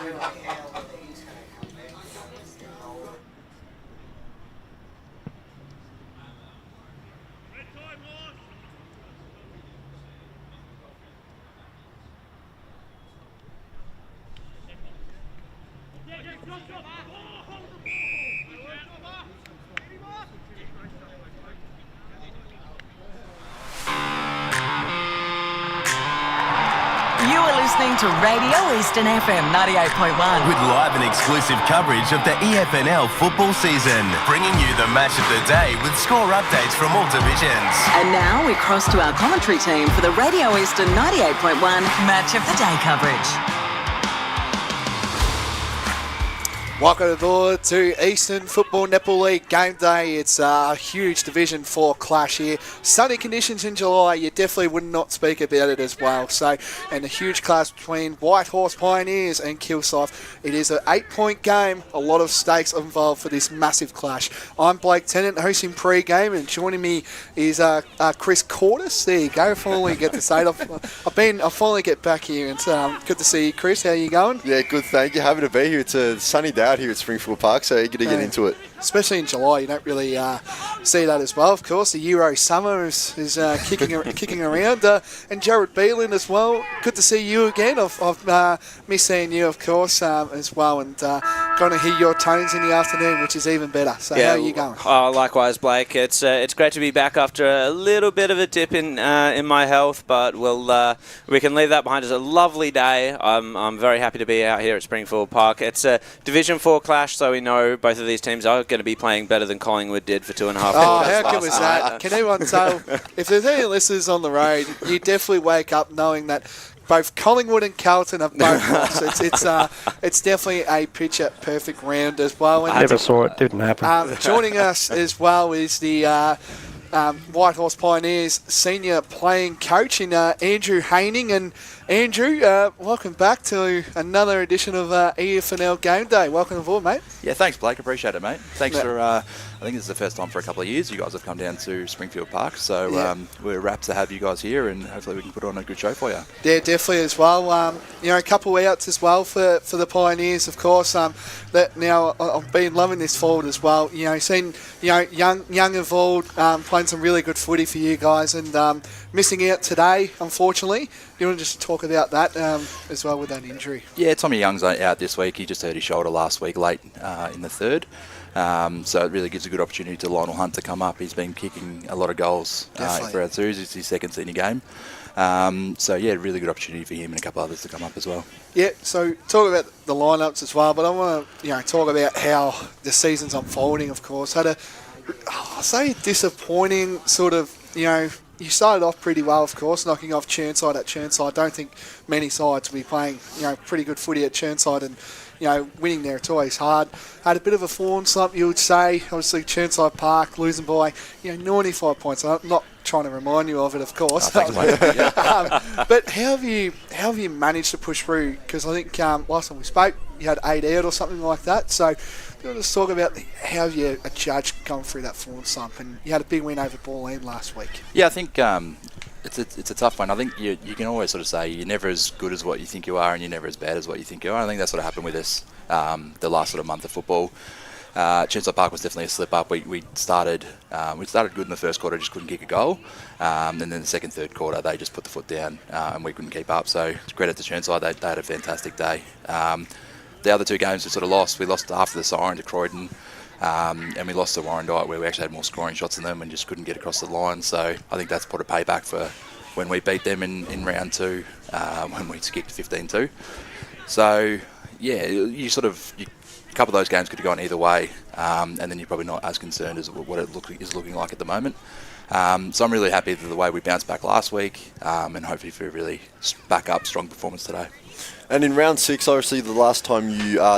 You are listening to Radio Eastern FM 98.1. With live and exclusive coverage of the EFNL football season, bringing you the match of the day with score updates from all divisions. And now we cross to our commentary team for the Radio Eastern 98.1 Match of the Day coverage. Welcome aboard to Eastern Football Netball League game day. It's a huge Division 4 clash here. Sunny conditions in July, you definitely would not speak about it as well. And a huge clash between Whitehorse Pioneers and Kilsyth. It is an 8-point game, a lot of stakes involved for this massive clash. I'm Blake Tennant, hosting pre-game, and joining me is Chris Cortis. There you go, finally get to say it. I finally get back here, and it's good to see you, Chris. How are you going? Yeah, good, thank you. Happy to be here. It's a sunny day out here at Springfield Park, so eager to get into it. Especially in July, you don't really see that as well. Of course, the Euro summer is kicking around. And Jared Beeland as well. Good to see you again. I've missed seeing you, of course, as well. And going to hear your tones in the afternoon, which is even better. So how are you going? Oh, likewise, Blake. It's great to be back after a little bit of a dip in my health, but we can leave that behind. It's a lovely day. I'm very happy to be out here at Springfield Park. It's a Division 4 clash, so we know both of these teams are going to be playing better than Collingwood did for 2.5 quarters. Oh, how good was that? Can anyone tell, if there's any listeners on the road, you definitely wake up knowing that both Collingwood and Carlton have both lost. It's definitely a picture-perfect round as well. And I never saw it. Didn't happen. Joining us as well is the Whitehorse Pioneers senior playing coach in Andrew Haining. And Andrew, welcome back to another edition of EFNL Game Day. Welcome aboard, mate. Yeah, thanks, Blake. Appreciate it, mate. Thanks for, I think this is the first time for a couple of years you guys have come down to Springfield Park. So we're rapt to have you guys here, and hopefully we can put on a good show for you. Yeah, definitely as well. A couple of outs as well for the Pioneers, of course. Now I've been loving this forward as well. Seen young Evolved playing some really good footy for you guys, and missing out today, unfortunately. Do you want to just talk about that as well with that injury? Yeah, Tommy Young's out this week. He just hurt his shoulder last week late in the third. So it really gives a good opportunity to Lionel Hunt to come up. He's been kicking a lot of goals throughout the series. It's his second senior game. Really good opportunity for him and a couple others to come up as well. Yeah, so talk about the lineups as well, but I want to talk about how the season's unfolding, of course. Had I'll say disappointing sort of, you started off pretty well, of course, knocking off Churnside at Churnside. I don't think many sides will be playing, pretty good footy at Churnside, and, winning there, it's always hard. Had a bit of a form slump, you would say. Obviously, Churnside Park losing by, 95 points. I'm not trying to remind you of it, of course. Oh, thanks, mate. But how have you managed to push through? Because I think last time we spoke, you had 8 out or something like that. So, do you want to talk about how you judged going through that form slump? And you had a big win over Balleen last week. Yeah, I think it's a tough one. I think you can always sort of say you're never as good as what you think you are, and you're never as bad as what you think you are. I think that's what happened with us the last sort of month of football. Churnside Park was definitely a slip up. We started good in the first quarter, just couldn't kick a goal. And then the second, third quarter, they just put the foot down and we couldn't keep up. So credit to Churnside, they had a fantastic day. The other two games we sort of lost. We lost after the siren to Croydon, and we lost to Warrandyte, where we actually had more scoring shots than them and just couldn't get across the line. So I think that's put a payback for when we beat them in round two, when we kicked 15-2. So yeah, a couple of those games could have gone either way, and then you're probably not as concerned as what it is looking like at the moment. So I'm really happy with the way we bounced back last week, and hopefully for a really back up strong performance today. And in round 6, obviously the last time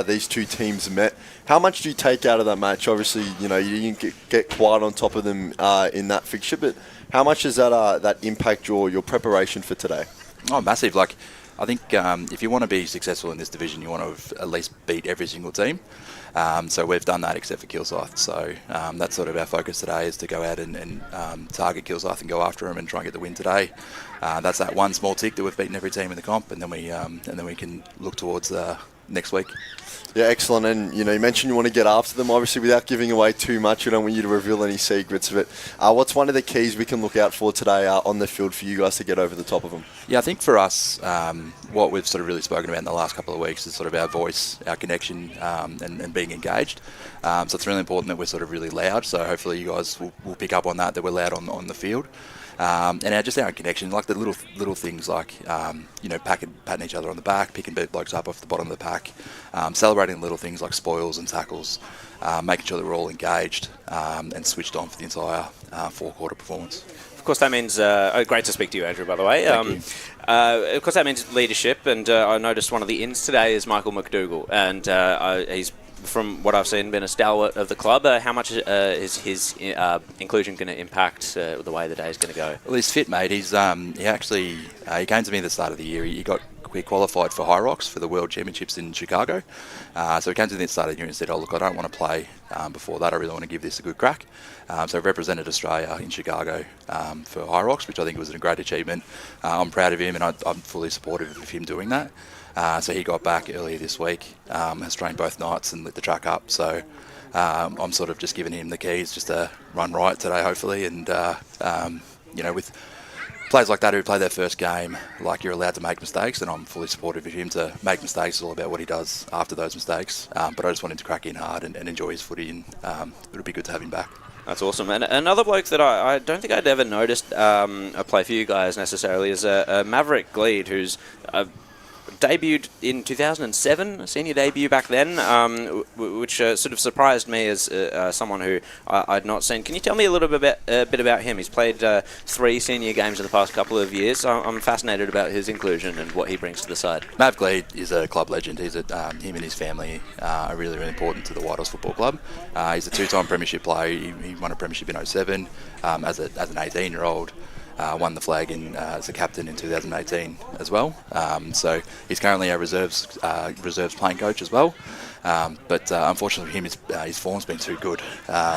these two teams met, how much do you take out of that match? Obviously, you didn't get quite on top of them in that fixture, but how much does that impact your preparation for today? Oh, massive! I think if you want to be successful in this division, you want to at least beat every single team. So we've done that except for Kilsyth. So that's sort of our focus today, is to go out and target Kilsyth and go after them and try and get the win today. That's that one small tick that we've beaten every team in the comp, and then we can look towards next week. Yeah, excellent. And, you mentioned you want to get after them, obviously, without giving away too much. We don't want you to reveal any secrets. But what's one of the keys we can look out for today on the field for you guys to get over the top of them? Yeah, I think for us, what we've sort of really spoken about in the last couple of weeks is sort of our voice, our connection, and being engaged. So it's really important that we're sort of really loud. So hopefully you guys will pick up on that we're loud on the field. And our connection, like the little things like, patting each other on the back, picking blokes up off the bottom of the pack, celebrating little things like spoils and tackles, making sure that we're all engaged and switched on for the entire four-quarter performance. Of course, that means great to speak to you, Andrew. By the way, of course, that means leadership. And I noticed one of the ins today is Michael McDougall, and he's, from what I've seen, been a stalwart of the club. How much is his inclusion going to impact the way the day is going to go? Well, he's fit, mate. He's he came to me at the start of the year. He qualified for High Rocks for the World Championships in Chicago. So he came to me at the start of the year and said, "Oh, look, I don't want to play before that. I really want to give this a good crack." So he represented Australia in Chicago for High Rocks, which I think was a great achievement. I'm proud of him, and I'm fully supportive of him doing that. So he got back earlier this week, has trained both nights and lit the track up. So I'm sort of just giving him the keys just to run right today, hopefully. And, with players like that who play their first game, like, you're allowed to make mistakes, and I'm fully supportive of him to make mistakes. It's all about what he does after those mistakes. But I just want him to crack in hard and enjoy his footy, and it'll be good to have him back. That's awesome. And another bloke that I don't think I'd ever noticed play for you guys necessarily is Maverick Gleed, who's debuted in 2007, a senior debut back then, which sort of surprised me as someone who I'd not seen. Can you tell me a little bit about him? He's played 3 senior games in the past couple of years. I'm fascinated about his inclusion and what he brings to the side. Mav Gleed is a club legend. Him and his family are really, really important to the Whitehorse Football Club. He's a 2-time premiership player. He won a premiership in 2007 as an 18-year-old. Won the flag as a captain in 2018 as well. So he's currently our reserves playing coach as well. But unfortunately for him, his form's been too good.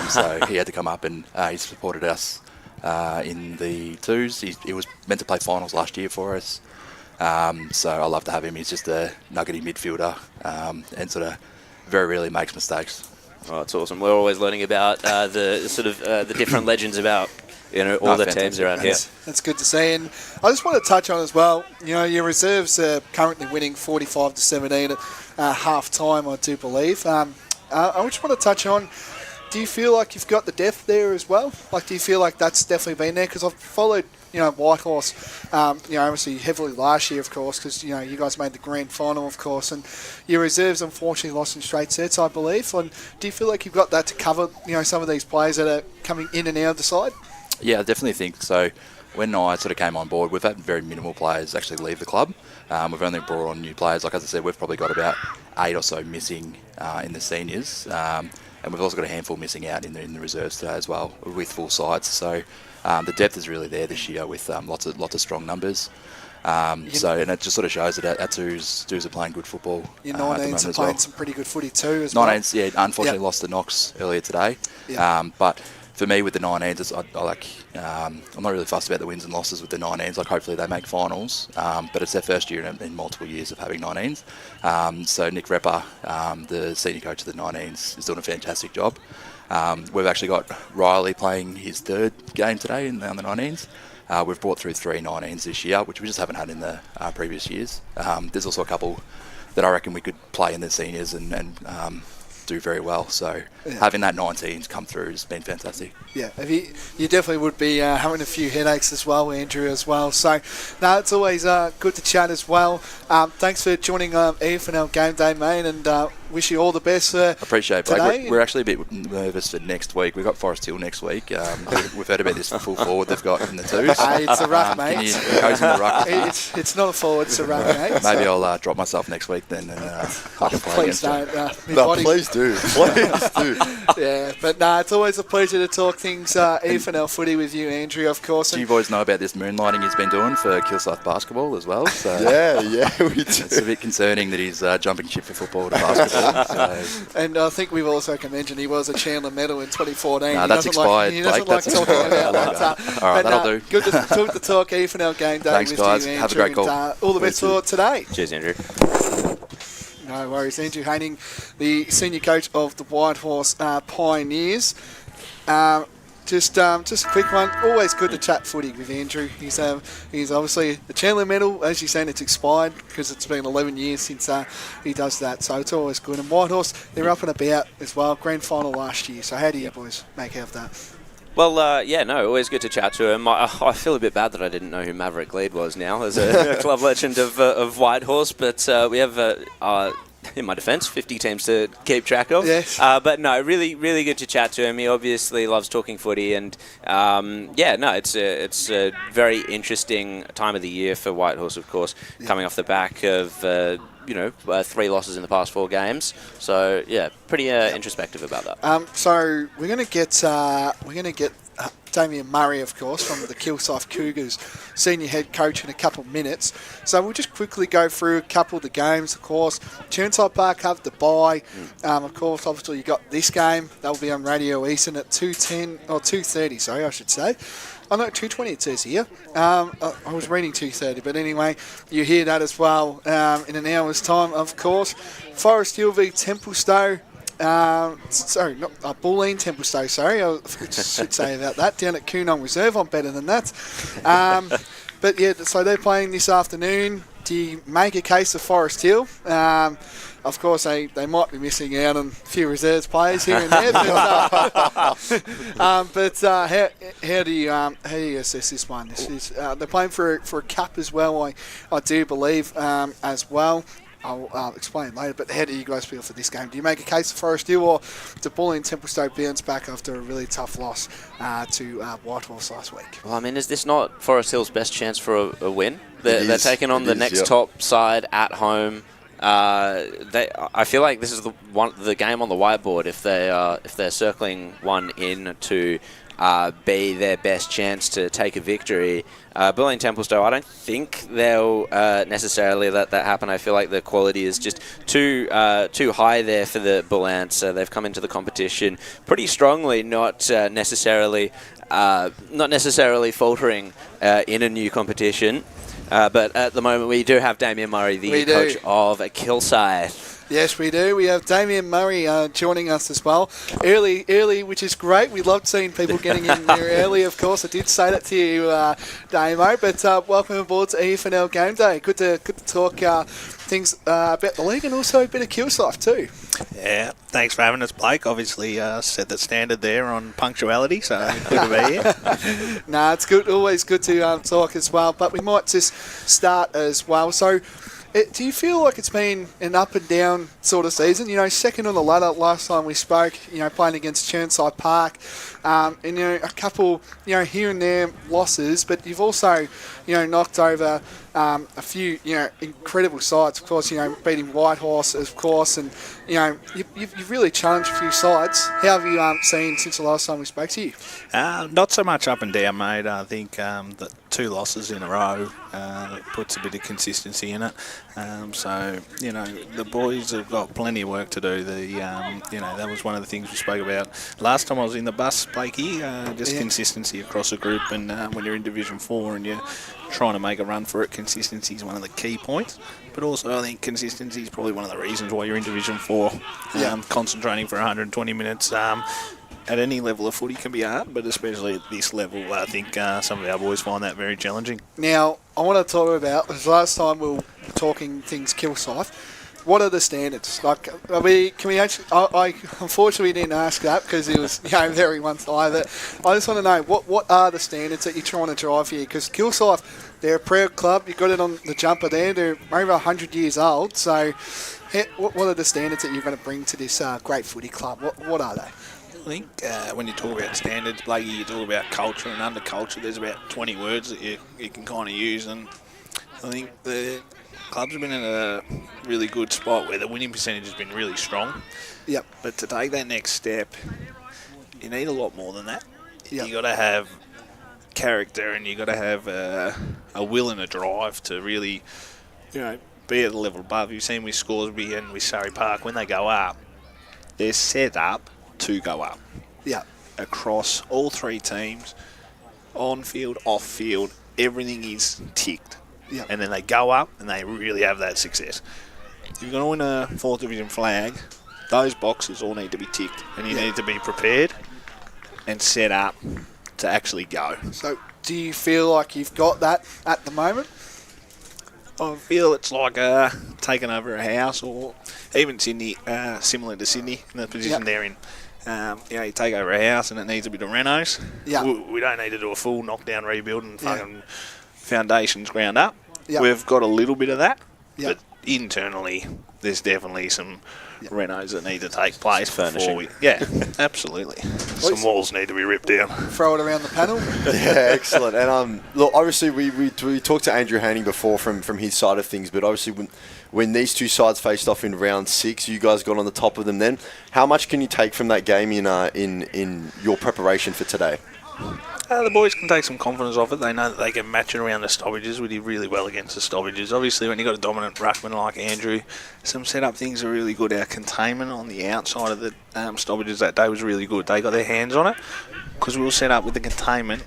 So he had to come up, and he supported us in the twos. He was meant to play finals last year for us. So I love to have him. He's just a nuggety midfielder and sort of very rarely makes mistakes. Oh, that's awesome. We're always learning about the different legends about all the teams around here. That's good to see. And I just want to touch on as well, your reserves are currently winning 45-17 at half time, I do believe. I just want to touch on, do you feel like you've got the depth there as well? Like, do you feel like that's definitely been there? Because I've followed, Whitehorse, obviously heavily last year, of course, because, you guys made the grand final, of course, and your reserves unfortunately lost in straight sets, I believe. And do you feel like you've got that to cover, some of these players that are coming in and out of the side? Yeah, I definitely think so. When I sort of came on board, we've had very minimal players actually leave the club. We've only brought on new players. Like, as I said, we've probably got about 8 or so missing in the seniors. And we've also got a handful missing out in the reserves today as well, with full sides. So the depth is really there this year with lots of strong numbers. And it just sort of shows that our twos are playing good football. Your 19s are playing some pretty good footy too as well. 19s, yeah, unfortunately lost to Knox earlier today. But for me, with the 19s, I'm not really fussed about the wins and losses with the 19s. Like, hopefully they make finals, but it's their first year in multiple years of having 19s. So Nick Repper, the senior coach of the 19s, is doing a fantastic job. We've actually got Riley playing his 3rd game today on the 19s. We've brought through 3 19s this year, which we just haven't had in the previous years. There's also a couple that I reckon we could play in the seniors and do very well. So having that 19s come through has been fantastic. Yeah, you definitely would be having a few headaches as well, Andrew, as well. So, no, it's always good to chat as well. Thanks for joining EFNL Game Day, mate, and wish you all the best appreciate it, today. We're actually a bit nervous for next week. We've got Forest Hill next week. We've heard about this full forward they've got in the twos. Hey, it's a ruck, mate. It's not a forward, it's a ruck, mate. Maybe I'll drop myself next week then and I can play please don't. No, please do. Please do. Yeah, but it's always a pleasure to talk things EFNL footy with you, Andrew, of course. Do you boys know about this moonlighting he's been doing for Kilsyth basketball as well? So yeah, we do. It's a bit concerning that he's jumping ship for football to basketball. So. And I think we've also mentioned he was a Chandler medal in 2014. No, that's expired. He doesn't like talking about that. All right, that'll do. Good to talk EFNL Game Day. Thanks, with guys. you, Andrew, have a great call. All the best for today. Cheers, Andrew. No worries. Andrew Haining, the senior coach of the Whitehorse Pioneers. Just a quick one. Always good to chat footy with Andrew. He's obviously the Chandler medal. As you're saying, it's expired because it's been 11 years since he does that. So it's always good. And Whitehorse, they're up and about as well. Grand final last year. So how do you boys make out of that? Well, always good to chat to him. I feel a bit bad that I didn't know who Maverick Lead was now as a club legend of Whitehorse, but we have, in my defence, 50 teams to keep track of. Yes. But no, really, really good to chat to him. He obviously loves talking footy, and it's a very interesting time of the year for Whitehorse, of course, coming off the back of 3 losses in the past 4 games. So yeah, pretty introspective about that. So we're gonna get Damien Murray, of course, from the Kilsyth Cougars, senior head coach, in a couple of minutes. So we'll just quickly go through a couple of the games. Of course, Churnside Park have the bye. Of course, obviously you got this game. That'll be on Radio Eastland at 2:10 or 2:30. Sorry, I should say. Oh no, 2:20 it says here. I was reading 2:30, but anyway, you hear that as well in an hour's time, of course. Forest Hill v Templestowe. Bulleen Templestowe, sorry. I should say about that. Down at Coonong Reserve, I'm better than that. But yeah, so they're playing this afternoon. Do you make a case of Forest Hill? Of course, they might be missing out on a few reserves players here and there. But how do you assess this one? This is they're playing for a cap as well. I do believe as well. I'll explain later. But how do you guys feel for this game? Do you make a case for Forest Hill, or do Bulleen Templestowe bounce back after a really tough loss to Whitehorse last week? Well, I mean, is this not Forest Hill's best chance for a win? They're taking on the next top side at home. I feel like this is the game on the whiteboard if they're circling one in to be their best chance to take a victory. Bulleen Templestowe, I don't think they'll necessarily let that happen. I feel like the quality is just too high there for the Bullants. They've come into the competition pretty strongly, not necessarily faltering in a new competition. But at the moment, we do have Damien Murray, the coach of Kilsyth. Yes, we do. We have Damien Murray joining us as well. Early, which is great. We loved seeing people getting in there early, of course. I did say that to you, Damo. But welcome aboard to EFNL Game Day. Good to talk things about the league and also a bit of Kilsyth too. Yeah, thanks for having us, Blake. Obviously set the standard there on punctuality, so good to be here. No, it's good. Always good to talk as well. But we might just start as well. So, do you feel like it's been an up and down sort of season? You know, second on the ladder last time we spoke, playing against Churnside Park. And, a couple, here and there losses, but you've also, knocked over a few, incredible sides. Of course, beating Whitehorse, of course, and, you've really challenged a few sides. How have you seen since the last time we spoke to you? Not so much up and down, mate. I think the 2 losses in a row puts a bit of consistency in it. So, the boys have got plenty of work to do. That was one of the things we spoke about last time I was in the bus, Blakey. Consistency across a group, and when you're in Division 4 and you're trying to make a run for it, consistency is one of the key points. But also, I think consistency is probably one of the reasons why you're in Division 4. Concentrating for 120 minutes at any level of footy can be hard, but especially at this level, I think some of our boys find that very challenging. Now, I want to talk about, because last time we were talking things Kilsyth, what are the standards? Like, can we actually? I unfortunately didn't ask that because it was very one-sided. I just want to know what are the standards that you're trying to drive here? Because Kilsyth, they're a proud club. You got it on the jumper there. They're over 100 years old. So, what are the standards that you're going to bring to this great footy club? What are they? I think when you talk about standards, Blakey, you talk about culture, and under culture, there's about 20 words that you can kind of use, and I think the clubs have been in a really good spot where the winning percentage has been really strong. Yep. But to take that next step, you need a lot more than that. Yep. You got to have character, and you got to have a will and a drive to really, be at the level above. You've seen with Scoresby and with Surrey Park, when they go up, they're set up to go up. Yeah. Across all 3 teams, on field, off field, everything is ticked. Yep. And then they go up and they really have that success. If you're going to win a 4th Division flag, those boxes all need to be ticked, and you need to be prepared and set up to actually go. So, do you feel like you've got that at the moment? I feel it's like taking over a house, or even Sydney, similar to Sydney in the position they're in. You take over a house and it needs a bit of renos. Yeah. We don't need to do a full knockdown rebuild and fucking foundations ground up. Yeah. We've got a little bit of that, Yeah. but internally there's definitely some renos that need to take place. Furnishing. Absolutely. Some walls need to be ripped down. Throw it around the panel. Yeah, excellent. And look, obviously we talked to Andrew Haney before from his side of things, but obviously when these two sides faced off in round 6, you guys got on the top of them then. How much can you take from that game in your preparation for today? The boys can take some confidence off it. They know that they can match it around the stoppages. We did really well against the stoppages. Obviously, when you've got a dominant ruckman like Andrew, some set-up things are really good. Our containment on the outside of the stoppages that day was really good. They got their hands on it because we were set up with the containment.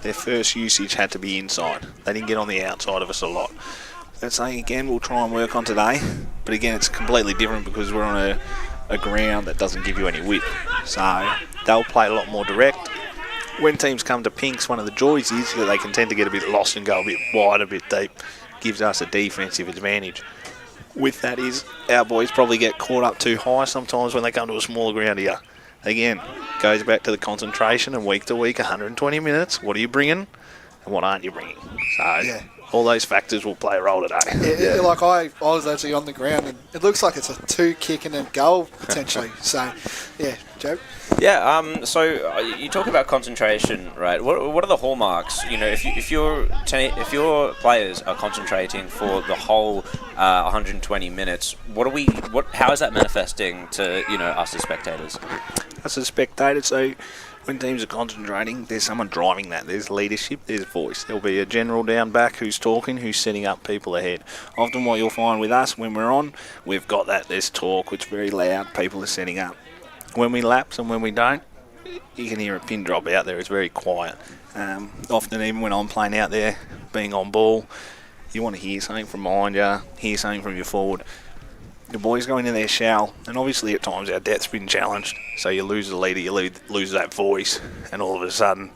Their first usage had to be inside. They didn't get on the outside of us a lot. That's something, again, we'll try and work on today. But, again, it's completely different because we're on a ground that doesn't give you any width. So they'll play a lot more direct. When teams come to pinks, one of the joys is that they can tend to get a bit lost and go a bit wide, a bit deep. Gives us a defensive advantage. With that is, our boys probably get caught up too high sometimes when they come to a smaller ground here. Again, goes back to the concentration and week to week, 120 minutes. What are you bringing and what aren't you bringing? So all those factors will play a role today. Like I was actually on the ground and it looks like it's a 2 kick and a goal potentially. So, yeah, Joe? Yeah, so you talk about concentration, right? What are the hallmarks? You know, if your players are concentrating for the whole 120 minutes, how is that manifesting to us as spectators? As a spectator, so when teams are concentrating, there's someone driving that. There's leadership, there's voice. There'll be a general down back who's talking, who's setting up people ahead. Often what you'll find with us when we're on, we've got that. There's talk, it's very loud, people are setting up. When we lapse and when we don't, you can hear a pin drop out there. It's very quiet. Often even when I'm playing out there, being on ball, you want to hear something from behind you, hear something from your forward. The boys go into their shell, and obviously at times our depth's been challenged. So you lose the leader, you lose that voice, and all of a sudden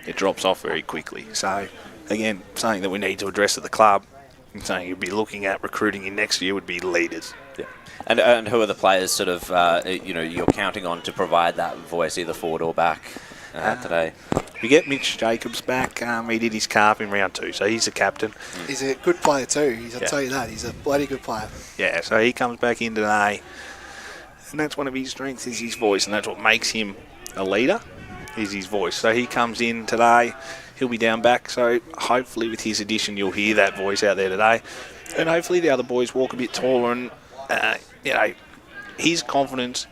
it drops off very quickly. So again, something that we need to address at the club, and something you'd be looking at recruiting in next year would be leaders. Yeah. And who are the players sort of you're counting on to provide that voice either forward or back today? We get Mitch Jacobs back. He did his calf in round 2, so he's the captain. He's a good player too. I'll tell you that. He's a bloody good player. Yeah, so he comes back in today, and that's one of his strengths is his voice, and that's what makes him a leader, is his voice. So he comes in today. He'll be down back, so hopefully with his addition you'll hear that voice out there today. And hopefully the other boys walk a bit taller and, his confidence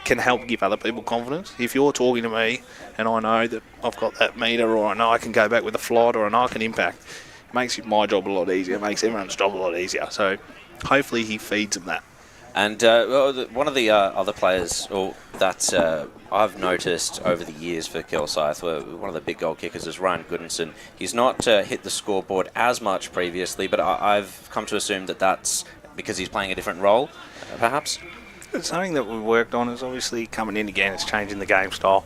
can help give other people confidence. If you're talking to me and I know that I've got that meter, or I know I can go back with a flight, or I know I can impact, it makes my job a lot easier. It makes everyone's job a lot easier. So hopefully he feeds them that. And one of the other players that I've noticed over the years for Kilsyth, one of the big goal kickers is Ryan Goodinson. He's not hit the scoreboard as much previously, but I've come to assume that that's because he's playing a different role, perhaps? It's something that we've worked on is obviously coming in again, it's changing the game style.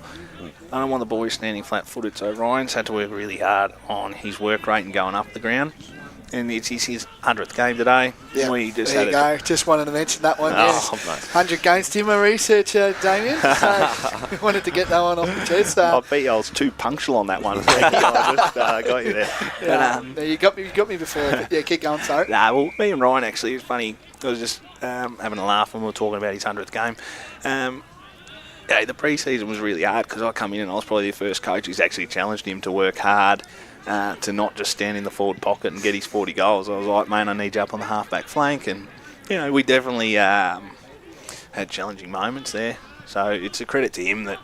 I don't want the boys standing flat-footed, so Ryan's had to work really hard on his work rate and going up the ground. And it's his 100th game today. Yeah, We just there you go. Just wanted to mention that one. Yes. 100 games. Did my research, Damien. So we wanted to get that one off the chest. I bet you I was too punctual on that one. I just got you there. Yeah, you got me before. But yeah, keep going. Sorry. Well, me and Ryan actually, it was funny. I was just having a laugh when we were talking about his 100th game. The pre-season was really hard because I come in and I was probably the first coach who's actually challenged him to work hard. To not just stand in the forward pocket and get his 40 goals. I was like, man, I need you up on the half-back flank. And, we definitely had challenging moments there. So it's a credit to him that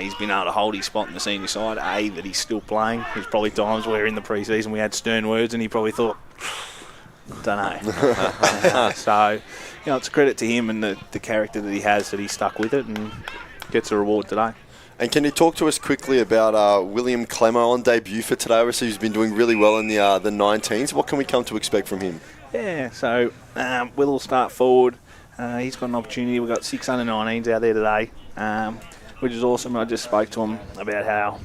he's been able to hold his spot in the senior side, that he's still playing. There's probably times where in the pre-season we had stern words and he probably thought, don't know. So, it's a credit to him and the character that he has, that he stuck with it and gets a reward today. And can you talk to us quickly about William Clemmer on debut for today? Obviously, he's been doing really well in the 19s. What can we come to expect from him? Yeah, so Will will start forward. He's got an opportunity. We've got 6 under-19s out there today, which is awesome. I just spoke to them about how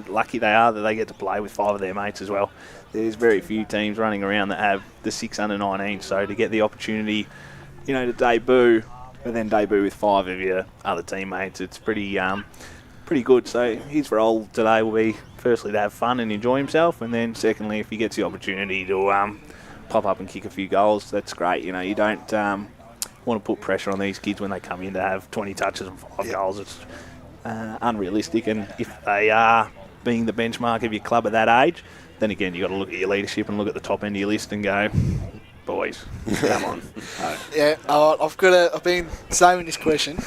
lucky they are that they get to play with 5 of their mates as well. There's very few teams running around that have the 6 under-19s, so to get the opportunity, to debut, but then debut with 5 of your other teammates, it's pretty good. So his role today will be firstly to have fun and enjoy himself, and then secondly, if he gets the opportunity to pop up and kick a few goals, that's great. You don't want to put pressure on these kids when they come in to have 20 touches and 5 goals. It's unrealistic, and if they are being the benchmark of your club at that age, then again you've got to look at your leadership and look at the top end of your list and go, boys, come on. Yeah, I've been saving this question,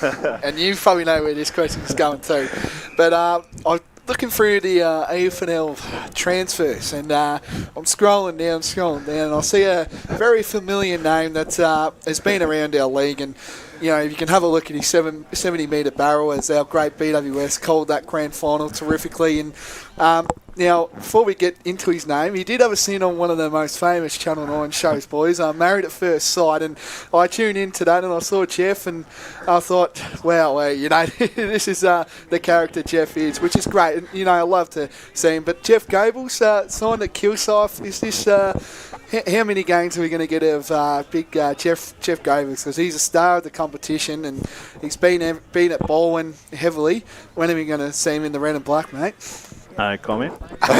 and you probably know where this question is going too. But I'm looking through the AFNL transfers, and I'm scrolling down, and I see a very familiar name that has been around our league. And you can have a look at his 70-metre barrel, as our great BWS called that grand final terrifically. And now, before we get into his name, he did have a scene on one of the most famous Channel 9 shows, boys, Married at First Sight, and I tuned into that and I saw Jeff and I thought, wow, this is the character Jeff is, which is great. And, I love to see him. But Jeff Goebels signed at Kilsyth. Is this... how many games are we going to get of big Jeff Goebels? Because he's a star of the competition and he's been at Baldwin heavily. When are we going to see him in the red and black, mate? No comment. Can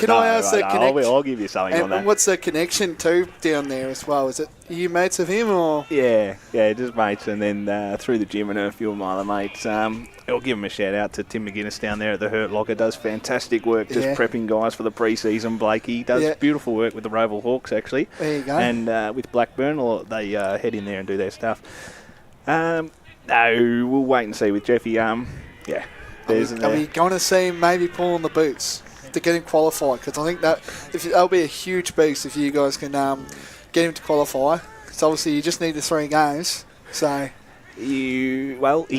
I ask the connection? I'll give you something on that. And what's the connection to down there as well? Is it you mates of him or? Yeah, just mates, and then through the gym and a few of my other mates. I'll give him a shout out to Tim McGuinness down there at the Hurt Locker. Does fantastic work just prepping guys for the pre-season. Blakey does beautiful work with the Roval Hawks actually. There you go. And with Blackburn, they head in there and do their stuff. No, we'll wait and see with Jeffy. Yeah. Are we going to see him maybe pulling the boots to get him qualified? Because I think that'll be a huge boost if you guys can get him to qualify. Because obviously you just need the 3 games. So he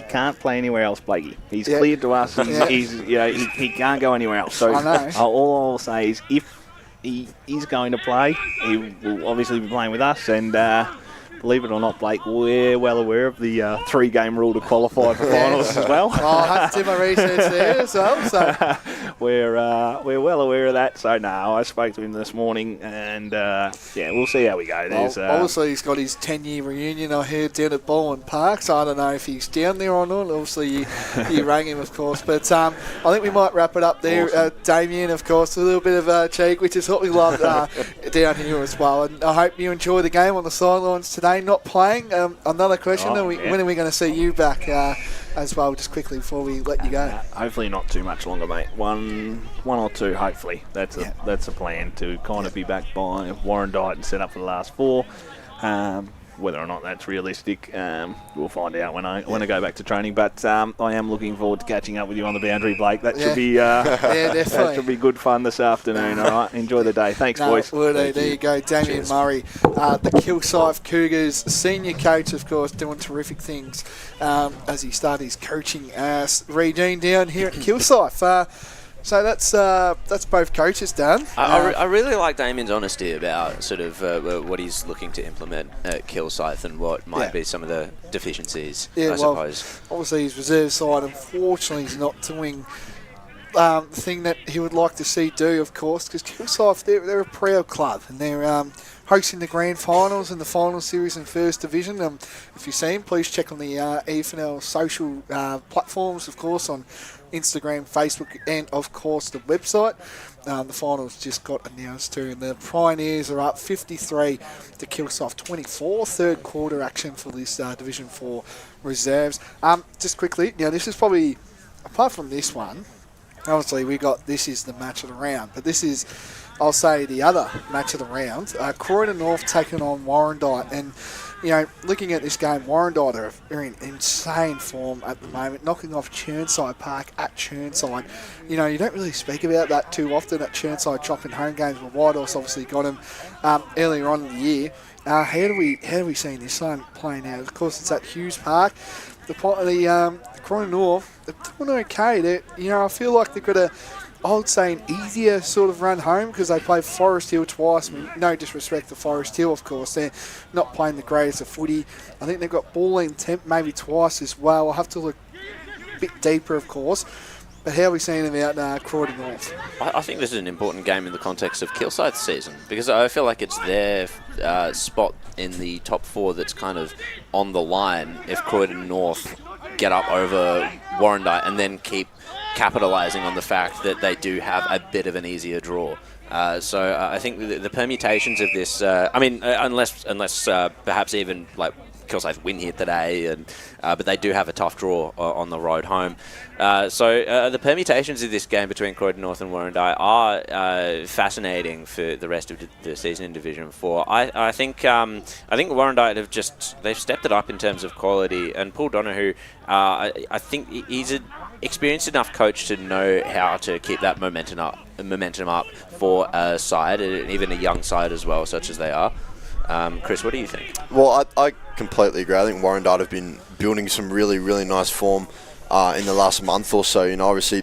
can't play anywhere else, Blakey. He's cleared to us. He can't go anywhere else. So I know. All I'll say is if he is going to play, he will obviously be playing with us. And believe it or not, Blake, we're well aware of the 3-game rule to qualify for finals as well. I have to do my research there as well. So we're well aware of that. So no, I spoke to him this morning, and we'll see how we go. Obviously, he's got his 10-year reunion I heard down at Baldwin Park. So I don't know if he's down there or not. Obviously, you rang him, of course. But I think we might wrap it up there. Awesome. Damien, of course, a little bit of cheek, which is what we love down here as well. And I hope you enjoy the game on the sidelines today. Not playing. Another question. When are we going to see you back as well? Just quickly before we let you go. Hopefully not too much longer, mate. One or two. Hopefully that's a plan to kind of be back by Warrandyte and set up for the last 4. Whether or not that's realistic, we'll find out when I go back to training. But I am looking forward to catching up with you on the boundary, Blake. That should be definitely. That should be good fun this afternoon. All right, enjoy the day. Thanks, boys. There you go, Damien Murray, the Kilsyth Cougars senior coach, of course, doing terrific things as he started his coaching regime down here at Kilsyth. So that's both coaches done. I really like Damien's honesty about sort of what he's looking to implement at Kilsyth and what might be some of the deficiencies, I suppose. Obviously his reserve side, unfortunately, is not doing the thing that he would like to see do, of course, because Kilsyth, they're a proud club and they're hosting the grand finals and the final series in First Division. If you've seen, please check on the EFNL social platforms, of course, on Instagram, Facebook, and of course the website. The finals just got announced too, and the Pioneers are up 53 to Kilsyth 24. Third quarter action for this Division 4 reserves. Just quickly, this is probably, apart from this one, obviously this is the match of the round, but this is, I'll say, the other match of the round. Croydon North taking on Warrandyte, and looking at this game, Warrandyte are in insane form at the moment, knocking off Chirnside Park at Chirnside. You don't really speak about that too often at Chirnside, dropping home games, but Whitehorse obviously got him earlier on in the year. How do we see this one playing out? Of course, it's at Hughes Park. The Croydon North, they're doing okay. I feel like they've got I would say, an easier sort of run home because they play Forest Hill twice. I mean, no disrespect to Forest Hill, of course. They're not playing the greatest of footy. I think they've got Balling Temp maybe twice as well. I'll have to look a bit deeper, of course. But how are we seeing about Croydon North? I think this is an important game in the context of Kilsyth's season because I feel like it's their spot in the top 4 that's kind of on the line if Croydon North get up over Warrandyte and then keep capitalising on the fact that they do have a bit of an easier draw. So I think the permutations of this, unless perhaps even like Kilsyth win here today, but they do have a tough draw on the road home. So the permutations of this game between Croydon North and Warrandyte are fascinating for the rest of the season in Division 4. I think Warrandyte they've stepped it up in terms of quality, and Paul Donahue, I think he's an experienced enough coach to know how to keep that momentum up for a side, and even a young side as well, such as they are. Chris, what do you think? Well, I completely agree. I think Warrandyte have been building some really, really nice form in the last month or so. Obviously,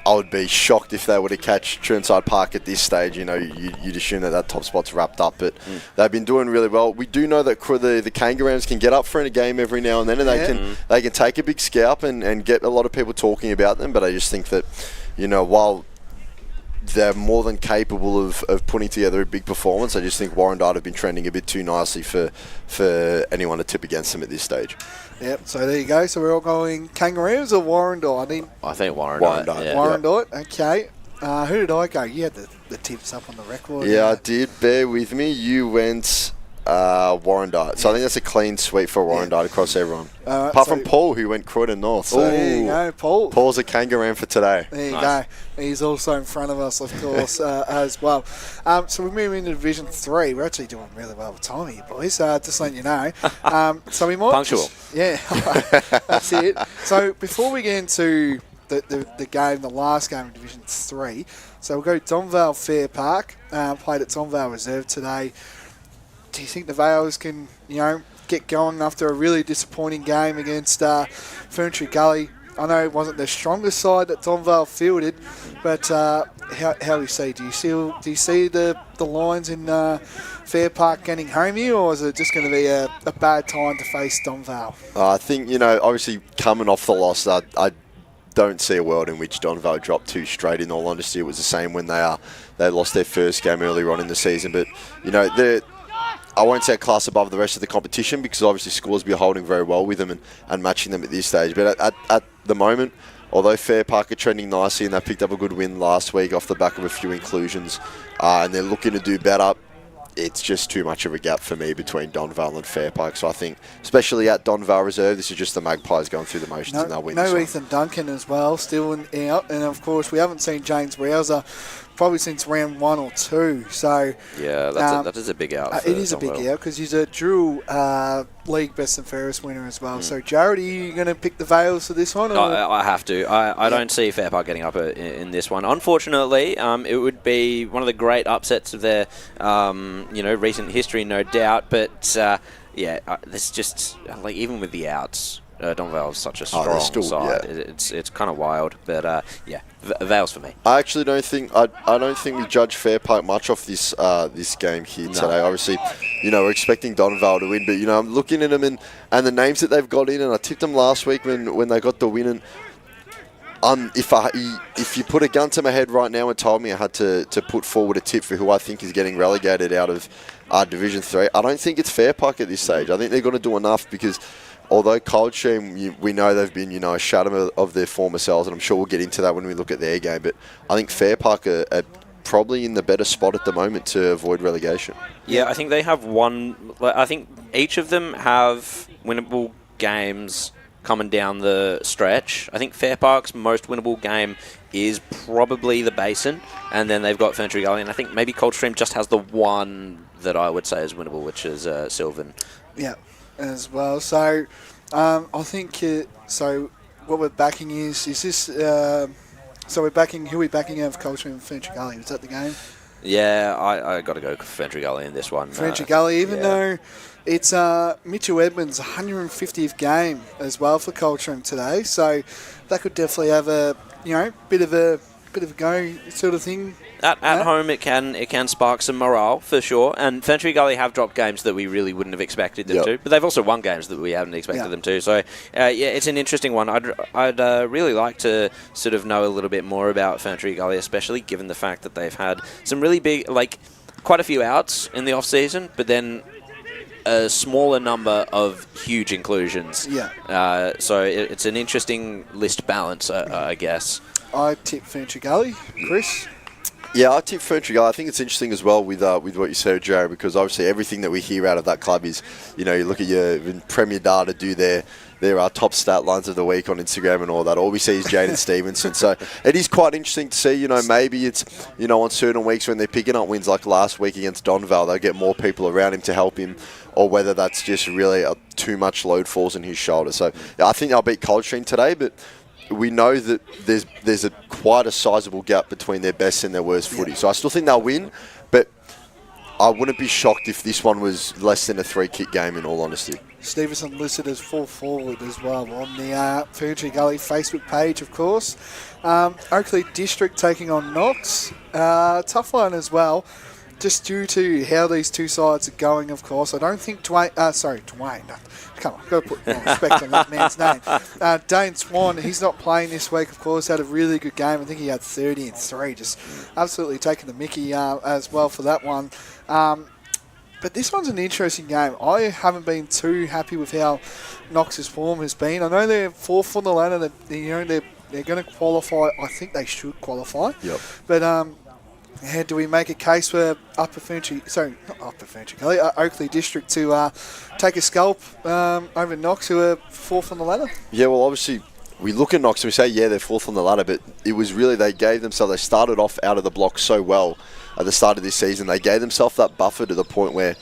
I would be shocked if they were to catch Chirnside Park at this stage. You'd assume that top spot's wrapped up, but they've been doing really well. We do know that the Kangaroos can get up for a game every now and then, and they can take a big scalp and get a lot of people talking about them. But I just think that, while they're more than capable of putting together a big performance, I just think Warrandyte have been trending a bit too nicely for anyone to tip against them at this stage. Yep, so there you go. So we're all going Kangaroos or Warrandyte? I think Warrandyte. Yeah. Warrandyte, okay. Who did I go? You had the tips up on the record. Yeah, I did. Bear with me. You went Warrandyte. So I think that's a clean sweep for Warrandyte across everyone. Apart from Paul, who went Croydon North. So there you go, Paul. Paul's a kangaroo for today. There you go. He's also in front of us, of course, as well. So we're moving into Division 3. We're actually doing really well with time here, boys, just letting you know. So we might... Punctual. That's it. So before we get into the game, the last game of Division 3, so we'll go to Donvale Fair Park. Played at Donvale Reserve today. Do you think the Vales can, get going after a really disappointing game against Ferntree Gully? I know it wasn't the strongest side that Donvale fielded, but how do you see? Do you see the Lions in Fair Park getting home here, or is it just going to be a bad time to face Donvale? I think, obviously coming off the loss, I don't see a world in which Donvale dropped 2 straight. In all honesty, it was the same when they lost their first game earlier on in the season. But, I won't say a class above the rest of the competition because obviously scores be holding very well with them and matching them at this stage. But at the moment, although Fair Park are trending nicely and they picked up a good win last week off the back of a few inclusions, and they're looking to do better, it's just too much of a gap for me between Donvale and Fair Park. So I think, especially at Donvale Reserve, this is just the Magpies going through the motions and they'll win. No Ethan Duncan as well, still out. And of course, we haven't seen James Browser probably since round 1 or 2. So yeah, that is a big out. It is a big out because he's a dual league best and fairest winner as well. So Jared, are you going to pick the Vales for this one? Or? I have to. I don't see Fair Park getting up in this one. Unfortunately, it would be one of the great upsets of their recent history, no doubt. But this just even with the outs. Donvale is such a strong side. Yeah. It's kind of wild, but Vales for me. I actually don't think we judge Fair Park much off this game here today. Obviously, we're expecting Donvale to win, but I'm looking at them and the names that they've got in, and I tipped them last week when they got the win. And if you put a gun to my head right now and told me I had to put forward a tip for who I think is getting relegated out of Division 3, I don't think it's Fair Park at this stage. I think they're going to do enough because although Coldstream, we know they've been, a shadow of their former selves, and I'm sure we'll get into that when we look at their game, but I think Fair Park are probably in the better spot at the moment to avoid relegation. Yeah, I think they have I think each of them have winnable games coming down the stretch. I think Fair Park's most winnable game is probably the Basin, and then they've got Ferntree Gully, and I think maybe Coldstream just has the one that I would say is winnable, which is Sylvan. Yeah. As well, so I think so. What we're backing is this. So we're backing. Who are we backing out of Coldstream and Ferntree Gully? Was that the game? Yeah, I got to go Ferntree Gully in this one. Ferntree Gully, even though it's Mitchell Edmonds' 150th game as well for Coldstream today, so that could definitely have a bit of a bit of a go sort of thing. At home, it can spark some morale for sure. And Ferntree Gully have dropped games that we really wouldn't have expected them to, but they've also won games that we haven't expected them to. So it's an interesting one. I'd really like to sort of know a little bit more about Ferntree Gully, especially given the fact that they've had some really big, like quite a few outs in the off season, but then a smaller number of huge inclusions. Yeah. So it's an interesting list balance, I guess. I tip Ferntree Gully. Chris? Yeah, I tip Ferntree Gully. I think it's interesting as well with what you said, Jared, because obviously everything that we hear out of that club is, you look at your Premier Data do their top stat lines of the week on Instagram and all that. All we see is Jaden Stevenson. So it is quite interesting to see, maybe it's, on certain weeks when they're picking up wins like last week against Donvale, they'll get more people around him to help him, or whether that's just really too much load falls on his shoulder. So I think they'll beat Coldstream today, but we know that there's quite a sizable gap between their best and their worst footy. So I still think they'll win, but I wouldn't be shocked if this one was less than a 3-kick game, in all honesty. Stevenson listed as full forward as well on the Ferntree Gully Facebook page, of course. Oakley District taking on Knox. Tough one as well, just due to how these two sides are going, of course. I don't think Dwayne. Come on, I've got to put more respect on that man's name. Dane Swan, he's not playing this week, of course. Had a really good game. I think he had 30 and 3. Just absolutely taking the mickey as well for that one. But this one's an interesting game. I haven't been too happy with how Knox's form has been. I know they're fourth on the ladder. They're going to qualify. I think they should qualify. Yep. But do we make a case for Oakley District to take a scalp over Knox, who are fourth on the ladder? Yeah, well, obviously, we look at Knox and we say, yeah, they're fourth on the ladder, but it was really, they started off out of the block so well at the start of this season. They gave themselves that buffer to the point where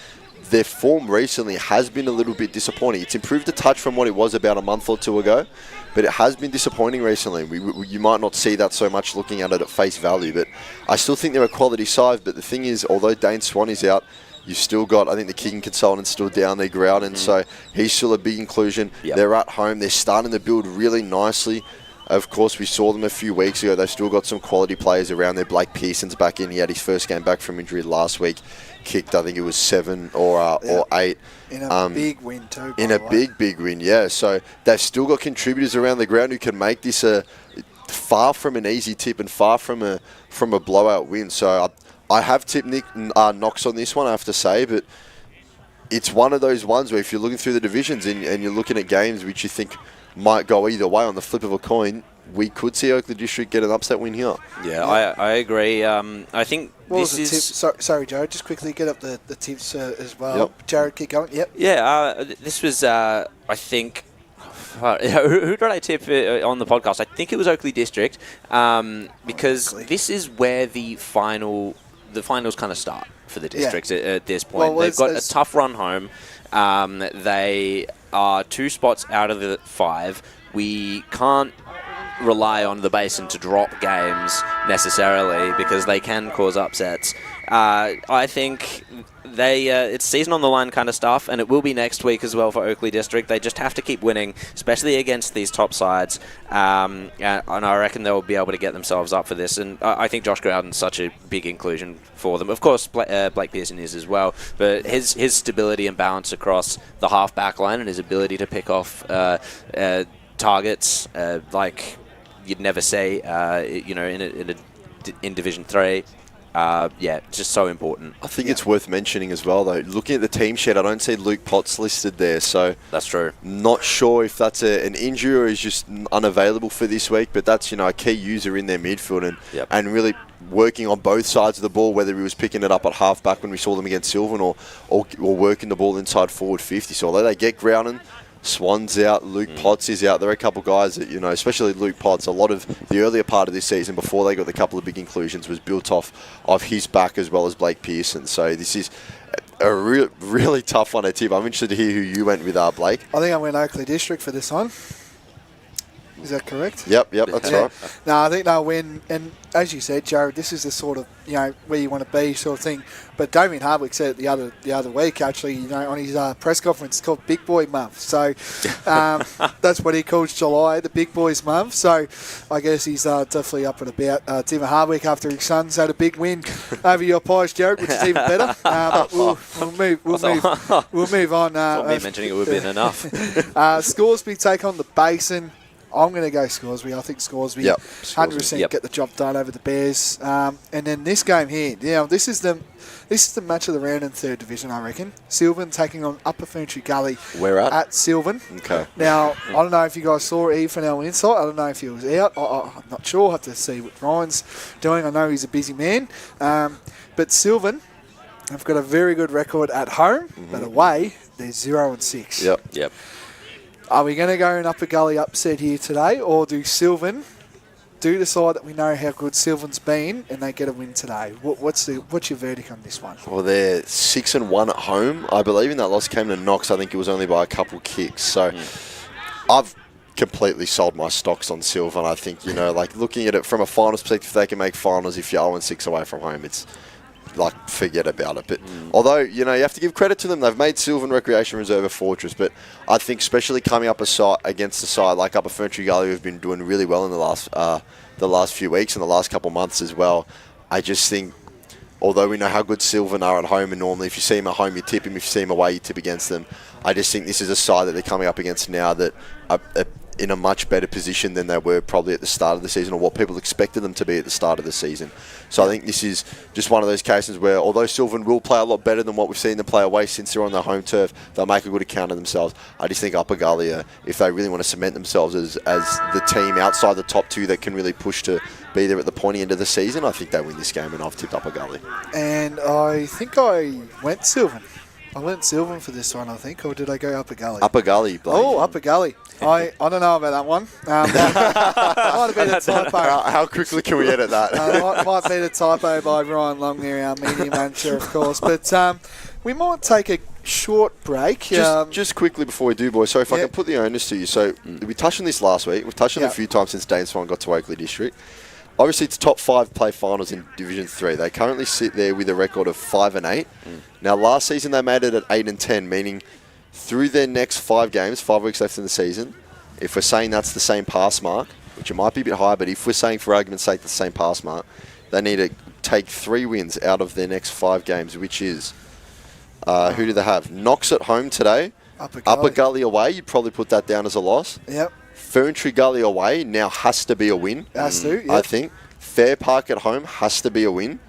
their form recently has been a little bit disappointing. It's improved a touch from what it was about a month or two ago, but it has been disappointing recently. You might not see that so much looking at it at face value, but I still think they're a quality side. But the thing is, although Dane Swan is out, you've still got, I think the kicking consultant's still down there, Grouden, so he's still a big inclusion. Yep. They're at home. They're starting to build really nicely. Of course, we saw them a few weeks ago. They've still got some quality players around there. Blake Pearson's back in. He had his first game back from injury last week. Kicked, I think it was 7 or 8. In a big win too. In a big win, yeah. So they've still got contributors around the ground who can make this far from an easy tip and far from a blowout win. So I have tipped Knox on this one, I have to say, but it's one of those ones where if you're looking through the divisions and you're looking at games which you think might go either way on the flip of a coin, we could see Oakley District get an upset win here. Yeah, I agree. I think what this was the tip? Sorry, Jared, just quickly get up the tips as well. Yep. Jared, keep going. Yep. Yeah, this was, I think, who did I tip on the podcast? I think it was Oakley District, because this is where the finals kind of start for the districts at this point. They've got a tough run home. They are 2 spots out of the 5. We can't rely on the Basin to drop games necessarily because they can cause upsets. I think it's season on the line kind of stuff, and it will be next week as well for Oakley District. They just have to keep winning, especially against these top sides, and I reckon they'll be able to get themselves up for this. And I think Josh Groudon's such a big inclusion for them. Of course, Blake Pearson is as well, but his stability and balance across the half-back line and his ability to pick off targets like you'd never say, in Division 3. Just so important. I think it's worth mentioning as well, though. Looking at the team sheet, I don't see Luke Potts listed there, so that's true. Not sure if that's an injury or is just unavailable for this week, but that's a key user in their midfield and really working on both sides of the ball, whether he was picking it up at half-back when we saw them against Sylvan or working the ball inside forward 50. So although they get Groudon, Swan's out, Luke Potts is out. There are a couple of guys that, especially Luke Potts, a lot of the earlier part of this season before they got the couple of big inclusions was built off his back as well as Blake Pearson. So this is a really tough one to tip. I'm interested to hear who you went with, Blake. I think I went Oakley District for this one. Is that correct? Yep, that's right. No, I think they'll win. And as you said, Jared, this is the sort of, where you want to be sort of thing. But Damien Hardwick said it the other week, actually, on his press conference, it's called Big Boy Month. So that's what he calls July, the Big Boys Month. So I guess he's definitely up and about. Tim Hardwick, after his son's had a big win over your Pies, Jared, which is even better. But we'll move on. Not me mentioning it would have been enough. Scoresby take on the Basin. I'm going to go Scoresby. I think Scoresby 100% get the job done over the Bears. And then this game here, this is the match of the round in third division, I reckon. Sylvan taking on Upper Ferntree Gully. Where at? At Sylvan. Okay. Now, I don't know if you guys saw E-Fanel Insight. I don't know if he was out. I'm not sure. I'll have to see what Ryan's doing. I know he's a busy man. But Sylvan have got a very good record at home, but away, they're 0-6. Yep. Are we going to go an Upper Gully upset here today, or do Sylvan decide that we know how good Sylvan's been and they get a win today? What's your verdict on this one? Well, they're 6-1 at home. I believe in that loss came to Knox. I think it was only by a couple kicks. So I've completely sold my stocks on Sylvan. I think, looking at it from a finals perspective, they can make finals if you're 0-6 away from home. It's forget about it. But although, you have to give credit to them, they've made Sylvan Recreation Reserve a fortress. But I think especially coming up against a side like Upper Ferntree Gully, who've been doing really well in the last few weeks and the last couple of months as well, I just think, although we know how good Sylvan are at home, and normally if you see them at home, you tip them. If you see them away, you tip against them. I just think this is a side that they're coming up against now that are in a much better position than they were probably at the start of the season, or what people expected them to be at the start of the season. So I think this is just one of those cases where, although Sylvan will play a lot better than what we've seen them play away since they're on their home turf, they'll make a good account of themselves. I just think Upper Gully, if they really want to cement themselves as the team outside the top two that can really push to be there at the pointy end of the season, I think they win this game, and I've tipped Upper Gully. And I think I went Sylvan. I went Sylvan for this one, I think, or did I go Upper Gully? Upper Gully, Blake. Oh, Upper Gully. I don't know about that one. Might have been a typo. How quickly can we edit that? Might be a typo by Ryan Long there, our media manager, of course. But we might take a short break. Just quickly before we do, boys, so if I can put the onus to you. So we touched on this last week. We've touched on it a few times since Dane Swan got to Oakley District. Obviously, it's top 5 play finals in Division 3. They currently sit there with a record of 5-8. Now, last season they made it at 8-10, meaning through their next 5 games, 5 weeks left in the season, if we're saying that's the same pass mark, which it might be a bit higher, but if we're saying for argument's sake the same pass mark, they need to take 3 wins out of their next 5 games, which is, who do they have? Knox at home today, Upper Gully away, you'd probably put that down as a loss. Yep. Ferntree Gully away now has to be a win. Has to, yep. I think. Fair Park at home has to be a win.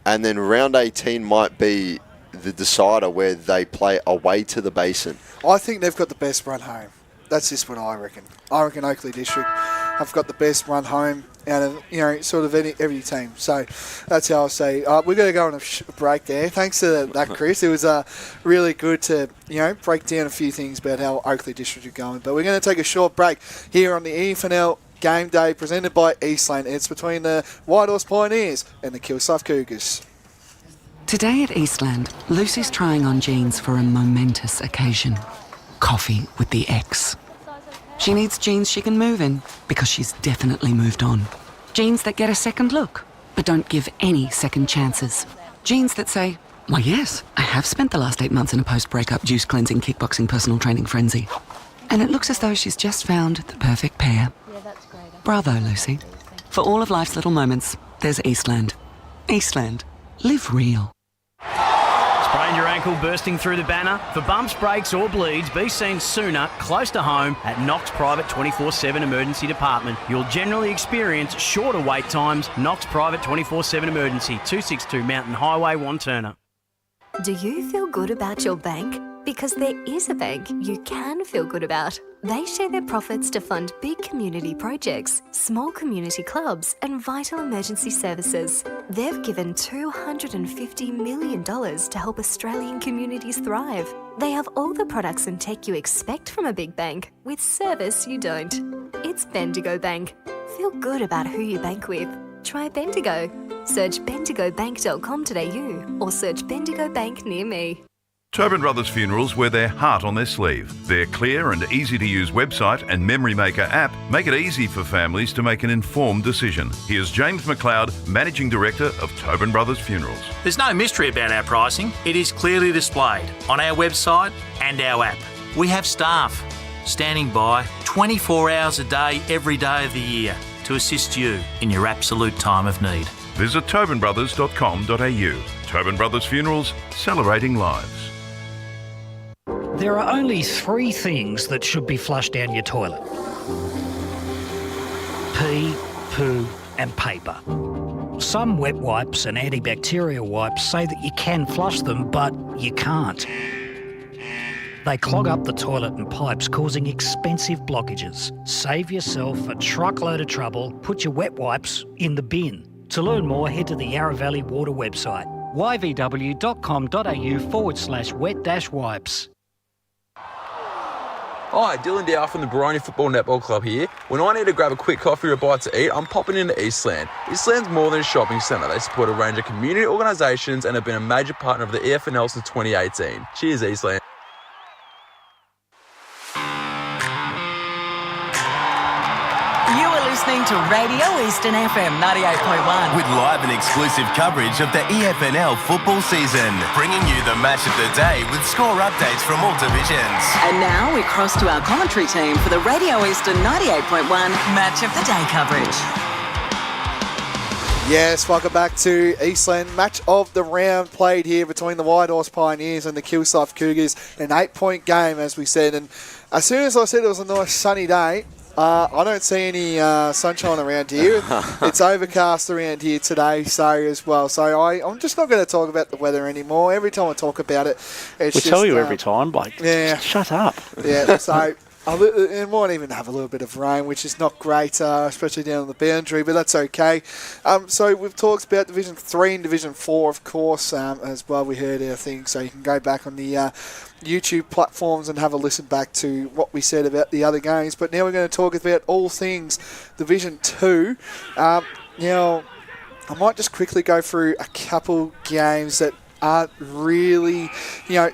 And then round 18 might be the decider where they play away to the Basin. I think they've got the best run home. That's just what I reckon. I reckon Oakley District have got the best run home out of, sort of every team. So that's how I'll say. We're going to go on a break there. Thanks to that, Chris. It was really good to, break down a few things about how Oakley District are going. But we're going to take a short break here on the E-Fanel Game Day presented by Eastland. It's between the Whitehorse Pioneers and the Kilsyth Cougars. Today at Eastland, Lucy's trying on jeans for a momentous occasion. Coffee with the ex. She needs jeans she can move in because she's definitely moved on. Jeans that get a second look, but don't give any second chances. Jeans that say, why yes, I have spent the last 8 months in a post-breakup juice cleansing, kickboxing, personal training frenzy. And it looks as though she's just found the perfect pair. Yeah, that's great. Bravo, Lucy. For all of life's little moments, there's Eastland. Eastland. Live real. Sprained your ankle bursting through the banner? For bumps, breaks or bleeds, be seen sooner, close to home, at Knox Private 24/7 Emergency Department. You'll generally experience shorter wait times. Knox Private 24/7 Emergency, 262 Mountain Highway, Wanturna. Do you feel good about your bank? Because there is a bank you can feel good about. They share their profits to fund big community projects, small community clubs, and vital emergency services. They've given $250 million to help Australian communities thrive. They have all the products and tech you expect from a big bank, with service you don't. It's Bendigo Bank. Feel good about who you bank with. Try Bendigo. Search bendigobank.com.au or search Bendigo Bank near me. Tobin Brothers Funerals wear their heart on their sleeve. Their clear and easy-to-use website and Memory Maker app make it easy for families to make an informed decision. Here's James McLeod, Managing Director of Tobin Brothers Funerals. There's no mystery about our pricing. It is clearly displayed on our website and our app. We have staff standing by 24 hours a day, every day of the year to assist you in your absolute time of need. Visit tobinbrothers.com.au. Tobin Brothers Funerals, celebrating lives. There are only 3 things that should be flushed down your toilet. Pee, poo and paper. Some wet wipes and antibacterial wipes say that you can flush them, but you can't. They clog up the toilet and pipes, causing expensive blockages. Save yourself a truckload of trouble. Put your wet wipes in the bin. To learn more, head to the Yarra Valley Water website, yvw.com.au/wet-wipes. Hi, Dylan Dow from the Baroni Football Netball Club here. When I need to grab a quick coffee or a bite to eat, I'm popping into Eastland. Eastland's more than a shopping centre. They support a range of community organisations and have been a major partner of the EFNL since 2018. Cheers, Eastland. You are listening to Radio Eastern FM 98.1. With live and exclusive coverage of the EFNL football season, bringing you the match of the day with score updates from all divisions. And now we cross to our commentary team for the Radio Eastern 98.1 Match of the Day coverage. Yes, welcome back to Eastland. Match of the round played here between the Whitehorse Pioneers and the Kilsyth Cougars. An 8-point game, as we said. And as soon as I said it was a nice sunny day, I don't see any sunshine around here. It's overcast around here today, so as well. So I'm just not going to talk about the weather anymore. Every time I talk about it, it's just... We tell you every time, Blake. Yeah. Shut up. Yeah, so... It might even have a little bit of rain, which is not great, especially down on the boundary, but that's okay. So we've talked about Division 3 and Division 4, of course, as well. We heard our thing, so you can go back on the YouTube platforms and have a listen back to what we said about the other games. But now we're going to talk about all things Division 2. Now, I might just quickly go through a couple games that aren't really,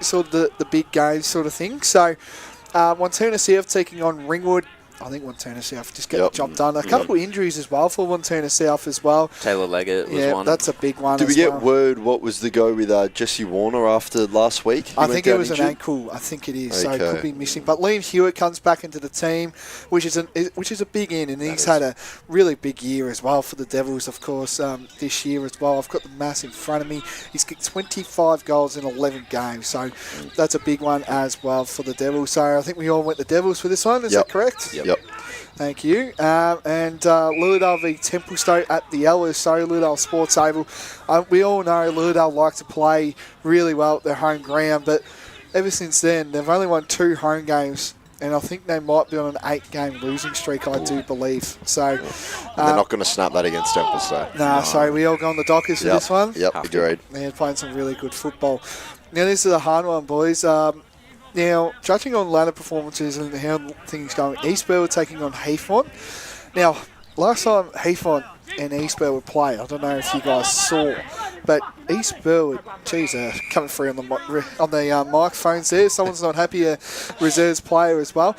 sort of the big games sort of thing. So... Wanturna South taking on Ringwood. I think Wanturna South just get the job done. A couple of injuries as well for Wanturna South as well. Taylor Leggett was one. That's a big one. Did we get word what was the go with Jesse Warner after last week? I think it was an ankle. I think it is. So it could be missing. But Liam Hewitt comes back into the team, which is a big in, and he's had a really big year as well for the Devils, of course, this year as well. I've got the mass in front of me. He's kicked 25 goals in 11 games, so that's a big one as well for the Devils. So I think we all went the Devils for this one. Is that correct? Yep. Thank you. And Lilydale v Templestowe at the LSO, Lilydale Sports Oval. We all know Lilydale like to play really well at their home ground, but ever since then, they've only won 2 home games, and I think they might be on an 8-game losing streak, I do believe. So they're not going to snap that against Templestowe. No, so we all go on the Dockers for this one? Yep, agreed. They're playing some really good football. Now, this is a hard one, boys. Now, judging on ladder performances and how things go, Eastbourne were taking on Heathmont. Now, last time Heathmont and Eastbourne would play, I don't know if you guys saw, but Eastbourne, coming through on the microphones there. Someone's not happy, a reserves player as well.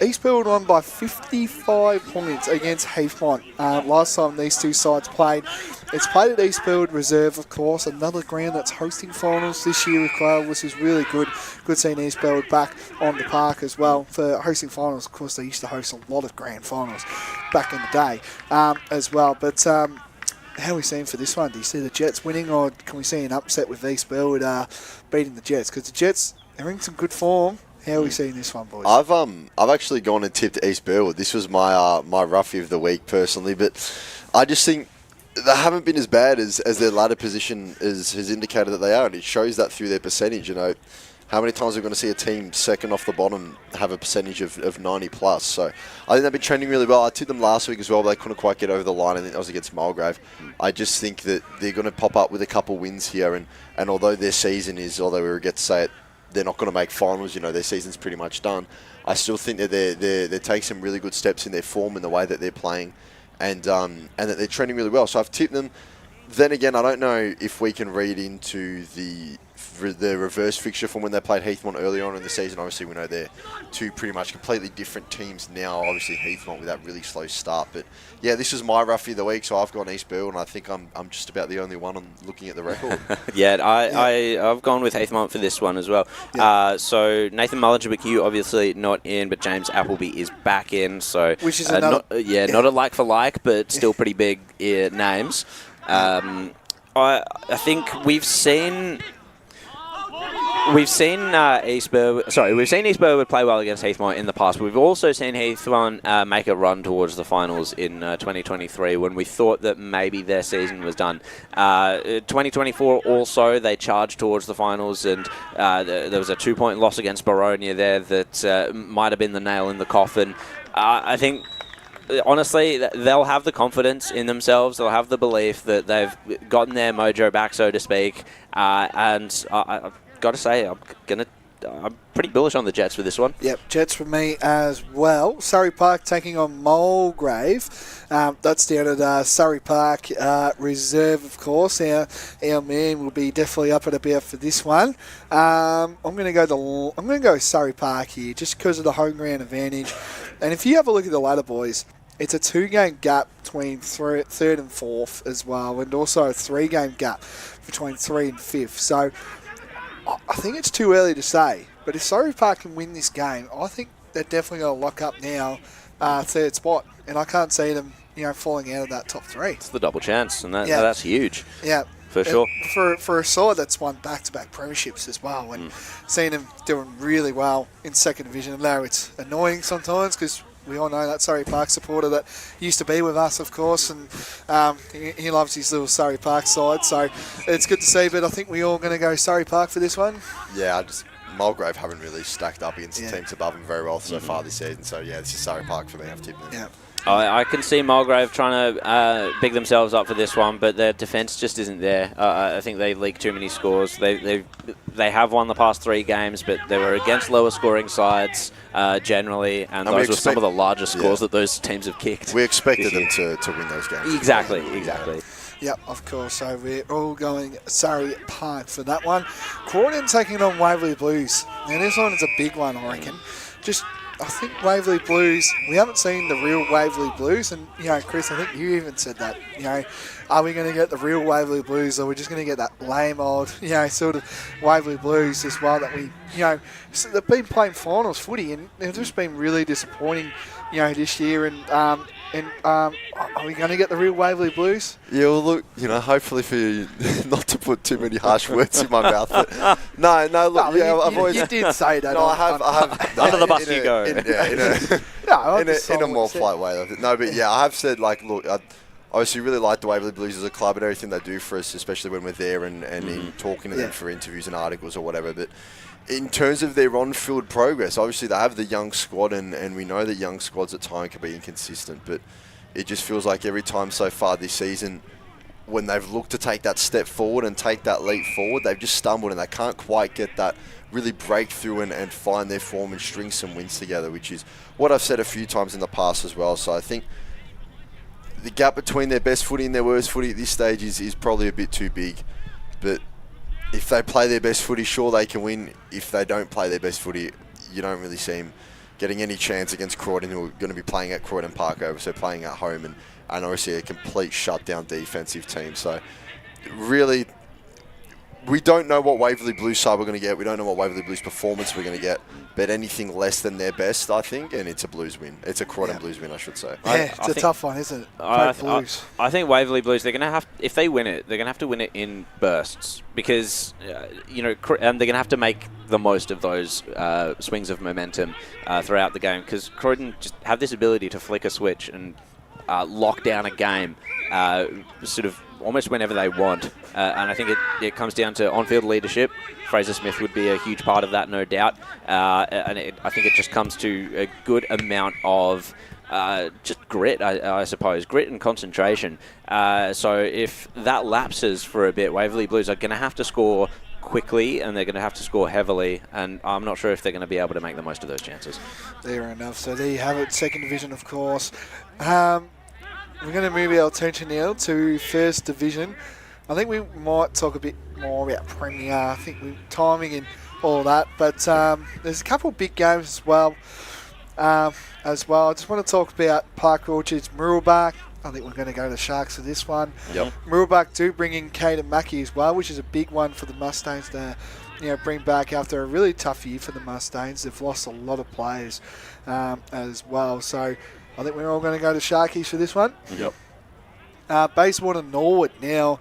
Eastbourne won by 55 points against Heathmont. Last time these two sides played. It's played at Eastfield Reserve, of course, another ground that's hosting finals this year as well, which is really good. Good seeing Eastfield back on the park as well for hosting finals. Of course, they used to host a lot of grand finals back in the day as well. But how are we seeing for this one? Do you see the Jets winning, or can we see an upset with Eastfield beating the Jets? Because the Jets, they're in some good form. How are we seeing this one, boys? I've actually gone and tipped East Burwood. This was my my roughie of the week personally, but I just think they haven't been as bad as their ladder position has indicated that they are, and it shows that through their percentage. How many times are we going to see a team second off the bottom have a percentage of 90 plus? So I think they've been trending really well. I tipped them last week as well, but they couldn't quite get over the line. I think that was against Mulgrave. I just think that they're going to pop up with a couple wins here, and although their season is, although we get to say it, they're not going to make finals, their season's pretty much done. I still think that they're taking some really good steps in their form and the way that they're playing, and that they're trending really well. So I've tipped them. Then again, I don't know if we can read into the the reverse fixture from when they played Heathmont earlier on in the season. Obviously, we know they're two pretty much completely different teams now. Obviously, Heathmont with that really slow start. But yeah, this is my roughie of the week, so I've gone East Burwell, and I think I'm just about the only one on looking at the record. I've gone with Heathmont for this one as well. Yeah. So Nathan Mullinger-McHugh obviously not in, but James Appleby is back in. So which is another, not a like for like, but still pretty big names. I think we've seen East Burwood play well against Heathmont in the past, but we've also seen Heathmont make a run towards the finals in 2023 when we thought that maybe their season was done. 2024 also, they charged towards the finals, and there was a 2-point loss against Baronia there that might have been the nail in the coffin. I think, honestly, they'll have the confidence in themselves. They'll have the belief that they've gotten their mojo back, so to speak. And I've got to say, I'm pretty bullish on the Jets for this one. Yep, Jets for me as well. Surrey Park taking on Mulgrave. That's down at Surrey Park Reserve, of course. Our man will be definitely up and about for this one. I'm going to go Surrey Park here, just because of the home ground advantage. And if you have a look at the ladder, boys, it's a 2-game gap between third and fourth as well, and also a 3-game gap between 3 and 5th. So I think it's too early to say, but if Surrey Park can win this game, I think they're definitely going to lock up now third spot, and I can't see them, falling out of that top 3. It's the double chance, and that's huge. Yeah. For sure. For a side that's won back-to-back premierships as well, and seen them doing really well in second division. And now it's annoying sometimes because we all know that Surrey Park supporter that used to be with us, of course, and he loves his little Surrey Park side. So it's good to see, but I think we're all going to go Surrey Park for this one. Yeah, Mulgrave haven't really stacked up against the teams above them very well so far this season. So yeah, this is Surrey Park for me. I've tipped them. Yeah. I can see Mulgrave trying to big themselves up for this one, but their defence just isn't there. I think they leak too many scores. They have won the past 3 games, but they were against lower scoring sides generally, and those were some of the largest scores that those teams have kicked. We expected them to win those games. Exactly. Yep, of course. So we're all going Surrey Park for that one. Crawdon taking on Waverley Blues. Now this one is a big one, I reckon. I think Waverley Blues, we haven't seen the real Waverley Blues, and, Chris, I think you even said that, are we going to get the real Waverley Blues, or are we just going to get that lame old, sort of Waverley Blues as well that we, so they've been playing finals footy, and they've just been really disappointing, this year, and are we going to get the real Waverley Blues? Yeah, well, look, hopefully for you not to put too many harsh words in my mouth. But no, look, I've always... You did say that. No, I have. Under the bus you go. In a more polite way. No, but yeah, I have said, look, I obviously really like the Waverley Blues as a club and everything they do for us, especially when we're there and in talking to them for interviews and articles or whatever. But in terms of their on-field progress, obviously they have the young squad, and we know that young squads at times can be inconsistent, but it just feels like every time so far this season, when they've looked to take that step forward and take that leap forward, they've just stumbled and they can't quite get that really break through and find their form and string some wins together, which is what I've said a few times in the past as well. So I think the gap between their best footy and their worst footy at this stage is probably a bit too big. But if they play their best footy, sure they can win. If they don't play their best footy, you don't really see them getting any chance against Crawdon, who are going to be playing at Crawdon Park over, so playing at home, and obviously a complete shutdown defensive team. So really, we don't know what Waverley Blues side we're going to get. We don't know what Waverley Blues performance we're going to get. But anything less than their best, I think, and it's a Blues win. It's a Crawdon Blues win, I should say. Yeah, it's a tough one, isn't it? Blues. I think Waverley Blues, they're going to have, if they win it, they're going to have to win it in bursts because, and they're going to have to make the most of those swings of momentum throughout the game, because Crawdon just have this ability to flick a switch and lock down a game sort of almost whenever they want. And I think it comes down to on-field leadership. Fraser Smith would be a huge part of that, no doubt. And I think it just comes to a good amount of just grit, I suppose, grit and concentration. So if that lapses for a bit, Waverley Blues are going to have to score quickly, and they're going to have to score heavily, and I'm not sure if they're going to be able to make the most of those chances. Fair enough. So there you have it, second division, of course. We're going to move our attention now to first division. I think we might talk a bit more about Premier. I think timing and all that. But there's a couple of big games as well. I just want to talk about Park Orchards, Murrelbach. I think we're going to go to the Sharks for this one. Yep. Murrelbach do bring in Caden Mackey as well, which is a big one for the Mustangs to bring back after a really tough year for the Mustangs. They've lost a lot of players as well. So I think we're all going to go to Sharkies for this one. Yep. Bayswater Norwood. Now,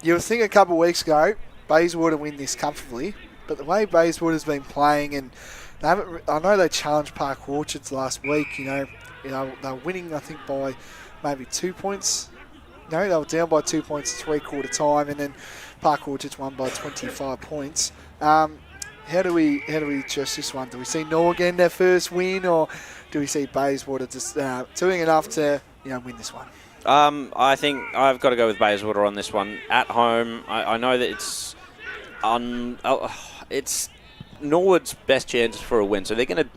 you would think a couple of weeks ago, Bayswater win this comfortably, but the way Bayswater's been playing, and they haven't. I know they challenged Park Orchards last week. They were winning, I think, by maybe 2 points. No, they were down by 2 points three-quarter time, and then Park Orchards won by 25 points. How do we adjust this one? Do we see Norwood getting their first win, or do we see Bayswater just doing enough to win this one? I think I've got to go with Bayswater on this one. At home, I know that it's Norwood's best chance for a win, so they're going to,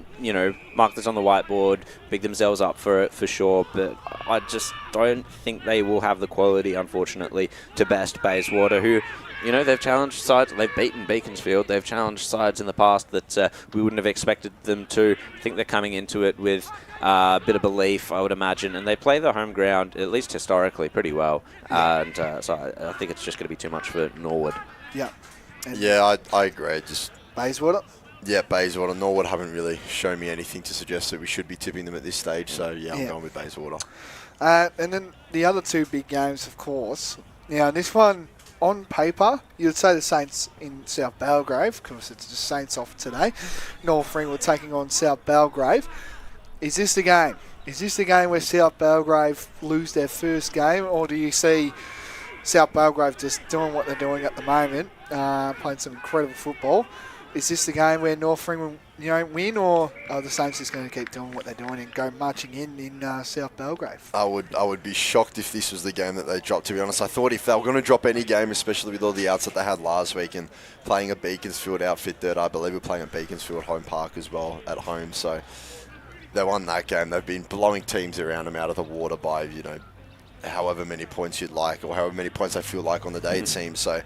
mark this on the whiteboard, pick themselves up for it for sure. But I just don't think they will have the quality, unfortunately, to best Bayswater, who, they've challenged sides. They've beaten Beaconsfield. They've challenged sides in the past that we wouldn't have expected them to. I think they're coming into it with a bit of belief, I would imagine, and they play the home ground, at least historically, pretty well. And so I think it's just going to be too much for Norwood. Yeah. Yeah, I agree. Just Bayswater? Yeah, Bayswater. Norwood haven't really shown me anything to suggest that we should be tipping them at this stage. So, I'm going with Bayswater. And then the other two big games, of course. Now, this one, on paper, you'd say the Saints in South Belgrave, because it's the Saints off today. North Ringwood taking on South Belgrave. Is this the game? Is this the game where South Belgrave lose their first game, or do you see South Belgrave just doing what they're doing at the moment, playing some incredible football? Is this the game where North Ringwood, win, or are the Saints just going to keep doing what they're doing and go marching in South Belgrave? I would be shocked if this was the game that they dropped, to be honest. I thought if they were going to drop any game, especially with all the outs that they had last week and playing a Beaconsfield outfit that I believe we're playing at Beaconsfield Home Park as well at home. So they won that game. They've been blowing teams around them out of the water by, however many points you'd like, or however many points they feel like on the day, it seems. So,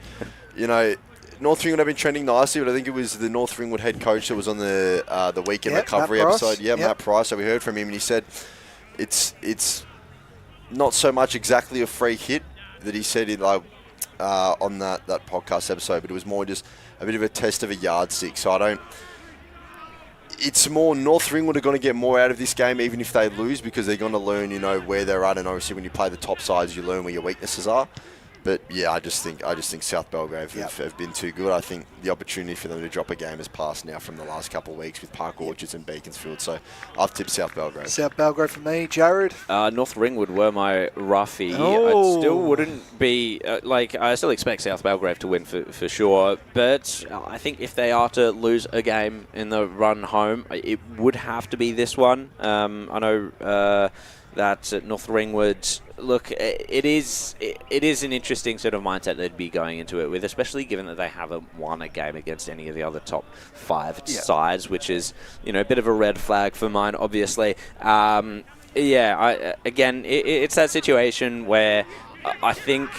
North Ringwood have been trending nicely, but I think it was the North Ringwood head coach that was on the weekend recovery episode. Yeah, Matt Price. So we heard from him, and he said it's not so much exactly a free hit that he said on that podcast episode, but it was more just a bit of a test of a yardstick. So it's more North Ringwood are going to get more out of this game, even if they lose, because they're going to learn, where they're at, and obviously when you play the top sides, you learn where your weaknesses are. But yeah, I just think South Belgrave have been too good. I think the opportunity for them to drop a game has passed now from the last couple of weeks with Park Orchards and Beaconsfield. So I've tipped South Belgrave. South Belgrave for me, Jared. North Ringwood were my roughie. I still wouldn't be I still expect South Belgrave to win for sure. But I think if they are to lose a game in the run home, it would have to be this one. I know. That North Ringwood, look, it is an interesting sort of mindset they'd be going into it with, especially given that they haven't won a game against any of the other top five sides, which is, a bit of a red flag for mine, obviously. It's that situation where I think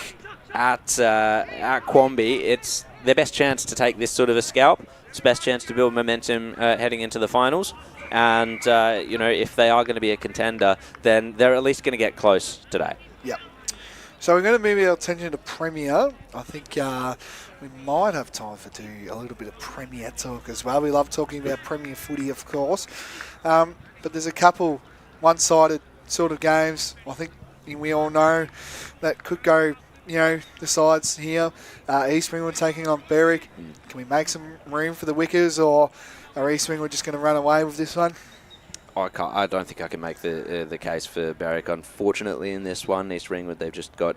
at Quamby, it's their best chance to take this sort of a scalp. It's best chance to build momentum heading into the finals. And, if they are going to be a contender, then they're at least going to get close today. Yep. So we're going to move our attention to Premier. I think we might have time for a little bit of Premier talk as well. We love talking about Premier footy, of course. But there's a couple one-sided sort of games, I think we all know, that could go, the sides here. East Ringwood taking on Berwick. Can we make some room for the Wickers, or are East Ringwood just going to run away with this one? I don't think I can make the case for Berwick, unfortunately, in this one. East Ringwood, they've just got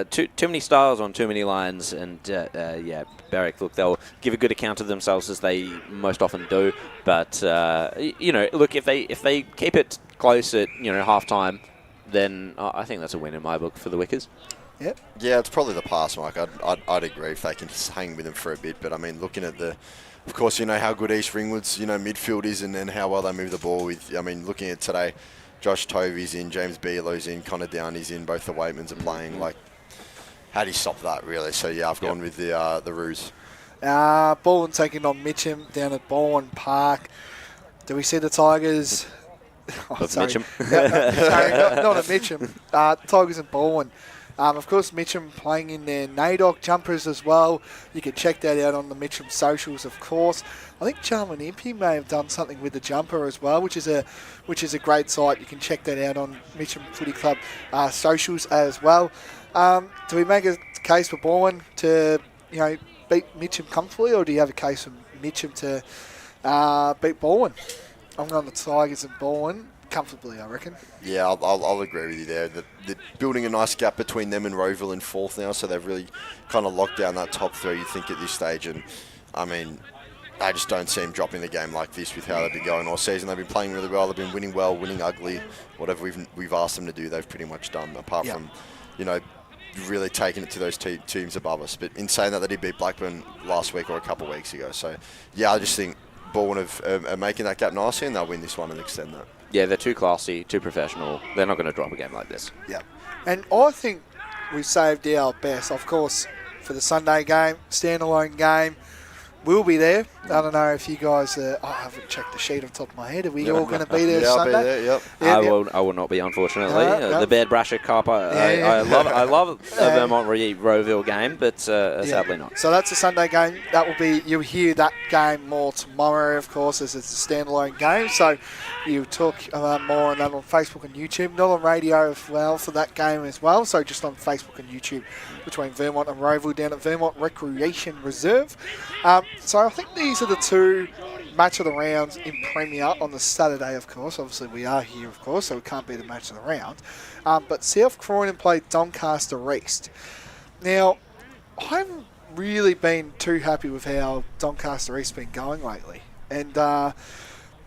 too many styles on too many lines, and Berwick, look, they'll give a good account of themselves as they most often do. But look, if they keep it close at half time, then I think that's a win in my book for the Wickers. Yep. Yeah, it's probably the pass, Mike. I'd agree if they can just hang with them for a bit. But I mean, looking at of course, how good East Ringwood's, midfield is and how well they move the ball with. I mean, looking at today, Josh Tovey's in, James Bealow's in, Connor Downey's in, both the Waitmans are playing. how do you stop that, really? So, yeah, I've gone with the Roos. Baldwin taking on Mitcham down at Baldwin Park. Do we see the Tigers? Mitcham. Sorry, not at Mitcham. Tigers and Baldwin. Of course, Mitcham playing in their NAIDOC jumpers as well. You can check that out on the Mitcham socials, of course. I think Charman Impey may have done something with the jumper as well, which is a great site. You can check that out on Mitcham Footy Club socials as well. Do we make a case for Baldwin to beat Mitcham comfortably, or do you have a case for Mitcham to beat Baldwin? I'm going the Tigers and Baldwin comfortably, I reckon. Yeah, I'll agree with you there. They're building a nice gap between them and Roeville in fourth now, so they've really kind of locked down that top three, you think, at this stage. And, I mean, I just don't see them dropping the game like this with how they've been going all season. They've been playing really well. They've been winning well, winning ugly. Whatever we've asked them to do, they've pretty much done, apart from, really taking it to those teams above us. But in saying that, they did beat Blackburn last week or a couple of weeks ago. So, yeah, I just think Baldwin are making that gap nicely, and they'll win this one and extend that. Yeah, they're too classy, too professional. They're not going to drop a game like this. Yeah. And I think we saved our best, of course, for the Sunday game, standalone game. We'll be there. I don't know if you guys I haven't checked the sheet on top of my head. Are we all going to be there Sunday? I'll be there, yep. I will not be, unfortunately. The Baird Brasher Cup, I love the Vermont Roeville game, but sadly not. So that's a Sunday game. That will be, you'll hear that game more tomorrow, of course, as it's a standalone game. So you'll talk more on that on Facebook and YouTube. Not on radio as well for that game as well. So just on Facebook and YouTube between Vermont and Roeville down at Vermont Recreation Reserve. So I think these are the two match of the rounds in Premier on the Saturday, of course. Obviously, we are here, of course, so it can't be the match of the round. But South Croydon played Doncaster East. Now, I haven't really been too happy with how Doncaster East has been going lately. And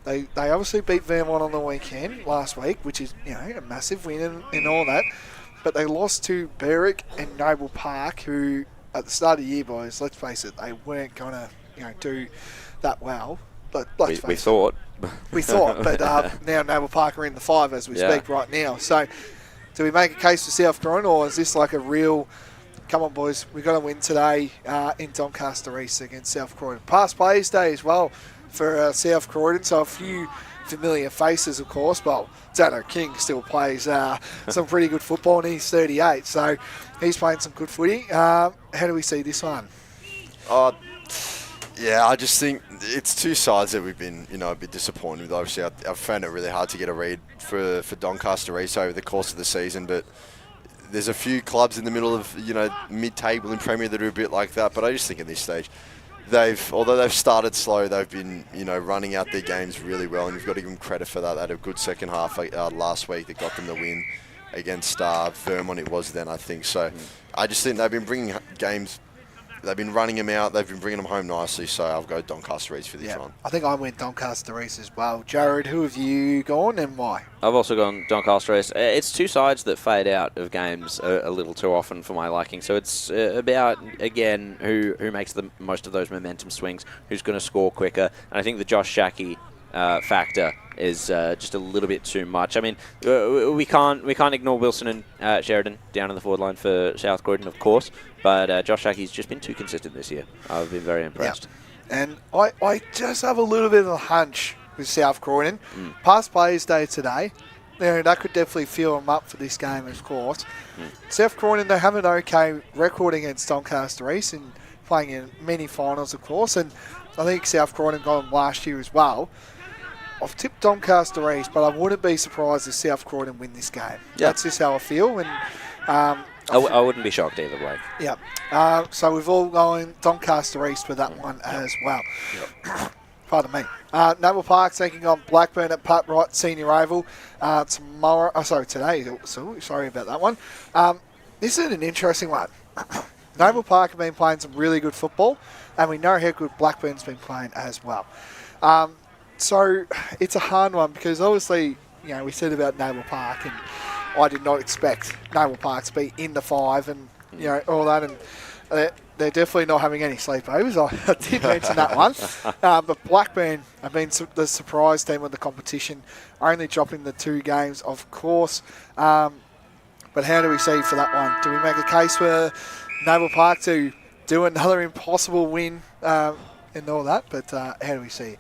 they obviously beat Vermont on the weekend last week, which is a massive win and all that. But they lost to Berwick and Noble Park, who at the start of the year, boys, let's face it, they weren't going to do that well. But we thought. We thought, but now Noble Park are in the 5 as we speak right now. So do we make a case for South Croydon, or is this like a real, come on boys, we've got to win today in Doncaster East against South Croydon? Past Players Day as well for South Croydon, so a few familiar faces, of course. Well, Dano King still plays some pretty good football, and he's 38, so he's playing some good footy. How do we see this one? Yeah, I just think it's two sides that we've been, a bit disappointed with. Obviously, I've found it really hard to get a read for Doncaster East over the course of the season, but there's a few clubs in the middle of, mid-table in Premier that are a bit like that. But I just think at this stage, although they've started slow, they've been, running out their games really well, and you've got to give them credit for that. They had a good second half last week that got them the win against Vermont. It was then, I think. So I just think they've been bringing games. They've been running them out. They've been bringing them home nicely. So I'll go Doncaster East for this one. I think I went Doncaster East as well. Jared, who have you gone and why? I've also gone Doncaster East. It's two sides that fade out of games a little too often for my liking. So it's about, again, who makes the most of those momentum swings, who's going to score quicker. And I think the Josh Shackey factor is just a little bit too much. I mean, we can't ignore Wilson and Sheridan down in the forward line for South Croydon, of course. But Josh Shackey's just been too consistent this year. I've been very impressed. And I just have a little bit of a hunch with South Croydon. Past Players Day today, that could definitely fill them up for this game, of course. South Croydon, they have an okay record against Doncaster East and playing in many finals, of course. And I think South Croydon got them last year as well. I've tipped Doncaster East, but I wouldn't be surprised if South Croydon win this game. That's just how I feel. And I wouldn't be shocked either way. Yeah. So we've all gone Doncaster East for that one as well. Pardon me. Noble Park taking on Blackburn at Pat Wright Senior Oval today. Sorry about that one. This is an interesting one. Noble Park have been playing some really good football, and we know how good Blackburn's been playing as well. So it's a hard one because obviously, we said about Noble Park, and I did not expect Noble Park to be in the 5 and, all that. And they're definitely not having any sleepovers. I did mention that one. But Blackburn have been the surprise team of the competition, only dropping the 2 games, of course. But how do we see for that one? Do we make a case for Naval Park to do another impossible win and all that? But how do we see?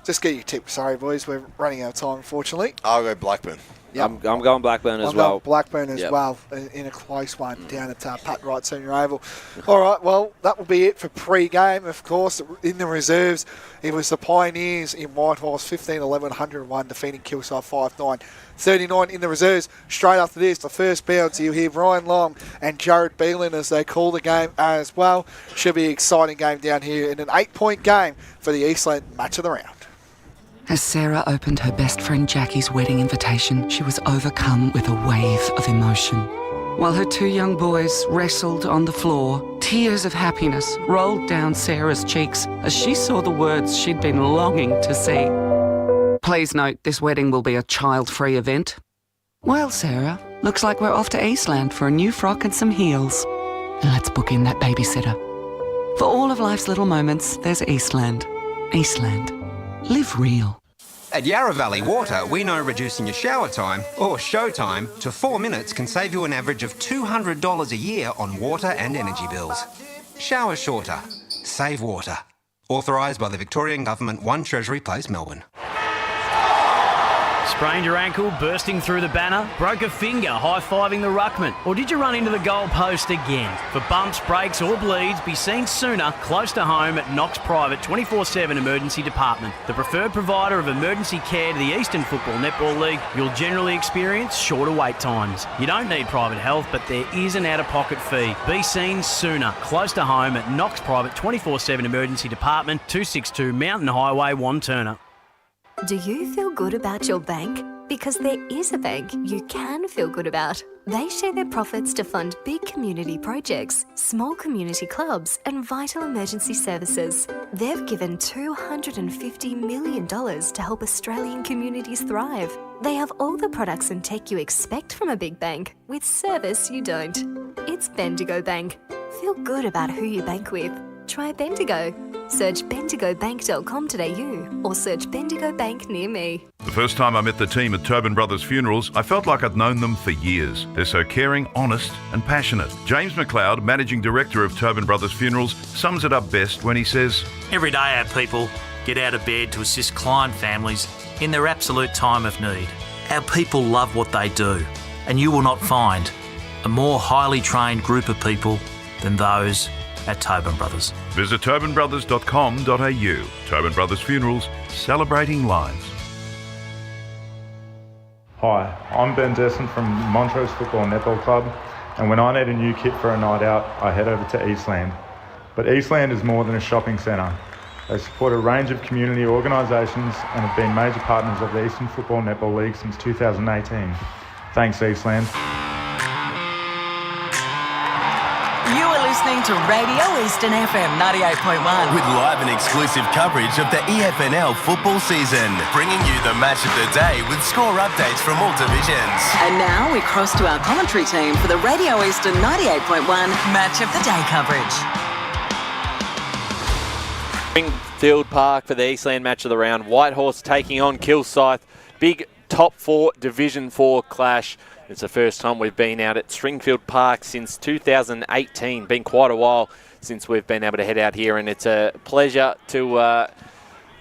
Just get your tip. Sorry, boys, we're running out of time, unfortunately. I'll go Blackburn. Yep. I'm going Blackburn as well. Blackburn as well in a close one down at Pat Wright Senior Oval. All right, well, that will be it for pre-game. Of course, in the reserves, it was the Pioneers in Whitehorse 15-11-101 defeating Kilsyth 5-9-39 in the reserves. Straight after this, the first bounce, you hear Ryan Long and Jared Beelan as they call the game as well. Should be an exciting game down here in an 8-point game for the Eastland match of the round. As Sarah opened her best friend Jackie's wedding invitation, she was overcome with a wave of emotion. While her two young boys wrestled on the floor, tears of happiness rolled down Sarah's cheeks as she saw the words she'd been longing to see. Please note, this wedding will be a child-free event. Well, Sarah, looks like we're off to Eastland for a new frock and some heels. Let's book in that babysitter. For all of life's little moments, there's Eastland. Eastland. Live real. At Yarra Valley Water, we know reducing your shower time, or show time, to 4 minutes can save you an average of $200 a year on water and energy bills. Shower shorter. Save water. Authorised by the Victorian Government, 1 Treasury Place, Melbourne. Sprained your ankle, bursting through the banner? Broke a finger, high-fiving the ruckman? Or did you run into the goal post again? For bumps, breaks or bleeds, be seen sooner, close to home at Knox Private 24/7 Emergency Department. The preferred provider of emergency care to the Eastern Football Netball League, you'll generally experience shorter wait times. You don't need private health, but there is an out-of-pocket fee. Be seen sooner, close to home at Knox Private 24/7 Emergency Department, 262 Mountain Highway, Wanturna. Do you feel good about your bank? Because there is a bank you can feel good about. They share their profits to fund big community projects, small community clubs, and vital emergency services. They've given $250 million to help Australian communities thrive. They have all the products and tech you expect from a big bank, with service you don't. It's Bendigo Bank. Feel good about who you bank with. Try Bendigo. Search bendigobank.com.au or search Bendigo Bank near me. The first time I met the team at Tobin Brothers Funerals, I felt like I'd known them for years. They're so caring, honest and passionate. James McLeod, Managing Director of Tobin Brothers Funerals, sums it up best when he says, Every day our people get out of bed to assist client families in their absolute time of need. Our people love what they do, and you will not find a more highly trained group of people than those at Tobin Brothers. Visit tobinbrothers.com.au. Tobin Brothers Funerals, celebrating lives. Hi, I'm Ben Desson from Montrose Football Netball Club, and when I need a new kit for a night out, I head over to Eastland. But Eastland is more than a shopping centre. They support a range of community organisations and have been major partners of the Eastern Football Netball League since 2018. Thanks, Eastland. You are listening to Radio Eastern FM 98.1. With live and exclusive coverage of the EFNL football season, bringing you the match of the day with score updates from all divisions. And now we cross to our commentary team for the Radio Eastern 98.1 Match of the Day coverage. Springfield Park for the Eastland match of the round. Whitehorse taking on Kilsyth. Big top 4 Division 4 clash. It's the first time we've been out at Springfield Park since 2018. Been quite a while since we've been able to head out here, and it's a pleasure to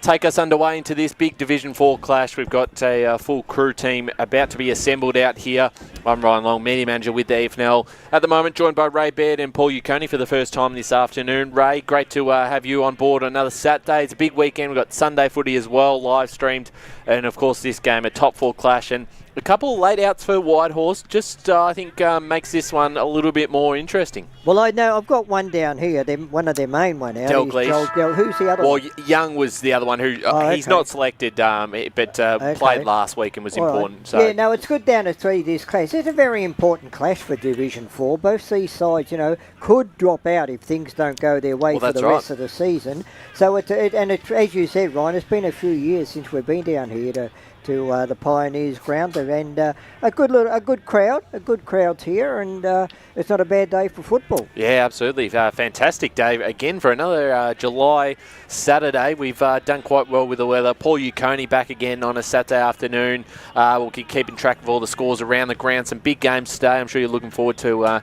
take us underway into this big Division 4 clash. We've got a full crew team about to be assembled out here. I'm Ryan Long, media manager with the EFNL at the moment, joined by Ray Baird and Paul Uconi for the first time this afternoon. Ray, great to have you on board on another Saturday. It's a big weekend. We've got Sunday footy as well, live streamed, and of course this game, a top 4 clash, and a couple of late outs for Whitehorse. Just, I think, makes this one a little bit more interesting. Well, I know I've got one down here. One of their main one out. Who's the other one? Well, Young was the other one who he's not selected, but played last week and was important. Right. So. Yeah, no, it's good down to 3 this clash. It's a very important clash for Division 4. Both these sides, could drop out if things don't go their way for the rest of the season. So, as you said, Ryan, it's been a few years since we've been down here to to the Pioneers ground, and a good crowd here, and it's not a bad day for football. Yeah, absolutely. Fantastic day again for another July Saturday. We've done quite well with the weather. Paul Uconi back again on a Saturday afternoon. We'll keep keeping track of all the scores around the ground. Some big games today. I'm sure you're looking forward to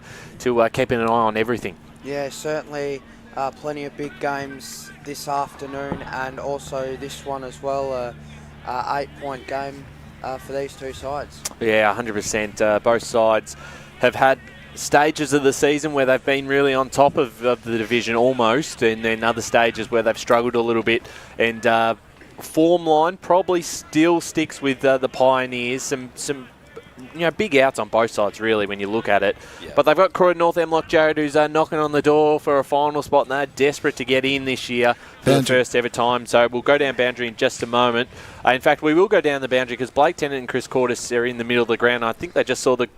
keeping an eye on everything. Yeah, certainly. Plenty of big games this afternoon, and also this one as well. 8-point game for these two sides. Yeah, 100%. Both sides have had stages of the season where they've been really on top of the division almost, and then other stages where they've struggled a little bit. And form line probably still sticks with the Pioneers. Some big outs on both sides, really, when you look at it. Yeah. But they've got Croydon North Hemlock Jared, who's knocking on the door for a final spot, and they're desperate to get in this year for the first ever time. So we'll go down boundary in just a moment. In fact, we will go down the boundary because Blake Tennant and Chris Cordes are in the middle of the ground. I think they just saw the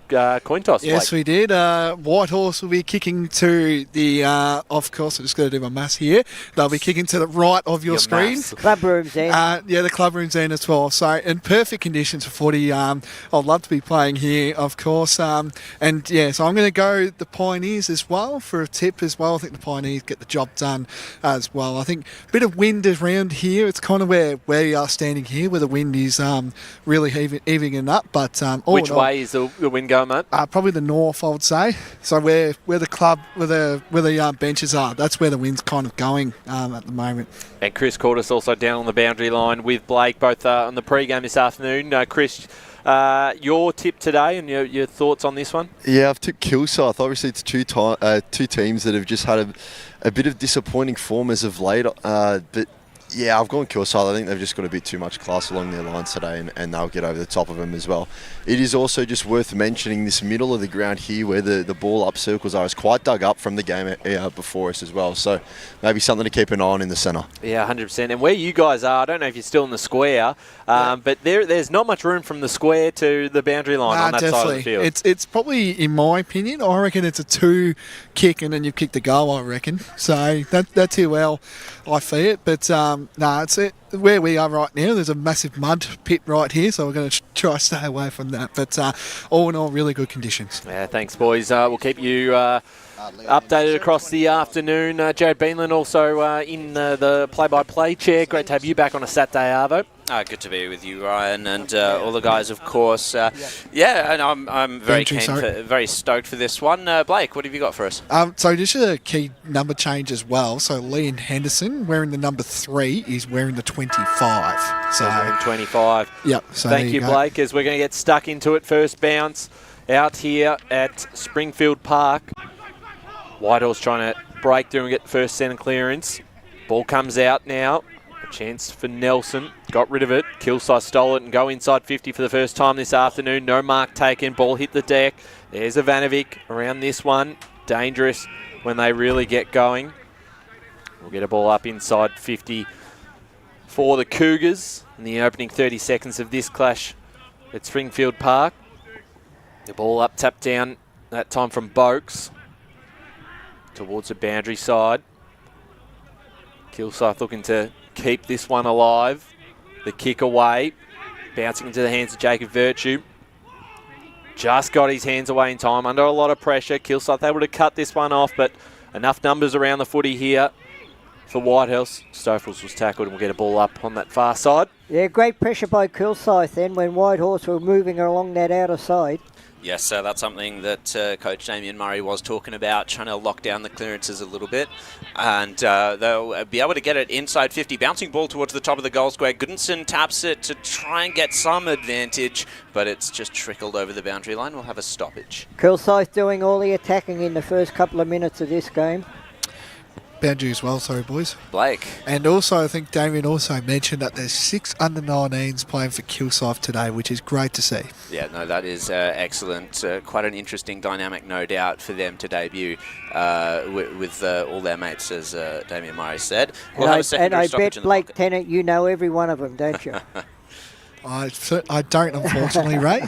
coin toss. Yes, Blake. we did. Whitehorse will be kicking to the, of course, I'm just going to do my maths here. They'll be kicking to the right of your screen. Maths. Club room's in. The club room's in as well. So, in perfect conditions for footy. I'd love to be playing here, of course. So I'm going to go the Pioneers as well for a tip as well. I think the Pioneers get the job done as well. I think a bit of wind around here. It's kind of where we are standing here, where the wind is really heaving up. But which way is the wind going, mate? Probably the north, I would say. So where the club, where the benches are, that's where the wind's kind of going at the moment. And Chris Cordes also down on the boundary line with Blake, both on the pre-game this afternoon. Chris, your tip today and your thoughts on this one? Yeah, I've tipped Kilsyth. Obviously, it's two teams that have just had a bit of disappointing form as of late. But yeah, I've gone Kilsyth. I think they've just got a bit too much class along their lines today, and they'll get over the top of them as well. It is also just worth mentioning this middle of the ground here where the ball up circles are is quite dug up from the game before us as well. So maybe something to keep an eye on in the centre. Yeah, 100%. And where you guys are, I don't know if you're still in the square, but there's not much room from the square to the boundary line on that side of the field. It's probably, in my opinion, I reckon it's a 2 kick and then you kick the goal, I reckon. So that's how well I see it. But it's where we are right now. There's a massive mud pit right here, so we're going to try to stay away from that. But all in all, really good conditions. Yeah, thanks, boys. We'll keep you updated across the afternoon. Jared Beanland also in the play-by-play chair. Great to have you back on a Saturday, Arvo. Good to be with you, Ryan, and all the guys, of course. And I'm very very stoked for this one. Blake, what have you got for us? So just a key number change as well. So Liam Henderson, wearing the number 3, is wearing the 25. So 25. Yep. So thank you, Blake, as we're going to get stuck into it. First bounce out here at Springfield Park. Whitehorse trying to break through and get the first centre clearance. Ball comes out now. A chance for Nelson. Got rid of it. Kilsyth stole it and go inside 50 for the first time this afternoon. No mark taken. Ball hit the deck. There's Ivanovic around this one. Dangerous when they really get going. We'll get a ball up inside 50 for the Cougars in the opening 30 seconds of this clash at Springfield Park. The ball up, tapped down, that time from Boakes towards the boundary side. Kilsyth looking to keep this one alive. The kick away, bouncing into the hands of Jacob Virtue. Just got his hands away in time, under a lot of pressure. Kilsyth able to cut this one off, but enough numbers around the footy here for Whitehorse. Stoffels was tackled and we'll get a ball up on that far side. Yeah, great pressure by Kilsyth then when Whitehorse were moving along that outer side. Yes, that's something that Coach Damien Murray was talking about, trying to lock down the clearances a little bit. And they'll be able to get it inside 50. Bouncing ball towards the top of the goal square. Goodinson taps it to try and get some advantage, but it's just trickled over the boundary line. We'll have a stoppage. Kilsyth doing all the attacking in the first couple of minutes of this game. Boundary as well, sorry boys. Blake. And also I think Damien also mentioned that there's 6 under-19s playing for Kilsyth today, which is great to see. Yeah, no, that is excellent. Quite an interesting dynamic, no doubt, for them to debut with all their mates, as Damien Murray said. We'll have a secondary and I bet Blake Tennant, you know every one of them, don't you? I don't, unfortunately, Ray.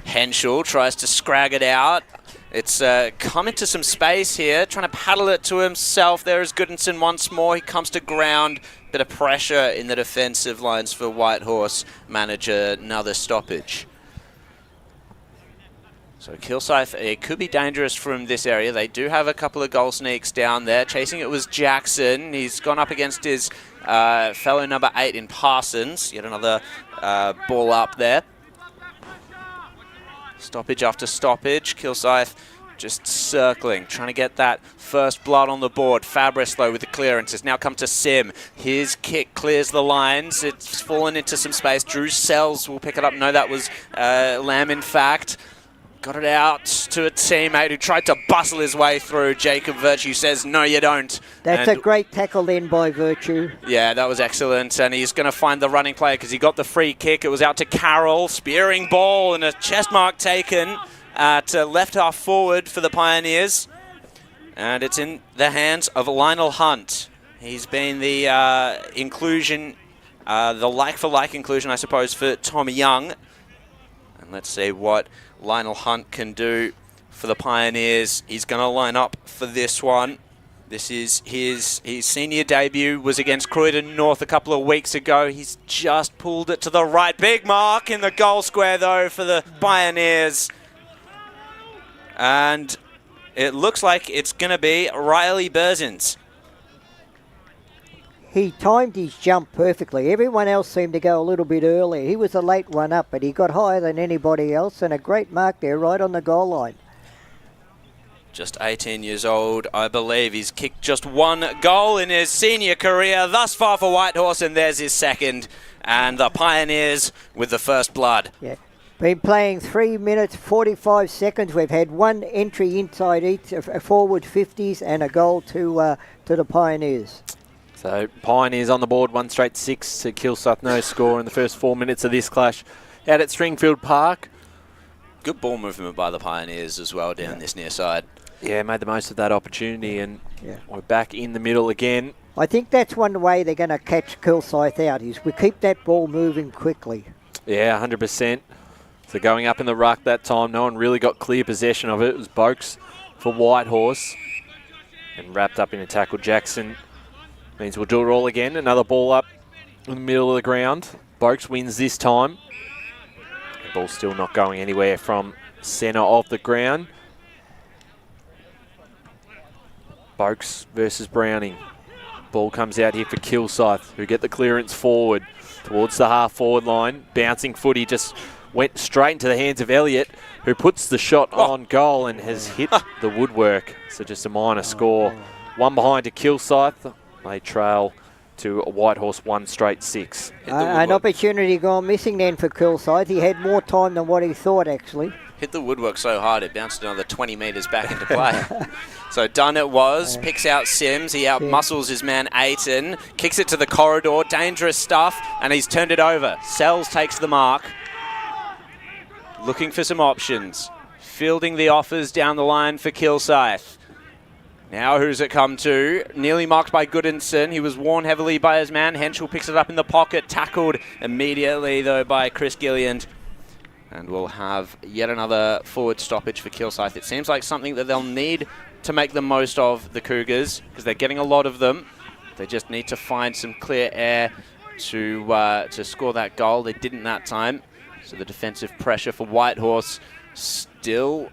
Henshaw tries to scrag it out. It's come into some space here, trying to paddle it to himself. There is Goodinson once more. He comes to ground, bit of pressure in the defensive lines for Whitehorse, manage another stoppage. So Kilsyth, it could be dangerous from this area. They do have a couple of goal sneaks down there. Chasing it was Jackson. He's gone up against his fellow number 8 in Parsons. Yet another ball up there. Stoppage after stoppage. Kilsyth just circling, trying to get that first blood on the board. Fabris, though, with the clearance, has now come to Sim. His kick clears the lines. It's fallen into some space. Drew Sells will pick it up. No, that was Lamb, in fact. Got it out to a teammate who tried to bustle his way through. Jacob Virtue says, no, you don't. That's a great tackle then by Virtue. Yeah, that was excellent. And he's going to find the running player because he got the free kick. It was out to Carroll. Spearing ball and a chest mark taken at left half forward for the Pioneers. And it's in the hands of Lionel Hunt. He's been the inclusion, the like-for-like inclusion, I suppose, for Tom Young. And let's see what Lionel Hunt can do for the Pioneers. He's going to line up for this one. This is his senior debut, was against Croydon North a couple of weeks ago. He's just pulled it to the right. Big mark in the goal square, though, for the Pioneers. And it looks like it's going to be Riley Berzins. He timed his jump perfectly. Everyone else seemed to go a little bit early. He was a late one up, but he got higher than anybody else, and a great mark there right on the goal line. Just 18 years old, I believe. He's kicked just one goal in his senior career thus far for Whitehorse, and there's his second. And the Pioneers with the first blood. Yeah. Been playing 3 minutes, 45 seconds. We've had one entry inside each, forward 50s, and a goal to the Pioneers. So Pioneers on the board, 1 straight 6 to Kilsyth, no score in the first 4 minutes of this clash out at Springfield Park. Good ball movement by the Pioneers as well down this near side. Yeah, made the most of that opportunity, and we're back in the middle again. I think that's one way they're going to catch Kilsyth out, is we keep that ball moving quickly. Yeah, 100%. So going up in the ruck that time, no one really got clear possession of it. It was Boakes for Whitehorse, and wrapped up in a tackle. Jackson means we'll do it all again. Another ball up in the middle of the ground. Boakes wins this time. The ball's still not going anywhere from centre of the ground. Boakes versus Browning. Ball comes out here for Kilsyth, who get the clearance forward towards the half-forward line. Bouncing footy just went straight into the hands of Elliott, who puts the shot on goal and has hit the woodwork. So just a minor score. One behind to Kilsyth. They trail to a Whitehorse 1 straight 6. An opportunity gone missing then for Kilsyth. He had more time than what he thought, actually. Hit the woodwork so hard it bounced another 20 metres back into play. So done it was. Picks out Sims. He out-muscles his man Aiton. Kicks it to the corridor. Dangerous stuff. And he's turned it over. Sells takes the mark. Looking for some options. Fielding the offers down the line for Kilsyth. Now who's it come to? Nearly marked by Goodinson. He was worn heavily by his man. Henschel picks it up in the pocket. Tackled immediately, though, by Chris Gilliand. And we'll have yet another forward stoppage for Kilsyth. It seems like something that they'll need to make the most of, the Cougars, because they're getting a lot of them. They just need to find some clear air to score that goal. They didn't that time. So the defensive pressure for Whitehorse still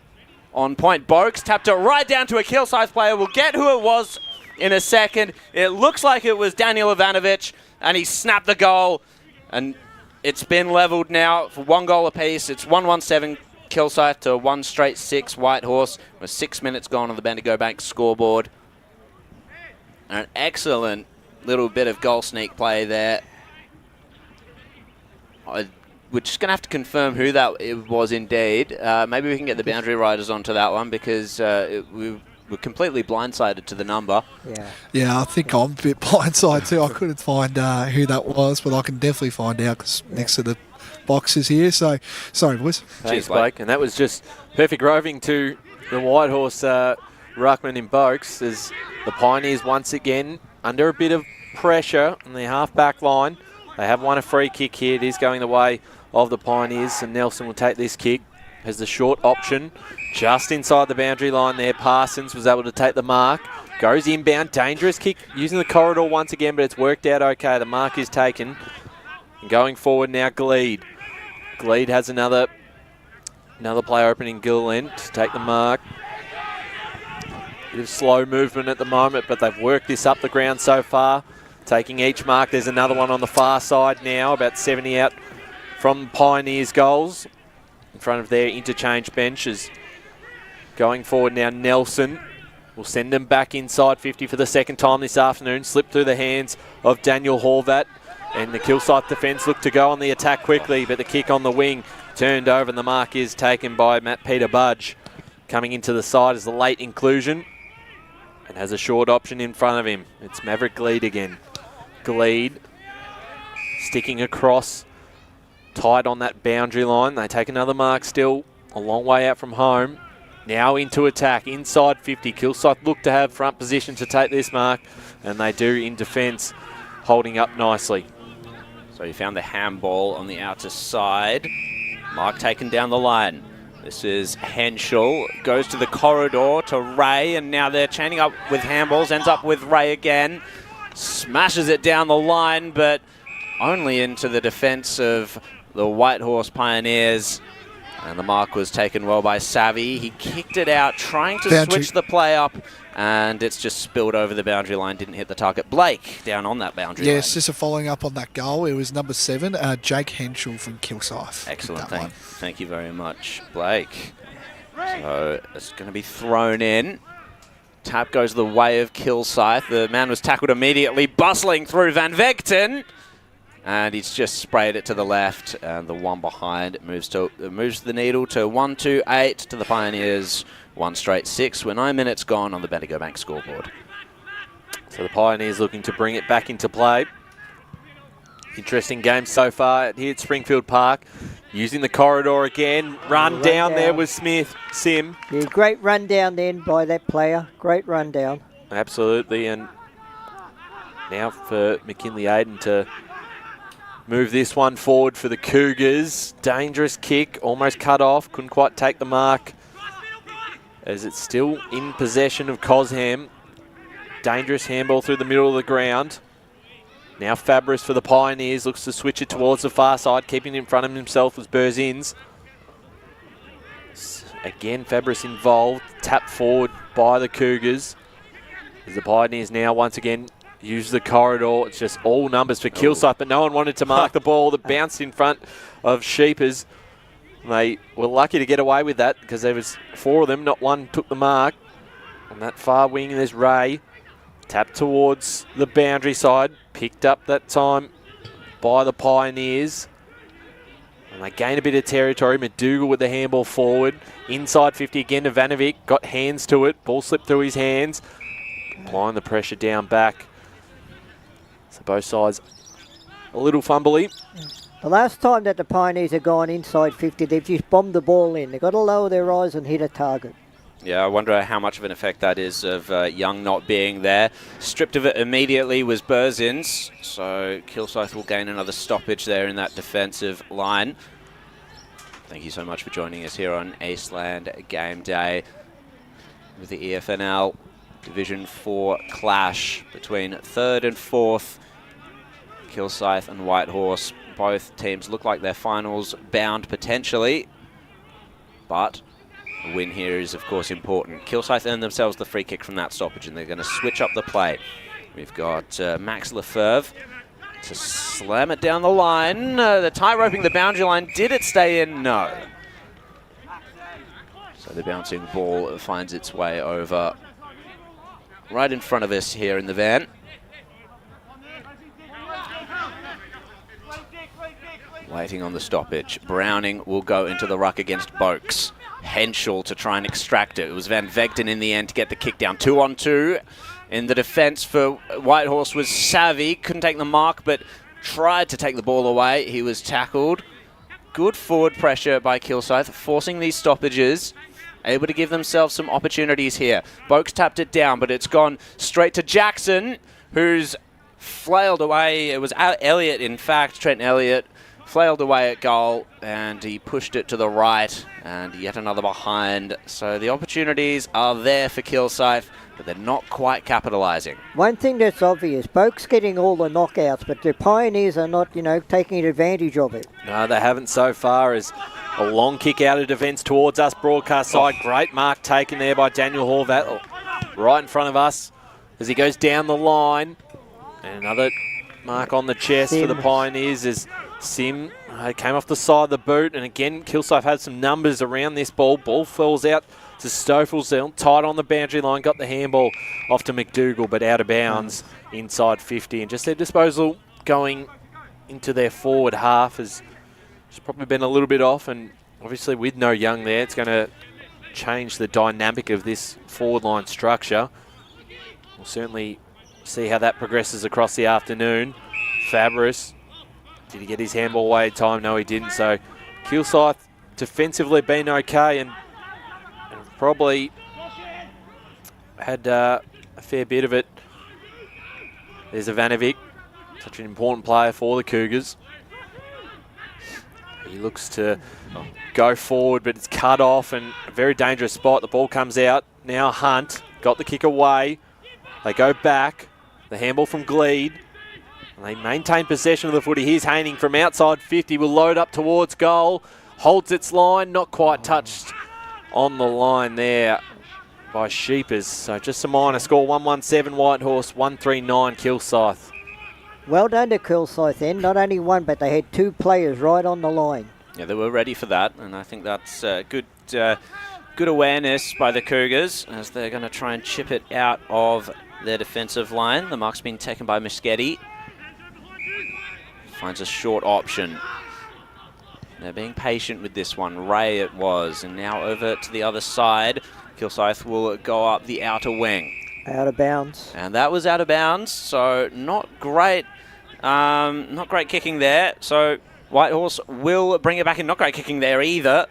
on point. Boakes tapped it right down to a Kilsyth player. We'll get who it was in a second. It looks like it was Daniel Ivanovic, and he snapped the goal. And it's been levelled now for 1 goal apiece. It's 1-1-7 Kilsyth to 1 straight 6 Whitehorse with 6 minutes gone on the Bendigo Bank scoreboard. An excellent little bit of goal sneak play there. We're just going to have to confirm who that it was indeed. Maybe we can get the boundary riders onto that one, because we were completely blindsided to the number. Yeah, I think I'm a bit blindsided too. I couldn't find who that was, but I can definitely find out because next to the boxes here. So, sorry, boys. Thanks, Blake. And that was just perfect roving to the Whitehorse ruckman in Boakes, as the Pioneers once again under a bit of pressure on the half-back line. They have won a free kick here. It is going the way of the Pioneers, and Nelson will take this kick. Has the short option just inside the boundary line there. Parsons was able to take the mark. Goes inbound, dangerous kick, using the corridor once again, but it's worked out okay. The mark is taken. And going forward now, Glede. Glede has another player opening Gillen to take the mark. Bit of slow movement at the moment, but they've worked this up the ground so far. Taking each mark, there's another one on the far side now, about 70 out from Pioneers goals in front of their interchange benches. Going forward now, Nelson will send them back inside 50 for the second time this afternoon. Slip through the hands of Daniel Horvat. And the Kilsyth defence look to go on the attack quickly, but the kick on the wing turned over and the mark is taken by Matt Peter Budge. Coming into the side is the late inclusion and has a short option in front of him. It's Maverick Glede again. Glede sticking across, tight on that boundary line. They take another mark still, a long way out from home. Now into attack, inside 50. Kilsyth look to have front position to take this mark, and they do in defence, holding up nicely. So you found the handball on the outer side. Mark taken down the line. This is Henschel. Goes to the corridor to Ray, and now they're chaining up with handballs. Ends up with Ray again. Smashes it down the line, but only into the defence of the Whitehorse Pioneers. And the mark was taken well by Savvy. He kicked it out, trying to switch the play up, and it's just spilled over the boundary line, didn't hit the target. Blake down on that boundary line. Yes, just a following up on that goal. It was number 7, Jake Henschel from Kilsyth. Excellent. Thank you very much, Blake. So it's going to be thrown in. Tap goes the way of Kilsyth. The man was tackled immediately, bustling through Van Vegten. And he's just sprayed it to the left, and the one behind moves the needle to 1-2-8 to the Pioneers. 1 straight 6. We're 9 minutes gone on the Bendigo Bank scoreboard. So the Pioneers looking to bring it back into play. Interesting game so far here at Springfield Park. Using the corridor again. Run down there with Sim. Yeah, great run down then by that player. Great run down. Absolutely, and now for McKinley Aiden to move this one forward for the Cougars. Dangerous kick, almost cut off, couldn't quite take the mark as it's still in possession of Cosham. Dangerous handball through the middle of the ground. Now Fabris for the Pioneers, looks to switch it towards the far side, keeping it in front of himself was Burzins. Again, Fabris involved, tapped forward by the Cougars. As the Pioneers now once again use the corridor. It's just all numbers for Kilsyth, but no one wanted to mark the ball that bounced in front of Sheepers. They were lucky to get away with that because there was 4 of them, not one took the mark. On that far wing, there's Ray. Tapped towards the boundary side. Picked up that time by the Pioneers. And they gain a bit of territory. McDougall with the handball forward. Inside 50 again to Vanovic. Got hands to it. Ball slipped through his hands. Applying the pressure down back. So both sides a little fumbly. The last time that the Pioneers have gone inside 50, they've just bombed the ball in. They've got to lower their eyes and hit a target. Yeah, I wonder how much of an effect that is of Young not being there. Stripped of it immediately was Burzins, so Kilsyth will gain another stoppage there in that defensive line. Thank you so much for joining us here on Eastland Game Day with the EFNL Division 4 clash between 3rd and 4th, Kilsyth and Whitehorse. Both teams look like they're finals bound potentially, but a win here is, of course, important. Kilsyth earned themselves the free kick from that stoppage, and they're going to switch up the play. We've got Max Lefebvre to slam it down the line. The tie roping the boundary line. Did it stay in? No. So the bouncing ball finds its way over right in front of us here in the van. Waiting on the stoppage. Browning will go into the ruck against Boakes. Henschel to try and extract it. It was Van Vegten in the end to get the kick down. 2-on-2 in the defence for Whitehorse was Savvy. Couldn't take the mark, but tried to take the ball away. He was tackled. Good forward pressure by Kilsyth, forcing these stoppages. Able to give themselves some opportunities here. Boakes tapped it down, but it's gone straight to Jackson, who's flailed away. It was Elliott, in fact, Trent Elliott, flailed away at goal, and he pushed it to the right, and yet another behind. So the opportunities are there for Kilsyth, but they're not quite capitalising. One thing that's obvious, Boak's getting all the knockouts, but the Pioneers are not, taking advantage of it. No, they haven't so far. As a long kick out of defence towards us, broadcast side. Great mark taken there by Daniel Horvat, right in front of us as he goes down the line. And another mark on the chest for the Pioneers as Sim came off the side of the boot. And again, Kilsyth had some numbers around this ball. Ball falls out to Stoffels, tight on the boundary line, got the handball off to McDougall, but out of bounds inside 50. And just their disposal going into their forward half has just probably been a little bit off. And obviously with no Young there, it's going to change the dynamic of this forward line structure. We'll certainly see how that progresses across the afternoon. Fabris, did he get his handball away in time? No, he didn't. So Kilsyth defensively been okay and probably had a fair bit of it. There's Ivanovic, such an important player for the Cougars. He looks to go forward, but it's cut off and a very dangerous spot. The ball comes out. Now Hunt got the kick away. They go back. The handball from Gleed. And they maintain possession of the footy. Here's Haining from outside 50. Will load up towards goal. Holds its line. Not quite touched on the line there by Sheepers. So just a minor score. 117 Whitehorse, 139 Kilsyth. Well done to Kilsyth then. Not only one, but they had two players right on the line. Yeah, they were ready for that, and I think that's good awareness by the Cougars as they're going to try and chip it out of their defensive line. The mark's been taken by Muschetti. Finds a short option. They're being patient with this one. Ray it was, and now over to the other side. Kilsyth will go up the outer wing. Out of bounds. And that was out of bounds, so not great kicking there. So Whitehorse will bring it back in. Not great kicking there either.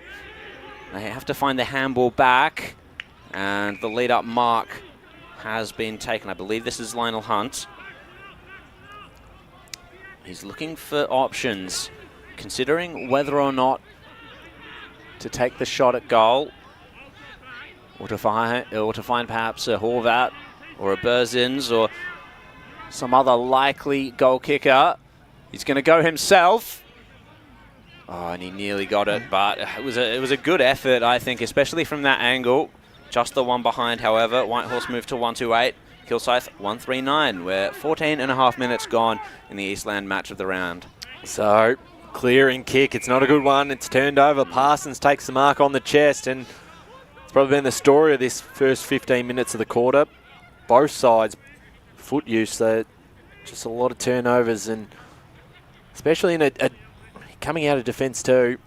They have to find the handball back, and the lead-up mark has been taken. I believe this is Lionel Hunt. He's looking for options, considering whether or not to take the shot at goal, or to find perhaps a Horvat or a Burzins or some other likely goal kicker. He's going to go himself. Oh, and he nearly got it, but it was a good effort, I think, especially from that angle. Just the one behind, however. Whitehorse moved to 128. Kilsyth 139. We're 14 and a half minutes gone in the Eastland match of the round. So clearing kick. It's not a good one. It's turned over. Parsons takes the mark on the chest, and it's probably been the story of this first 15 minutes of the quarter. Both sides, foot use, so just a lot of turnovers, and especially in a coming out of defence too.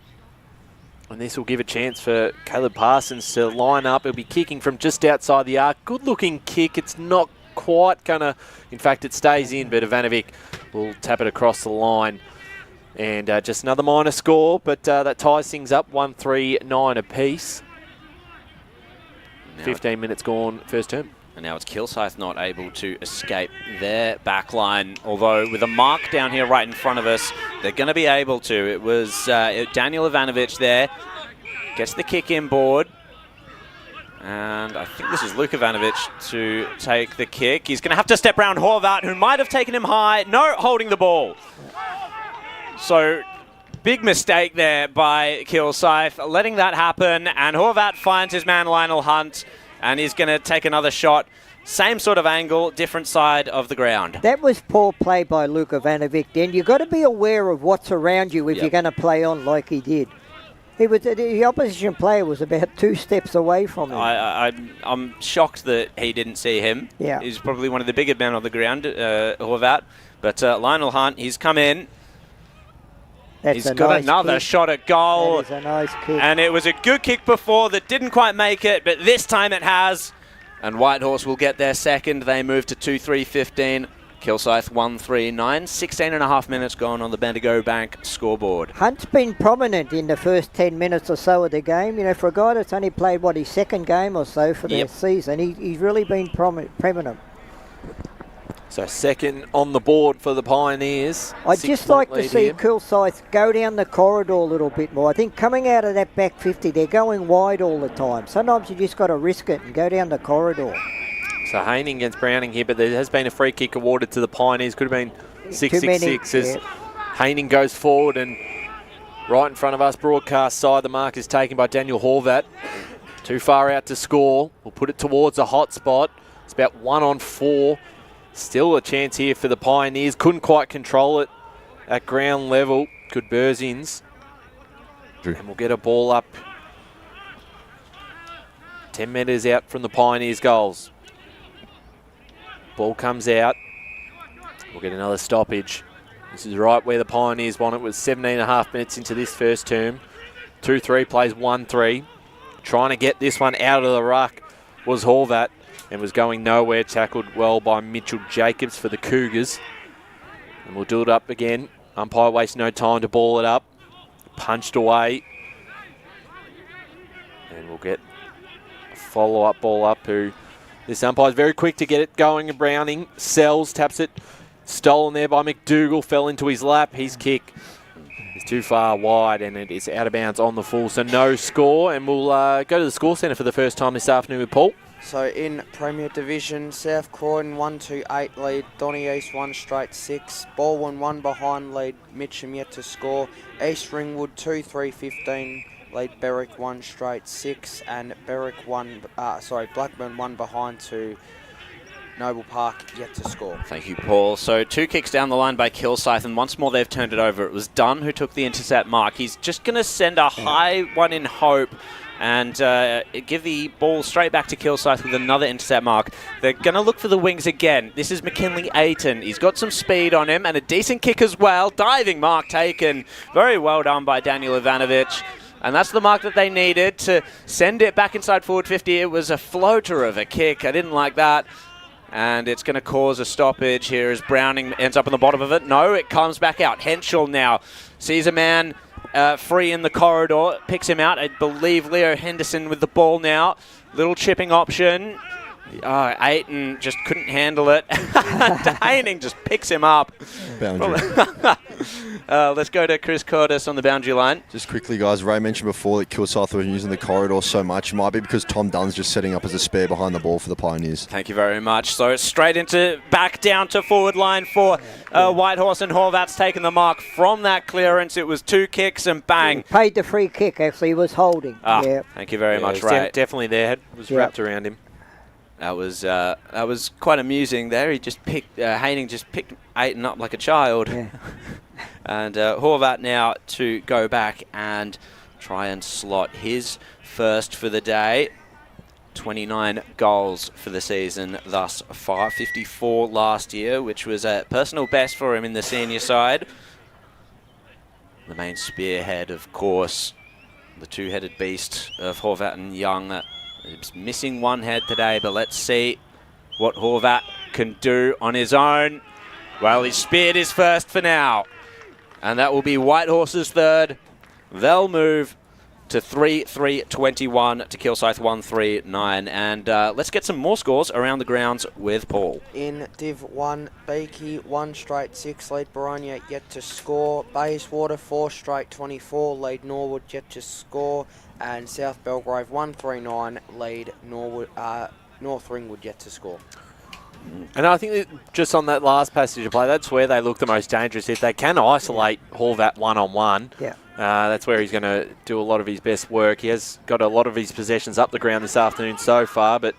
And this will give a chance for Caleb Parsons to line up. He'll be kicking from just outside the arc. Good looking kick. It's not quite going to, in fact it stays in, but Ivanovic will tap it across the line. And just another minor score, but that ties things up 1-3-9 apiece. 15 minutes gone first term. And now it's Kilsyth not able to escape their backline, although with a mark down here right in front of us, they're going to be able to. It was Daniel Ivanovic there, gets the kick inboard, and I think this is Luke Ivanovic to take the kick. He's going to have to step around Horvat, who might have taken him high. No, holding the ball. So big mistake there by Kilsyth, letting that happen, and Horvat finds his man Lionel Hunt, and he's going to take another shot. Same sort of angle, different side of the ground. That was poor play by Luke Ivanovic. Then you've got to be aware of what's around you if you're going to play on like he did. The opposition player was about 2 steps away from him. I'm shocked that he didn't see him. Yeah. He's probably one of the bigger men on the ground, Horvat. But Lionel Hunt, he's come in. He's got another shot at goal. That is a nice kick. And it was a good kick before that didn't quite make it, but this time it has. And Whitehorse will get their second. They move to 2-3-15. Kilsyth 1-3-9. 16 and a half minutes gone on the Bendigo Bank scoreboard. Hunt's been prominent in the first 10 minutes or so of the game. You know, for a guy that's only played, his second game or so for the season, he's really been prominent. So second on the board for the Pioneers. I'd just like to see Kilsyth go down the corridor a little bit more. I think coming out of that back 50, they're going wide all the time. Sometimes you just got to risk it and go down the corridor. So Haining against Browning here, but there has been a free kick awarded to the Pioneers. Could have been 6-6-6 as Haining goes forward, and right in front of us, broadcast side, the mark is taken by Daniel Horvat. Too far out to score. We'll put it towards a hot spot. It's about 1 on 4. Still a chance here for the Pioneers. Couldn't quite control it at ground level. Good Burzins. And we'll get a ball up 10 metres out from the Pioneers' goals. Ball comes out. We'll get another stoppage. This is right where the Pioneers want it. With 17.5 minutes into this first term. 2-3 plays 1-3. Trying to get this one out of the ruck was Horvat, and was going nowhere. Tackled well by Mitchell Jacobs for the Cougars. And we'll do it up again. Umpire wastes no time to ball it up. Punched away. And we'll get a follow-up ball up. This umpire's very quick to get it going. Browning sells, taps it. Stolen there by McDougall. Fell into his lap. His kick is too far wide, and it is out of bounds on the full. So no score. And we'll go to the score centre for the first time this afternoon with Paul. So in Premier Division, South Croydon 1-2-8 lead, Donny East 1 straight 6, Baldwin 1 behind lead, Mitcham yet to score, East Ringwood 2-3-15 lead, Berwick 1 straight 6, and Blackburn 1 behind to Noble Park yet to score. Thank you, Paul. So 2 kicks down the line by Kilsyth, and once more they've turned it over. It was Dunn who took the intercept mark. He's just going to send a high one in hope and give the ball straight back to Kilsyth with another intercept mark. They're going to look for the wings again. This is McKinley Ayton. He's got some speed on him and a decent kick as well. Diving mark taken. Very well done by Daniel Ivanovic. And that's the mark that they needed to send it back inside forward 50. It was a floater of a kick. I didn't like that. And it's going to cause a stoppage here as Browning ends up on the bottom of it. No, it comes back out. Henschel now sees a man free in the corridor, picks him out. I believe Leo Henderson with the ball now. Little chipping option. Ayton just couldn't handle it. Haining just picks him up. Boundary. Let's go to Chris Cordes on the boundary line. Just quickly, guys, Ray mentioned before that Kilsyth were using the corridor so much. It might be because Tom Dunn's just setting up as a spare behind the ball for the Pioneers. Thank you very much. So straight into, back down to forward line for Whitehorse, and Horvat's taken the mark from that clearance. It was 2 kicks and bang. He paid the free kick, actually. He was holding. Thank you very much, Ray. Definitely there. Head was wrapped around him. That was quite amusing there. He just picked, Haining just picked Ayton up like a child. Yeah. And Horvat now to go back and try and slot his first for the day. 29 goals for the season thus far. 54 last year, which was a personal best for him in the senior side. The main spearhead, of course, the two-headed beast of Horvat and Young. It's missing one head today, but let's see what Horvat can do on his own. Well, he's speared his first for now. And that will be Whitehorse's third. They'll move to 3-3-21 to Kilsyth 1-3-9. And let's get some more scores around the grounds with Paul. In Div 1, Beakey 1 straight 6, lead Boronia yet to score. Bayswater 4 straight 24, lead Norwood yet to score. And South Belgrave 1-3-9, lead North Ringwood yet to score. And I think that just on that last passage of play, that's where they look the most dangerous. If they can isolate Horvat one-on-one, that's where he's going to do a lot of his best work. He has got a lot of his possessions up the ground this afternoon so far, but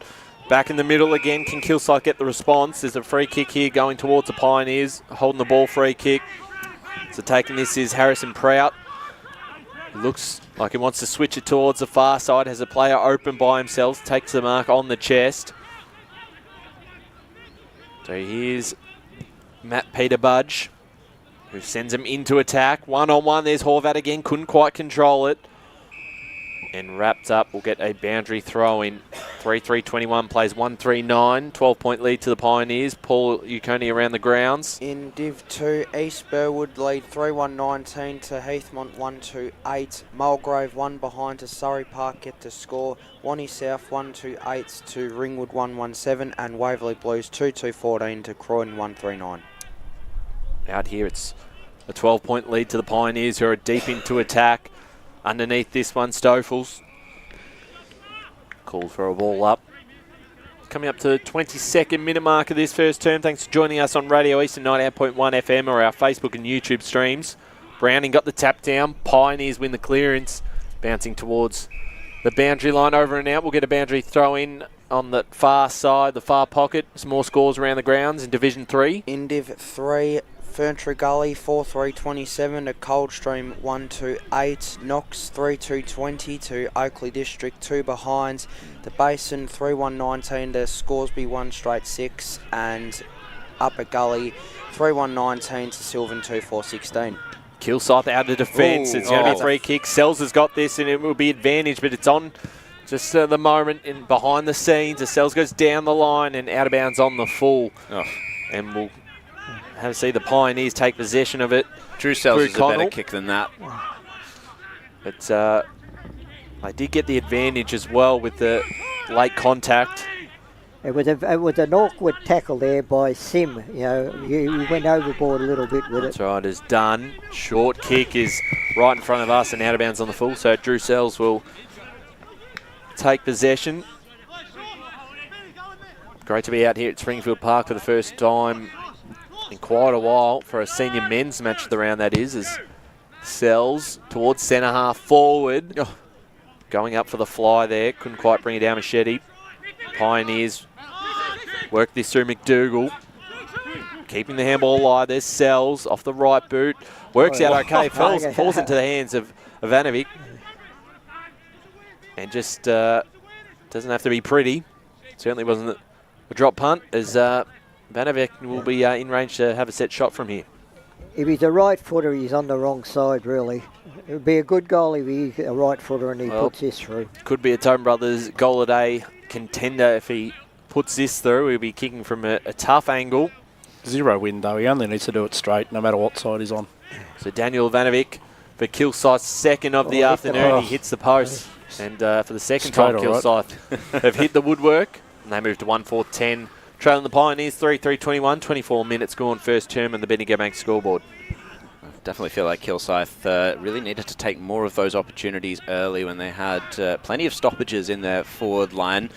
back in the middle again, can Kilsyth get the response? There's a free kick here going towards the Pioneers, holding the ball, free kick. So taking this is Harrison Prout. Looks like he wants to switch it towards the far side, has a player open by himself, takes the mark on the chest. So here's Matt Peter-Budge, who sends him into attack. One-on-one, there's Horvat again, couldn't quite control it. and wrapped up. We'll get a boundary throw in. 3-3-21 plays 1-3-9. 12-point lead to the Pioneers. Paul Uconi around the grounds. In Div 2, East Burwood lead 3-1-19 to Heathmont 1-2-8. Mulgrave 1 behind to Surrey Park get to score. Wanney South 1-2-8 to Ringwood 1-1-7 and Waverley Blues 2-2-14 to Croydon 1-3-9. Out here it's a 12-point lead to the Pioneers, who are deep into attack. Underneath this one, Stoffels. Called for a ball up. Coming up to the 22nd minute mark of this first term. Thanks for joining us on Radio Eastern 98.1 FM or our Facebook and YouTube streams. Browning got the tap down. Pioneers win the clearance. Bouncing towards the boundary line, over and out. We'll get a boundary throw in on the far side, the far pocket. Some more scores around the grounds in Division 3. In Div 3, Ferntree Gully 4-3-27 to Coldstream 1-2-8. Knox 3-2-20 to Oakley District 2 behinds. The Basin 3-1-19 to Scoresby 1-6 and Upper Gully 3-1-19 to Sylvan 2-4-16. Kilsyth out of defence. It's going to be a free kick. Sells has got this and it will be advantage, but it's on just the moment in behind the scenes. The Sells goes down the line and out of bounds on the full. And we'll have to see the Pioneers take possession of it. Drew Sells is a better kick than that. But they did get the advantage as well with the late contact. It was an awkward tackle there by Sim. You know, he went overboard a little bit with it. That's right, it's done. Short kick is right in front of us and out of bounds on the full, so Drew Sells will take possession. Great to be out here at Springfield Park for the first time in quite a while for a senior men's match of the round, that is, as Sells towards centre half forward. Going up for the fly there, couldn't quite bring it down Machete. Pioneers work this through McDougall. Keeping the handball alive, there's Sells off the right boot. Works out okay, falls into the hands of Ivanovic. And just doesn't have to be pretty. Certainly wasn't a drop punt, as Ivanovic will be in range to have a set shot from here. If he's a right footer, he's on the wrong side, really. It would be a good goal if he's a right footer and he puts this through. Could be a Tobin Brothers goal a day contender if he puts this through. He'll be kicking from a tough angle. Zero win, though. He only needs to do it straight, no matter what side he's on. So Daniel Ivanovic for Kilsyth's second of the afternoon. He hits the post. And for the second time, Kilsyth have hit the woodwork. And they move to 1-4-10. Trailing the Pioneers 3-3-21. 24 minutes gone first term on the Bendigo Bank scoreboard. I definitely feel like Kilsyth really needed to take more of those opportunities early when they had plenty of stoppages in their forward line.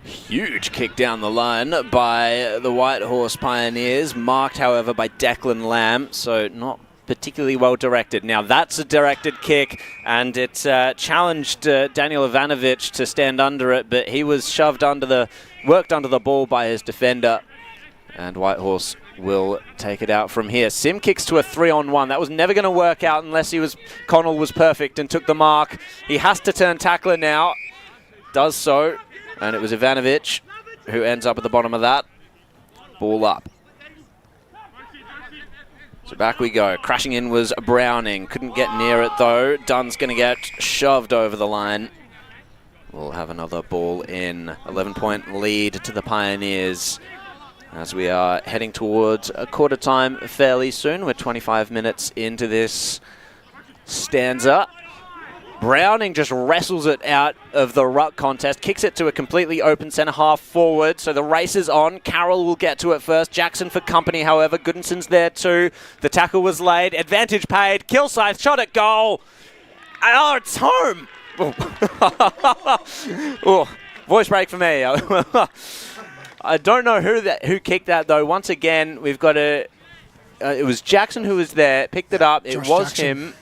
Huge kick down the line by the Whitehorse Pioneers, marked, however, by Declan Lamb, so not particularly well directed. Now that's a directed kick, and it challenged Daniel Ivanovic to stand under it, but he was worked under the ball by his defender, and Whitehorse will take it out from here. Sim kicks to a 3-on-1. That was never going to work out unless Connell was perfect and took the mark. He has to turn tackler now. Does so. And it was Ivanovic who ends up at the bottom of that. Ball up. So back we go. Crashing in was Browning. Couldn't get near it though. Dunn's going to get shoved over the line. We'll have another ball in. 11-point lead to the Pioneers as we are heading towards a quarter time fairly soon. We're 25 minutes into this stanza. Browning just wrestles it out of the ruck contest, kicks it to a completely open centre half forward, so the race is on. Carroll will get to it first. Jackson for company, however. Goodenson's there too. The tackle was laid. Advantage paid. Kilsyth shot at goal. Oh, it's home. Oh, voice break for me. I don't know who kicked that though. Once again, we've got it was Jackson who was there, picked it up. It was him.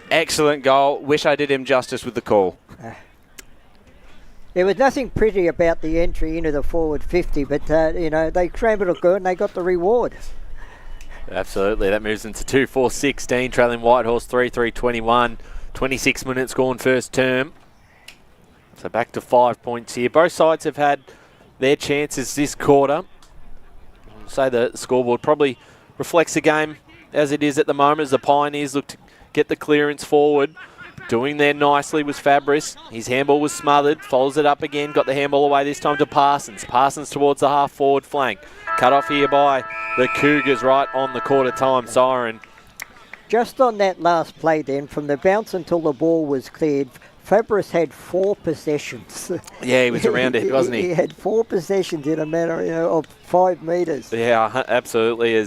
Excellent goal. Wish I did him justice with the call. There was nothing pretty about the entry into the forward 50, but they scrambled it good and they got the reward. Absolutely. That moves into 2-4-16, trailing Whitehorse 3-3-21. 26 minutes gone first term. So back to 5 points here. Both sides have had their chances this quarter. I'll say the scoreboard probably reflects the game as it is at the moment, as the Pioneers look to get the clearance forward. Doing there nicely was Fabris. His handball was smothered. Follows it up again. Got the handball away this time to Parsons. Parsons towards the half-forward flank. Cut off here by the Cougars right on the quarter-time siren. Just on that last play then, from the bounce until the ball was cleared, Fabris had 4 possessions. Yeah, he was around it, wasn't he? He had 4 possessions in a matter of 5 metres. Yeah, absolutely.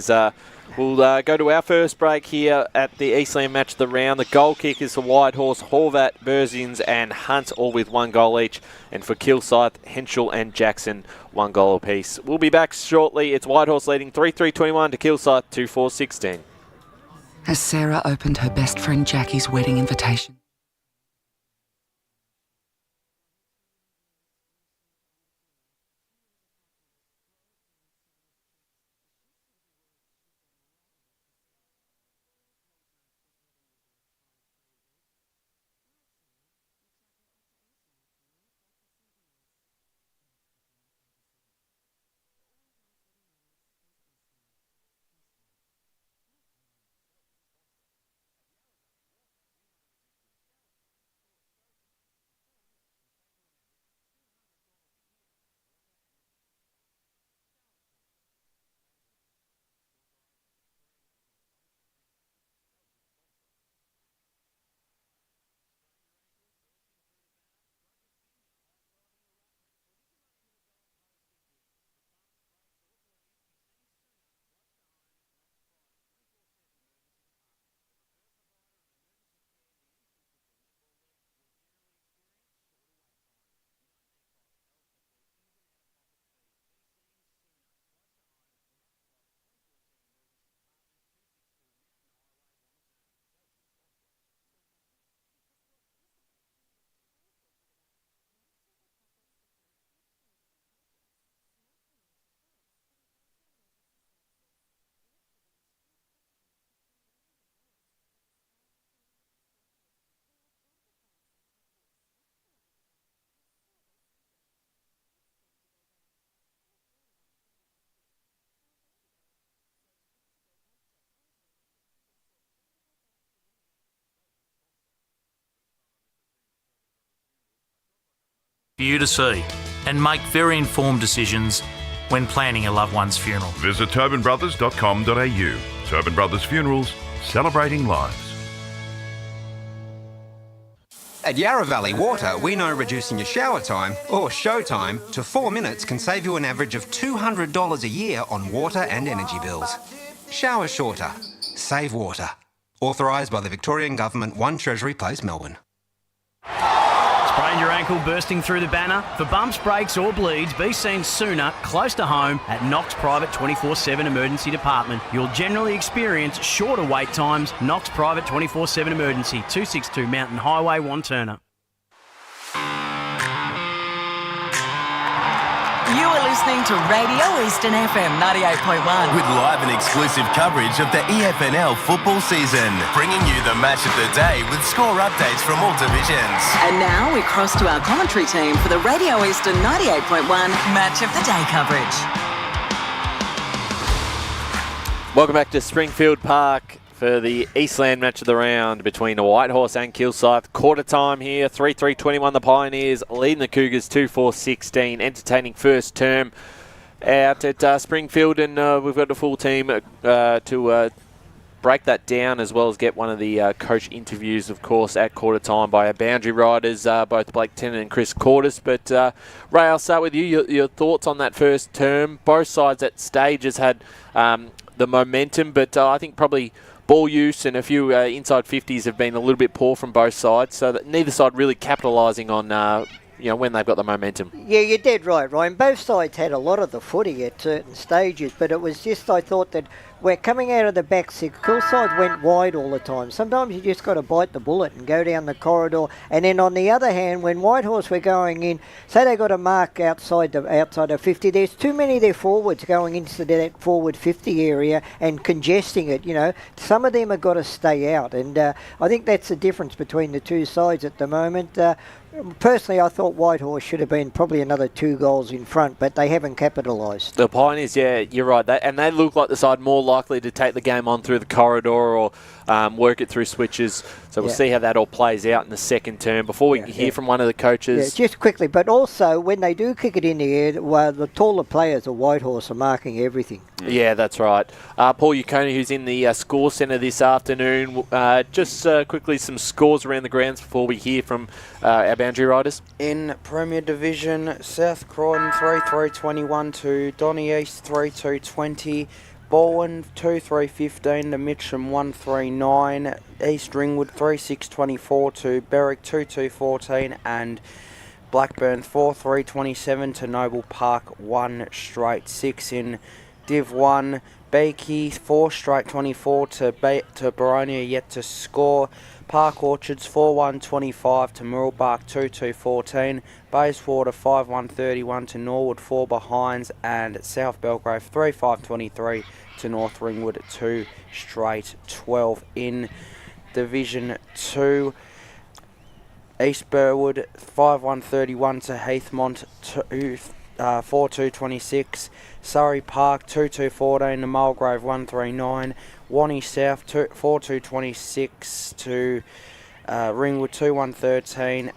We'll go to our first break here at the Eastland match of the round. The goal kickers for Whitehorse, Horvat, Berzins and Hunt, all with 1 goal each. And for Kilsyth, Henschel and Jackson, 1 goal apiece. We'll be back shortly. It's Whitehorse leading 3-3-21 to Kilsyth 2-4-16. As Sarah opened her best friend Jackie's wedding invitation. For you to see and make very informed decisions when planning a loved one's funeral. Visit tobinbrothers.com.au. Tobin Brothers Funerals, celebrating lives. At Yarra Valley Water, we know reducing your shower time, or show time, to 4 minutes can save you an average of $200 a year on water and energy bills. Shower shorter. Save water. Authorised by the Victorian Government, 1 Treasury Place, Melbourne. Sprained your ankle bursting through the banner? For bumps, breaks or bleeds, be seen sooner, close to home, at Knox Private 24/7 Emergency Department. You'll generally experience shorter wait times. Knox Private 24/7 Emergency, 262 Mountain Highway, Wanturna. You are listening to Radio Eastern FM 98.1. With live and exclusive coverage of the EFNL football season. Bringing you the match of the day with score updates from all divisions. And now we cross to our commentary team for the Radio Eastern 98.1 Match of the Day coverage. Welcome back to Springfield Park for the Eastland match of the round between Whitehorse and Kilsyth. Quarter time here, 3-3-21. The Pioneers leading the Cougars 2-4-16. Entertaining first term out at Springfield, and we've got a full team to break that down, as well as get one of the coach interviews, of course, at quarter time by our boundary riders, both Blake Tennant and Chris Cordes. But Ray, I'll start with you. Your thoughts on that first term. Both sides at stages had the momentum, but I think probably ball use and a few inside 50s have been a little bit poor from both sides, so that neither side really capitalising on when they've got the momentum. Yeah, you're dead right, Ryan. Both sides had a lot of the footy at certain stages, but it was just, I thought that we're coming out of the back six. Kilsyth went wide all the time. Sometimes you just got to bite the bullet and go down the corridor. And then on the other hand, when Whitehorse were going in, say they got a mark outside of 50, there's too many of their forwards going into that forward 50 area and congesting it. Some of them have got to stay out, and I think that's the difference between the two sides at the moment. Personally, I thought Whitehorse should have been probably another 2 goals in front, but they haven't capitalised. The Pioneers, yeah, you're right. They look like the side more likely to take the game on through the corridor or work it through switches. So we'll see how that all plays out in the second term. Before we hear from one of the coaches. Yeah, just quickly, but also when they do kick it in the air, well, the taller players of Whitehorse are marking everything. Yeah, that's right. Paul Uconi, who's in the score centre this afternoon. Just quickly, some scores around the grounds before we hear from our boundary riders. In Premier Division, South Croydon 3-3-21 to Donny East 3-2-20. Bowen 2-3-15 to Mitcham 1-3-9. East Ringwood 3-6-24 to Berwick 2-2-14. And Blackburn 4-3-27 to Noble Park 1-6 in Div 1. Beaky 4-24 to Baronia yet to score. Park Orchards 4-1-25 to Murrelbark 2-2-14. Bayswater 5-1-31 to Norwood 4 behinds. And South Belgrave 3-5-23 to North Ringwood 2-12 in Division 2. East Burwood 5-1-31 to Heathmont 4-2-26. Surrey Park 2-2-14 to Mulgrave 1-3-9. Wanney South 4-2-26 to Ringwood 2-1-13.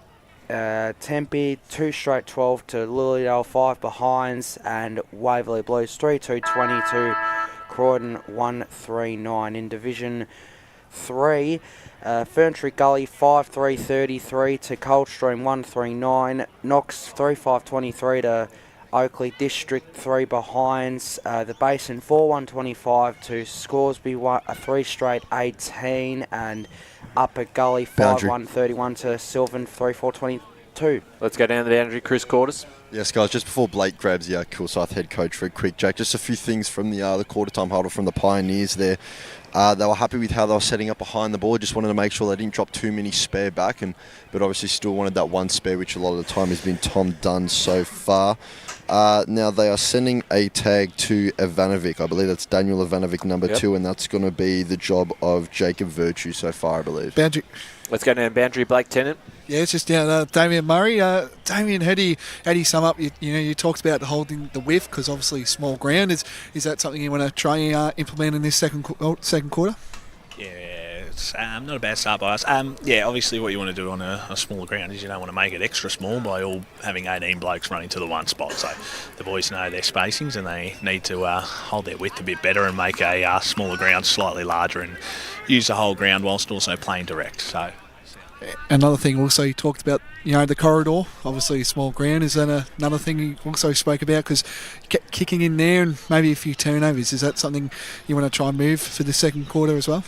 Tempe 2-12 to Lilydale 5 behinds. And Waverley Blues 3-2-20 to Croydon 1-3-9 in Division 3. Ferntree Gully 5-3-33 to Coldstream 1-3-9. Knox 3-5-23 to Oakley District 3 behinds. The Basin 4-1-25 to Scoresby 3 straight 18. And Upper Gully 5-1-31 to Sylvan 3-4-22. Let's go down the boundary. Chris Cordes. Yes, guys, just before Blake grabs the Kilsyth head coach for a quick, Jack, just a few things from the quarter time huddle from the Pioneers there. They were happy with how they were setting up behind the ball. Just wanted to make sure they didn't drop too many spare back, but obviously still wanted that one spare, which a lot of the time has been Tom Dunn so far. Now they are sending a tag to Ivanovic. I believe that's Daniel Ivanovic, number 2, and that's going to be the job of Jacob Virtue so far, I believe. Boundary. Let's go down boundary. Blake Tennant. Yeah, it's just down Damien Murray. Damien, how do you sum up? You talked about holding the width because obviously small ground. Is that something you want to try implement in this second quarter? Yeah, it's not a bad start by us. Yeah, obviously what you want to do on a smaller ground is you don't want to make it extra small by all having 18 blokes running to the one spot. So the boys know their spacings and they need to hold their width a bit better and make a smaller ground slightly larger and use the whole ground whilst also playing direct. So. Another thing also you talked about, the corridor, obviously small ground. Is that another thing you also spoke about? Because kept kicking in there and maybe a few turnovers. Is that something you want to try and move for the second quarter as well?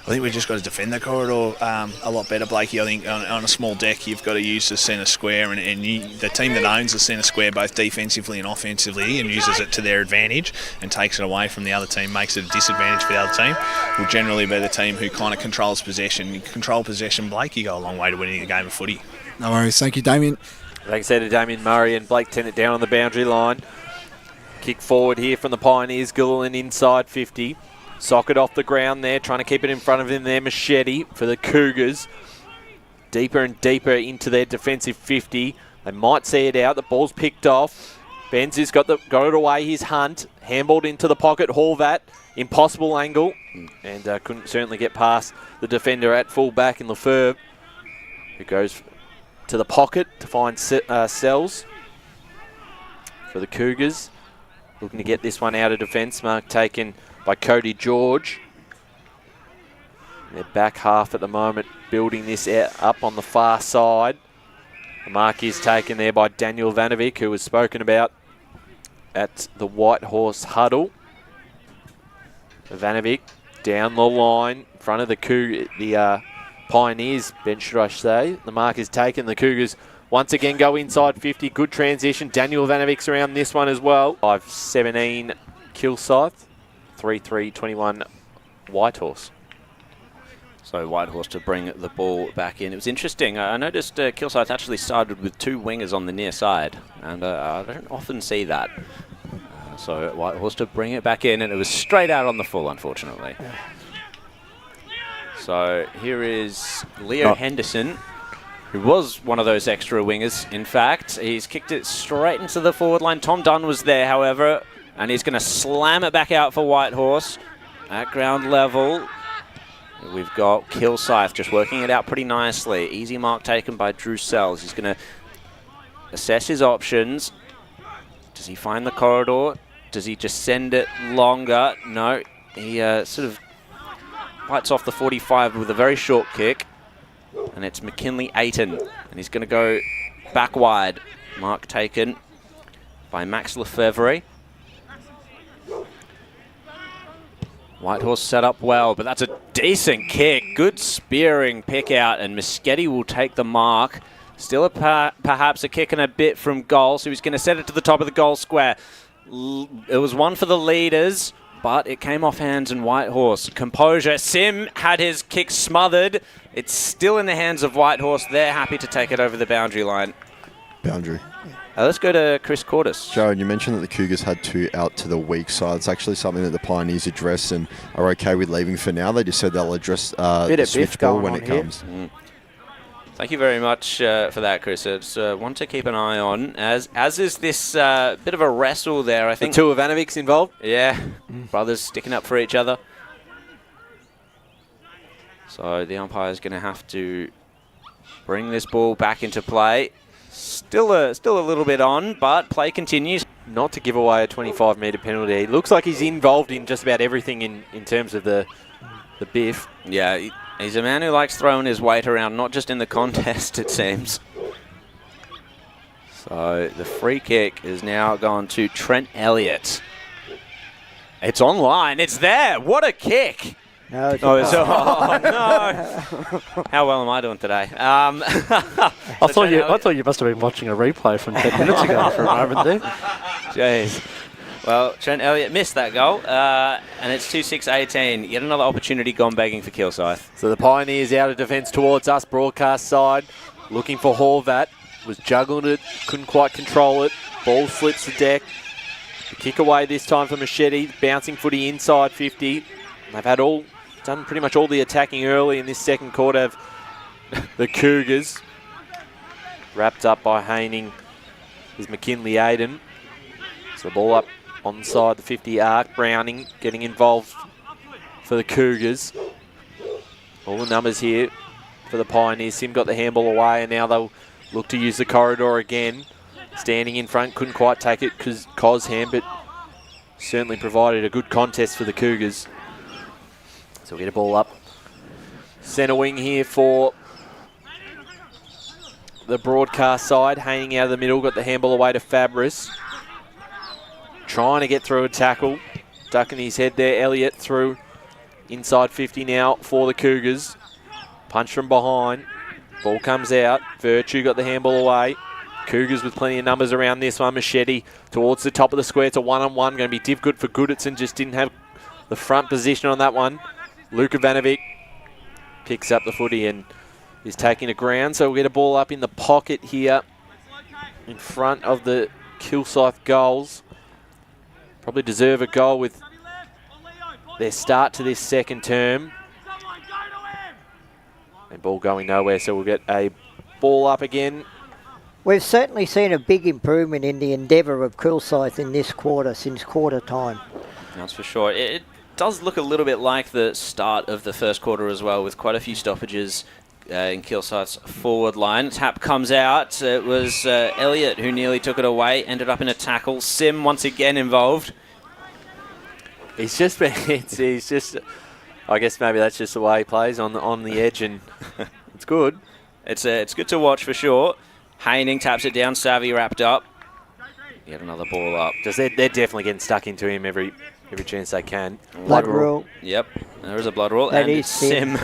I think we've just got to defend the corridor a lot better, Blakey. I think on a small deck you've got to use the centre square and the team that owns the centre square both defensively and offensively and uses it to their advantage and takes it away from the other team, makes it a disadvantage for the other team, will generally be the team who kind of controls possession. You control possession, Blake, you go a long way to winning a game of footy. No worries. Thank you, Damien. Thanks to Damien Murray and Blake Tennant down on the boundary line. Kick forward here from the Pioneers. Gilliland inside 50. Socket off the ground there, trying to keep it in front of him there. Machete for the Cougars. Deeper and deeper into their defensive 50. They might see it out. The ball's picked off. Benzi's got it away. His Hunt. Handballed into the pocket. Horvat. Impossible angle. And couldn't certainly get past the defender at full back in Lefebvre, who goes to the pocket to find Sells for the Cougars. Looking to get this one out of defence. Mark taken by Cody George. Their back half at the moment building this up on the far side. The mark is taken there by Daniel Vanovic, who was spoken about at the Whitehorse huddle. Vanovic down the line in front of the Pioneers bench, should I say. The mark is taken. The Cougars once again go inside 50. Good transition. Daniel Vanovic's around this one as well. 5-17 Kilsyth. 3-3-21 Whitehorse. So Whitehorse to bring the ball back in. It was interesting. I noticed Kilsyth actually started with 2 wingers on the near side, and I don't often see that. So Whitehorse to bring it back in, and it was straight out on the full, unfortunately. So here is Leo Henderson. who was one of those extra wingers, in fact. He's kicked it straight into the forward line. Tom Dunn was there, however, and he's going to slam it back out for Whitehorse at ground level. We've got Kilsyth just working it out pretty nicely. Easy mark taken by Drew Sells. He's going to assess his options. Does he find the corridor? Does he just send it longer? No. He sort of bites off the 45 with a very short kick. And it's McKinley Ayton. And he's going to go back wide. Mark taken by Max Lefevre. Whitehorse set up well, but that's a decent kick. Good spearing pick out, and Muschietti will take the mark. Still perhaps a kick and a bit from goal, so he's going to set it to the top of the goal square. It was one for the leaders, but it came off hands and Whitehorse. Composure. Sim had his kick smothered. It's still in the hands of Whitehorse. They're happy to take it over the boundary line. Boundary. Let's go to Chris Cordes. Jared, you mentioned that the Cougars had two out to the weak side. It's actually something that the Pioneers address and are okay with leaving for now. They just said they'll address the switch ball when it comes. Thank you very much for that, Chris. It's one to keep an eye on, as is this bit of a wrestle there, I think. The two Ivanovics involved? Yeah, brothers sticking up for each other. So the umpire's going to have to bring this ball back into play. Still a little bit on, but play continues. Not to give away a 25-metre penalty. It looks like he's involved in just about everything in terms of the biff. Yeah, he's a man who likes throwing his weight around, not just in the contest, it seems. So the free kick is now gone to Trent Elliott. It's online. It's there. What a kick. No, it's no. How well am I doing today? I thought you must have been watching a replay from 10 minutes ago for a moment there. Jeez. Well, Trent Elliott missed that goal, and it's 2-6-18. Yet another opportunity gone begging for Kilsyth. So the Pioneers out of defence towards us, broadcast side, looking for Horvat. Was juggling it, couldn't quite control it. Ball slips the deck. The kick away this time for Muschietti. Bouncing footy inside 50. They've had done pretty much all the attacking early in this second quarter of the Cougars. Wrapped up by Haining is McKinley Ayton. So the ball up onside the 50 arc. Browning getting involved for the Cougars. All the numbers here for the Pioneers. Sim got the handball away, and now they'll look to use the corridor again. Standing in front, couldn't quite take it because Cosham, but certainly provided a good contest for the Cougars. So we'll get a ball up. Centre wing here for the broadcast side. Hanging out of the middle, got the handball away to Fabris. Trying to get through a tackle. Ducking his head there. Elliott through inside 50 now for the Cougars. Punch from behind. Ball comes out. Virtue got the handball away. Cougars with plenty of numbers around this one. Muschietti towards the top of the square. It's a one-on-one. Going to be div good for Gooditson. Just didn't have the front position on that one. Luka Ivanovic picks up the footy and is taking a ground. So we'll get a ball up in the pocket here in front of the Kilsyth goals. Probably deserve a goal with their start to this second term. And ball going nowhere, so we'll get a ball up again. We've certainly seen a big improvement in the endeavour of Kilsyth in this quarter since quarter time. That's for sure. It does look a little bit like the start of the first quarter as well, with quite a few stoppages in Kilsyth's forward line. Tap comes out. It was Elliott who nearly took it away, ended up in a tackle. Sim once again involved. He's just I guess maybe that's just the way he plays on the edge, and it's good. It's good to watch for sure. Haining taps it down. Savvy wrapped up. Yet another ball up. They're definitely getting stuck into him every chance they can. Blood rule. Yep, there is a blood rule. That and is Sim.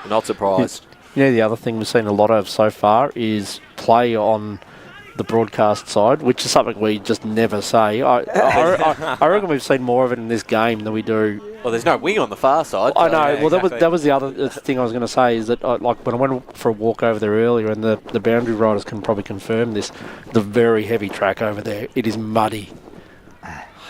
Not surprised. Yeah, the other thing we've seen a lot of so far is play on the broadcast side, which is something we just never say. I reckon we've seen more of it in this game than we do. Well, there's no wing on the far side. I know. Yeah, well, exactly. that was the other thing I was going to say is that like when I went for a walk over there earlier, and the boundary riders can probably confirm this, the very heavy track over there, it is muddy.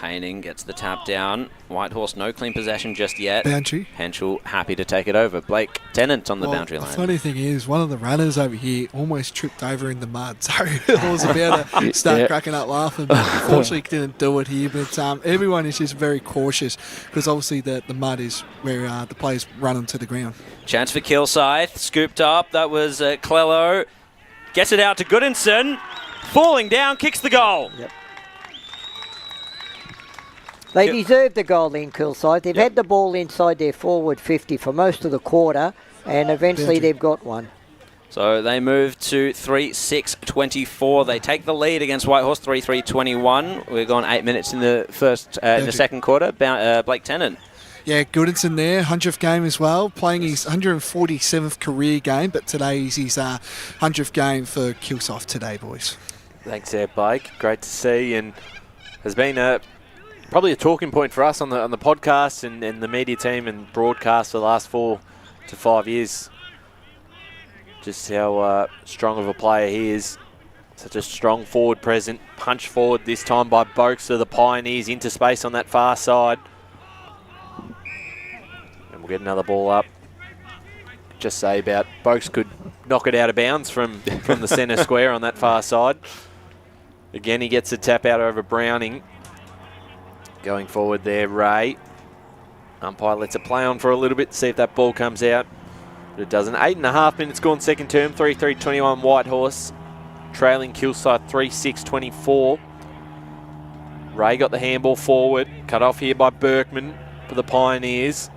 Paining gets the tap down. Whitehorse, no clean possession just yet. Boundary. Henschel happy to take it over. Blake Tennant on the boundary line. The funny thing is, one of the runners over here almost tripped over in the mud. So I was about to start cracking up laughing, but unfortunately didn't do it here. But everyone is just very cautious because obviously the mud is where the players run onto the ground. Chance for Kilsyth. Scooped up. That was Clello. Gets it out to Goodinson. Falling down, kicks the goal. Yep. They deserved the goal in Kilsyth. They've had the ball inside their forward 50 for most of the quarter, and eventually they've got one. So they move to 3-6-24. They take the lead against Whitehorse 3-3-21. We're gone 8 minutes in the in the second quarter. Blake Tennant. Yeah, Goodinson there, 100th game as well, playing his 147th career game, but today is his 100th game for Kilsyth today, boys. Thanks there, Blake. Great to see, and has been probably a talking point for us on the podcast and the media team and broadcast for the last 4 to 5 years. Just how strong of a player he is. Such a strong forward present. Punch forward this time by Boakes to the Pioneers into space on that far side. And we'll get another ball up. Just say about Boakes could knock it out of bounds from the centre square on that far side. Again, he gets a tap out over Browning. Going forward there, Ray. Umpire lets it play on for a little bit to see if that ball comes out. But it doesn't. 8.5 minutes gone second term. 3-3-21 Whitehorse. Trailing Kilsyth 3-6-24. Ray got the handball forward. Cut off here by Berkman for the Pioneers.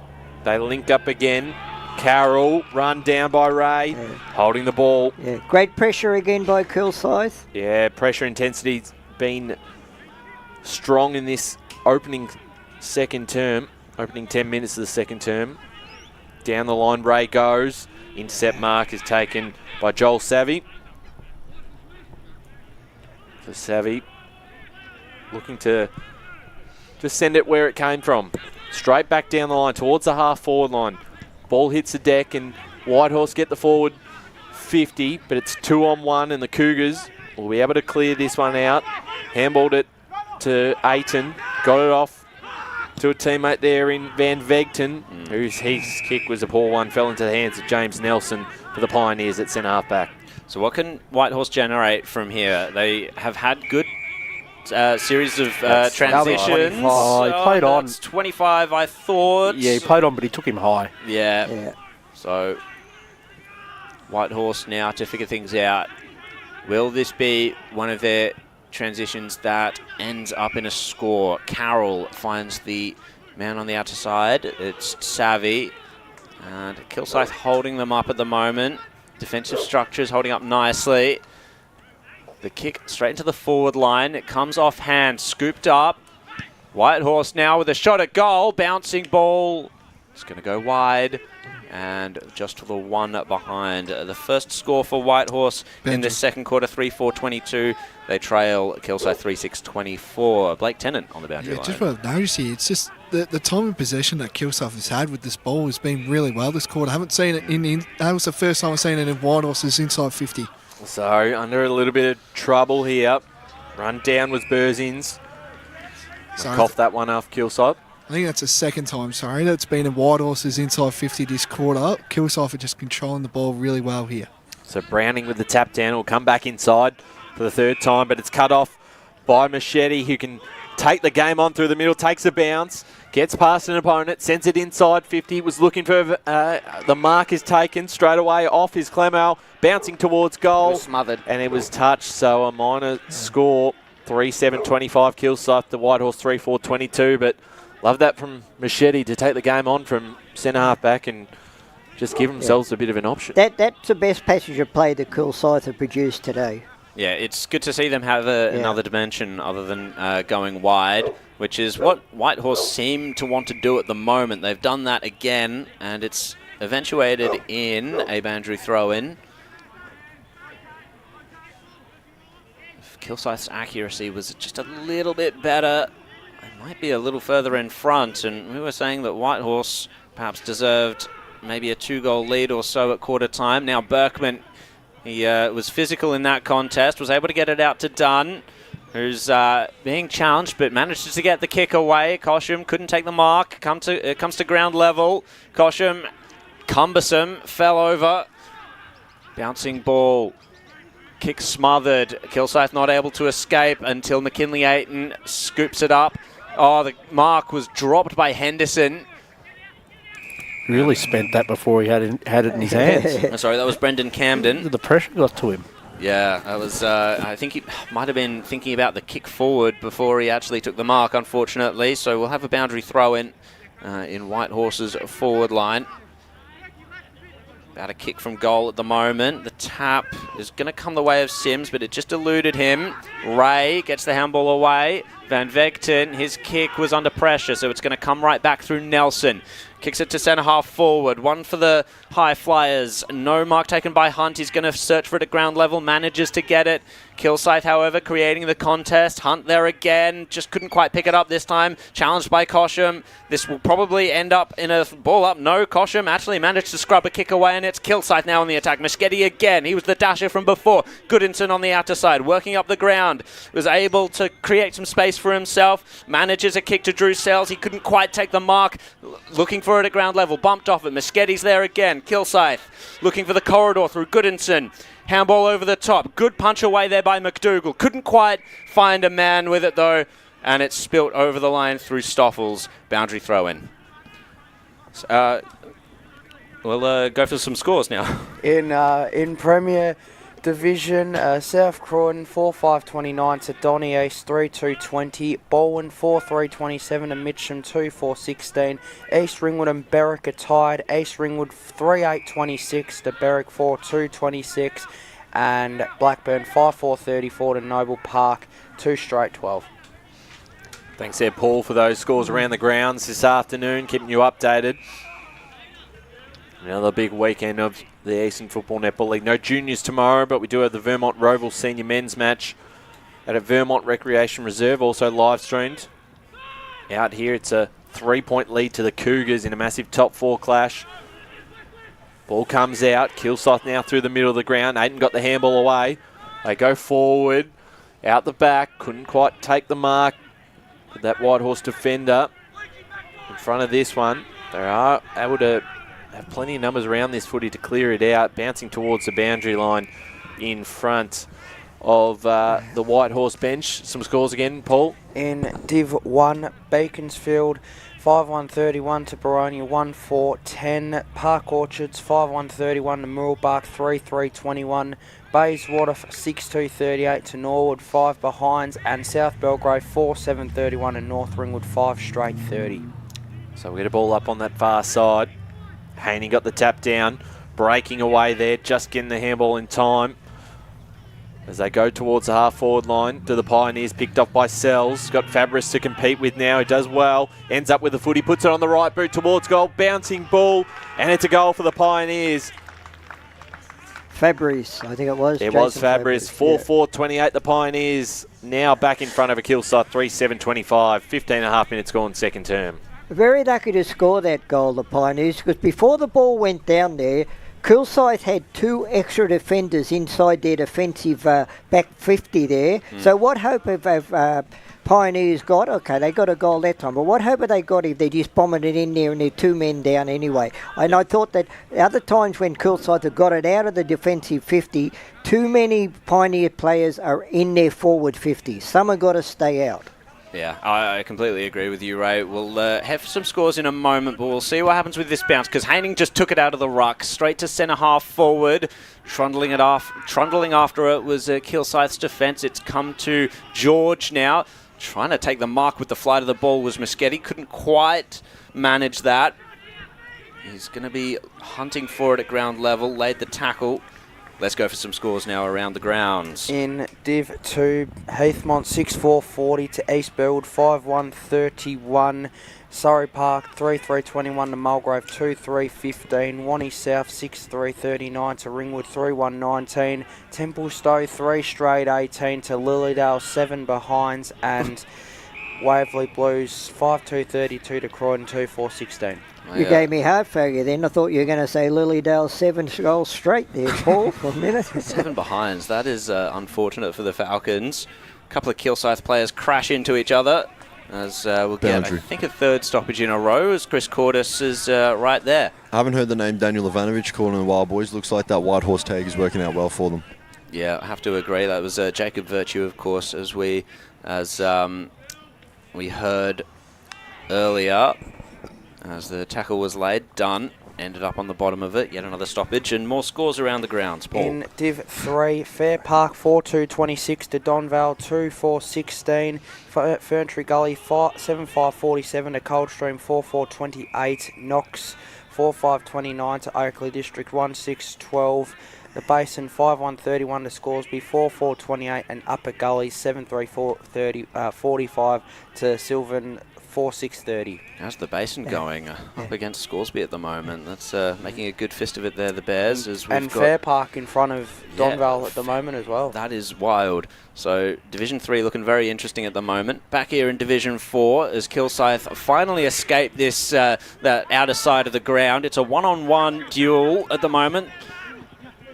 They link up again. Carroll run down by Ray. Holding the ball. Yeah, great pressure again by Kilsyth. Yeah, pressure intensity's been strong in this opening second term. Opening 10 minutes of the second term. Down the line, Ray goes. Intercept mark is taken by Joel Savvy. So Savvy looking to just send it where it came from. Straight back down the line towards the half-forward line. Ball hits the deck and Whitehorse get the forward 50, but it's 2-on-1 and the Cougars will be able to clear this one out. Handballed it to Ayton. Got it off to a teammate there in Van Vegten, whose his kick was a poor one, fell into the hands of James Nelson for the Pioneers at centre half back. So what can Whitehorse generate from here? They have had good series of transitions. He played on. 25, I thought. Yeah, he played on, but he took him high. Yeah. So Whitehorse now to figure things out. Will this be one of their transitions that ends up in a score? Carroll finds the man on the outer side. It's Savvy. And Kilsyth holding them up at the moment. Defensive structures holding up nicely. The kick straight into the forward line. It comes off hand, scooped up. Whitehorse now with a shot at goal. Bouncing ball. It's going to go wide. And just to the one behind. The first score for Whitehorse in the second quarter, 3-4-22. They trail Kilsyth 3-6-24. Blake Tennant on the boundary line. Just what I've noticed here, it's just the time of possession that Kilsyth has had with this ball has been really well this quarter. I haven't seen it that was the first time I've seen it in Whitehorse's inside 50. So under a little bit of trouble here. Run down was Burzins. Coughed that one off Kilsyth. I think that's the second time, that's been in Whitehorse's inside 50 this quarter. Kilsyth are just controlling the ball really well here. So Browning with the tap down will come back inside for the third time, but it's cut off by Machete, who can take the game on through the middle, takes a bounce, gets past an opponent, sends it inside 50, was looking for the mark is taken straight away off his Clemo, bouncing towards goal. It was smothered. And it was touched, so a minor score, 3-7-25 Kilsyth to Whitehorse 3-4-22, but love that from Machete to take the game on from centre half back and just give themselves a bit of an option. That's the best passenger play that Kilsyth have produced today. Yeah, it's good to see them have another dimension other than going wide, which is what Whitehorse seem to want to do at the moment. They've done that again, and it's eventuated in a boundary throw-in. If Kilsyth's accuracy was just a little bit better, they might be a little further in front, and we were saying that Whitehorse perhaps deserved maybe a 2-goal lead or so at quarter time. Now Berkman, he was physical in that contest, was able to get it out to Dunn. who's being challenged but manages to get the kick away. Cosham couldn't take the mark. Comes to ground level. Cosham, cumbersome, fell over. Bouncing ball. Kick smothered. Kilsyth not able to escape until McKinley Ayton scoops it up. Oh, the mark was dropped by Henderson. Really spent that before he had it in his hands. Sorry, that was Brendan Camden. The pressure got to him. Yeah, that was. I think he might have been thinking about the kick forward before he actually took the mark, unfortunately. So we'll have a boundary throw in Whitehorse's forward line. About a kick from goal at the moment. The tap is going to come the way of Sims, but it just eluded him. Ray gets the handball away. Van Vegten, his kick was under pressure, so it's going to come right back through Nelson. Kicks it to centre half forward. One for the High Flyers. No mark taken by Hunt. He's going to search for it at ground level. Manages to get it. Kilsyth, however, creating the contest. Hunt there again. Just couldn't quite pick it up this time. Challenged by Cosham. This will probably end up in a ball up. No, Cosham actually managed to scrub a kick away, and it's Kilsyth now on the attack. Moschetti again. He was the dasher from before. Goodinson on the outer side. Working up the ground. Was able to create some space for himself. Manages a kick to Drew Sells. He couldn't quite take the mark. Looking for it at ground level. Bumped off it. Moschetti's there again. Kilsyth looking for the corridor through Goodinson. Handball over the top. Good punch away there by McDougall. Couldn't quite find a man with it though. And it's spilt over the line through Stoffels. Boundary throw in. We'll go for some scores now. In Premier Division, South Croydon 4-5-29 to Donny East 3-2-20, Bolwyn 4-3-27 to Mitcham 2-4-16, East Ringwood and Berwick are tied, East Ringwood 3-8-26 to Berwick 4-2-26, and Blackburn 5-4-34 to Noble Park 2 straight 12. Thanks there, Paul, for those scores around the grounds this afternoon, keeping you updated. Another big weekend of the Eastern Football Netball League. No juniors tomorrow, but we do have the Vermont Roval Senior Men's match at a Vermont Recreation Reserve, also live streamed. Out here, it's a 3-point lead to the Cougars in a massive top 4 clash. Ball comes out. Kilsyth now through the middle of the ground. Aiden got the handball away. They go forward, out the back. Couldn't quite take the mark. But that Whitehorse defender in front of this one. They are able to have plenty of numbers around this footy to clear it out, bouncing towards the boundary line in front of the Whitehorse bench. Some scores again, Paul. In Div 1, Beaconsfield 5-1-31 to Baronia 1-4-10, Park Orchards 5-1-31 to Moorbark 3-3-21, Bayswater 6-2-38 to Norwood 5 behinds, and South Belgrave 4-7-31 to North Ringwood 5 straight 30. So we get a ball up on that far side. Haney got the tap down, breaking away there, just getting the handball in time. As they go towards the half-forward line to the Pioneers, picked up by Sells. Got Fabris to compete with now. He does well. Ends up with the footy, puts it on the right boot towards goal. Bouncing ball, and it's a goal for the Pioneers. Fabris, I think it was. It was Fabris. 4-4-28. The Pioneers now back in front of a Kilsyth 3-7-25. 15.5 minutes gone, second term. Very lucky to score that goal, the Pioneers, because before the ball went down there, Kilsyth had 2 extra defenders inside their defensive back 50 there. So what hope have Pioneers got? Okay, they got a goal that time, but what hope have they got if they just bombing it in there and they're 2 men down anyway? And I thought that other times when Kilsyth have got it out of the defensive 50, too many Pioneer players are in their forward 50. Some have got to stay out. Yeah, I completely agree with you, Ray. We'll have some scores in a moment, but we'll see what happens with this bounce, because Haining just took it out of the ruck, straight to centre half forward. Trundling after it was Kilsyth's defence. It's come to George now. Trying to take the mark with the flight of the ball was Moschetti. Couldn't quite manage that. He's going to be hunting for it at ground level. Laid the tackle. Let's go for some scores now around the grounds. In Div 2, Heathmont 6-4-40 to East Burwood 5-1-31. Surrey Park 3-3-21 to Mulgrave 2-3-15. Wannie South 6-3-39 to Ringwood 3-1-19. Templestowe 3 straight 18 to Lilydale 7 behinds. And Waverley Blues 5-2-32 to Croydon 2-4-16. You gave me heart failure then. I thought you were going to say Lilydale 7 goals straight there, Paul, for a minute. 7 behinds. That is unfortunate for the Falcons. A couple of Kilsyth players crash into each other as we'll get, Boundary. I think, a third stoppage in a row as Chris Cordis is right there. I haven't heard the name Daniel Ivanovic calling the Wild Boys. Looks like that Whitehorse tag is working out well for them. Yeah, I have to agree. That was Jacob Virtue, of course, as we heard earlier, as the tackle was laid. Dunn ended up on the bottom of it. Yet another stoppage and more scores around the grounds. Paul. In Div 3, Fair Park 4-2-26 to Donvale 2-4-16. Ferntree Gully 7-5-47 to Coldstream 4-4-28. Knox 4-5-29 to Oakley District 1-6-12. The Basin 5-1-31 to Scoresby 4-4-28 and Upper Gully 7-3-45 to Sylvan 4-6-30. How's the Basin going? Up against Scoresby at the moment. That's making a good fist of it there, the Bears. As we've And got Fair Park in front of Donvale at the moment as well. That is wild. So Division 3 looking very interesting at the moment. Back here in Division 4 as Kilsyth finally escaped this that outer side of the ground. It's a one-on-one duel at the moment.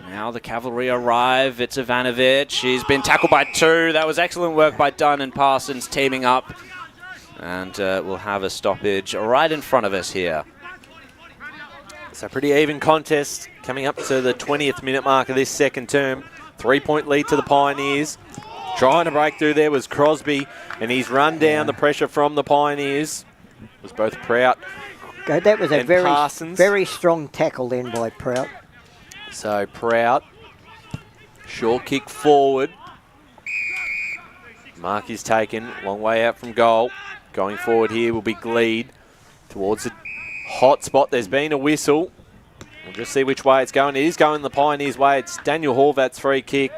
Now the cavalry arrive. It's Ivanovic. He's been tackled by two. That was excellent work by Dunn and Parsons teaming up. And we'll have a stoppage right in front of us here. So pretty even contest coming up to the 20th minute mark of this second term. 3-point lead to the Pioneers. Trying to break through there was Crosby, and he's run down the pressure from the Pioneers. It was both Prout That was a and very, Parsons. very strong tackle then by Prout. So Prout, short kick forward. Mark is taken, long way out from goal. Going forward here will be Gleed towards the hot spot. There's been a whistle. We'll just see which way it's going. It is going the Pioneers' way. It's Daniel Horvat's free kick.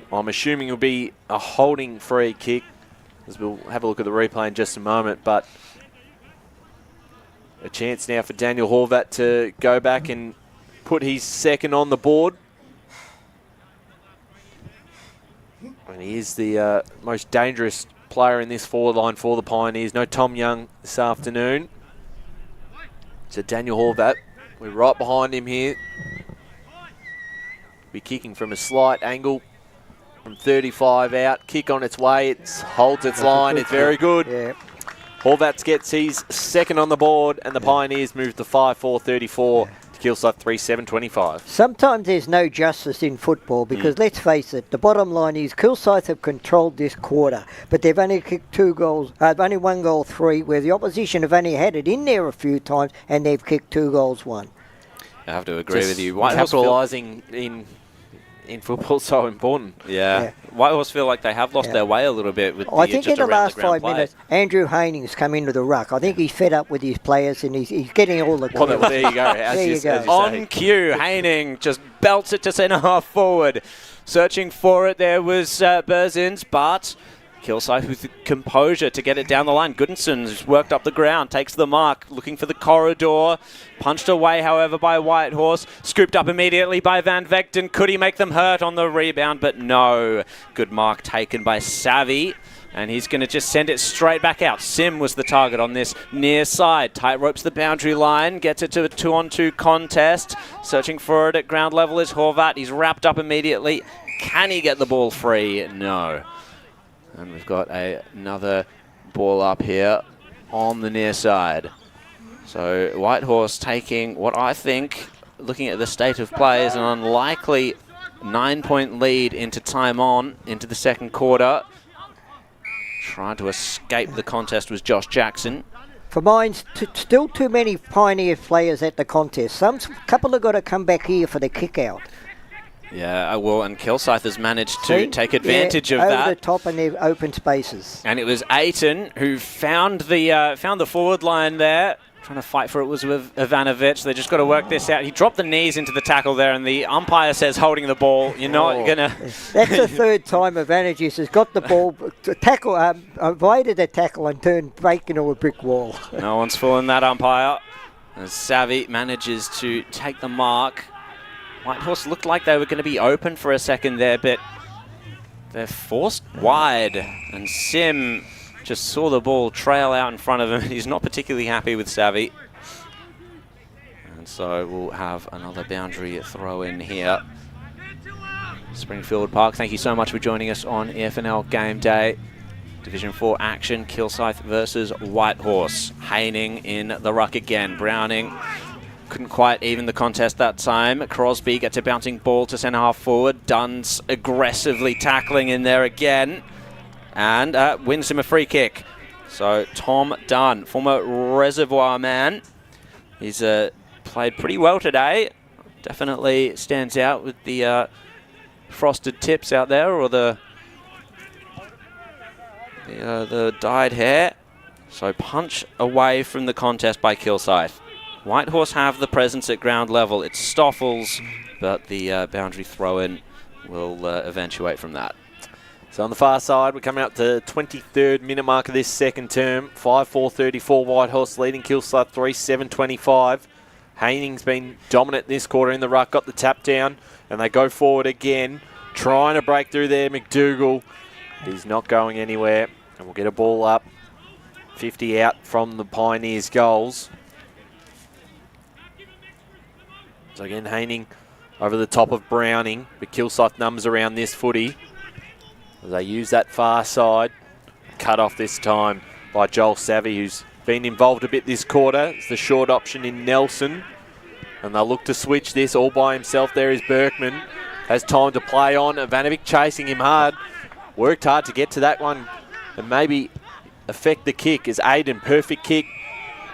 I'm assuming it'll be a holding free kick, as we'll have a look at the replay in just a moment. But a chance now for Daniel Horvat to go back and put his second on the board. And he is the most dangerous player in this forward line for the Pioneers. No Tom Young this afternoon. So Daniel Horvat, we're right behind him here. Be kicking from a slight angle from 35 out. Kick on its way. It holds its line. It's very good. Yeah. Horvat gets his second on the board, and the Pioneers move to 5-4-34 to Kilsyth 3-7-25. Sometimes there's no justice in football because let's face it, the bottom line is Kilsyth have controlled this quarter, but they've only kicked 2 goals, only 1 goal 3, where the opposition have only had it in there a few times and they've kicked 2 goals 1. I have to agree with you. Capitalising in football is so important. Yeah. Whitehorse feel like they have lost their way a little bit with I think in just the around last the ground 5 play. minutes, Andrew Haining's come into the ruck. I think he's fed up with his players and he's getting all the Well, there you go. There you go. On cue, Haining just belts it to centre half forward. Searching for it, there was Berzins, but Kilsyth with composure to get it down the line. Goodenson's worked up the ground, takes the mark, looking for the corridor. Punched away, however, by Whitehorse. Scooped up immediately by Van Vecten. Could he make them hurt on the rebound? But no. Good mark taken by Savvy. And he's going to just send it straight back out. Sim was the target on this near side. Tight ropes the boundary line. Gets it to a 2-on-2 contest. Searching for it at ground level is Horvat. He's wrapped up immediately. Can he get the ball free? No. And we've got another ball up here on the near side. So Whitehorse taking what I think, looking at the state of play, is an unlikely 9-point lead into time on, into the second quarter. Trying to escape the contest was Josh Jackson. For mine, still too many Pioneer players at the contest. Some couple have got to come back here for the kick out. Yeah, well, and Kilsyth has managed to take advantage of over that. the top and their open spaces. And it was Aiton who found the forward line there. Trying to fight for it was with Ivanovic. They just got to work this out. He dropped the knees into the tackle there, and the umpire says holding the ball. You're not going to... That's the third time Ivanovic has got the ball, avoided the tackle and turned back into a brick wall. No one's fooling that umpire. As Savvy manages to take the mark. Whitehorse looked like they were going to be open for a second there, but they're forced wide. And Sim just saw the ball trail out in front of him. He's not particularly happy with Savvy. And so we'll have another boundary throw in here. Springfield Park. Thank you so much for joining us on EFNL Game Day. Division 4 action, Kilsyth versus Whitehorse. Haining in the ruck again. Browning couldn't quite even the contest that time. Crosby gets a bouncing ball to centre half forward. Dunn's aggressively tackling in there again. And wins him a free kick. So Tom Dunn, former Reservoir man. He's played pretty well today. Definitely stands out with the frosted tips out there, or the dyed hair. So punch away from the contest by Kilsyth. Whitehorse have the presence at ground level. It's Stoffels, but the boundary throw-in will eventuate from that. So on the far side, we're coming up to the 23rd minute mark of this second term. 5-4-34 Whitehorse leading Kilsyth 3-7-25. Haining's been dominant this quarter in the ruck, got the tap down, and they go forward again. Trying to break through there, McDougall. He's not going anywhere, and we'll get a ball up. 50 out from the Pioneers' goals. So again, Haining over the top of Browning, but Kilsyth numbers around this footy. They use that far side. Cut off this time by Joel Savvy, who's been involved a bit this quarter. It's the short option in Nelson. And they'll look to switch this all by himself. There is Berkman. Has time to play on. Ivanovic chasing him hard. Worked hard to get to that one and maybe affect the kick. As Aiden, perfect kick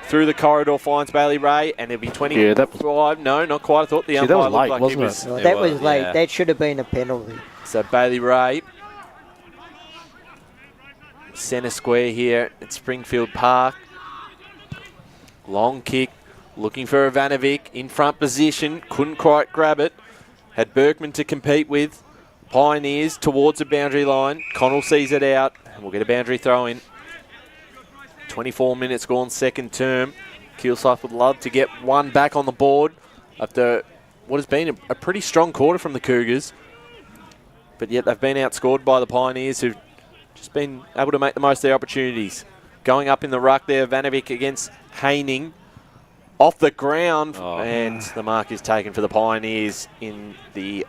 through the corridor, finds Bailey Ray, and it'll be 25. Yeah, that was, no, not quite. I thought the umpire looked like it was. That was late. Yeah. That should have been a penalty. So Bailey Ray. Centre square here at Springfield Park. Long kick, looking for Ivanovic, in front position, couldn't quite grab it. Had Berkman to compete with. Pioneers towards the boundary line. Connell sees it out, and we'll get a boundary throw in. 24 minutes gone second term. Kilsyth would love to get one back on the board after what has been a pretty strong quarter from the Cougars. But yet they've been outscored by the Pioneers, who've just been able to make the most of their opportunities. Going up in the ruck there, Ivanovic against Haining. Off the ground, and the mark is taken for the Pioneers in the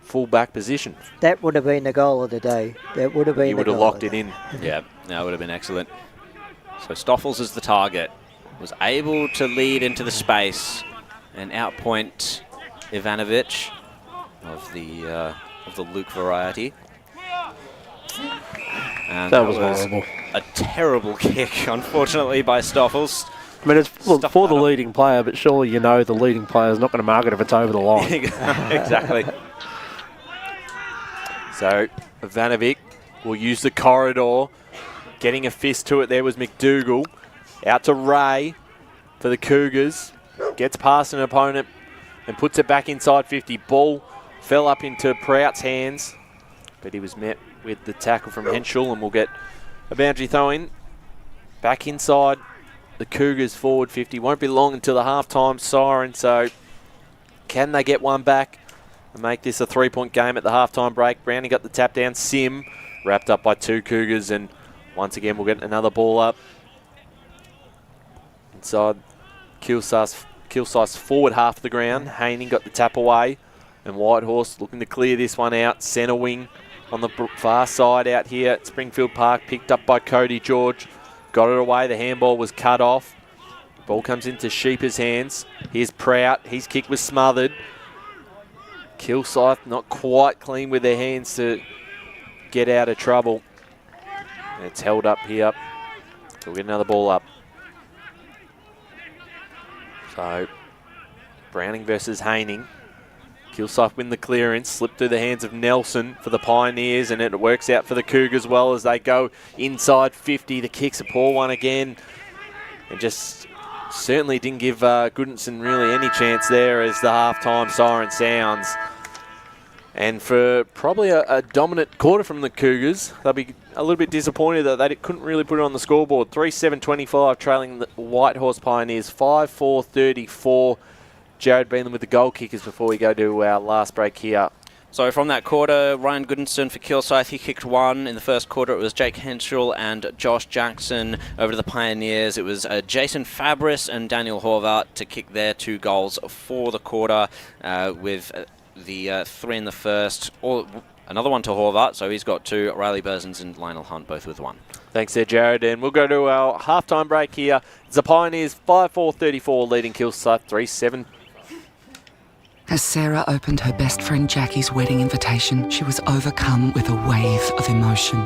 full-back position. That would have been the goal of the day. That would have been. You would have locked it in. Yeah, that would have been excellent. So Stoffels is the target. Was able to lead into the space and outpoint Ivanovic of the Luke variety. And that was horrible. A terrible kick, unfortunately, by Stoffels. I mean, it's for the leading player, but surely you know the leading player is not going to mark it if it's over the line. Exactly. So Ivanovic will use the corridor. Getting a fist to it there was McDougall. Out to Ray for the Cougars. Gets past an opponent and puts it back inside 50. Ball fell up into Prout's hands, but he was met with the tackle from Henschel, and we'll get a boundary throw in. Back inside the Cougars forward 50. Won't be long until the halftime siren, so can they get one back and make this a 3-point game at the halftime break? Browning got the tap down. Sim wrapped up by two Cougars, and once again we'll get another ball up. Inside Kilsyth's forward half of the ground. Haining got the tap away, and Whitehorse looking to clear this one out. Centre wing on the far side out here at Springfield Park, picked up by Cody George. Got it away, the handball was cut off. Ball comes into Sheeper's hands. Here's Prout, his kick was smothered. Kilsyth not quite clean with their hands to get out of trouble. And it's held up here. So we'll get another ball up. So, Browning versus Haining. Kilsyth win the clearance, slip through the hands of Nelson for the Pioneers, and it works out for the Cougars well as they go inside 50. The kick's a poor one again, and just certainly didn't give Goodinson really any chance there as the halftime siren sounds. And for probably a dominant quarter from the Cougars, they'll be a little bit disappointed that they couldn't really put it on the scoreboard. 3-7-25 trailing the Whitehorse Pioneers, 5-4-34. Jared Beanland with the goal kickers before we go to our last break here. So from that quarter, Ryan Goodinson for Kilsyth, he kicked one. In the first quarter, it was Jake Henschel and Josh Jackson. Over to the Pioneers, it was Jason Fabris and Daniel Horvath to kick their 2 goals for the quarter, with the 3 in the first, or another one to Horvath, so he's got 2. Riley Berzins and Lionel Hunt both with 1. Thanks there, Jared. And we'll go to our halftime break here. It's the Pioneers 5-4-34 leading Kilsyth 3-7. As Sarah opened her best friend Jackie's wedding invitation, she was overcome with a wave of emotion.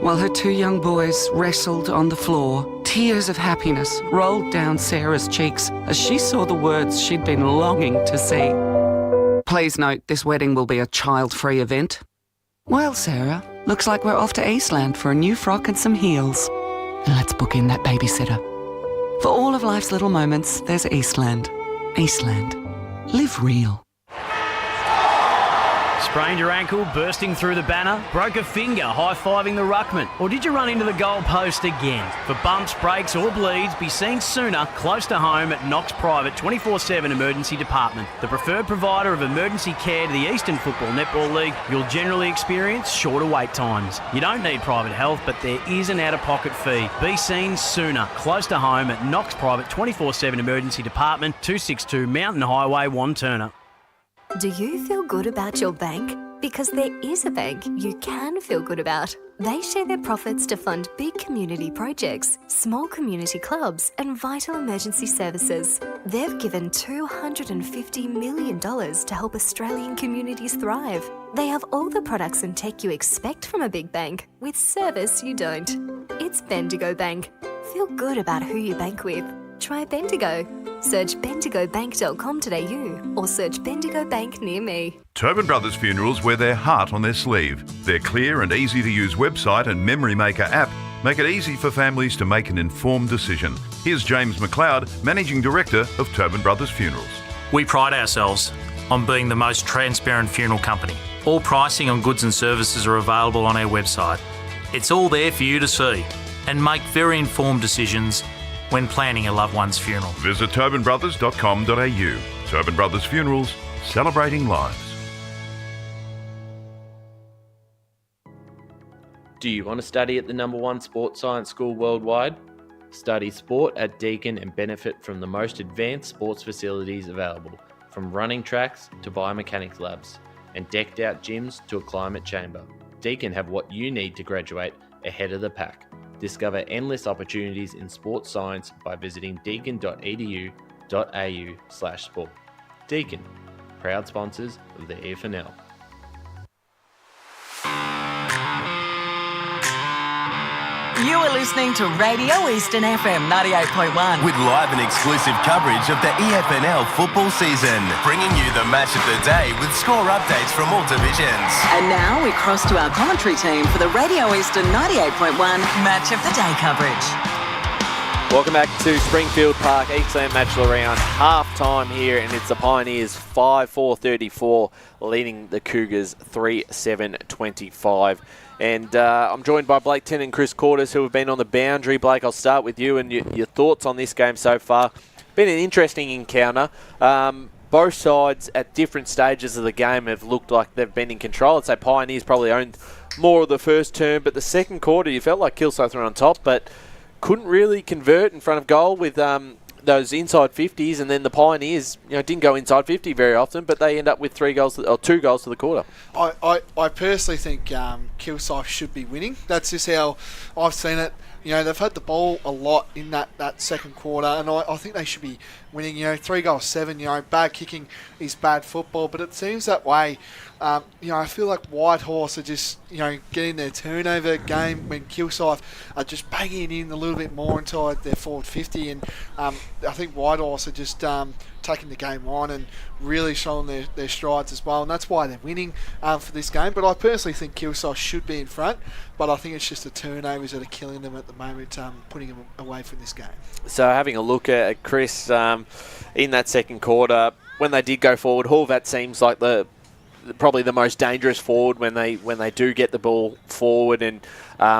While her 2 young boys wrestled on the floor, tears of happiness rolled down Sarah's cheeks as she saw the words she'd been longing to see. Please note, this wedding will be a child-free event. Well, Sarah, looks like we're off to Eastland for a new frock and some heels. And let's book in that babysitter. For all of life's little moments, there's Eastland. Eastland. Live real. Sprained your ankle, bursting through the banner? Broke a finger, high-fiving the ruckman? Or did you run into the goal post again? For bumps, breaks or bleeds, be seen sooner, close to home at Knox Private 24/7 Emergency Department. The preferred provider of emergency care to the Eastern Football Netball League, you'll generally experience shorter wait times. You don't need private health, but there is an out-of-pocket fee. Be seen sooner, close to home at Knox Private 24/7 Emergency Department, 262 Mountain Highway, Wanturna. Do you feel good about your bank? Because there is a bank you can feel good about. They share their profits to fund big community projects, small community clubs, and vital emergency services. They've given $250 million to help Australian communities thrive. They have all the products and tech you expect from a big bank, with service you don't. It's Bendigo Bank. Feel good about who you bank with. Try Bendigo. Search bendigobank.com.au or search Bendigo Bank near me. Tobin Brothers Funerals wear their heart on their sleeve. Their clear and easy-to-use website and Memory Maker app make it easy for families to make an informed decision. Here's James McLeod, Managing Director of Tobin Brothers Funerals. We pride ourselves on being the most transparent funeral company. All pricing on goods and services are available on our website. It's all there for you to see and make very informed decisions when planning a loved one's funeral. Visit tobinbrothers.com.au. Tobin Brothers Funerals, celebrating lives. Do you want to study at the #1 sports science school worldwide? Study sport at Deakin and benefit from the most advanced sports facilities available, from running tracks to biomechanics labs, and decked out gyms to a climate chamber. Deakin have what you need to graduate ahead of the pack. Discover endless opportunities in sports science by visiting deakin.edu.au/sport. Deakin, proud sponsors of the EFNL. You are listening to Radio Eastern FM 98.1. With live and exclusive coverage of the EFNL football season, bringing you the match of the day with score updates from all divisions. And now we cross to our commentary team for the Radio Eastern 98.1 Match of the Day coverage. Welcome back to Springfield Park, Eastland match around half-time here, and it's the Pioneers 5-4-34 leading the Cougars 3-7-25. And I'm joined by Blake Tin and Chris Cordes, who have been on the boundary. Blake, I'll start with you and your thoughts on this game so far. Been an interesting encounter. Both sides at different stages of the game have looked like they've been in control. I'd say Pioneers probably owned more of the first term, but the second quarter you felt like Kilsyth were on top, but couldn't really convert in front of goal with those inside 50s, and then the Pioneers, didn't go inside 50 very often, but they end up with 2 goals to the quarter. I personally think Kilsyth should be winning. That's just how I've seen it. They've had the ball a lot in that second quarter, and I think they should be winning. 3-7. Bad kicking is bad football, but it seems that way. I feel like Whitehorse are just, getting their turnover game when Kilsyth are just banging in a little bit more inside their forward 50, and I think Whitehorse are just taking the game on and really showing their strides as well, and that's why they're winning for this game. But I personally think Kilsyth should be in front, but I think it's just the turnovers that are killing them at the moment, putting them away from this game. So having a look at Chris, in that second quarter, when they did go forward, Horvath seems like probably the most dangerous forward when they do get the ball forward, and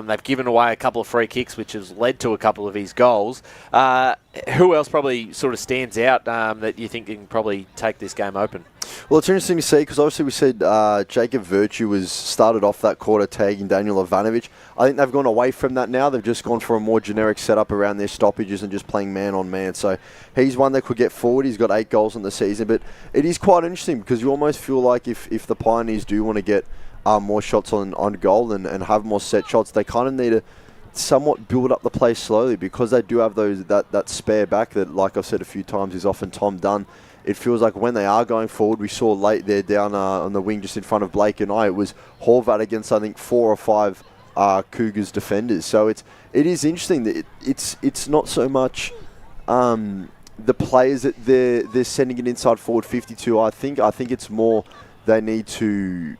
they've given away a couple of free kicks, which has led to a couple of his goals. Who else probably sort of stands out that you think can probably take this game open? Well, it's interesting to see because obviously we said Jacob Virtue was started off that quarter tagging Daniel Ivanovic. I think they've gone away from that now. They've just gone for a more generic setup around their stoppages and just playing man on man. So he's one that could get forward. He's got 8 goals in the season. But it is quite interesting because you almost feel like if the Pioneers do want to get more shots on goal and have more set shots, they kind of need to somewhat build up the play slowly because they do have that spare back that, like I've said a few times, is often Tom Dunn. It feels like when they are going forward, we saw late there down on the wing just in front of Blake and I, it was Horvat against I think 4 or 5 Cougars defenders. So it is interesting that it's not so much the players that they're sending it inside forward 52. I think it's more they need to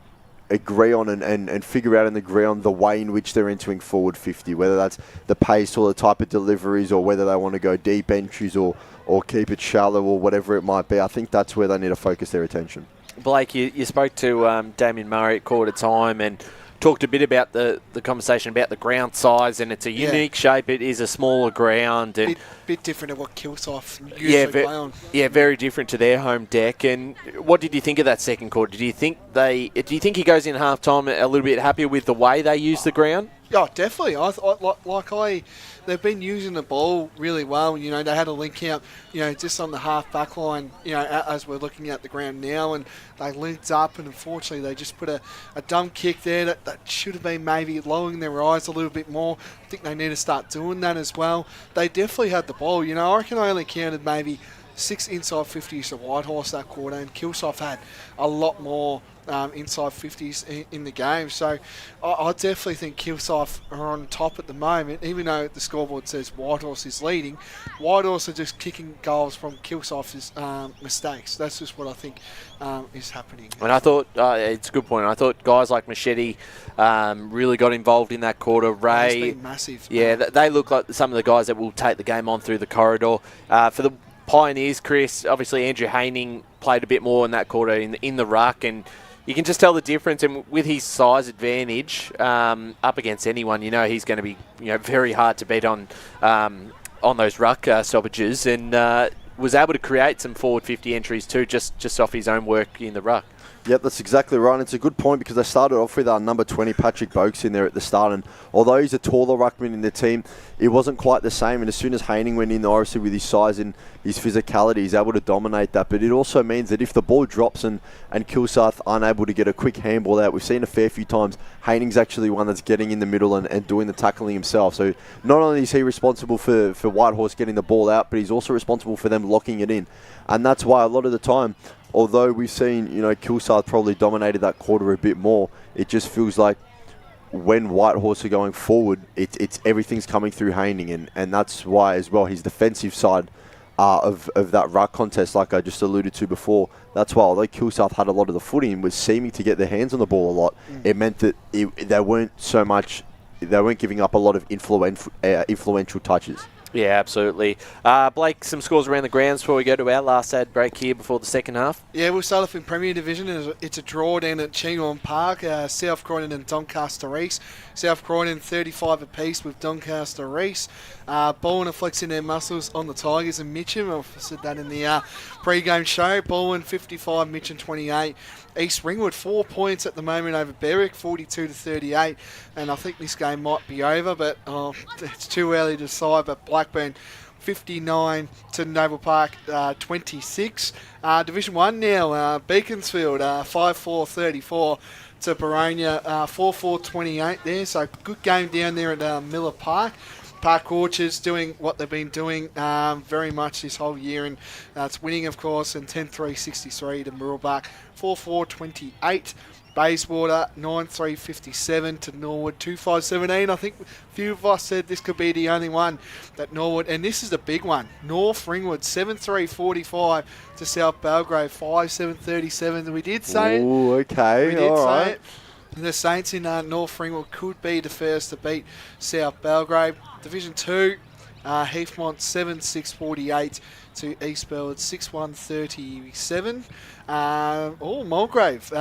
agree on and figure out in the ground the way in which they're entering forward 50, whether that's the pace or the type of deliveries or whether they want to go deep entries or keep it shallow or whatever it might be. I think that's where they need to focus their attention. Blake, you spoke to Damien Murray at quarter time and talked a bit about the conversation about the ground size, and it's a unique shape. It is a smaller ground. And bit different to what Kilsyth usually play on. Yeah, very different to their home deck. And what did you think of that second quarter? Do you think he goes in half time a little bit happier with the way they use the ground? Oh, definitely. They've been using the ball really well. You know, they had a link out, just on the half back line, as we're looking at the ground now, and they linked up, and unfortunately they just put a dumb kick there that should have been maybe lowering their eyes a little bit more. I think they need to start doing that as well. They definitely had the ball. I reckon I only counted maybe 6 inside 50s to Whitehorse that quarter, and Kilsyth had a lot more inside 50s in the game. So I definitely think Kilsyth are on top at the moment, even though the scoreboard says Whitehorse is leading. Whitehorse are just kicking goals from Kilsyth's mistakes. That's just what I think is happening. And I thought, it's a good point, I thought guys like Machete really got involved in that quarter. Ray, it's been massive. Yeah, they look like some of the guys that will take the game on through the corridor. For the Pioneers, Chris, obviously Andrew Haining played a bit more in that quarter in the ruck, and you can just tell the difference. And with his size advantage up against anyone, he's going to be very hard to beat on those ruck stoppages, and was able to create some forward 50 entries too, just off his own work in the ruck. Yep, that's exactly right. And it's a good point because they started off with our number 20, Patrick Boakes, in there at the start. And although he's a taller ruckman in the team, it wasn't quite the same. And as soon as Haining went in, obviously with his size and his physicality, he's able to dominate that. But it also means that if the ball drops and Kilsyth aren't able to get a quick handball out, we've seen a fair few times, Haining's actually one that's getting in the middle and doing the tackling himself. So not only is he responsible for Whitehorse getting the ball out, but he's also responsible for them locking it in. And that's why a lot of the time, although we've seen, Kilsyth probably dominated that quarter a bit more, it just feels like when Whitehorse are going forward, it's everything's coming through Haining, and that's why as well his defensive side of that ruck contest, like I just alluded to before, that's why although Kilsyth had a lot of the footy and was seeming to get their hands on the ball a lot, it meant that they weren't giving up a lot of influential touches. Yeah, absolutely. Blake, some scores around the grounds before we go to our last ad break here before the second half. Yeah, we'll start off in Premier Division. It's a draw down at Chingon Park, South Croydon and Doncaster East. South Croydon 35 apiece with Doncaster East. Baldwin are flexing their muscles on the Tigers and Mitcham. I've said that in the pre-game show. Baldwin 55, Mitcham 28. East Ringwood 4 points at the moment over Berwick, 42-38, and I think this game might be over, but it's too early to decide. But Blackburn 59 to Noble Park 26. Division 1 now, Beaconsfield 5-4-34 to Baronia 4-4-28 there, so good game down there at Miller Park. Park Orchards doing what they've been doing very much this whole year, and it's winning, of course, and 10-3-63 to Murrelbach, 4-4-28. Bayswater 9-3-57 to Norwood, 2-5-17. I think a few of us said this could be the only one that Norwood, and this is the big one. North Ringwood 7-3-45 to South Belgrave, 5-7-37. We did say it. Ooh, okay, we did all say right. it. The Saints in North Ringwood could be the first to beat South Belgrave. Division 2, Heathmont 7-6-48 to East Bell at 6-1-37. Mulgrave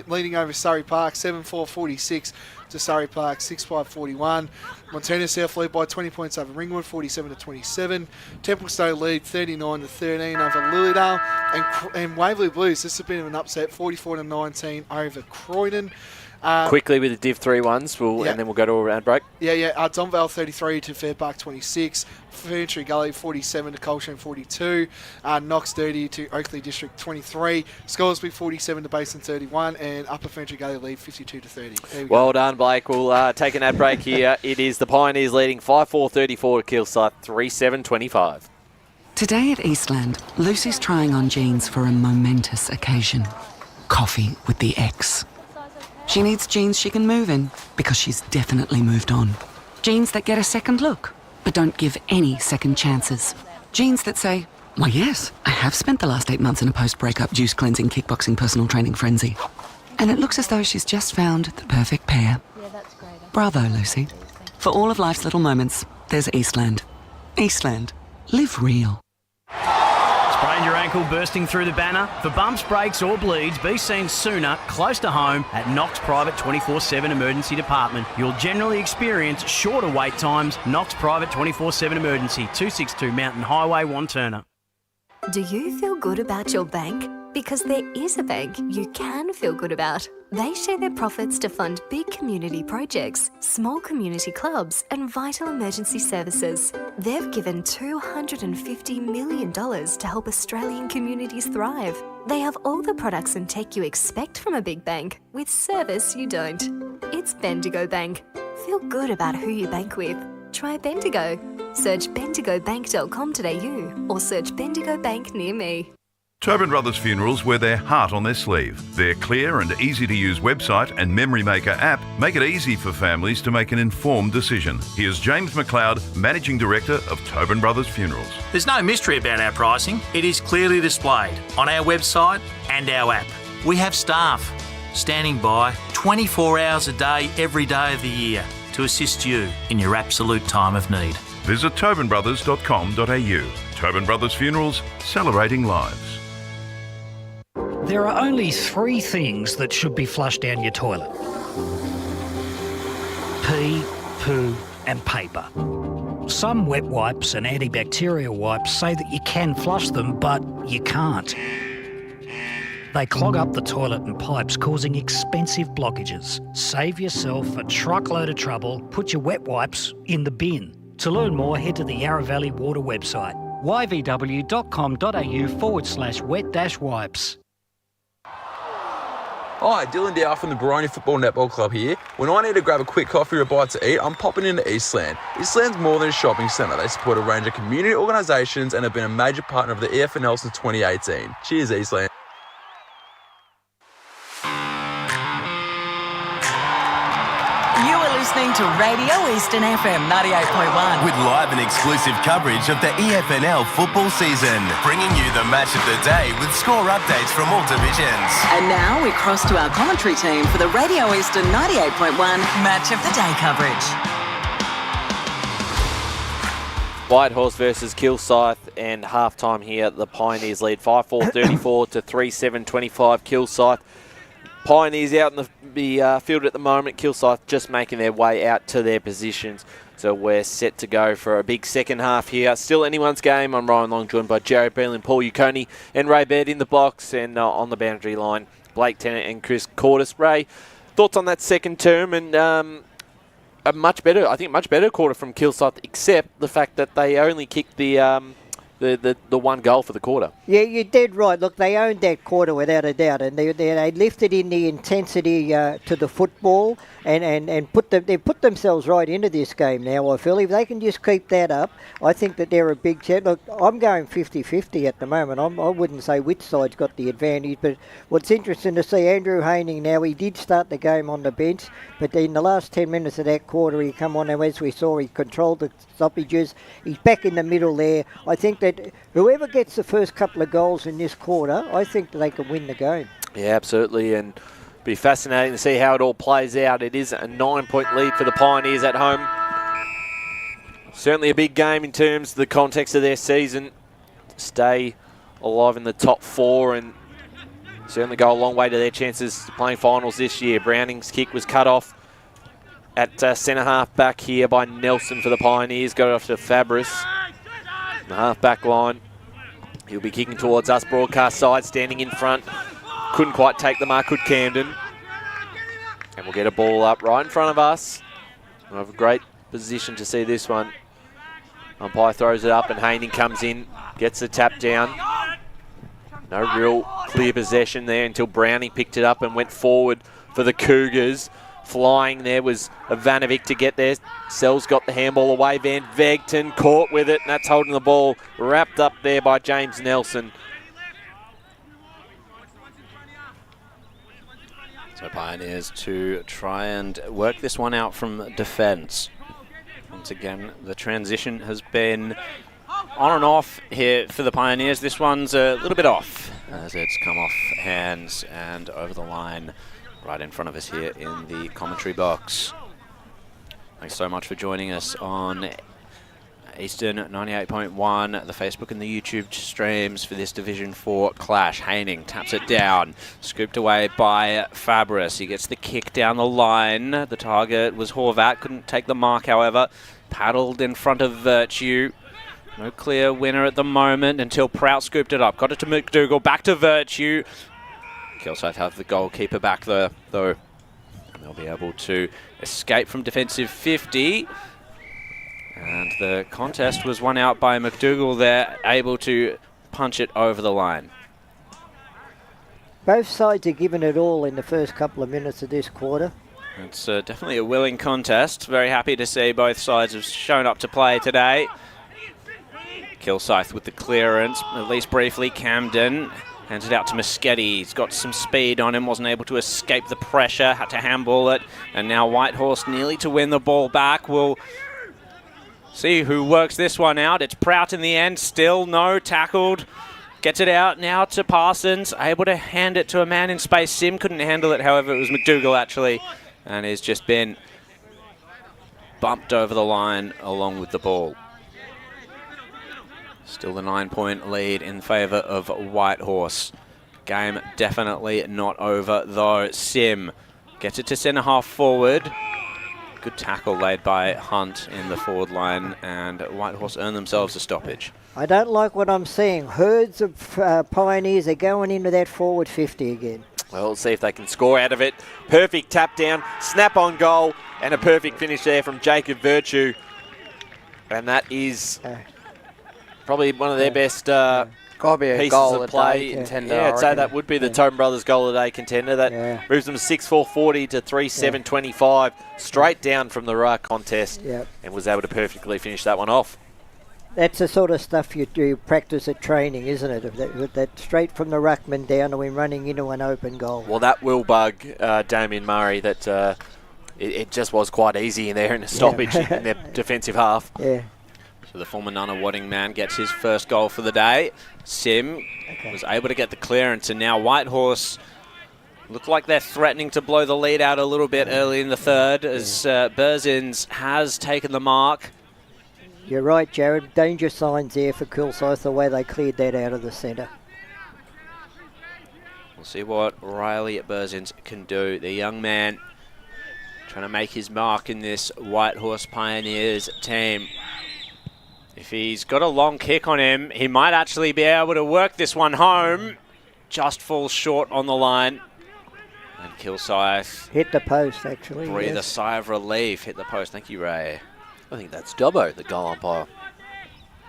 leading over Surrey Park 7-4-46 to Surrey Park, 6-5-41. Montana South lead by 20 points over Ringwood, 47-27. Templestowe lead 39-13 over Lilydale. And Waverley Blues, this has been an upset, 44-19 over Croydon. Quickly with the Div 3 ones, and then we'll go to a round break. Donvale 33 to Fair Park 26. Ferntree Gully 47 to Colsham 42. Knox 30 to Oakley District 23. Scoresby 47 to Basin 31. And Upper Ferntree Gully lead 52 to 30. Well done, Blake. We'll take an ad break here. It is the Pioneers leading 5-4-34 to Kilsyth, 3-7-25. Today at Eastland, Lucy's trying on jeans for a momentous occasion. Coffee with the ex. She needs jeans she can move in because she's definitely moved on. Jeans that get a second look, but don't give any second chances. Jeans that say, why yes, I have spent the last 8 months in a post-breakup juice cleansing, kickboxing, personal training frenzy. And it looks as though she's just found the perfect pair. Yeah, that's great. Bravo, Lucy. For all of life's little moments, there's Eastland. Eastland. Live real. Sprained your ankle bursting through the banner? For bumps, breaks or bleeds, be seen sooner, close to home, at Knox Private 24/7 Emergency Department. You'll generally experience shorter wait times. Knox Private 24/7 Emergency, 262 Mountain Highway, Wanturna. Do you feel good about your bank? Because there is a bank you can feel good about. They share their profits to fund big community projects, small community clubs, and vital emergency services. They've given $250 million to help Australian communities thrive. They have all the products and tech you expect from a big bank, with service you don't. It's Bendigo Bank. Feel good about who you bank with. Try Bendigo. Search bendigobank.com.au or search Bendigo Bank near me. Tobin Brothers Funerals wear their heart on their sleeve. Their clear and easy-to-use website and Memory Maker app make it easy for families to make an informed decision. Here's James McLeod, Managing Director of Tobin Brothers Funerals. There's no mystery about our pricing. It is clearly displayed on our website and our app. We have staff standing by 24 hours a day, every day of the year to assist you in your absolute time of need. Visit tobinbrothers.com.au. Tobin Brothers Funerals, celebrating lives. There are only 3 things that should be flushed down your toilet. Pee, poo and paper. Some wet wipes and antibacterial wipes say that you can flush them, but you can't. They clog up the toilet and pipes, causing expensive blockages. Save yourself a truckload of trouble. Put your wet wipes in the bin. To learn more, head to the Yarra Valley Water website, yvw.com.au/wet-wipes. Hi, Dylan Dow from the Baroni Football Netball Club here. When I need to grab a quick coffee or a bite to eat, I'm popping into Eastland. Eastland's more than a shopping centre. They support a range of community organisations and have been a major partner of the EFNL since 2018. Cheers, Eastland. You are listening to Radio Eastern FM 98.1. With live and exclusive coverage of the EFNL football season, bringing you the match of the day with score updates from all divisions. And now we cross to our commentary team for the Radio Eastern 98.1 Match of the Day coverage. Whitehorse versus Kilsyth, and half-time here. The Pioneers lead 5-4-34 to 3-7-25 Kilsyth. Pioneers out in the field at the moment. Kilsyth just making their way out to their positions. So we're set to go for a big second half here. Still anyone's game. I'm Ryan Long, joined by Jared Beal and Paul Uconi and Ray Baird in the box, and on the boundary line, Blake Tennant and Chris Cordes. Ray, thoughts on that second term, and a much better quarter from Kilsyth, except the fact that they only kicked the one goal for the quarter. Yeah, you're dead right. Look, they owned that quarter without a doubt, and they lifted in the intensity to the football and they put themselves right into this game now. I feel if they can just keep that up, I think that they're a big chance. Look, I'm going 50-50 at the moment. I wouldn't say which side's got the advantage, but what's interesting to see, Andrew Haining now, he did start the game on the bench, but in the last 10 minutes of that quarter, he come on, and as we saw, he controlled the stoppages. He's back in the middle there. I think that whoever gets the first couple of goals in this quarter, I think that they can win the game. Yeah, absolutely, and be fascinating to see how it all plays out. It is a 9-point lead for the Pioneers at home. Certainly a big game in terms of the context of their season. Stay alive in the top 4 and certainly go a long way to their chances of playing finals this year. Browning's kick was cut off. at centre half back here by Nelson for the Pioneers. Got it off to Fabris. The half back line. He'll be kicking towards us, broadcast side, standing in front. Couldn't quite take the mark, could Camden. And we'll get a ball up right in front of us. We'll have a great position to see this one. Umpire throws it up and Haining comes in, gets the tap down. No real clear possession there until Browning picked it up and went forward for the Cougars. Flying there was Ivanovic to get there. Sells got the handball away. Van Vegten caught with it, and that's holding the ball. Wrapped up there by James Nelson. So Pioneers to try and work this one out from defence. Once again, the transition has been on and off here for the Pioneers. This one's a little bit off as it's come off hands and over the line right in front of us here in the commentary box. Thanks so much for joining us on Eastern 98.1, the Facebook and the YouTube streams for this Division 4 clash. Haining taps it down, scooped away by Fabris. He gets the kick down the line. The target was Horvat, couldn't take the mark, however. Paddled in front of Virtue. No clear winner at the moment until Prout scooped it up. Got it to McDougall, back to Virtue. Kilsyth have the goalkeeper back there, though. And they'll be able to escape from defensive 50. And the contest was won out by McDougall there, able to punch it over the line. Both sides are giving it all in the first couple of minutes of this quarter. It's definitely a willing contest. Very happy to see both sides have shown up to play today. Kilsyth with the clearance, at least briefly. Camden hands it out to Moschetti. He's got some speed on him, wasn't able to escape the pressure, had to handball it. And now Whitehorse nearly to win the ball back. We'll see who works this one out. It's Prout in the end, still no, tackled. Gets it out now to Parsons, able to hand it to a man in space. Sim couldn't handle it, however, it was McDougall actually. And he's just been bumped over the line along with the ball. Still the 9-point lead in favour of Whitehorse. Game definitely not over though. Sim gets it to centre half forward. Good tackle laid by Hunt in the forward line, and Whitehorse earn themselves a stoppage. I don't like what I'm seeing. Herds of Pioneers are going into that forward 50 again. Well, we'll see if they can score out of it. Perfect tap down, snap on goal, and a perfect finish there from Jacob Virtue. And that is probably one of their best Gotta be a pieces goal of a play. day contender. Yeah, I'd I say reckon. that would be the Tobin Brothers goal of the day contender. That moves them 6-4-40 to 3-7-25, straight down from the ruck contest, and was able to perfectly finish that one off. That's the sort of stuff you do practice at training, isn't it? That straight from the ruckman down and when running into an open goal. Well, that will bug Damien Murray. That it just was quite easy in there in a stoppage in their defensive half. Yeah. So the former Nunawading man gets his first goal for the day. Sim was able to get the clearance, and now Whitehorse look like they're threatening to blow the lead out a little bit early in the third, as Berzins has taken the mark. You're right, Jared. Danger signs there for Kilsyth, the way they cleared that out of the centre. We'll see what Riley at Berzins can do. The young man trying to make his mark in this Whitehorse Pioneers team. If he's got a long kick on him, he might actually be able to work this one home. Just falls short on the line. And Kilsyth hit the post, actually. Breathe a sigh of relief. Hit the post. Thank you, Ray. I think that's Dobbo, the goal umpire.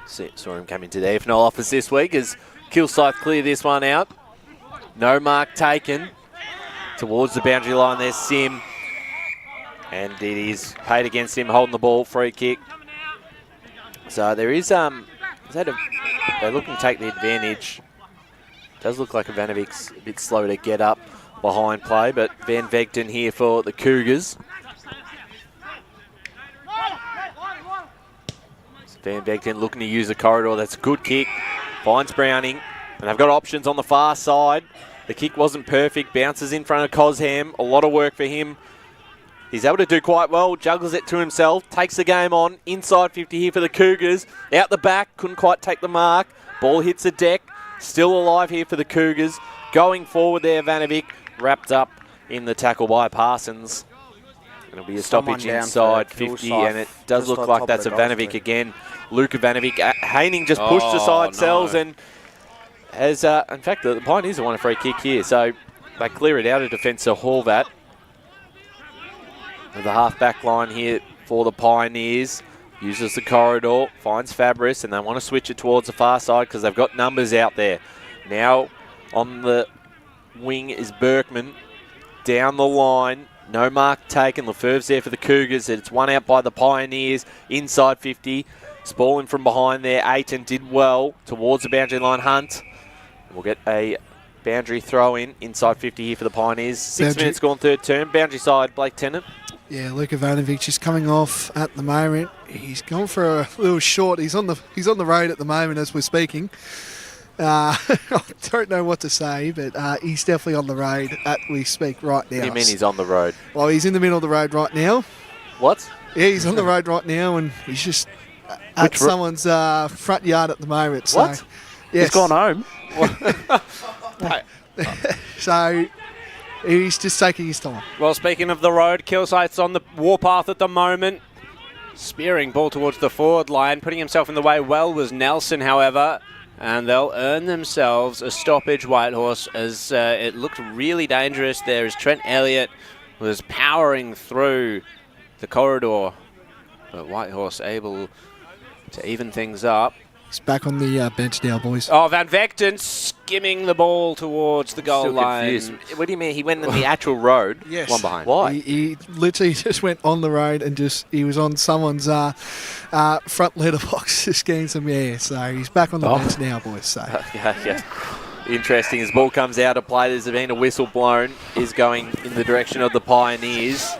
Saw him come in today. If no offers this week, as Kilsyth clear this one out. No mark taken. Towards the boundary line, there's Sim. And it is paid against him, holding the ball, free kick. So there is, they're looking to take the advantage. Does look like Ivanovic's a bit slow to get up behind play, but Van Vegten here for the Cougars. Van Vegten looking to use the corridor. That's a good kick. Finds Browning. And they've got options on the far side. The kick wasn't perfect. Bounces in front of Cosham. A lot of work for him. He's able to do quite well. Juggles it to himself. Takes the game on. Inside 50 here for the Cougars. Out the back. Couldn't quite take the mark. Ball hits the deck. Still alive here for the Cougars. Going forward there, Vanovic. Wrapped up in the tackle by Parsons. It'll be a Someone stoppage down inside for 50, Kilsyth, and it does just look on like top that's a of the goal Vanovic square. again. Luka Vanovic. Haining just pushed aside Sells, and has, in fact, the Pioneers have won a free kick here, so they clear it out of defence to Horvat. With the half-back line here for the Pioneers. Uses the corridor, finds Fabris, and they want to switch it towards the far side because they've got numbers out there. Now on the wing is Berkman. Down the line, no mark taken. Lefebvre's there for the Cougars. It's one out by the Pioneers. Inside 50. Spalling from behind there. Aiton did well towards the boundary line. Hunt. We'll get a boundary throw in. Inside 50 here for the Pioneers. 6 minutes gone third term. Boundary side, Blake Tennant. Yeah, Luka Vanovic is coming off at the moment. He's gone for a little short. He's on the road at the moment as we're speaking. I don't know what to say, but he's definitely on the road as we speak right now. What do you mean he's on the road? Well, he's in the middle of the road right now. What? Yeah, he's on the road right now, and he's just at someone's front yard at the moment. So, What? Yes. He's gone home. So he's just taking his time. Well, speaking of the road, Kilsyth's on the warpath at the moment. Spearing ball towards the forward line. Putting himself in the way well was Nelson, however. And they'll earn themselves a stoppage, Whitehorse, as it looked really dangerous there as Trent Elliott was powering through the corridor. But Whitehorse able to even things up. He's back on the bench now, boys. Oh, Van Vechten skimming the ball towards the goal line. Confused. What do you mean? He went in the actual road? Yes. One behind. Why? He literally just went on the road and he was on someone's front letterbox just getting some air. So he's back on the bench now, boys. So. Yeah. Interesting. As ball comes out of play, there's been a whistle blown. Is going in the direction of the Pioneers.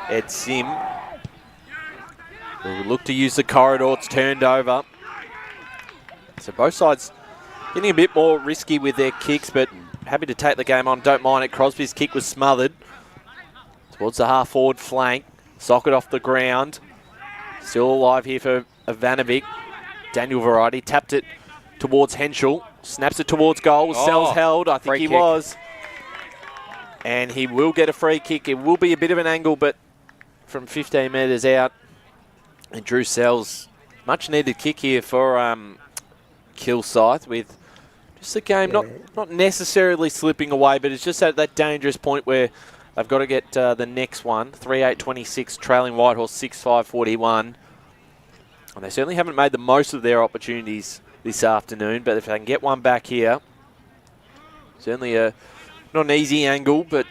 Ed Sim will look to use the corridor. It's turned over. So both sides getting a bit more risky with their kicks, but happy to take the game on. Don't mind it. Crosby's kick was smothered towards the half-forward flank. Socket off the ground. Still alive here for Ivanovic. Daniel Variety tapped it towards Henschel. Snaps it towards goal. Sells held. I think he was. And he will get a free kick. It will be a bit of an angle, but from 15 metres out. And Drew Sells, much needed kick here for Kilsyth, with just the game not necessarily slipping away, but it's just at that dangerous point where they've got to get the next one. 3-8-26, trailing Whitehorse 6-5-41. And they certainly haven't made the most of their opportunities this afternoon, but if they can get one back here, certainly not an easy angle, but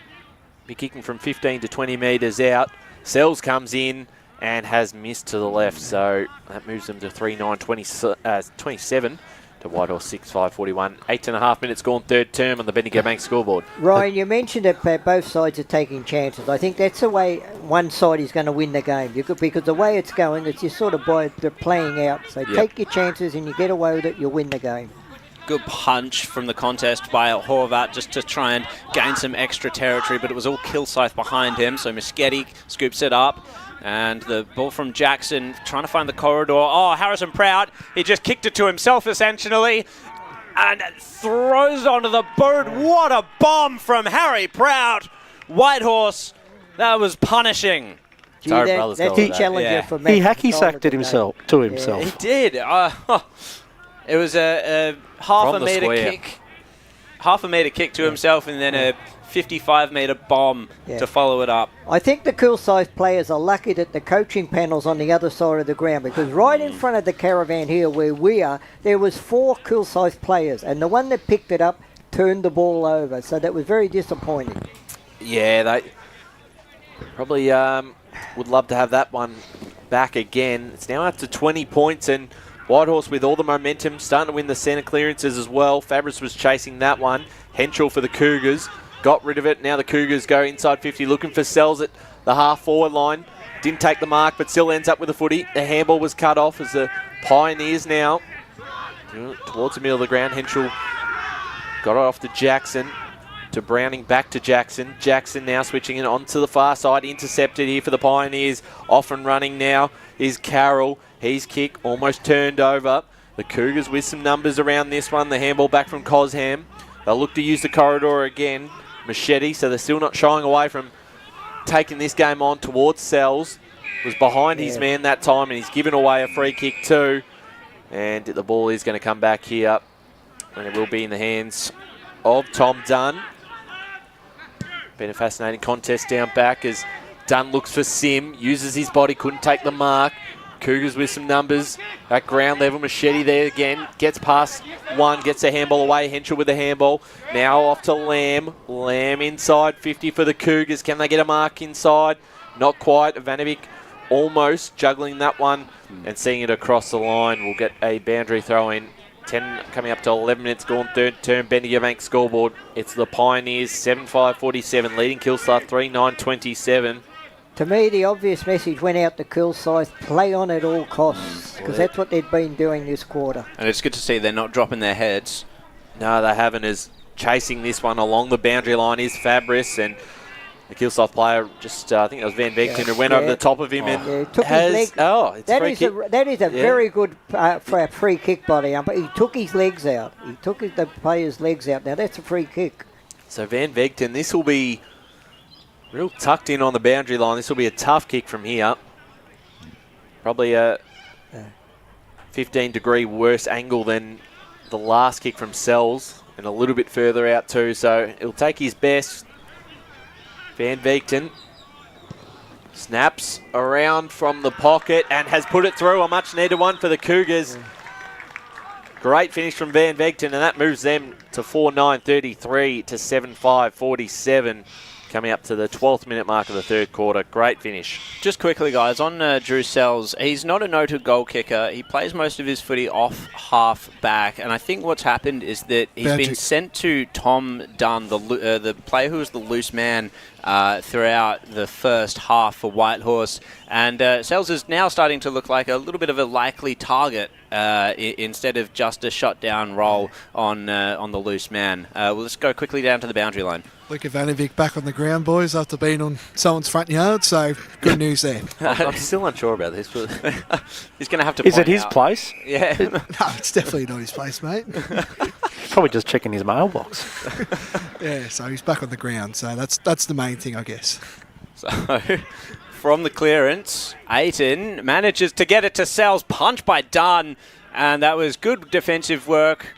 be kicking from 15 to 20 metres out. Sells comes in and has missed to the left, so that moves them to 3-9-27 to Whitehorse 6-5-41. 8.5 minutes gone third term on the Bendigo Bank scoreboard. Ryan, you mentioned that both sides are taking chances. I think that's the way one side is going to win the game. Because the way it's going, it's just sort of by the playing out. So take your chances and you get away with it, you'll win the game. Good punch from the contest by Horvat just to try and gain some extra territory, but it was all Kilsyth behind him, so Muschetti scoops it up. And the ball from Jackson trying to find the corridor. Oh, Harrison Prout, he just kicked it to himself essentially and throws onto the boot. What a bomb from Harry Prout. Whitehorse, that was punishing. Gee, that's a challenger for me. He hacky sacked it himself to himself. He did. It was a half a metre kick. Half a metre kick to himself and then a 55-metre bomb to follow it up. I think the Kilsyth players are lucky that the coaching panel's on the other side of the ground, because right in front of the caravan here where we are, there was 4 Kilsyth players, and the one that picked it up turned the ball over, so that was very disappointing. Yeah, they probably would love to have that one back again. It's now up to 20 points, and Whitehorse with all the momentum, starting to win the centre clearances as well. Fabris was chasing that one. Henschel for the Cougars. Got rid of it. Now the Cougars go inside 50, looking for Sells at the half-forward line. Didn't take the mark, but still ends up with a footy. The handball was cut off as the Pioneers now towards the middle of the ground. Henschel got it off to Jackson. To Browning, back to Jackson. Jackson now switching it onto the far side. Intercepted here for the Pioneers. Off and running now is Carroll. His kick almost turned over. The Cougars with some numbers around this one. The handball back from Cosham. They'll look to use the corridor again. Machete, so they're still not shying away from taking this game on towards Sells. Was behind his man that time, and he's given away a free kick too. And the ball is going to come back here, and it will be in the hands of Tom Dunn. Been a fascinating contest down back as Dunn looks for Sim, uses his body, couldn't take the mark. Cougars with some numbers at ground level. Machete there again, gets past one, gets a handball away. Henschel with the handball. Now off to Lamb. Lamb inside, 50 for the Cougars. Can they get a mark inside? Not quite. Ivanovic almost juggling that one and seeing it across the line. We'll get a boundary throw in. 10 coming up to 11 minutes gone, third term. Bendigo scoreboard. It's the Pioneers, 7-5-47, leading Kilsyth 3-9-27. To me, the obvious message went out to Kilsyth, play on at all costs, because that's what they've been doing this quarter. And it's good to see they're not dropping their heads. No, they haven't. As chasing this one along the boundary line is Fabris, and the Kilsyth player just, I think it was Van Vechten who went over the top of him and took his leg. It's that free is kick. that is a very good for a free kick by the umpire. He took his legs out. He took the player's legs out. Now that's a free kick. So Van Vechten, this will be real tucked in on the boundary line. This will be a tough kick from here. Probably a 15-degree worse angle than the last kick from Sells, and a little bit further out too. So he'll take his best. Van Vechten snaps around from the pocket and has put it through. A much needed one for the Cougars. Great finish from Van Vechten, and that moves them to 4-9-33 to 7-5-47. Coming up to the 12th minute mark of the third quarter. Great finish. Just quickly, guys, on Drew Sells, he's not a noted goal kicker. He plays most of his footy off half back, and I think what's happened is that he's been sent to Tom Dunn, the player who was the loose man throughout the first half for Whitehorse, and Sells is now starting to look like a little bit of a likely target instead of just a shot-down roll on the loose man. We'll just go quickly down to the boundary line. Luke Ivanovic back on the ground, boys, after being on someone's front yard, so good news there. I'm still unsure about this. But he's going to have to Is it his place? Yeah. No, it's definitely not his place, mate. Probably just checking his mailbox. Yeah, so he's back on the ground, so that's the main thing, I guess. So, from the clearance, Aiton manages to get it to Sells, punch by Dunn, and that was good defensive work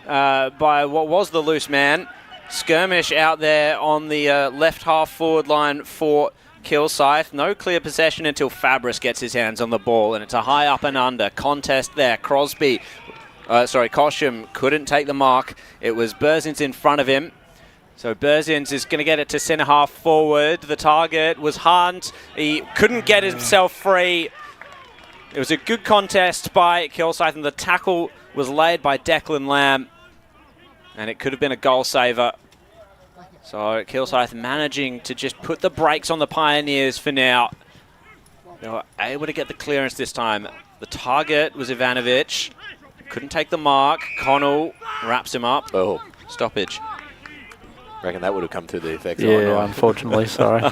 by what was the loose man. Skirmish out there on the left half forward line for Kilsyth. No clear possession until Fabris gets his hands on the ball, and it's a high up and under contest there. Cosham couldn't take the mark. It was Berzins in front of him. So Berzins is going to get it to centre half forward. The target was Hunt. He couldn't get himself free. It was a good contest by Kilsyth, and the tackle was laid by Declan Lamb. And it could have been a goal saver. So Kilsyth managing to just put the brakes on the Pioneers for now. They were able to get the clearance this time. The target was Ivanovic. Couldn't take the mark. Connell wraps him up. Oh, stoppage. Reckon that would have come to the effect. Yeah, unfortunately, sorry.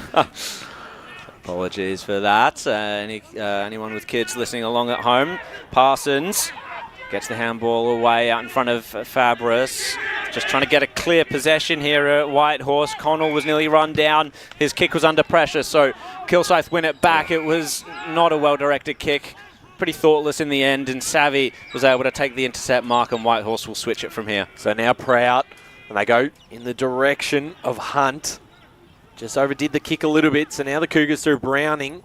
Apologies for that. Anyone with kids listening along at home. Parsons gets the handball away out in front of Fabris. Just trying to get a clear possession here at Whitehorse. Connell was nearly run down. His kick was under pressure, so Kilsyth win it back. It was not a well-directed kick. Pretty thoughtless in the end, and Savvy was able to take the intercept mark, and Whitehorse will switch it from here. So now Prout, and they go in the direction of Hunt. Just overdid the kick a little bit, so now the Cougars through Browning.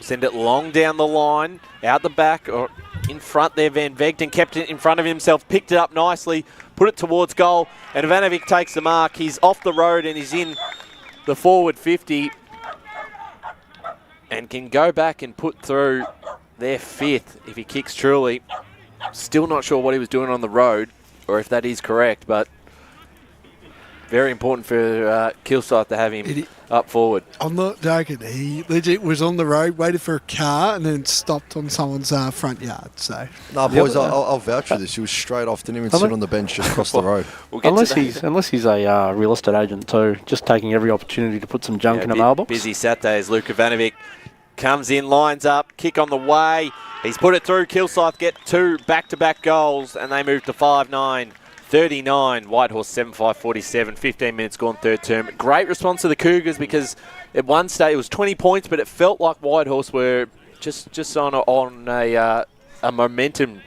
Send it long down the line, out the back, or in front there. Van Vechten kept it in front of himself, picked it up nicely, put it towards goal, and Ivanovic takes the mark. He's off the road and he's in the forward 50 and can go back and put through their fifth if he kicks truly. Still not sure what he was doing on the road or if that is correct, but very important for Kilsyth to have him up forward. I'm not joking. He legit was on the road, waited for a car, and then stopped on someone's front yard. So, no, boys, I'll vouch for this. He was straight off. Didn't even sit on the bench just across the road. Unless he's a real estate agent too, just taking every opportunity to put some junk in a mailbox. Busy Saturdays. Luke Ivanovic comes in, lines up, kick on the way. He's put it through. Kilsyth get two back-to-back goals, and they move to 5-9. 39, Whitehorse 75-47, 15 minutes gone third term. Great response to the Cougars because at one stage it was 20 points, but it felt like Whitehorse were just on a momentum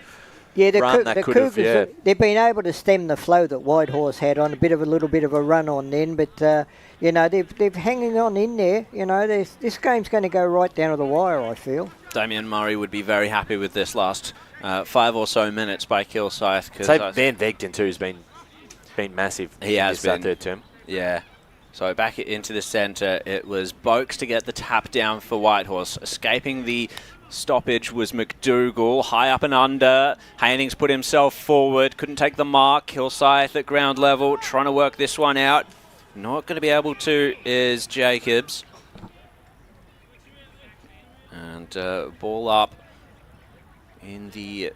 run that the could have. Cougars, they've been able to stem the flow that Whitehorse had on a little bit of a run on then, but they're hanging on in there. This game's going to go right down to the wire, I feel. Damien Murray would be very happy with this last 5 or so minutes by Kilsyth. So Van Vegten too has been massive. He has been. Third term. Yeah. So back into the centre, it was Boakes to get the tap down for Whitehorse. Escaping the stoppage was McDougall, high up and under. Heinings put himself forward, couldn't take the mark. Kilsyth at ground level, trying to work this one out. Not going to be able to is Jacobs. And ball up in the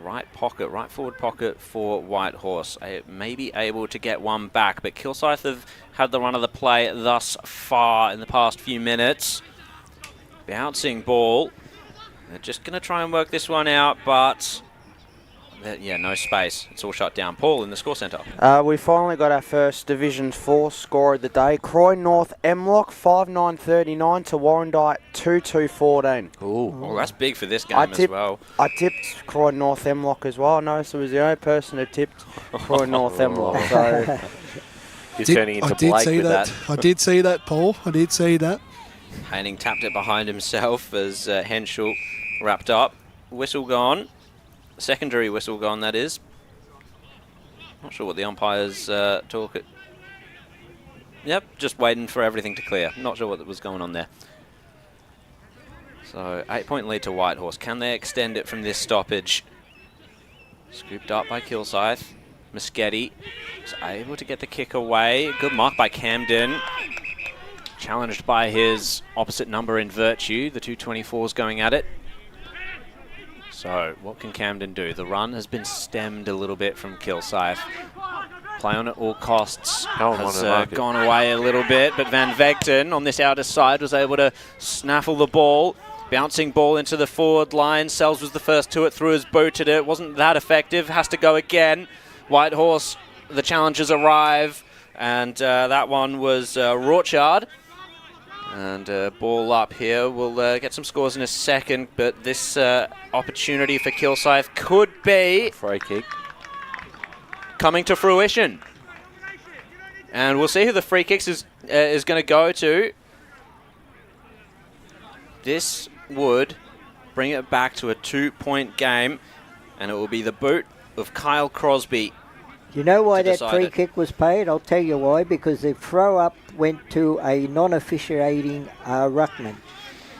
right forward pocket for Whitehorse. May be able to get one back, but Kilsyth have had the run of the play thus far in the past few minutes. Bouncing ball. They're just going to try and work this one out, but no space. It's all shut down. Paul in the score centre. We finally got our first Division 4 score of the day. Croydon North Emlock 5-9-39 to Warrandyte 2-2-14. Ooh, that's big for this game as well. I tipped Croydon North Emlock as well. I noticed I was the only person who tipped Croydon North Emlock. So you're turning into Blake with that. I did see that, Paul. I did see that. Haining tapped it behind himself as Henschel wrapped up. Whistle gone. Secondary whistle gone, that is. Not sure what the umpires talk. Yep, just waiting for everything to clear. Not sure what was going on there. So 8-point lead to Whitehorse. Can they extend it from this stoppage? Scooped up by Kilsyth. Muschetti is able to get the kick away. Good mark by Camden. Challenged by his opposite number in Virtue. The 224s going at it. So what can Camden do? The run has been stemmed a little bit from Kilsyth. Play on at all costs has gone away a little bit, but Van Vegten on this outer side was able to snaffle the ball. Bouncing ball into the forward line. Sells was the first to it, threw his boot at it. Wasn't that effective. Has to go again. Whitehorse, the challengers arrive, and that one was Rochard. And ball up here. We'll get some scores in a second, but this opportunity for Kilsyth could be free kick coming to fruition. And we'll see who the free kicks is going to go to. This would bring it back to a 2-point game, and it will be the boot of Kyle Crosby. You know why that free kick was paid? I'll tell you why. Because the throw-up went to a non-officiating ruckman.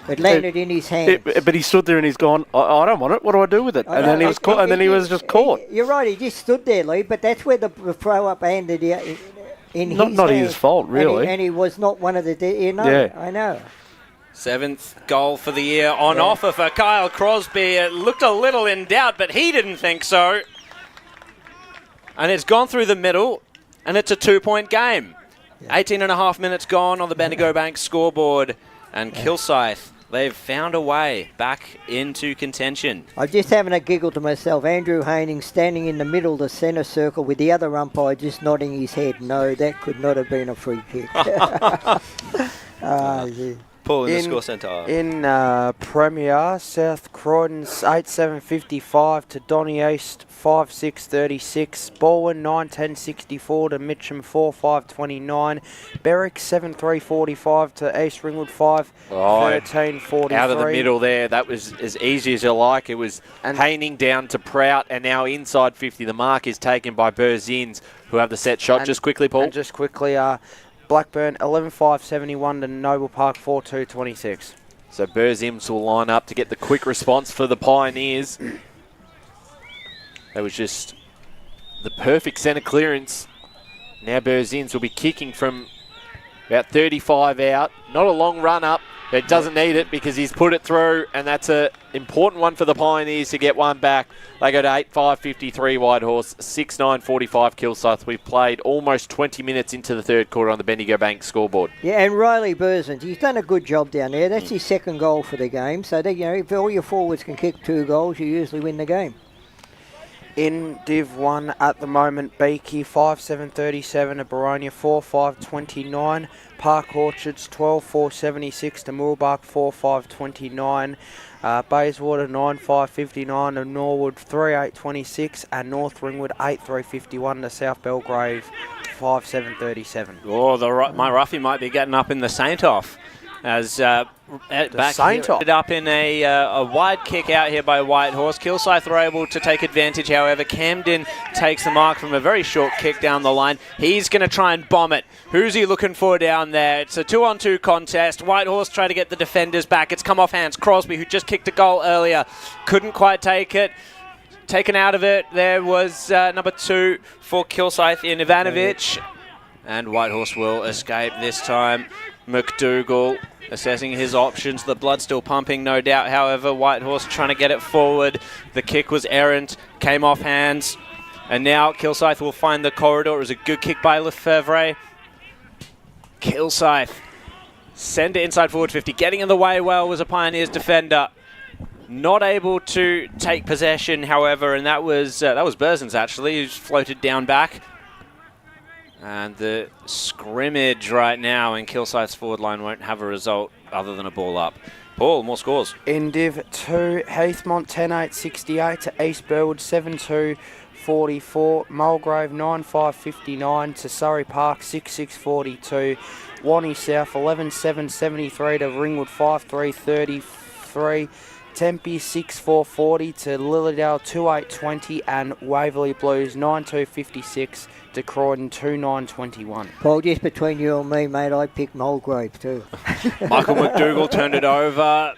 It landed in his hands. But he stood there and he's gone, I don't want it. What do I do with it? And then he was caught. And then he was just caught. You're right. He just stood there, Lee. But that's where the throw-up ended in his hands. Not his fault, really. And he was not one of the... I know. 7th goal for the year on offer for Kyle Crosby. It looked a little in doubt, but he didn't think so. And it's gone through the middle, and it's a 2-point game. 18 and a half minutes gone on the Bendigo Bank scoreboard. And Kilsyth, they've found a way back into contention. I'm just having a giggle to myself. Andrew Haining standing in the middle of the centre circle with the other umpire just nodding his head. No, that could not have been a free kick. Paul in the score centre. In Premier, South Croydon's 8-7-55 to Donny East 5-6-36. Baldwin 9-10-64 to Mitcham 4-5-29. Berwick 7-3-45 to East Ringwood 5-13-43. Out of the middle there, that was as easy as you like. It was Haining down to Prout, and now inside 50. The mark is taken by Burzins, who have the set shot. Just quickly, Paul. And just quickly, Blackburn 11-5-71 to Noble Park 4-2-26. So Burzims will line up to get the quick response for the Pioneers. That was just the perfect centre clearance. Now Burzins will be kicking from about 35 out. Not a long run up, but doesn't need it because he's put it through, and that's an important one for the Pioneers to get one back. They go to 8-5-53 Whitehorse, 6-9-45 Kilsyth. We've played almost 20 minutes into the third quarter on the Bendigo Bank scoreboard. Yeah, and Riley Burzins, he's done a good job down there. That's his second goal for the game. So, that, if all your forwards can kick 2 goals, you usually win the game. In Div 1 at the moment, Beaky 5-7-37 to Baronia 4-5-29. Park Orchards 12-4-76 to Moorbark 4-5-29. Bayswater 9-5-59 to Norwood 3-8-26. And North Ringwood 8-3-51 to South Belgrave 5-7-37. Oh, my roughie might be getting up in the Saint-Off. As back here, up in a wide kick out here by Whitehorse. Kilsyth were able to take advantage, however. Camden takes the mark from a very short kick down the line. He's going to try and bomb it. Who's he looking for down there? It's a 2-on-2 contest. Whitehorse try to get the defenders back. It's come off hands. Crosby, who just kicked a goal earlier, couldn't quite take it. Taken out of it, there was number 2 for Kilsyth in Ivanovic. And Whitehorse will escape this time. McDougall assessing his options. The blood still pumping, no doubt. However, Whitehorse trying to get it forward. The kick was errant, came off hands. And now Kilsyth will find the corridor. It was a good kick by Lefevre. Kilsyth send it inside forward 50. Getting in the way well was a Pioneers defender. Not able to take possession, however, and that was Berzins actually, who's floated down back. And the scrimmage right now in Kilsyth's forward line won't have a result other than a ball up. Paul, more scores. In Div 2, Heathmont 10-8-68 to East Burwood 7-2-44. Mulgrave 9-5-59 to Surrey Park 6-6-42. Wanney South 11-7-73 to Ringwood 5-3-33. Tempe 6-4-40 to Lilydale 2-8-20 and Waverley Blues 9-2-56 to Croydon 2-9-21. Paul, just between you and me, mate, I picked Mulgrave too. Michael McDougall turned it over.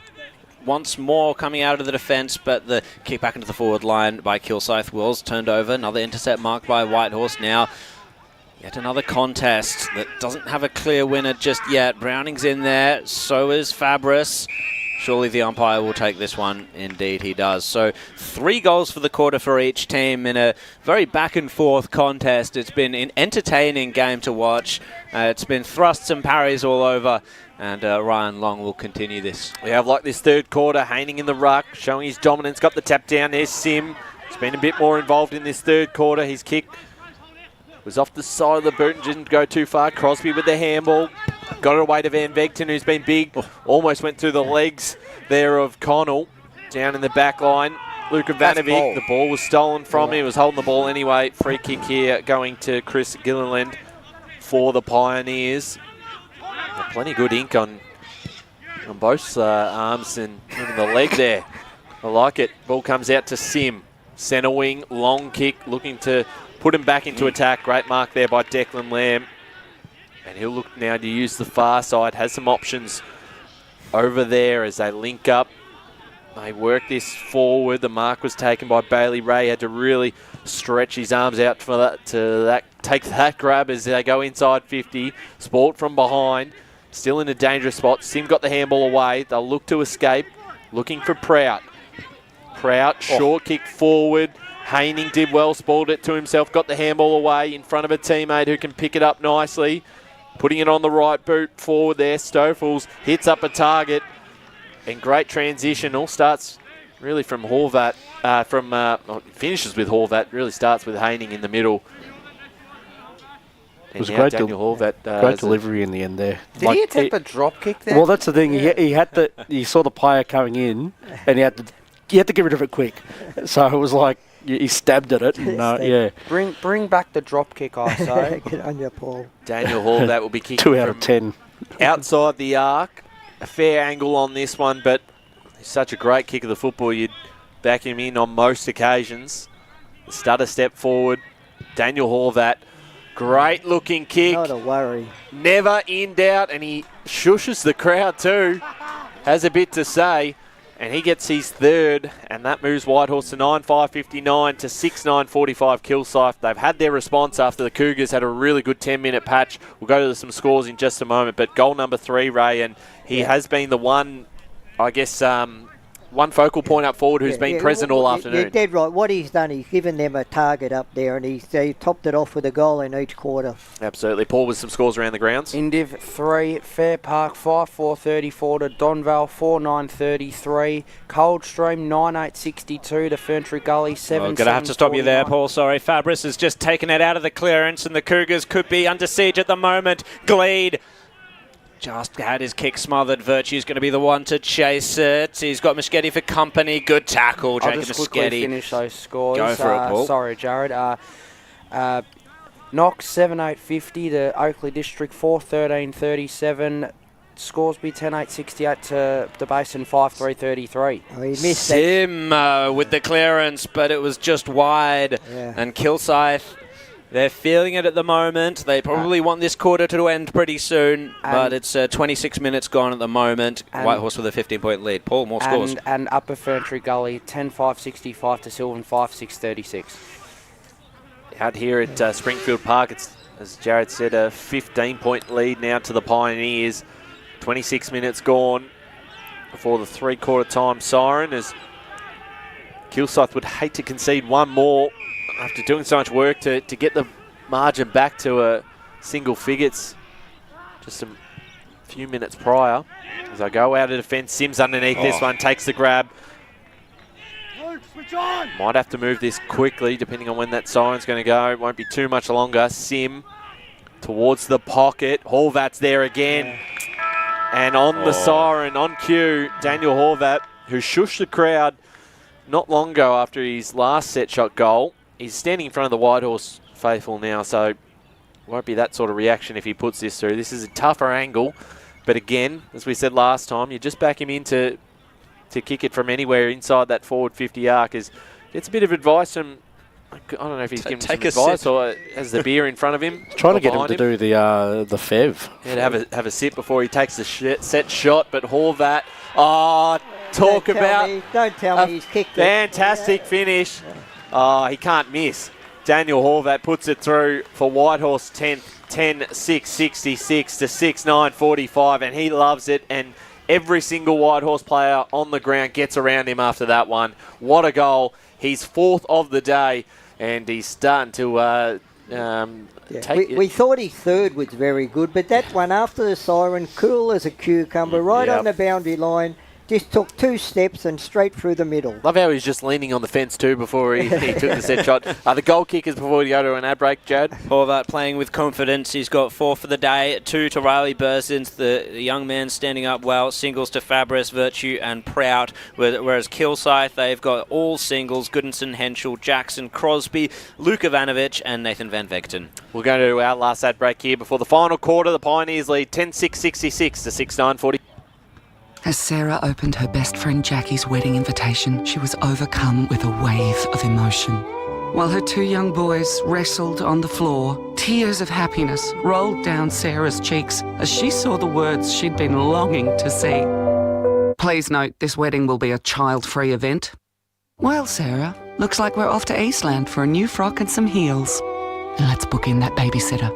Once more coming out of the defence, but the kick back into the forward line by Kilsyth was turned over. Another intercept marked by Whitehorse now. Yet another contest that doesn't have a clear winner just yet. Browning's in there, so is Fabris. Surely the umpire will take this one. Indeed he does. So 3 goals for the quarter for each team in a very back and forth contest. It's been an entertaining game to watch. It's been thrusts and parries all over. And Ryan Long will continue this. We have like this third quarter, Haining in the ruck, showing his dominance. Got the tap down there. Sim has been a bit more involved in this third quarter. His kick was off the side of the boot and didn't go too far. Crosby with the handball. Got it away to Van Vegten, who's been big. Almost went through the legs there of Connell. Down in the back line. Luke Ivanovic, the ball was stolen from him. He was holding the ball anyway. Free kick here going to Chris Gilliland for the Pioneers. Plenty good ink on both arms and even the leg there. I like it. Ball comes out to Sim. Centre wing, long kick, looking to put him back into attack. Great mark there by Declan Lamb. And he'll look now to use the far side. Has some options over there as they link up. They work this forward. The mark was taken by Bailey Ray. Had to really stretch his arms out for that to take that grab as they go inside 50. Sport from behind. Still in a dangerous spot. Sim got the handball away. They'll look to escape. Looking for Prout. Prout, short kick forward. Haining did well, spoiled it to himself, got the handball away in front of a teammate who can pick it up nicely. Putting it on the right boot forward there. Stoffels hits up a target. And great transition. All starts really from Horvat. Finishes with Horvat. Really starts with Haining in the middle. It was a great delivery in the end there. Did he attempt a drop kick there? Well, that's the thing. He had to. You saw the player coming in, and he had to get rid of it quick. So it was like he stabbed at it. And, Bring back the drop kick, I say. Get on your Paul. Daniel Hall, that will be kicking 2 out of 10. Outside the arc. A fair angle on this one, but he's such a great kick of the football. You'd back him in on most occasions. The stutter step forward. Daniel Horvat. Great looking kick. Not a worry. Never in doubt, and he shushes the crowd too. Has a bit to say, and he gets his third, and that moves Whitehorse to 9-5-59 to 6-9-45 Kilsyth. They've had their response after the Cougars had a really good 10-minute patch. We'll go to some scores in just a moment, but goal number 3, Ray, and he has been the one, I guess, one focal point up forward who's been present all afternoon. You're dead right. What he's done, he's given them a target up there, and he topped it off with a goal in each quarter. Absolutely. Paul, with some scores around the grounds. In Div 3, Fair Park 5-4-34 to Donvale 4-9-33. Coldstream 9-8-62 to Ferntree Gully 7-7. Going to have to stop you there, Paul. Sorry. Fabris has just taken it out of the clearance, and the Cougars could be under siege at the moment. Glede just had his kick smothered. Virtue's going to be the one to chase it. He's got Moschetti for company. Good tackle, Jacob I'll just quickly Moschetti. finish those scores. Go for it, Paul. Sorry, Jared. Knox 7-8-50 to Oakley District 4-13-37. Scoresby 10-8-68 to the Basin 5-3-33. Oh, he missed Sim with the clearance, but it was just wide. Yeah. And Kilsyth, they're feeling it at the moment. They probably want this quarter to end pretty soon, but it's 26 minutes gone at the moment. Whitehorse with a 15-point lead. Paul, more scores. And Upper Ferntree Gully 10-5-65 to Sylvan 5-6-36. Out here at Springfield Park, it's, as Jared said, a 15-point lead now to the Pioneers. 26 minutes gone before the three-quarter time siren, as Kilsyth would hate to concede one more after doing so much work to get the margin back to a single figures just a few minutes prior. As I go out of defence, Sims underneath this one, takes the grab. Might have to move this quickly depending on when that siren's going to go. It won't be too much longer. Sim towards the pocket. Horvat's there again. And on the siren, on cue, Daniel Horvat, who shushed the crowd not long ago after his last set shot goal. He's standing in front of the Whitehorse faithful now, so won't be that sort of reaction if he puts this through. This is a tougher angle, but again, as we said last time, you just back him in to kick it from anywhere inside that forward 50 arc. Gets a bit of advice from, I don't know if he's giving some advice or has the beer in front of him. Trying to get him to do the fev. Yeah, to have a sip before he takes the set shot, but Horvat, Don't tell me he's kicked it. Fantastic finish. He can't miss. Daniel Horvat puts it through for Whitehorse 10-6-66 to 6-9-45, and he loves it, and every single Whitehorse player on the ground gets around him after that one. What a goal. He's fourth of the day, and he's starting to take it. We thought his third was very good, but that one after the siren, cool as a cucumber, right on the boundary line, just took 2 steps and straight through the middle. Love how he's just leaning on the fence too before he took the set shot. The goal kickers before we go to an ad break, Jad. Horvat playing with confidence. He's got 4 for the day, 2 to Riley Bursins, the young man standing up well. Singles to Fabris, Virtue and Prout. Whereas Kilsyth, they've got all singles. Goodinson, Henschel, Jackson, Crosby, Luke Ivanovic and Nathan Van Vegten. We're going to do our last ad break here before the final quarter. The Pioneers lead 10-6-66 to 6-9-40. As Sarah opened her best friend Jackie's wedding invitation, she was overcome with a wave of emotion. While her 2 young boys wrestled on the floor, tears of happiness rolled down Sarah's cheeks as she saw the words she'd been longing to see. Please note, this wedding will be a child-free event. Well, Sarah, looks like we're off to Eastland for a new frock and some heels. Let's book in that babysitter.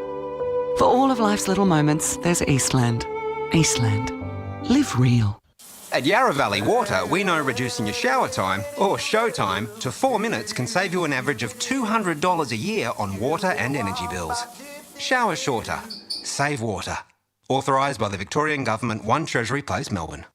For all of life's little moments, there's Eastland. Eastland. Live real. At Yarra Valley Water, we know reducing your shower time, or show time, to 4 minutes can save you an average of $200 a year on water and energy bills. Shower shorter. Save water. Authorised by the Victorian Government, 1 Treasury Place, Melbourne.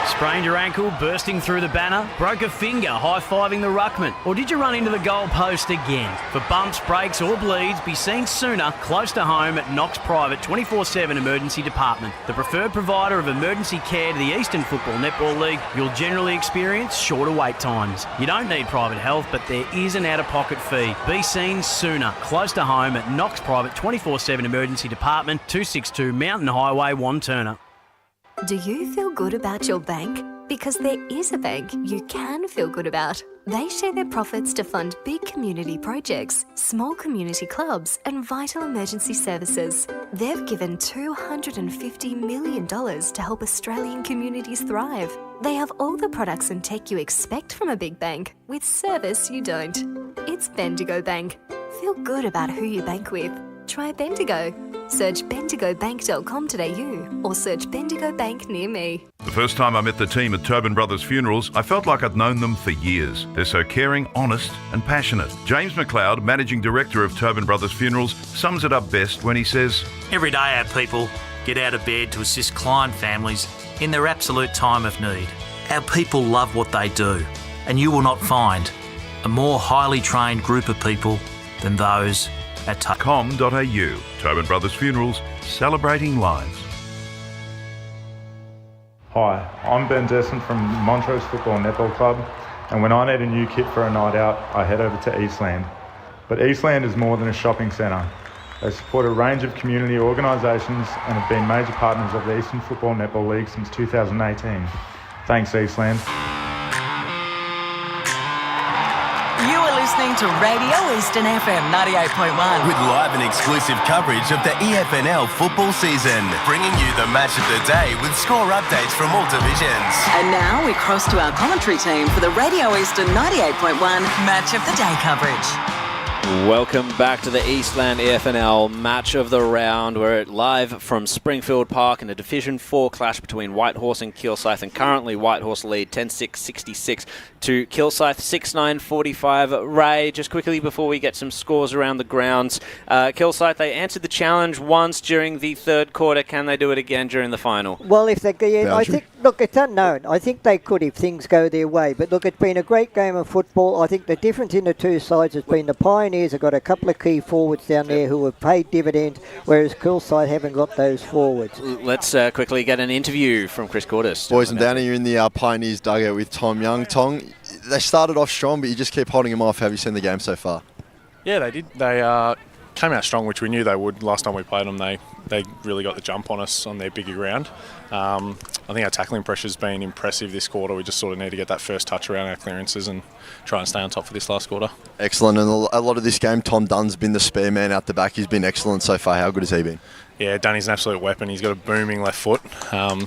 Sprained your ankle, bursting through the banner, broke a finger, high-fiving the ruckman, or did you run into the goal post again? For bumps, breaks or bleeds, be seen sooner, close to home at Knox Private 24/7 Emergency Department. The preferred provider of emergency care to the Eastern Football Netball League, you'll generally experience shorter wait times. You don't need private health, but there is an out-of-pocket fee. Be seen sooner, close to home at Knox Private 24/7 Emergency Department, 262 Mountain Highway, Wantirna. Do you feel good about your bank? Because there is a bank you can feel good about. They share their profits to fund big community projects, small community clubs, and vital emergency services. They've given $250 million to help Australian communities thrive. They have all the products and tech you expect from a big bank, with service you don't. It's Bendigo Bank. Feel good about who you bank with. Try Bendigo. Search bendigobank.com.au or search Bendigo Bank near me. The first time I met the team at Tobin Brothers Funerals, I felt like I'd known them for years. They're so caring, honest and passionate. James McLeod, Managing Director of Tobin Brothers Funerals, sums it up best when he says, Every day our people get out of bed to assist client families in their absolute time of need. Our people love what they do, and you will not find a more highly trained group of people than those at .com.au. Tobin Brothers Funerals, celebrating lives. Hi, I'm Ben Desson from Montrose Football Netball Club, and when I need a new kit for a night out, I head over to Eastland. But Eastland is more than a shopping centre. They support a range of community organisations and have been major partners of the Eastern Football Netball League since 2018. Thanks, Eastland. You are listening to Radio Eastern FM 98.1. With live and exclusive coverage of the EFNL football season, bringing you the match of the day with score updates from all divisions. And now we cross to our commentary team for the Radio Eastern 98.1 Match of the Day coverage. Welcome back to the Eastland EFNL Match of the Round. We're live from Springfield Park in a Division 4 clash between Whitehorse and Kilsyth, and currently Whitehorse lead 10-6-66 to Kilsyth 6-9-45. Ray, just quickly before we get some scores around the grounds, Kilsyth, they answered the challenge once during the third quarter. Can they do it again during the final? Well, if they, I think, look, it's unknown. I think they could if things go their way. But look, it's been a great game of football. I think the difference in the two sides has been the Pioneers have got a couple of key forwards down there who have paid dividends, whereas Kilsyth haven't got those forwards. Let's quickly get an interview from Chris Cordis. Boys and Danny, you're in the Pioneers dugout with Tom Young. Tong, they started off strong, but you just keep holding them off. Have you seen the game so far? Yeah, they did. They came out strong, which we knew they would. Last time we played them, they really got the jump on us on their bigger ground. I think our tackling pressure's been impressive this quarter. We just sort of need to get that first touch around our clearances and try and stay on top for this last quarter. Excellent. And a lot of this game, Tom Dunn's been the spare man out the back. He's been excellent so far. How good has he been? Yeah, Danny's an absolute weapon. He's got a booming left foot,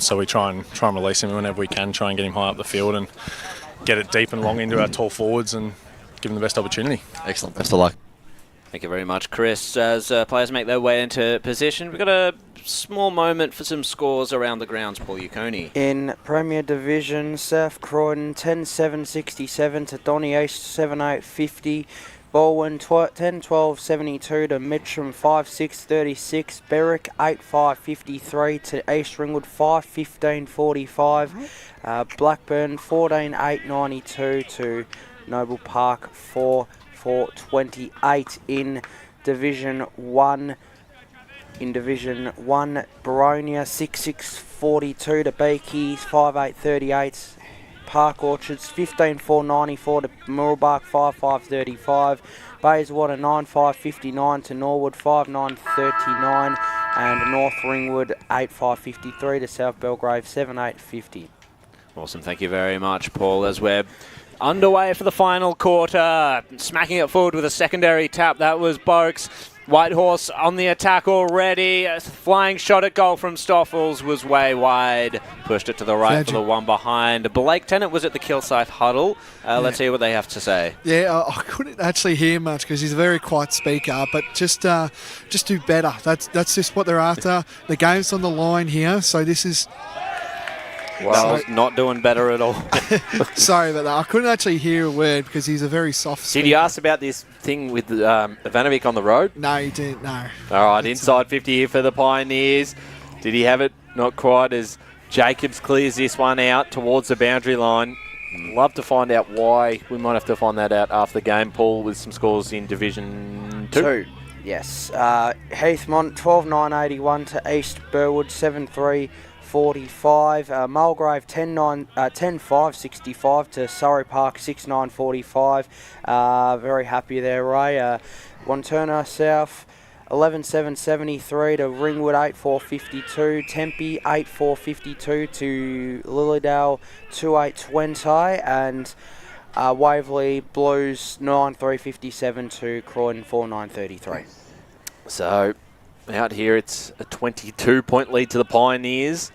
so we try and release him whenever we can, try and get him high up the field and get it deep and long into our tall forwards and give him the best opportunity. Excellent. Best of luck. Thank you very much, Chris. As players make their way into position, we've got a small moment for some scores around the grounds. Paul Uconi. In Premier Division, South Croydon 10-7-67 to Donny East 7-8-50. Baldwin 10-12-72 to Mitcham 5-6-36. Berwick 8-5-53 to East Ringwood 5-15-45. Blackburn 14-8-92 to Noble Park 4-4-28 in Division 1. In Division 1, Baronia 6-6-42 to Beakies 5-8-38. Park Orchards 15-4-94 to Moorabah 5-5-35. Bayswater 9-5-59 to Norwood 5-9-39. And North Ringwood 8-5-53 to South Belgrave 7-8-50. Awesome, thank you very much, Paul. As we're underway for the final quarter, smacking it forward with a secondary tap, that was Boakes. Whitehorse on the attack already. A flying shot at goal from Stoffels was way wide. Pushed it to the right for the one behind. Blake Tennant was at the Kilsyth huddle. Let's hear what they have to say. Yeah, I couldn't actually hear much because he's a very quiet speaker, but just do better. That's just what they're after. The game's on the line here, so this is... Well, not doing better at all. Sorry about that. I couldn't actually hear a word because he's a very soft speaker. Did you ask about this thing with Ivanovic on the road? No, he didn't, no. All right, inside 50 here for the Pioneers. Did he have it? Not quite, as Jacobs clears this one out towards the boundary line. Love to find out why. We might have to find that out after the game, Paul, with some scores in Division 2. Yes. Heathmont 12-9-81 to East Burwood 7-3-45. Mulgrave 10-5-65 to Surrey Park 6-9-45. Very happy there, Ray. Wanturna South 11-7-73 to Ringwood 8-4-52. Tempe 8-4-52 to Lilydale 2-8-20. And Waverley Blues 9-3-57 to Croydon 4-9-33. So out here it's a 22-point lead to the Pioneers.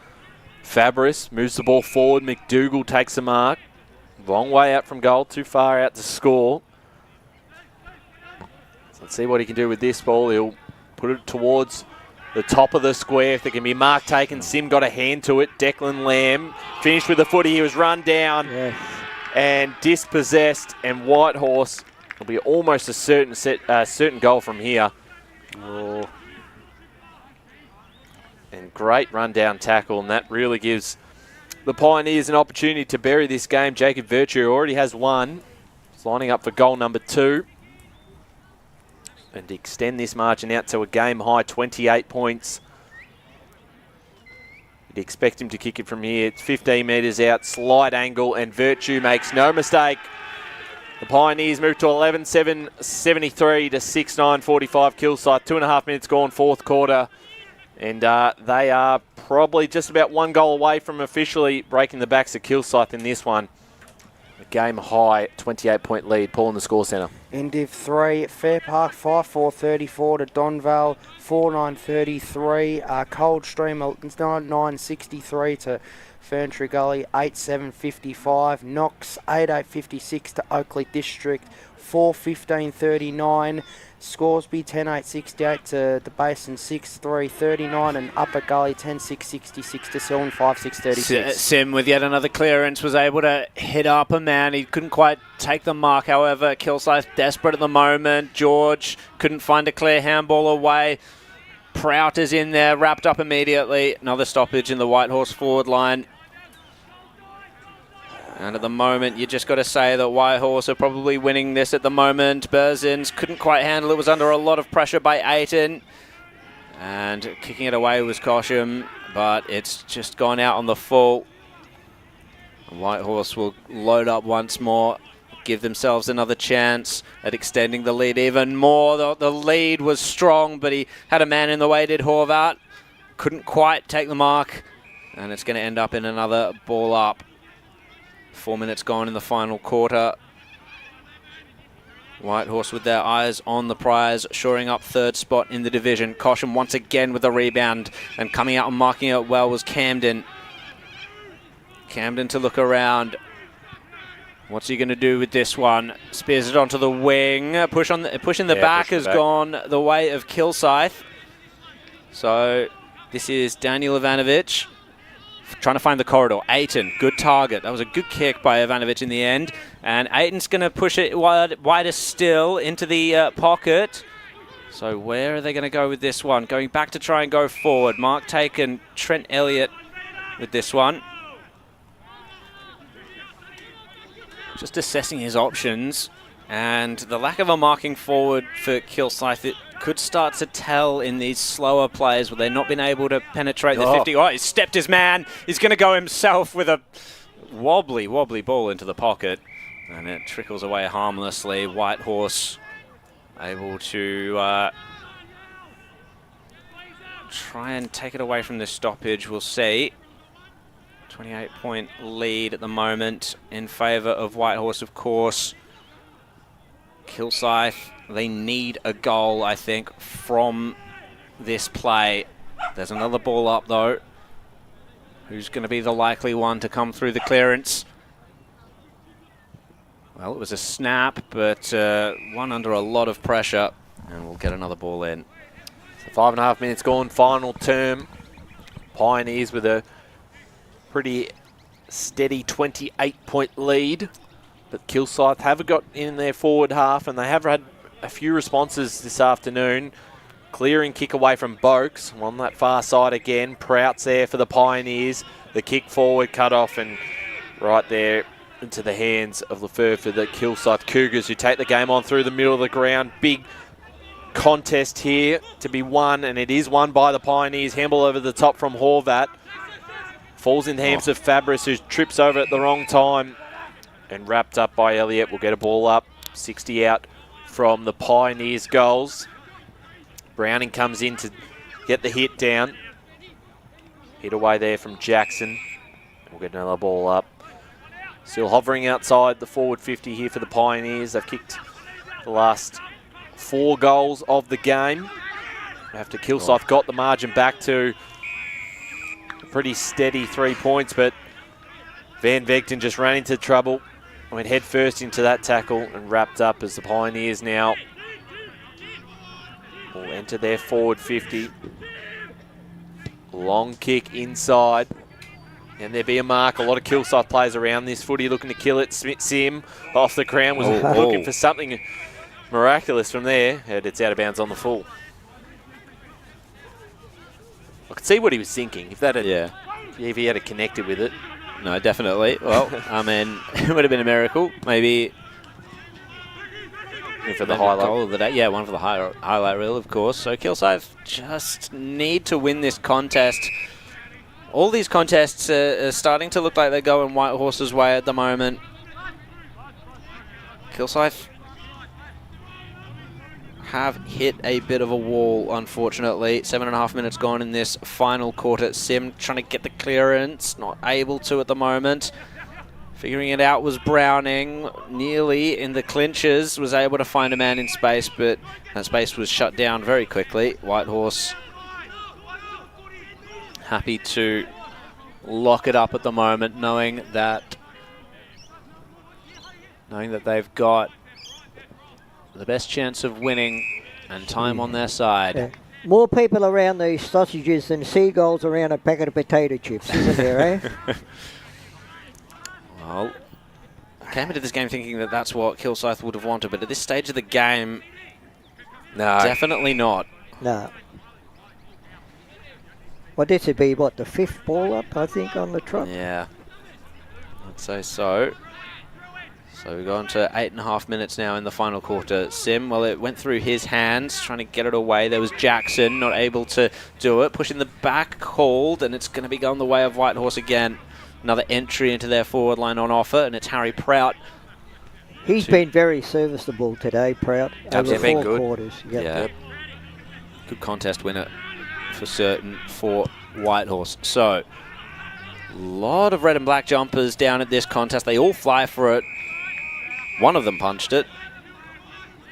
Fabris moves the ball forward. McDougall takes the mark. Long way out from goal, too far out to score. So let's see what he can do with this ball. He'll put it towards the top of the square. If there can be mark taken, Sim got a hand to it. Declan Lamb finished with the footy. He was run down and dispossessed, and Whitehorse will be almost a certain goal from here. Oh. And great run-down tackle, and that really gives the Pioneers an opportunity to bury this game. Jacob Virtue already has one. He's lining up for goal number 2. And extend this margin out to a game-high 28 points. You'd expect him to kick it from here. It's 15 metres out, slight angle, and Virtue makes no mistake. The Pioneers move to 11-7-73 to 6-9-45 Kilsyth. 2.5 minutes gone, fourth quarter. And they are probably just about one goal away from officially breaking the backs of Kilsyth in this one. A game-high 28-point lead. Paul in the score centre. In Div 3, Fair Park 5-4-34 to Donvale 4-9-33. Coldstream 9-9-63 to Ferntree Gully 8-7-55. Knox 8-8-56 to Oakley District 4-15-39. Scoresby 10-8-68 to the Basin 6-3-39, and Upper Gully 10-6-66 to Selwyn 5-6-36. Sim with yet another clearance was able to hit up a man. He couldn't quite take the mark, however. Kilsyth desperate at the moment. George couldn't find a clear handball away. Prout is in there, wrapped up immediately. Another stoppage in the Whitehorse forward line. And at the moment, you just got to say that Whitehorse are probably winning this at the moment. Berzins couldn't quite handle it. Was under a lot of pressure by Aiton. And kicking it away was Cosham, but it's just gone out on the full. Whitehorse will load up once more, give themselves another chance at extending the lead even more. The lead was strong, but he had a man in the way, did Horvat. Couldn't quite take the mark, and it's going to end up in another ball up. 4 minutes gone in the final quarter. Whitehorse with their eyes on the prize, shoring up third spot in the division. Cosham once again with the rebound, and coming out and marking it well was Camden. Camden to look around. What's he going to do with this one? Spears it onto the wing. Push in the back has gone the way of Kilsyth. So this is Daniel Ivanovic trying to find the corridor. Aiton, good target. That was a good kick by Ivanovic in the end. And Aiton's going to push it wider still into the pocket. So where are they going to go with this one? Going back to try and go forward. Mark taken, Trent Elliott with this one. Just assessing his options. And the lack of a marking forward for Kilsyth, it could start to tell in these slower plays where they've not been able to penetrate the 50. Oh, he's stepped his man. He's going to go himself with a wobbly ball into the pocket. And it trickles away harmlessly. Whitehorse able to try and take it away from this stoppage. We'll see. 28-point lead at the moment in favour of Whitehorse, of course. Kilsyth, they need a goal, I think, from this play. There's another ball up, though. Who's going to be the likely one to come through the clearance? Well, it was a snap, but one under a lot of pressure, and we'll get another ball in. So 5.5 minutes gone, final term. Pioneers with a pretty steady 28-point lead. But Kilsyth have got in their forward half, and they have had a few responses this afternoon. Clearing kick away from Boakes on that far side again. Prout's there for the Pioneers. The kick forward cut off and right there into the hands of Lefebvre for the Kilsyth Cougars, who take the game on through the middle of the ground. Big contest here to be won, and it is won by the Pioneers. Handball over the top from Horvat. Falls in the hands of Fabris, who trips over at the wrong time. And wrapped up by Elliott. We'll get a ball up. 60 out from the Pioneers goals. Browning comes in to get the hit down. Hit away there from Jackson. We'll get another ball up. Still hovering outside the forward 50 here for the Pioneers. They've kicked the last 4 goals of the game. After Kilsyth got the margin back to a pretty steady 3 points, but Van Vegten just ran into trouble. Went head first into that tackle and wrapped up as the Pioneers now will enter their forward 50. Long kick inside. And there be a mark. A lot of Kilsyth players around this footy looking to kill it. Sim off the ground was looking for something miraculous from there. And it's out of bounds on the full. I could see what he was thinking. If that had, if he had connected with it. No, definitely. Well, I mean, it would have been a miracle. Maybe for the highlight goal of the day. Yeah, one for the highlight reel, of course. So Kilsyth just need to win this contest. All these contests are starting to look like they're going Whitehorse's way at the moment. Kilsyth have hit a bit of a wall, unfortunately. 7.5 minutes gone in this final quarter. Sim trying to get the clearance, not able to at the moment. Figuring it out was Browning, nearly in the clinches, was able to find a man in space, but that space was shut down very quickly. Whitehorse happy to lock it up at the moment, knowing that they've got the best chance of winning and time on their side. Yeah. More people around these sausages than seagulls around a packet of potato chips, isn't there, eh? Well, I came into this game thinking that that's what Kilsyth would have wanted, but at this stage of the game, no, definitely not. No. Well, this would be, what, the 5th ball up, I think, on the trot? Yeah, I'd say so. So we've gone to 8.5 minutes now in the final quarter. Sim, well, it went through his hands, trying to get it away. There was Jackson, not able to do it. Pushing the back, called, and it's going to be going the way of Whitehorse again. Another entry into their forward line on offer, and it's Harry Prout. He's been very serviceable today, Prout. Absolutely. Over 4 Good. quarters. Yep. Yeah. Good contest winner for certain for Whitehorse. So, a lot of red and black jumpers down at this contest. They all fly for it. One of them punched it,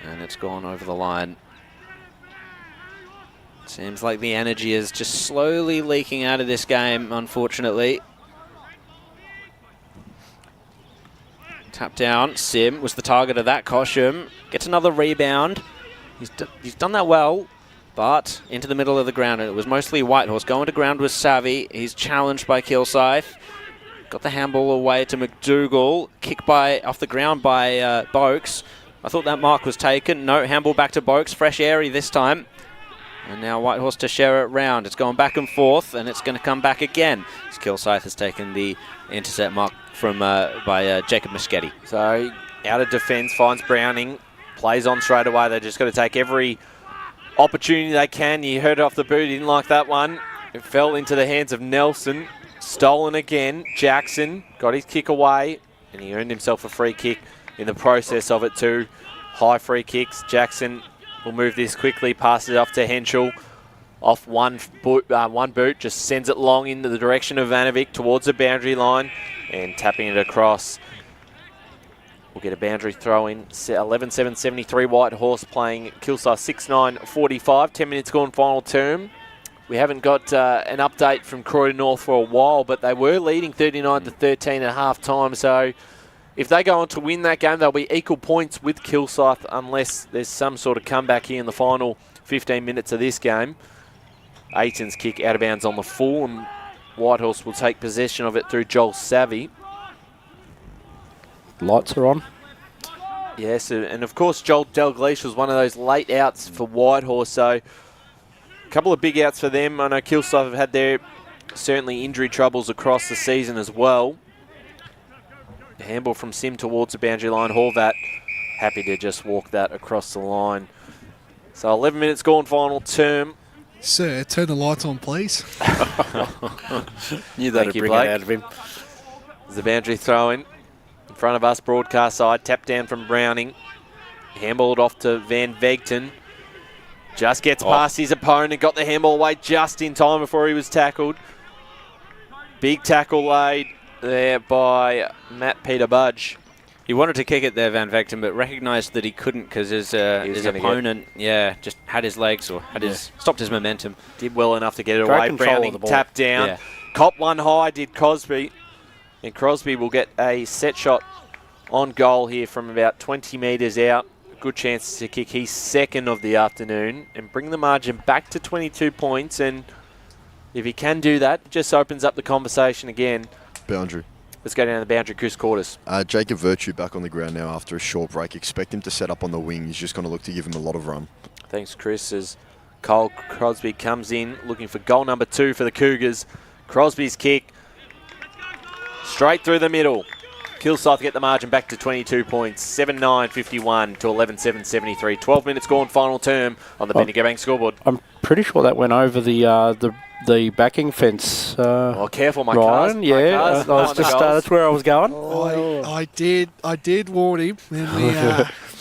and it's gone over the line. Seems like the energy is just slowly leaking out of this game, unfortunately. Tap down. Sim was the target of that Cosham. Gets another rebound. He's done that well, but into the middle of the ground. And it was mostly Whitehorse. Going to ground was Savvy. He's challenged by Kilsyth. Got the handball away to McDougall. Kick off the ground by Boakes. I thought that mark was taken. No, handball back to Boakes. Fresh airy this time. And now Whitehorse to share it round. It's going back and forth, and it's going to come back again. As Kilsyth has taken the intercept mark from by Jacob Muschetti. So out of defence, finds Browning. Plays on straight away. They've just got to take every opportunity they can. You heard it off the boot. He didn't like that one. It fell into the hands of Nelson. Stolen again. Jackson got his kick away, and he earned himself a free kick in the process of it too. High free kicks. Jackson will move this quickly, passes it off to Henschel. Off one boot, just sends it long into the direction of Vanovic towards the boundary line and tapping it across. We'll get a boundary throw in. 11-7-73 Whitehorse playing Kilsyth 6-9-45. 10 minutes gone final term. We haven't got an update from Croydon North for a while, but they were leading 39-13 at half time. So if they go on to win that game, they'll be equal points with Kilsyth unless there's some sort of comeback here in the final 15 minutes of this game. Aiton's kick out of bounds on the full, and Whitehorse will take possession of it through Joel Savvy. Lights are on. Yes, and of course Joel Dalglish was one of those late outs for Whitehorse, so a couple of big outs for them. I know Kilsyth have had their certainly injury troubles across the season as well. A handball from Sim towards the boundary line. Horvat happy to just walk that across the line. So 11 minutes gone final term. Sir, turn the lights on, please. Knew that'd bring it out of him. There's the boundary throw in front of us, broadcast side. Tap down from Browning. Handballed off to Van Vegten. Just gets past his opponent. Got the handball away just in time before he was tackled. Big tackle laid there by Matt Peter Budge. He wanted to kick it there, Van Vegten, but recognised that he couldn't because his opponent, just had his legs or had stopped his momentum. Did well enough to get it away. Browning tapped down. Yeah. Cop one high, did Cosby. And Crosby will get a set shot on goal here from about 20 metres out. Good chance to kick his second of the afternoon and bring the margin back to 22 points. And If he can do that, just opens up the conversation again. Boundary. Let's go down to the boundary, Chris Quarters. Jacob Virtue back on the ground now after a short break. Expect him to set up on the wing. He's just going to look to give him a lot of run. Thanks, Chris, as Cole Crosby comes in looking for goal number 2 for the Cougars. Crosby's kick straight through the middle. Kilsyth get the margin back to 22 points. 7-9-51 to 11-7-73. 12 minutes gone, final term on the Bendigo Bank scoreboard. I'm pretty sure that went over the backing fence. Careful, my Ryan, car's. yeah, My car's I was just that's where I was going. I did warn him when we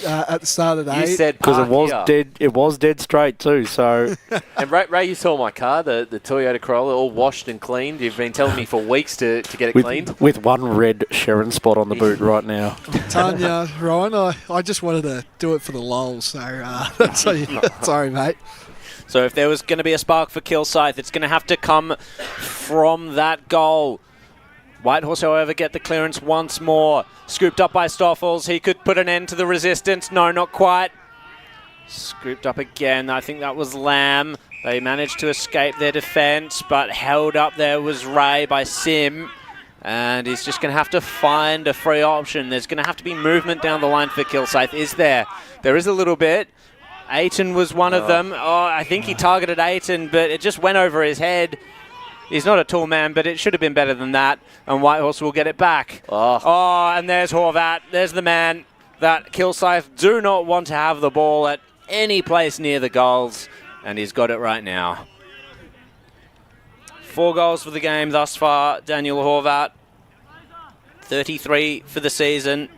at the start of the day. You said because park it was here. dead. It was dead straight too. So And Ray, you saw my car, the Toyota Corolla, all washed and cleaned. You've been telling me for weeks to get it cleaned. with one red Sharon spot on the boot right now. Tanya, Ryan, I just wanted to do it for the lulz. So sorry, mate. So if there was going to be a spark for Kilsyth, it's going to have to come from that goal. Whitehorse, however, get the clearance once more. Scooped up by Stoffels. He could put an end to the resistance. No, not quite. Scooped up again. I think that was Lamb. They managed to escape their defence, but held up there was Ray by Sim. And he's just going to have to find a free option. There's going to have to be movement down the line for Kilsyth. Is there? There is a little bit. Aiton was one of them. I think he targeted Aiton, but it just went over his head. He's not a tall man, but it should have been better than that. And Whitehorse will get it back. And there's Horvat. There's the man that Kilsyth do not want to have the ball at any place near the goals. And he's got it right now. 4 goals for the game thus far, Daniel Horvat. 33 for the season.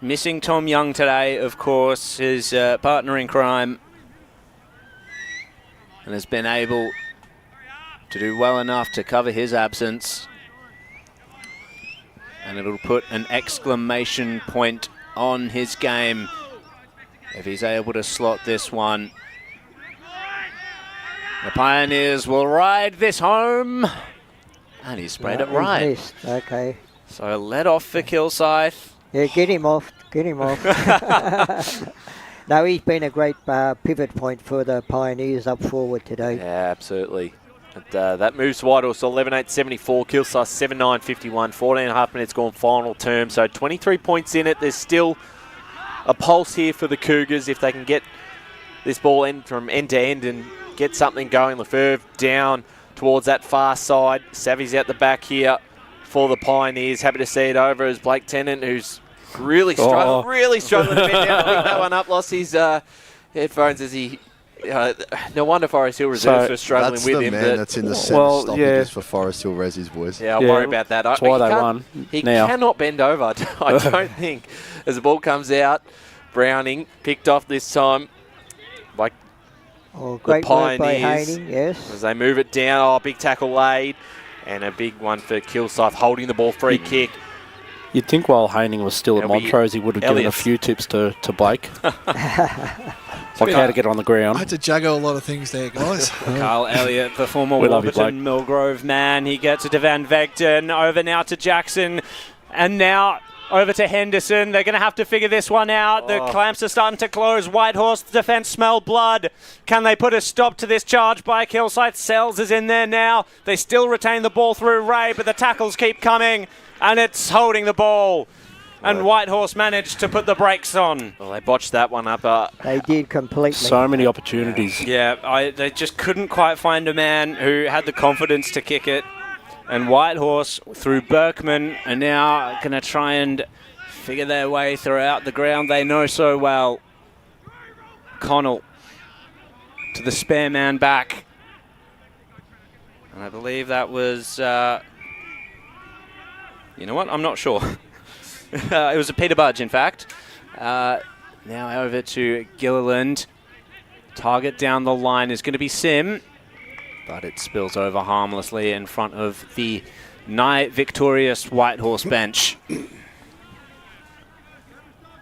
Missing Tom Young today, of course, his partner in crime. And has been able to do well enough to cover his absence. And it'll put an exclamation point on his game if he's able to slot this one. The Pioneers will ride this home. And he sprayed it right. Missed. Okay. So let off for Kilsyth. Yeah, get him off. Get him off. No, he's been a great pivot point for the Pioneers up forward today. Yeah, absolutely. And, that moves Whitehorse to 11-8-74. Kilsyth 7-9-51. 14.5 minutes gone, final term. So 23 points in it. There's still a pulse here for the Cougars if they can get this ball from end to end and get something going. Lefebvre down towards that far side. Savvy's out the back here for the Pioneers. Happy to see it over as Blake Tennant, who's really struggling to bend down to pick that one up. Lost his headphones as he... no wonder Forest Hill reserves were struggling with him. That's the man that's in the centre stoppages for Forest Hill Resi's boys. Yeah, I'll worry about that. That's why they won. He cannot bend over, I don't think. As the ball comes out, Browning picked off this time by great the work by Pioneers. Haining, yes. As they move it down, big tackle laid. And a big one for Kilsyth, holding the ball, free kick. You'd think while Haining was still at It'll be Montrose, he would have given a few tips to Blake. Like how to get on the ground. I had to juggle a lot of things there, guys. Carl Elliott, the former We love you, Blake. Warburton Millgrove man. He gets it to Van Vegten. Over now to Jackson. And now over to Henderson. They're going to have to figure this one out. The clamps are starting to close. Whitehorse defence smell blood. Can they put a stop to this charge by Kilsyth? Sells is in there now. They still retain the ball through Ray, but the tackles keep coming. And it's holding the ball. And Whitehorse managed to put the brakes on. Well, they botched that one up. They did completely. So many opportunities. Yeah, they just couldn't quite find a man who had the confidence to kick it. And Whitehorse, through Berkman, are now going to try and figure their way throughout the ground they know so well. Connell to the spare man back. And I believe that was... you know what? I'm not sure. It was a Peter Budge, in fact. Now over to Gilliland. Target down the line is going to be Sim. But it spills over harmlessly in front of the nigh victorious Whitehorse bench.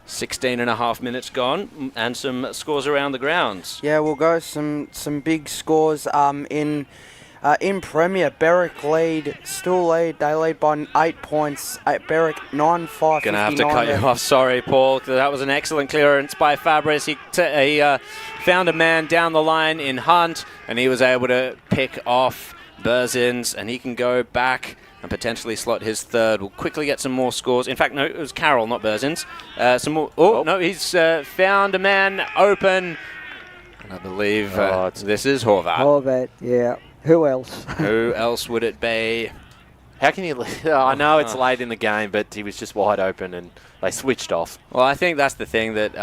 16.5 minutes gone and some scores around the grounds. Yeah, we'll go some big scores in In Premier, Berwick still lead. They lead by 8 points. Berwick 9-5. Gonna have to cut you off. Sorry, Paul. That was an excellent clearance by Fabris. He found a man down the line in Hunt, and he was able to pick off Burzins, and he can go back and potentially slot his third. We'll quickly get some more scores. In fact, no, it was Carroll, not Burzins. Some more. Oh, no, he's found a man open. And I believe this is Horvath. Horvath, yeah. Who else? Who else would it be? How can you... I know it's late in the game, but he was just wide open and they switched off. Well, I think that's the thing that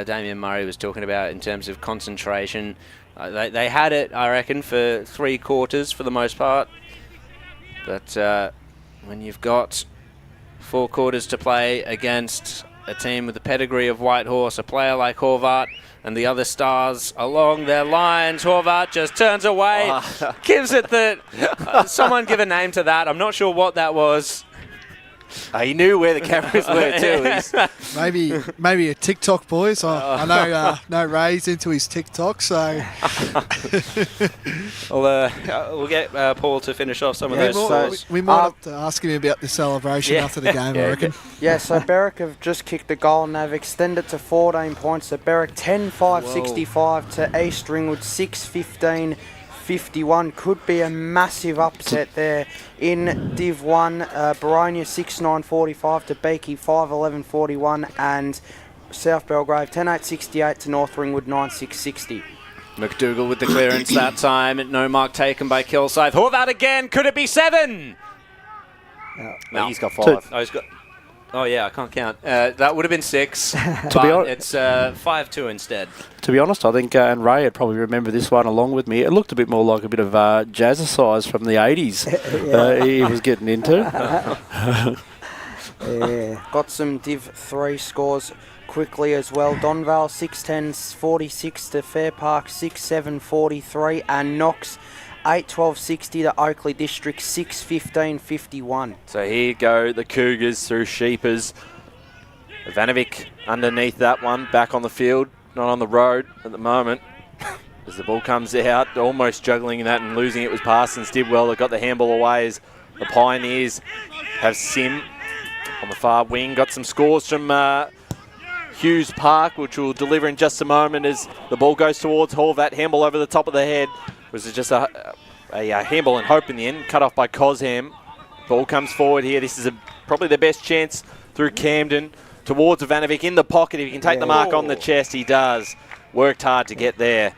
Damien Murray was talking about in terms of concentration. They had it, I reckon, for 3 quarters for the most part. But when you've got 4 quarters to play against a team with the pedigree of Whitehorse, a player like Horvath, and the other stars along their lines, Horvath just turns away, gives it the... someone give a name to that. I'm not sure what that was. He knew where the cameras were too. maybe a TikTok, boys. I know Ray's into his TikTok, so we'll get Paul to finish off some of those. We might have to ask him about the celebration after the game, I reckon. Yeah, so Berwick have just kicked the goal and they've extended to 14 points. So Berwick 10-5-65 to East Ringwood 6-15. 51 could be a massive upset there. In Div 1, Baronia 6-9-45 to Beaky 5-11-41, and South Belgrave 10-8-68 to North Ringwood 9-6-60. McDougall with the clearance that time. No mark taken by Kilsyth. Horvath again. Could it be 7? No, he's got 5. Oh, he's got... Oh, yeah, I can't count. That would have been 6, To but be hon- it's 5-2 instead. To be honest, I think, and Ray would probably remember this one along with me, it looked a bit more like a bit of jazzercise from the 80s he was getting into. Got some Div 3 scores quickly as well. Donvale 6-10-46 to Fair Park 6-7-43, and Knox 8-12-60 to Oakley District 6-15-51. So here go the Cougars through Sheepers. Ivanovic underneath that one, back on the field, not on the road at the moment. As the ball comes out, almost juggling that and losing it was Parsons. Did well, they got the handball away as the Pioneers have Sim on the far wing. Got some scores from Hughes Park, which we'll deliver in just a moment as the ball goes towards Horvath. Handball over the top of the head. Was it just a handball and hope in the end, cut off by Cosham. Ball comes forward here. This is probably the best chance through Camden towards Ivanovic in the pocket. If he can take the mark on the chest, he does. Worked hard to get there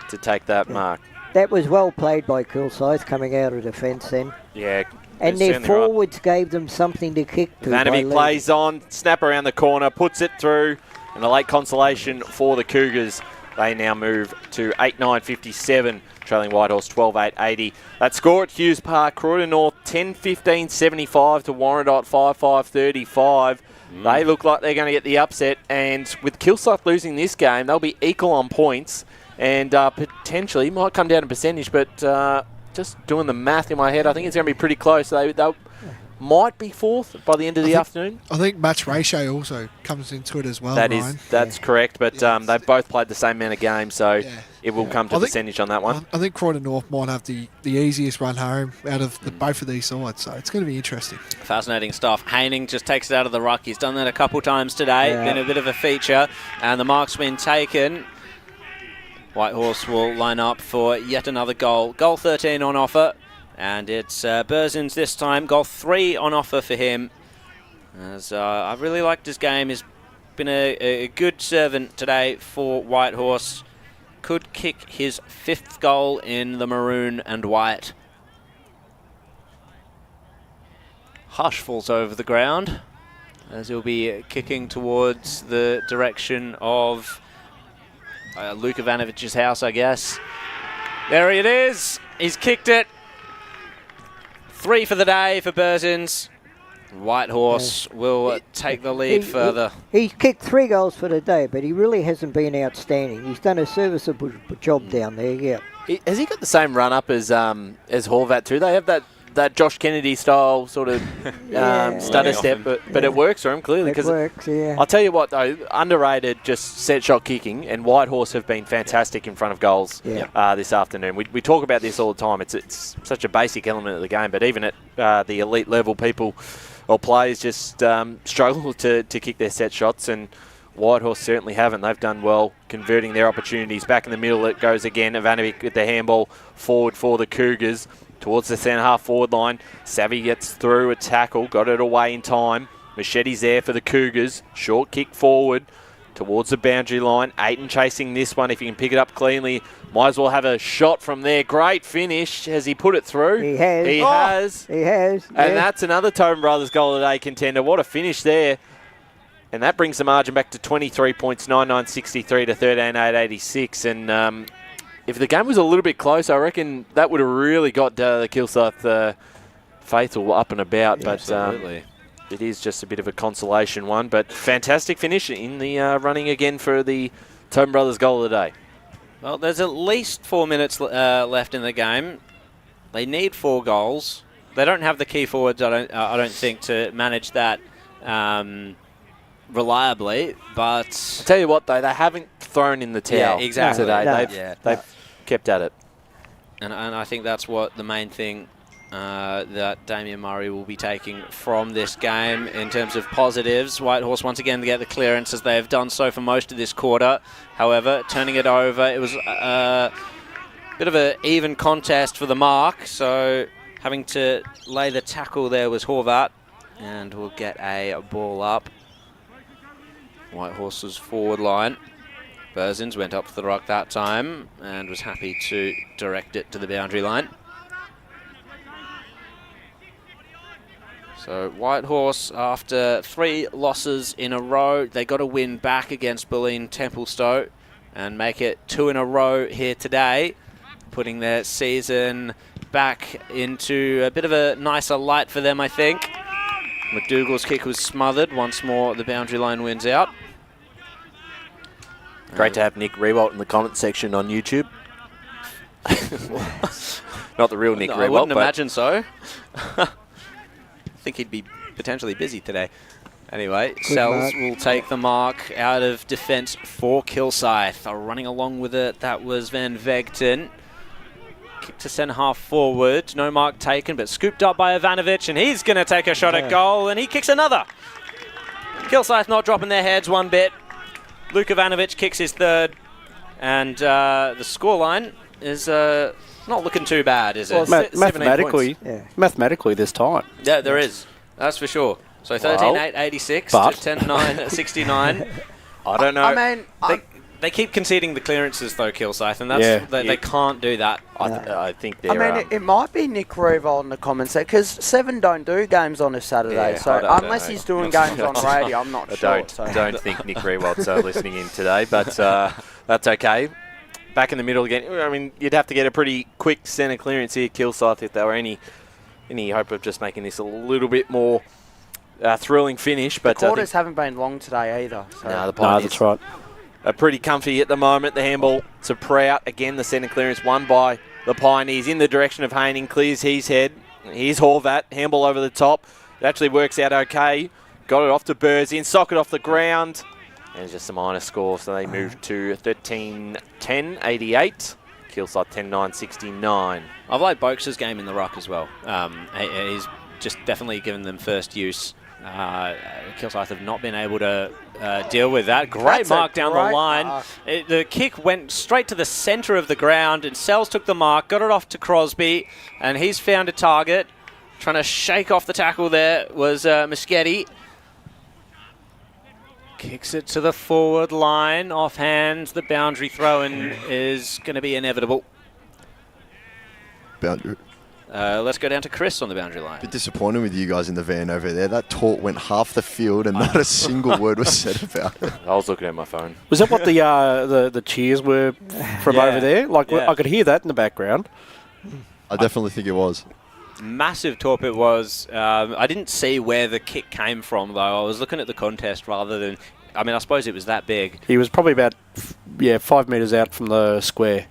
to take that mark. That was well played by Kilsyth coming out of defence then. Yeah. And their forwards gave them something to kick to. Ivanovic plays on, snap around the corner, puts it through, and a late consolation for the Cougars. They now move to 8-9-57, trailing Whitehorse 12-8-80. That score at Hughes Park, Croydon North 10-15-75 to Warrandyte 5-5-35. They look like they're going to get the upset, and with Kilsyth losing this game, they'll be equal on points, and potentially might come down in percentage, but just doing the math in my head, I think it's going to be pretty close. They might be 4th by the end of the afternoon. I think match ratio also comes into it as well, Ryan. That's correct, but they've both played the same amount of games, so it will come to percentage on that one. I think Croydon North might have the easiest run home out of both of these sides, so it's going to be interesting. Fascinating stuff. Haining just takes it out of the ruck. He's done that a couple times today. Been a bit of a feature, and the mark's been taken. Whitehorse will line up for yet another goal. Goal 13 on offer. And it's Burzins this time. Goal 3 on offer for him. As I really liked his game. He's been a good servant today for Whitehorse. Could kick his 5th goal in the maroon and white. Hush falls over the ground as he'll be kicking towards the direction of Luke Ivanovic's house, I guess. There it is. He's kicked it. 3 for the day for Burzins. Whitehorse will take the lead further. He's kicked 3 goals for the day, but he really hasn't been outstanding. He's done a serviceable job down there, Has he got the same run-up as Horvath too? They have that that Josh Kennedy style sort of stutter step, but it works for him clearly. It works, yeah. I'll tell you what though, underrated just set shot kicking, and Whitehorse have been fantastic in front of goals this afternoon. We talk about this all the time. It's such a basic element of the game, but even at the elite level, people or players just struggle to kick their set shots, and Whitehorse certainly haven't. They've done well converting their opportunities. Back in the middle it goes again. Ivanovic with the handball forward for the Cougars towards the centre half forward line. Savvy gets through a tackle, got it away in time. Machete's there for the Cougars. Short kick forward towards the boundary line. Aiton chasing this one. If he can pick it up cleanly, might as well have a shot from there. Great finish. Has he put it through? He has. He has. He has. And that's another Tobin Brothers goal of the day contender. What a finish there. And that brings the margin back to 23 points, 9-9-63 to 13-8-86. And if the game was a little bit close, I reckon that would have really got the Kilsyth faithful up and about. But Absolutely. it is just a bit of a consolation one. But fantastic finish in the running again for the Tobin Brothers goal of the day. Well, there's at least 4 minutes left in the game. They need 4 goals. They don't have the key forwards, I don't think, to manage that reliably. But I'll tell you what, though, they haven't thrown in the towel exactly. today. They've kept at it. And I think that's what the main thing that Damien Murray will be taking from this game in terms of positives. Whitehorse once again to get the clearance as they have done so for most of this quarter. However, turning it over, it was a bit of an even contest for the mark. So having to lay the tackle there was Horvat, and we'll get a ball up. Whitehorse's forward line. Berzins went up for the ruck that time and was happy to direct it to the boundary line. So Whitehorse, after 3 losses in a row, they got a win back against Bulleen Templestowe and make it 2 in a row here today, putting their season back into a bit of a nicer light for them, I think. McDougall's kick was smothered. Once more, the boundary line wins out. Great to have Nick Rewalt in the comment section on YouTube. Not the real Nick Rewalt. I wouldn't imagine so. I think he'd be potentially busy today. Anyway, Sells will take the mark out of defence for Kilsyth. Running along with it, that was Van Vegten. Kick to centre half forward. No mark taken, but scooped up by Ivanovic, and he's going to take a shot at goal, and he kicks another. Kilsyth not dropping their heads one bit. Luke Ivanovic kicks his third, and the scoreline is not looking too bad, is it? Well, mathematically this time. Yeah, there is. That's for sure. So 13-8-86 to 10-9-69. I don't know. I mean, They keep conceding the clearances, though, Kilsyth, and that's they can't do that. I think they're... it might be Nick Rewalt in the comments there, because 7 don't do games on a Saturday, so unless he's doing games on radio, I'm not sure. I don't think Nick Rewalt's listening in today, but that's okay. Back in the middle again. I mean, you'd have to get a pretty quick centre clearance here, Kilsyth, if there were any hope of just making this a little bit more thrilling finish. But the quarters haven't been long today either. So. No, that's right. Pretty comfy at the moment. The handball to Prout. Again, the centre clearance won by the Pioneers in the direction of Haining. Clears his head. Here's Horvat. Handball over the top. It actually works out okay. Got it off to Berzin. Socket off the ground. And it's just a minor score, so they move to 13-10-88. Kilsyth 10-9-69. I've liked Boakes' game in the ruck as well. He's just definitely given them first use. Kilsyth have not been able to deal with that. Great mark down the line. The kick went straight to the centre of the ground, and Sells took the mark, got it off to Crosby, and he's found a target. Trying to shake off the tackle there was Muschetti. Kicks it to the forward line, offhand. The boundary throw-in is going to be inevitable. Boundary. Let's go down to Chris on the boundary line. Bit disappointed with you guys in the van over there. That talk went half the field and not a single word was said about it. I was looking at my phone. Was that what the cheers were from over there? I could hear that in the background. I definitely think it was. Massive talk it was. I didn't see where the kick came from, though. I was looking at the contest rather than... I mean, I suppose it was that big. He was probably about 5 metres out from the square.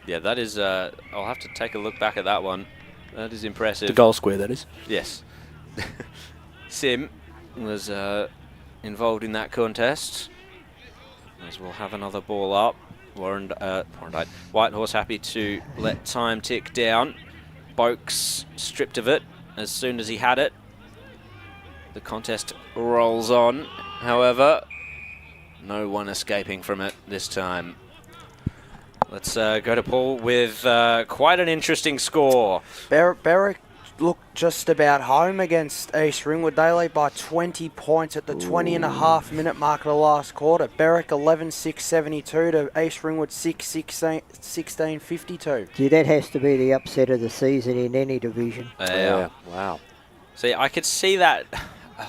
Yeah, that is... I'll have to take a look back at that one. That is impressive. The goal square, that is. Yes. Sim was involved in that contest. As we'll have another ball up. Whitehorse happy to let time tick down. Boakes stripped of it as soon as he had it. The contest rolls on, however, no one escaping from it this time. Let's go to Paul with quite an interesting score. Berwick looked just about home against East Ringwood. They lead by 20 points at the 20.5-minute mark of the last quarter. Berwick 11-6-72 to East Ringwood 16-52. Gee, that has to be the upset of the season in any division. Yeah. Wow. See, I could see that,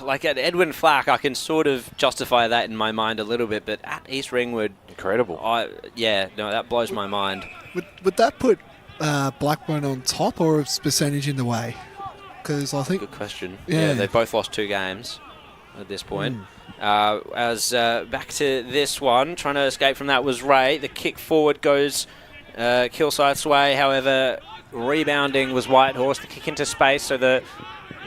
like at Edwin Flack, I can sort of justify that in my mind a little bit, but at East Ringwood... Incredible. That blows my mind. Would that put Blackburn on top or a percentage in the way? Because I think... Good question. Yeah, they've both lost 2 games at this point. Back to this one, trying to escape from that was Ray. The kick forward goes Kilsyth's way, however, rebounding was Whitehorse. The kick into space, so the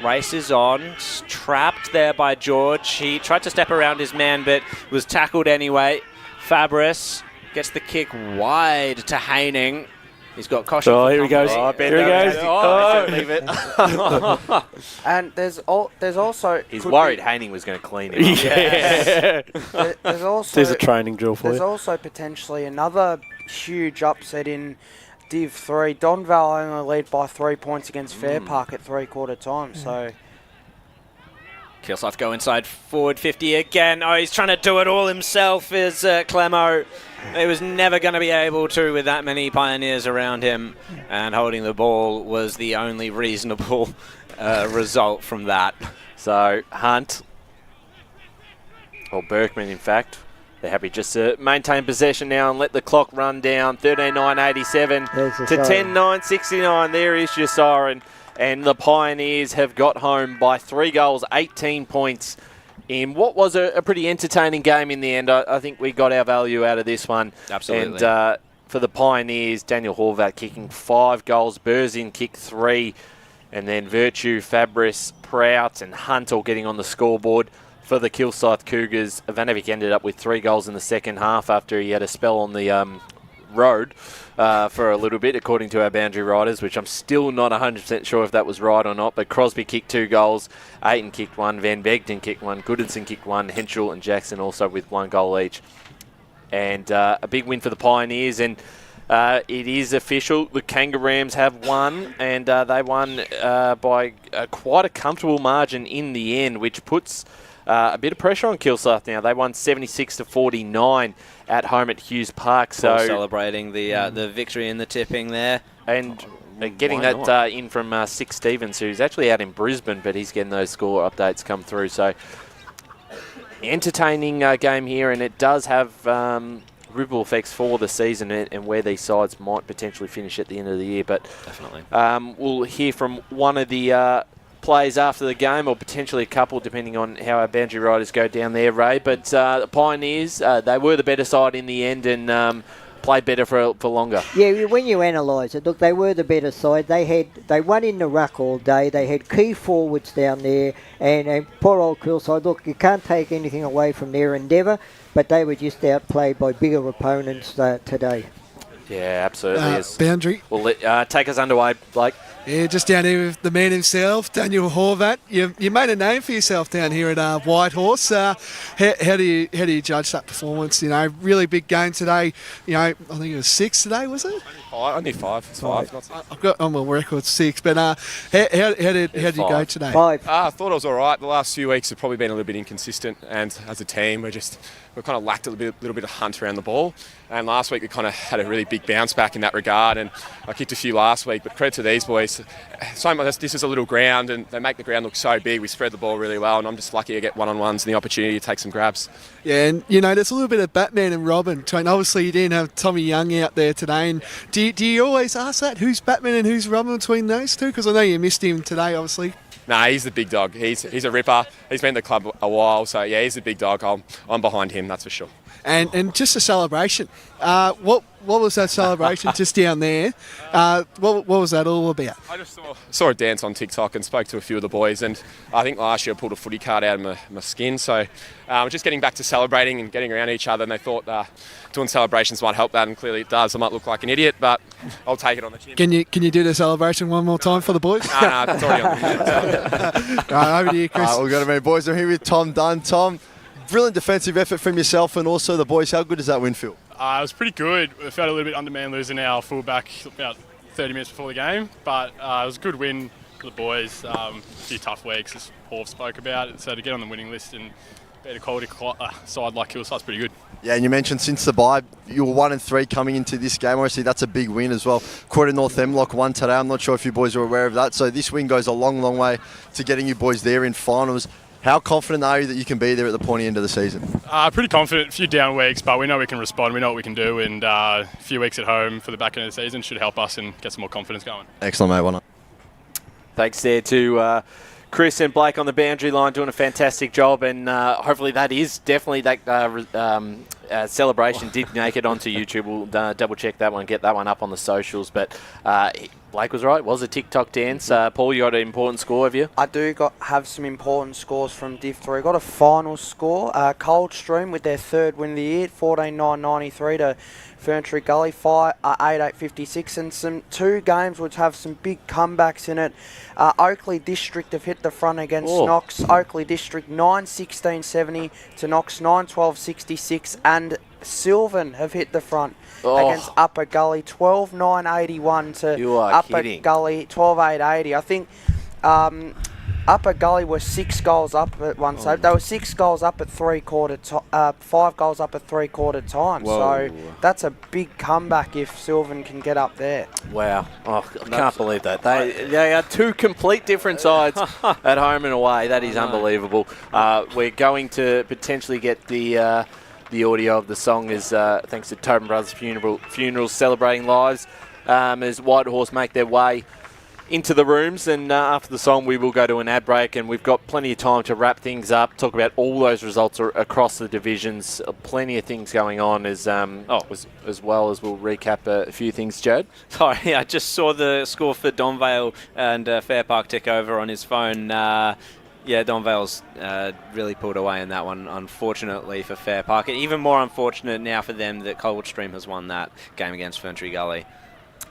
race is on. Trapped there by George. He tried to step around his man, but was tackled anyway. Fabris gets the kick wide to Haining. He's got caution. Oh, here he goes. Oh, here he goes. Oh, leave it. And there's also... He's worried Haining was going to clean it. Yeah. There's also... There's a training drill for There's you. also potentially another huge upset in Div 3. Donvale only lead by 3 points against Fair Park at 3/4 time, so... Kilsyth go inside forward 50 again. Oh, he's trying to do it all himself, is Clemo. He was never going to be able to with that many Pioneers around him, and holding the ball was the only reasonable result from that. So Hunt, or Berkman in fact, they're happy just to maintain possession now and let the clock run down. 13:09.87 to 10:09.69. There is your siren. And the Pioneers have got home by 3 goals, 18 points in what was a pretty entertaining game in the end. I think we got our value out of this one. Absolutely. And for the Pioneers, Daniel Horvath kicking 5 goals, Burzin kicked 3, and then Virtue, Fabris, Prout and Hunt all getting on the scoreboard. For the Kilsyth Cougars, Ivanovic ended up with 3 goals in the second half after he had a spell on the road for a little bit, according to our boundary riders, which I'm still not 100% sure if that was right or not. But Crosby kicked 2 goals, Ayton kicked 1, Van Begden kicked 1, Goodinson kicked 1, Henschel and Jackson also with 1 goal each. And a big win for the Pioneers, and it is official. The Kangaroos have won, and they won by quite a comfortable margin in the end, which puts a bit of pressure on Kilsyth now. They won 76-49 at home at Hughes Park. So celebrating the victory in the tipping there. And getting that in from Six Stevens, who's actually out in Brisbane, but he's getting those score updates come through. So entertaining game here, and it does have ripple effects for the season and where these sides might potentially finish at the end of the year. But definitely, we'll hear from one of the players after the game, or potentially a couple, depending on how our boundary riders go down there, Ray. But the Pioneers, they were the better side in the end and played better for longer. Yeah, when you analyse it, look, they were the better side. They won in the ruck all day. They had key forwards down there, and poor old Kilsyth. Look, you can't take anything away from their endeavour, but they were just outplayed by bigger opponents today. Yeah, absolutely. Boundary. Well, take us underway, Blake. Yeah, just down here with the man himself, Daniel Horvath. You made a name for yourself down here at Whitehorse. How do you judge that performance? You know, really big game today. You know, I think it was 6 today, was it? Only 5. It's 5. I've got on my record 6, but how did you go today? 5. I thought it was all right. The last few weeks have probably been a little bit inconsistent, and as a team, we kind of lacked a little bit of hunt around the ball. And last week we kind of had a really big bounce back in that regard, and I kicked a few last week, but credit to these boys. This is a little ground, and they make the ground look so big. We spread the ball really well, and I'm just lucky to get one-on-ones and the opportunity to take some grabs. Yeah, and you know, there's a little bit of Batman and Robin. Obviously, you didn't have Tommy Young out there today, and do you always ask that? Who's Batman and who's Robin between those two? Because I know you missed him today, obviously. Nah, he's the big dog. He's a ripper. He's been at the club a while, so yeah, he's the big dog. I'm behind him, that's for sure. and just a celebration. What was that celebration just down there? What was that all about? I just saw a dance on TikTok and spoke to a few of the boys, and I think last year I pulled a footy card out of my skin, so just getting back to celebrating and getting around each other, and they thought doing celebrations might help that, and clearly it does. I might look like an idiot, but I'll take it on the chin. Can you do the celebration one more time for the boys? No, it's already on the chin. Right, over to you, Chris. We've got to meet boys. I'm here with Tom Dunn. Tom, brilliant defensive effort from yourself and also the boys. How good does that win feel? It was pretty good. We felt a little bit undermanned losing our fullback about 30 minutes before the game, but it was a good win for the boys. A few tough weeks, as Paul spoke about. So to get on the winning list and beat a quality side like Kilsyth's pretty good. Yeah, and you mentioned since the bye, you were 1-3 coming into this game. Obviously, that's a big win as well. Croydon North Hemlock won today. I'm not sure if you boys are aware of that. So this win goes a long, long way to getting you boys there in finals. How confident are you that you can be there at the pointy end of the season? Pretty confident. A few down weeks, but we know we can respond. We know what we can do, and a few weeks at home for the back end of the season should help us and get some more confidence going. Excellent, mate. Well done. Thanks there to Chris and Blake on the boundary line doing a fantastic job, and hopefully that is definitely that celebration did make it onto YouTube. We'll double check that one, get that one up on the socials, but Blake was right. It was a TikTok dance. Paul, you got an important score, have you? I do have some important scores from Div 3. Got a final score. Coldstream with their third win of the year, 14-9-93 to Ferntree Gully, 8-8-56, and some two games which have some big comebacks in it. Oakley District have hit the front against Knox. Oakley District 9-16-70 to Knox 9-12-66, and Sylvan have hit the front against Upper Gully 12-9-81 to Upper Gully 12-8-80. I think Upper Gully were 6 goals up at one stage. They were 6 goals up at 5 goals up at 3/4 time. Whoa. So that's a big comeback if Sylvan can get up there. Wow. I can't believe that. They are two complete different sides at home and away. That is unbelievable. We're going to potentially get the audio of the song is thanks to Tobin Brothers Funerals Celebrating Lives as Whitehorse make their way into the rooms, and after the song we will go to an ad break, and we've got plenty of time to wrap things up, talk about all those results across the divisions. Plenty of things going on as well as we'll recap a few things. Jade? Sorry, I just saw the score for Donvale and Fair Park tick over on his phone. Donvale's really pulled away in that one, unfortunately, for Fair Park. And even more unfortunate now for them that Coldstream has won that game against Ferntree Gully.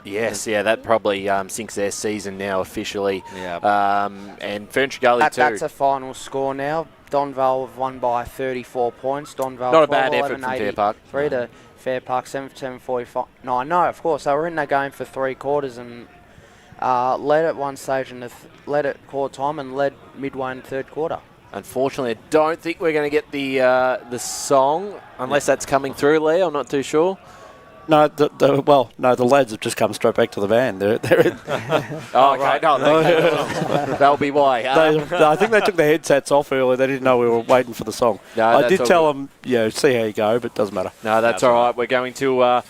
Yes, that probably sinks their season now officially. Yeah. And Ferntree Gully too. That's a final score now. Donvale have won by 34 points. Donvale not a bad effort from Fair Park. 3 to Fair Park 7-45. No, of course they were in that game for 3/4 and led at one stage and led at quarter time and led midway in third quarter. Unfortunately, I don't think we're going to get the song unless that's coming through, Lee. I'm not too sure. No, the lads have just come straight back to the van. They're okay. No, that'll be why. I think they took their headsets off earlier. They didn't know we were waiting for the song. No, I did tell them, see how you go, but it doesn't matter. No, that's all right. We're going to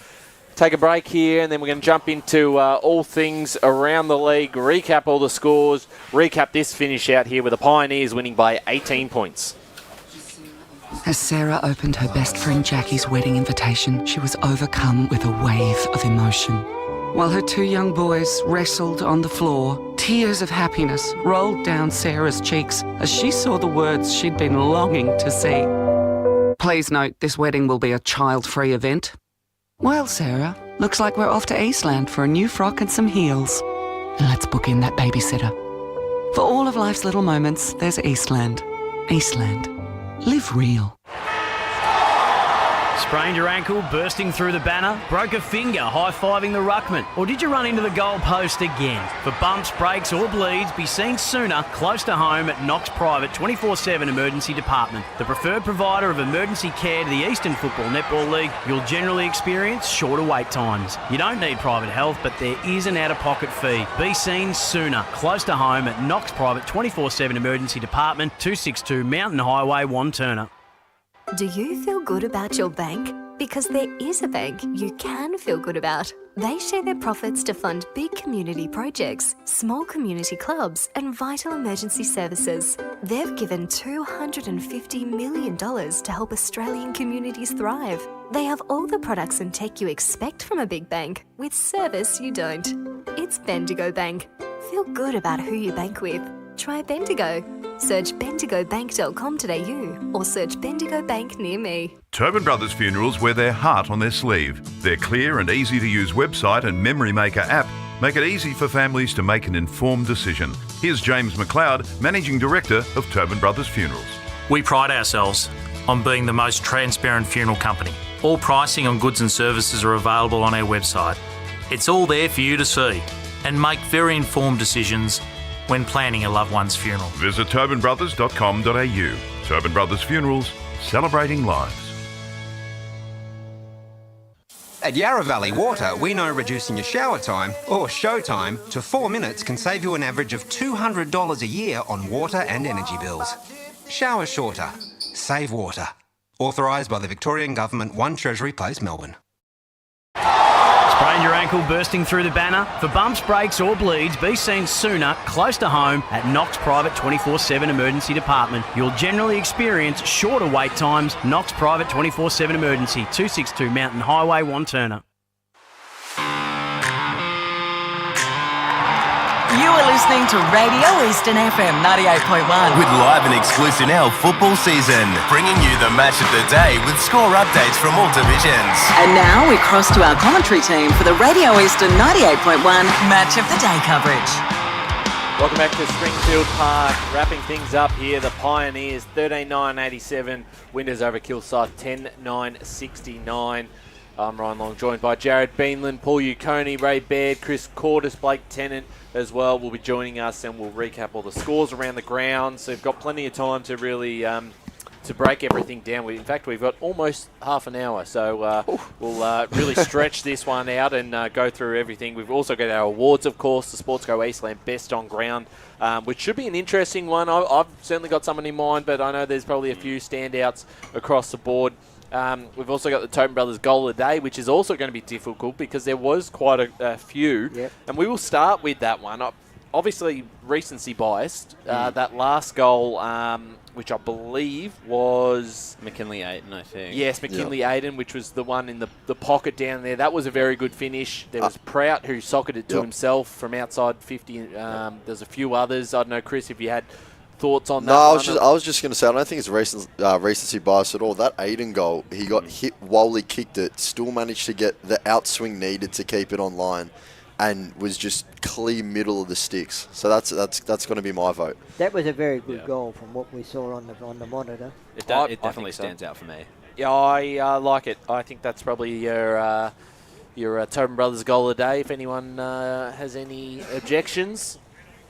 take a break here, and then we're going to jump into all things around the league, recap all the scores, recap this finish out here with the Pioneers winning by 18 points. As Sarah opened her best friend Jackie's wedding invitation, she was overcome with a wave of emotion. While her two young boys wrestled on the floor, tears of happiness rolled down Sarah's cheeks as she saw the words she'd been longing to see. Please note, this wedding will be a child-free event. Well, Sarah, looks like we're off to Eastland for a new frock and some heels. And let's book in that babysitter. For all of life's little moments, there's Eastland. Eastland. Live real. Sprained your ankle, bursting through the banner? Broke a finger, high-fiving the ruckman? Or did you run into the goal post again? For bumps, breaks or bleeds, be seen sooner, close to home at Knox Private 24/7 Emergency Department. The preferred provider of emergency care to the Eastern Football Netball League, you'll generally experience shorter wait times. You don't need private health, but there is an out-of-pocket fee. Be seen sooner, close to home at Knox Private 24/7 Emergency Department, 262 Mountain Highway, Wanturna. Do you feel good about your bank? because there is a bank you can feel good about. They share their profits to fund big community projects, small community clubs, and vital emergency services. They've given $250 million to help Australian communities thrive. They have all the products and tech you expect from a big bank, with service you don't. It's Bendigo Bank. Feel good about who you bank with. Try Bendigo. Search bendigobank.com.au or search Bendigo Bank near me. Tobin Brothers Funerals wear their heart on their sleeve. Their clear and easy to use website and Memory Maker app make it easy for families to make an informed decision. Here's James McLeod, Managing Director of Tobin Brothers Funerals. We pride ourselves on being the most transparent funeral company. All pricing on goods and services are available on our website. It's all there for you to see and make very informed decisions when planning a loved one's funeral. Visit tobinbrothers.com.au. Tobin Brothers Funerals, celebrating lives. At Yarra Valley Water, we know reducing your shower time, or show time, to 4 minutes can save you an average of $200 a year on water and energy bills. Shower shorter. Save water. Authorised by the Victorian Government, 1 Treasury Place, Melbourne. Sprained your ankle bursting through the banner? For bumps, breaks or bleeds, be seen sooner, close to home, at Knox Private 24/7 Emergency Department. You'll generally experience shorter wait times. Knox Private 24/7 Emergency, 262 Mountain Highway, Wanturna. You are listening to Radio Eastern FM 98.1. With live and exclusive NRL football season, bringing you the match of the day with score updates from all divisions. And now we cross to our commentary team for the Radio Eastern 98.1 Match of the Day coverage. Welcome back to Springfield Park. Wrapping things up here, the Pioneers 13-9-87, winners over Kilsyth 10-9-69. I'm Ryan Long, joined by Jared Beanland, Paul Uconi, Ray Baird, Chris Cordis, Blake Tennant as well will be joining us, and we'll recap all the scores around the ground. So we've got plenty of time to really to break everything down. In fact, we've got almost half an hour, so we'll really stretch this one out and go through everything. We've also got our awards, of course, the Sportsco Eastland Best on Ground, which should be an interesting one. I've certainly got someone in mind, but I know there's probably a few standouts across the board. We've also got the Tobin Brothers Goal of the Day, which is also going to be difficult because there was quite a few. Yep. And we will start with that one. Obviously, recency biased. That last goal, which I believe was... McKinley Ayton, I think. Yes, McKinley Ayton, which was the one in the pocket down there. That was a very good finish. There was Prout, who socketed it to himself from outside 50. There's a few others. I don't know, Chris, if you had... thoughts on that? No, I was just going to say, I don't think it's recency bias at all. That Aiden goal, he got hit while he kicked it, still managed to get the outswing needed to keep it on line, and was just clear middle of the sticks. So that's going to be my vote. That was a very good goal from what we saw on the monitor. It definitely stands out for me. Yeah, I like it. I think that's probably your Tobin Brothers Goal of the Day. If anyone has any objections.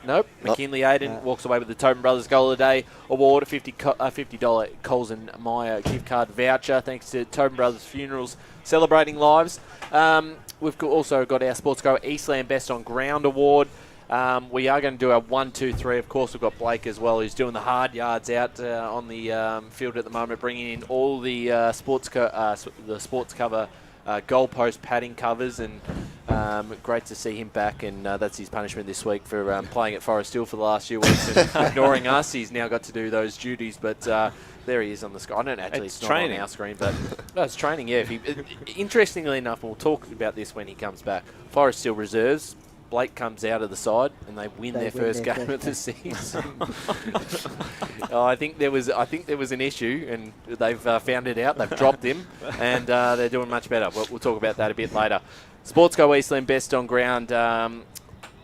Nope. McKinley Ayden walks away with the Tobin Brothers Goal of the Day award, a $50 Coles and Meyer gift card voucher, thanks to Tobin Brothers Funerals, celebrating lives. We've also got our Sportsco Eastland Best on Ground award. We are going to do our 1, 2, 3. Of course, we've got Blake as well, who's doing the hard yards out on the field at the moment, bringing in all the sports cover goalpost padding covers, and great to see him back, and that's his punishment this week for playing at Forest Hill for the last few weeks and ignoring us. He's now got to do those duties, but there he is on the screen. I don't actually, it's not training on our screen, but no, it's training, yeah. Interestingly enough, we'll talk about this when he comes back, Forest Hill reserves, Blake comes out of the side and they win their first game of the season. I think there was an issue, and they've found it out. They've dropped him, and they're doing much better. We'll talk about that a bit later. Sportsco Eastland Best on Ground.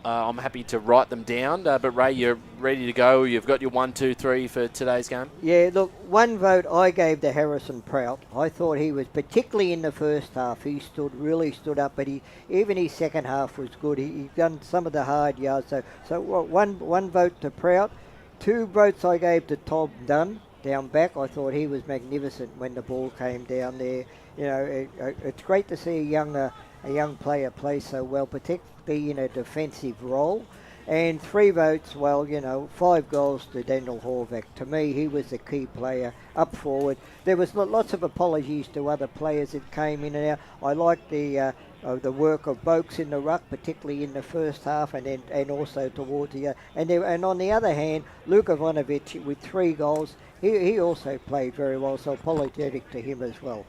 I'm happy to write them down, but Ray, you're ready to go. You've got your 1, 2, 3 for today's game. Yeah, look, one vote I gave to Harrison Prout. I thought he was, particularly in the first half, he really stood up, but even his second half was good. He done some of the hard yards. So one vote to Prout. 2 votes I gave to Tom Dunn down back. I thought he was magnificent when the ball came down there. You know, it's great to see a young player play so well, particularly in a defensive role. And 3 votes, 5 goals to Daniel Horvath. To me, he was the key player up forward. There was lots of apologies to other players that came in and out. I liked the work of Boakes in the ruck, particularly in the first half, and also towards the and on the other hand, Luka Ivanovic with 3 goals. He also played very well, so apologetic to him as well.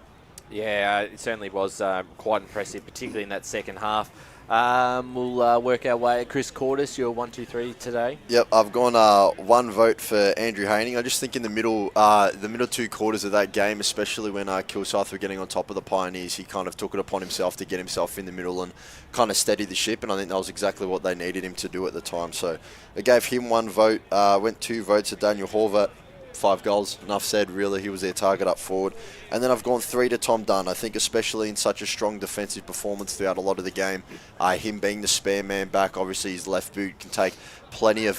Yeah, it certainly was quite impressive, particularly in that second half. We'll work our way. Chris Cordis, your 1, 2, 3 today. Yep, I've gone 1 vote for Andrew Haining. I just think in the middle 2 quarters of that game, especially when Kilsyth were getting on top of the Pioneers, he kind of took it upon himself to get himself in the middle and kind of steady the ship, and I think that was exactly what they needed him to do at the time. So I gave him 1 vote. Went 2 votes to Daniel Horvath. 5 goals, enough said, really. He was their target up forward. And then I've gone 3 to Tom Dunn. I think especially in such a strong defensive performance throughout a lot of the game, him being the spare man back, obviously his left boot can take plenty of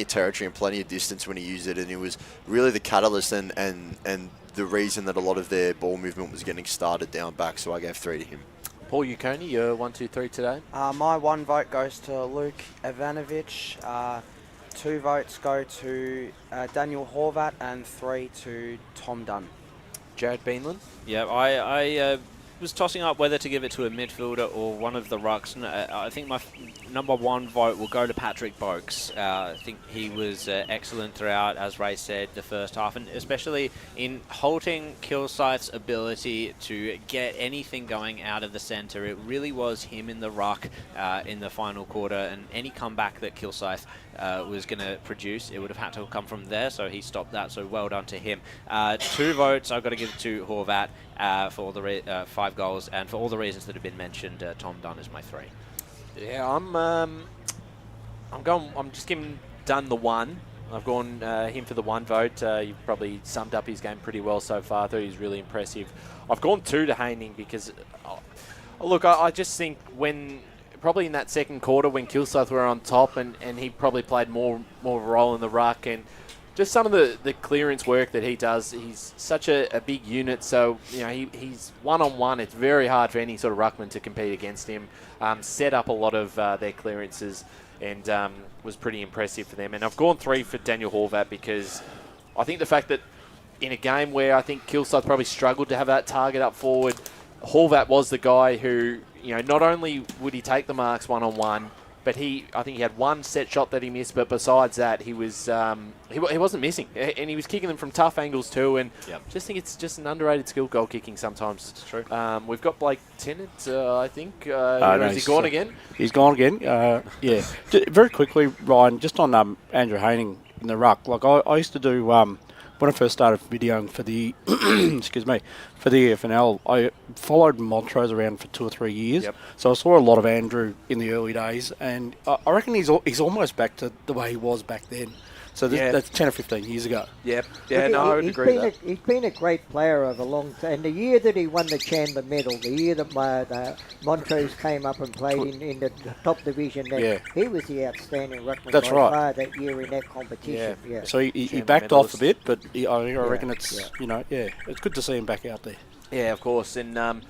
territory and plenty of distance when he used it, and he was really the catalyst and the reason that a lot of their ball movement was getting started down back, so I gave 3 to him. Paul Uconi, your 1, 2, 3 today. My 1 vote goes to Luke Ivanovic. 2 votes go to Daniel Horvath and 3 to Tom Dunn. Jared Beanland? Yeah, I was tossing up whether to give it to a midfielder or one of the rucks. I think my number 1 vote will go to Patrick Boakes. I think he was excellent throughout, as Ray said, the first half, and especially in halting Kilsyth's ability to get anything going out of the centre. It really was him in the ruck in the final quarter, and any comeback that Kilsyth was going to produce, it would have had to come from there, so he stopped that, so well done to him. 2 votes I've got to give to Horvath for the 5 goals, and for all the reasons that have been mentioned, Tom Dunn is my 3. Yeah, I'm just giving Dunn the 1. I've gone him for the 1 vote. You've probably summed up his game pretty well so far. I thought he was really impressive. I've gone 2 to Haining because, look, I just think probably in that second quarter when Kilsyth were on top and he probably played more of a role in the ruck, and just some of the clearance work that he does. He's such a big unit, so he's one-on-one. It's very hard for any sort of ruckman to compete against him. Set up a lot of their clearances and was pretty impressive for them. And I've gone 3 for Daniel Horvath because I think the fact that in a game where I think Kilsyth probably struggled to have that target up forward, Horvath was the guy who, not only would he take the marks one-on-one, but I think he had 1 set shot that he missed, but besides that, he was he wasn't missing, and he was kicking them from tough angles too. And just think it's just an underrated skill, goal kicking sometimes. It's true. We've got Blake Tennant, I think. Is he gone again? He's gone again. Yeah. Very quickly, Ryan, just on Andrew Haining in the ruck. Like I used to do when I first started videoing for the for the EFNL, I followed Montrose around for 2 or 3 years. Yep. So I saw a lot of Andrew in the early days, and I reckon he's almost back to the way he was back then. So that's 10 or 15 years ago. Yep. Yeah, I would agree with that. He's been a great player over a long time. And the year that he won the Chandler Medal, the year that Montrose came up and played in the top division, he was the outstanding ruckman by far that year in that competition. Yeah. So he backed off a bit, but I reckon it's it's good to see him back out there. Yeah, of course. And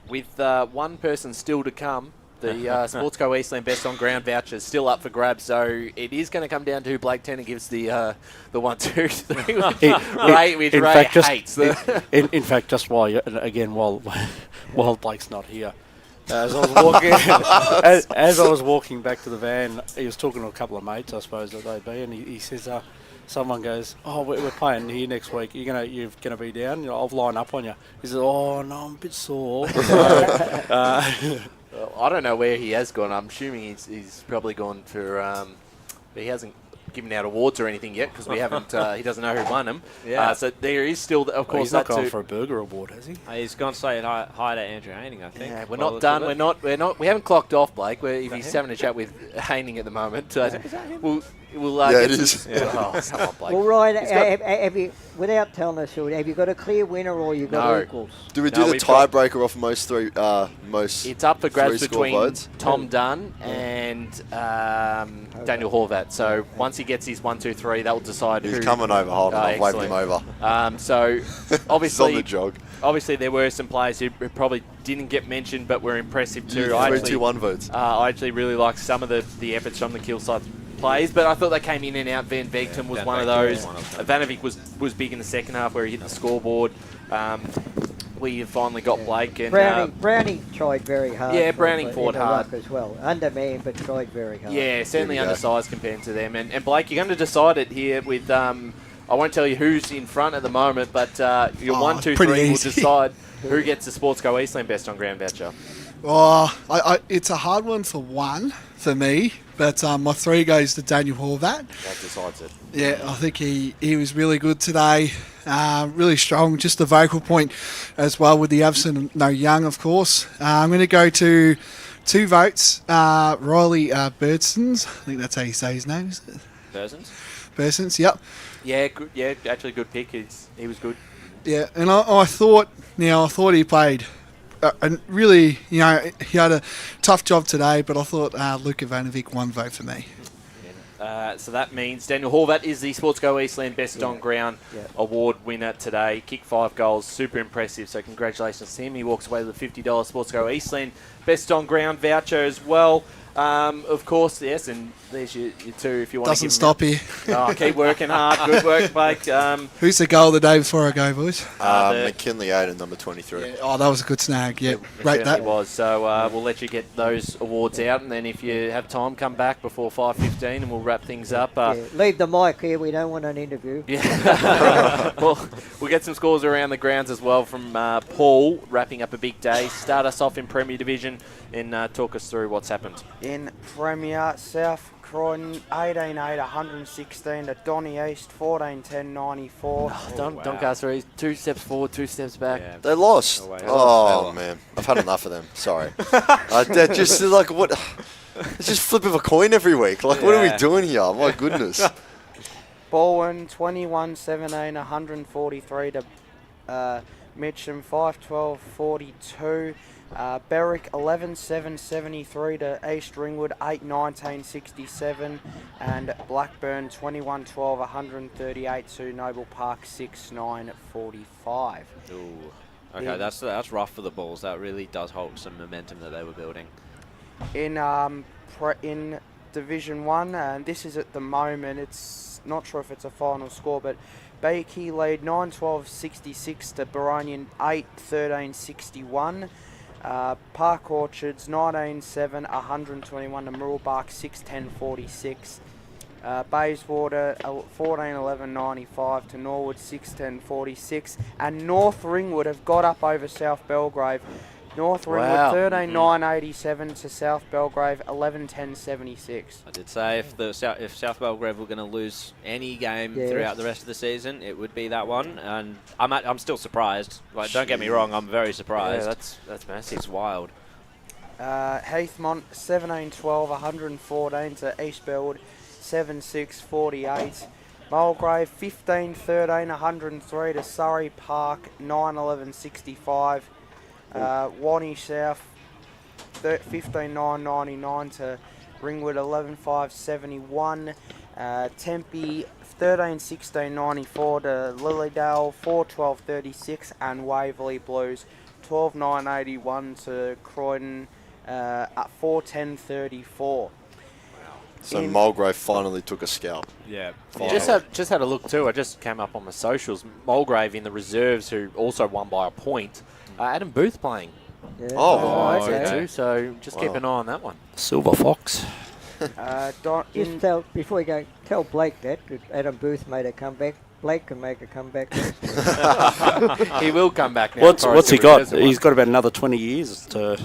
with 1 person still to come, the Sportsco Eastland Best on Ground voucher is still up for grabs, so it is going to come down to who Blake Tennant gives the 1, 2, 3, which Ray hates. In fact, just while Blake's not here, as I was walking back to the van, he was talking to a couple of mates, I suppose that they'd be, and he says, someone goes, "Oh, we're playing here next week. You're gonna be down. I'll line up on you." He says, "Oh no, I'm a bit sore." I don't know where he has gone. I'm assuming he's probably gone for. He hasn't given out awards or anything yet because we haven't. He doesn't know who won them. Yeah. So there is still, of course, he's not gone for a burger award, has he? He's gone to say hi to Andrew Haining, I think. Yeah, we're not done. We're not. We haven't clocked off, Blake. He's having a chat with Haining at the moment. we'll Yeah, get it some- is. Yeah. Oh, come on, Blake. Well, Ryan, He's got- have you, without telling us who, have you got a clear winner or you got No. equals? Do we No, do the we've got- tiebreaker off most three? Most. It's up for grabs three-score between votes? Tom Dunn and Daniel Horvat. So once he gets his 1, 2, 3, that will decide He's who. coming over. Hold on, I've waved him excellent. over. So obviously, He's on the jog. Obviously, there were some players who probably didn't get mentioned, but were impressive too. Yeah, I 3, actually, 2, 1 votes. I actually really liked some of the efforts from the Kilsyth players, but I thought they came in and out. Van Vegtem was Van one of Vegtem those. was one of them. Vanovic was big in the second half where he hit the scoreboard. We finally got Blake and Brownie tried very hard. Yeah, for- Browning in fought the hard. ruck as well. Undermanned, but tried very hard. yeah, certainly Here we go. undersized compared to them. And Blake, you're going to decide it here with. I won't tell you who's in front at the moment, but your 1, 2, 3 pretty will easy. decide who gets the Sports Go Eastland Best on Ground voucher. It's a hard one for one for me, but my 3 goes to Daniel Horvat. That decides it. Yeah, I think he was really good today. Really strong. Just the vocal point as well with the absent no Young, of course. I'm going to go to 2 votes. Riley Birdsons. I think that's how you say his name, is it? Birdsons, yep. Yeah, good, yeah, actually good pick. He was good. Yeah, and I thought he played and really, he had a tough job today, but I thought Luka Vanovic 1 vote for me. So that means Daniel Horvat is the Sports Go Eastland Best on Ground award winner today. Kicked 5 goals, super impressive. So congratulations to him. He walks away with a $50 Sports Go Eastland Best on Ground voucher as well. Of course, yes, and there's your 2 if you want Doesn't to stop here. Oh, keep working hard. Good work, Blake. Who's the goal the day before I go, boys? McKinley Aiden, number 23. Oh, that was a good snag. Yeah, It rate certainly that. was. So we'll let you get those awards out, and then if you have time, come back before 5:15, and we'll wrap things up. Leave the mic here. We don't want an interview. Yeah. we'll get some scores around the grounds as well from Paul, wrapping up a big day. Start us off in Premier Division and talk us through what's happened. In Premier, South Croydon 18-8, 116 to Donny East 14-10, 94. Doncaster is 2 steps forward, 2 steps back. They lost. Oh, man. I've had enough of them. Sorry. They're just like, what? It's just flip of a coin every week. Like, what are we doing here? My goodness. Baldwin 21-17, 143 to Mitcham 5-12-42. Berwick 11-7, 73 to East Ringwood 8-19, 67. And Blackburn 21-12, 138 to Noble Park 6-9, 45. Ooh. Okay, that's rough for the Bulls. That really does hold some momentum that they were building. In Division 1, and this is at the moment, it's not sure if it's a final score, but Beakey lead 9-12, 66 to Baronian 8-13, 61. Park Orchards 19-7, 121 to Murrelbach 6-10, 46. Bayswater 14-11, 95 to Norwood 6-10, 46. And North Ringwood have got up over South Belgrave. North Ringwood 13-9, 87 to South Belgrave 11-10, 76. I did say if South Belgrave were going to lose any game throughout the rest of the season, it would be that one. And I'm still surprised. Like, don't get me wrong, I'm very surprised. Yeah, that's massive. It's wild. Heathmont 17-12, 114 to East Beld 7-6, 48. Mulgrave 15-13, 103 to Surrey Park 9-11, 65. Wani South 15-9, 99 to Ringwood 11-5, 71. Tempe 13-16, 94 to Lilydale 4-12, 36. And Waverley Blues 12-9, 81 to Croydon at 4-10, 34. So Mulgrave finally took a scalp. Yeah. Finally. Just had a look too. I just came up on my socials. Mulgrave in the reserves, who also won by a point. Adam Booth playing. Yeah. Okay. Too, so just keep an eye on that one. Silver Fox. Just tell, before you go, tell Blake that Adam Booth made a comeback. Blake can make a comeback. He will come back now. What's he got? He's got about another 20 years to...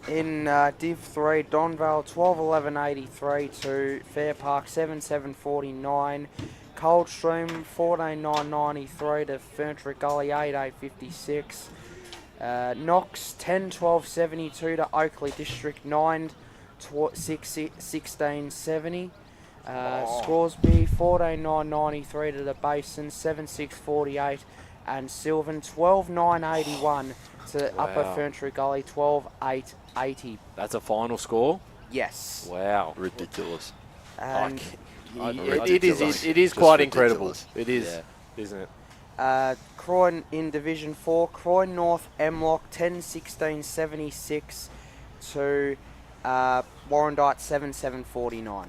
In Div 3, Donvale 12-11, 83 to Fair Park 7-7, 49. Coldstream 14-9, 93 to Furniture Gully 8-8, 56. Knox 10-12, 72 to Oakley District 9-16, 70. Scoresby 14,993 to the Basin, 7,648, and Sylvan 12,981 to Upper Ferntree Gully, 12,880. That's a final score? Yes. Wow. Ridiculous. And It is quite incredible. It is, isn't it? Croydon in Division 4, Croydon North Emlock 10-16-76 to Warrandyte 7-7-49.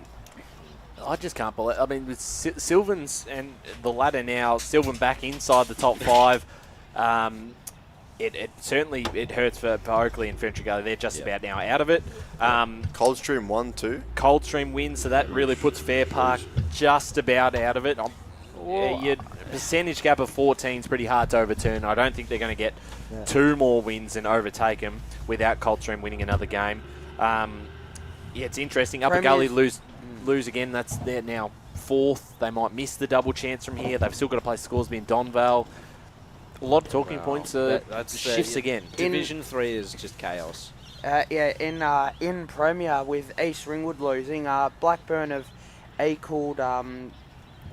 I just can't believe. I mean, with Sylvan's and the ladder now, Sylvan back inside the top 5. It certainly hurts for Oakley and Ferntree Gully. They're just about now out of it. Coldstream won too. Coldstream wins, so that really puts Fair Park just about out of it. Your percentage gap of 14 is pretty hard to overturn. I don't think they're going to get 2 more wins and overtake them without Coldstream winning another game. It's interesting. Upper Gully lose again. They're now 4th. They might miss the double chance from here. They've still got to play Scoresby and Donvale. A lot of talking points. Shifts again. Division 3 is just chaos. In Premier with East Ringwood losing, Blackburn have equalled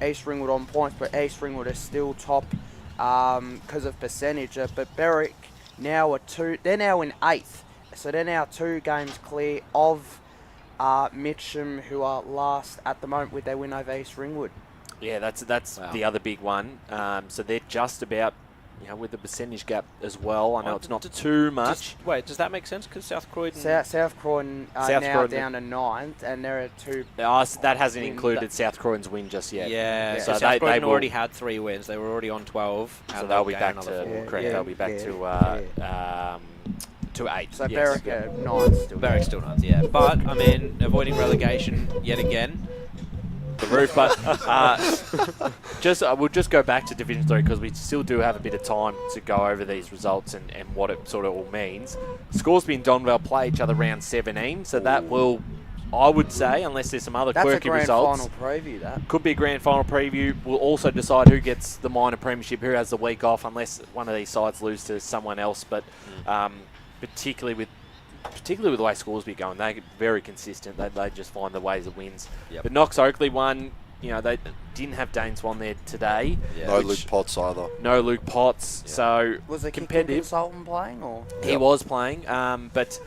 East Ringwood on points, but East Ringwood are still top because of percentage. But Berwick now they're now in 8th, so they're now 2 games clear of Mitcham, who are last at the moment with their win over East Ringwood. Yeah, that's the other big one. So they're just about, with the percentage gap as well. I know it's not too much. Does that make sense? Because South Croydon... South Croydon are now down to 9th, and they're at 2... So that hasn't included South Croydon's win just yet. Yeah, so South Croydon already had 3 wins. They were already on 12. So they'll be back to... Correct, they'll be back to 8. So Berwick are 9th still. Berwick's still 9th, yeah. But, I mean, avoiding relegation yet again. The roof, but we'll just go back to Division 3 because we still do have a bit of time to go over these results and what it sort of all means. Scoresby and Donvale play each other round 17, so that will, I would say, unless there's some other quirky results. That's a grand final preview, that. Could be a grand final preview. We'll also decide who gets the minor premiership, who has the week off, unless one of these sides lose to someone else. But particularly with the way Scoresby going, they're very consistent. They just find the ways of wins. But Knox Oakley won. They didn't have Dane Swan there today. No Luke Potts either. No Luke Potts. So was the competitive consultant playing, or he was playing? But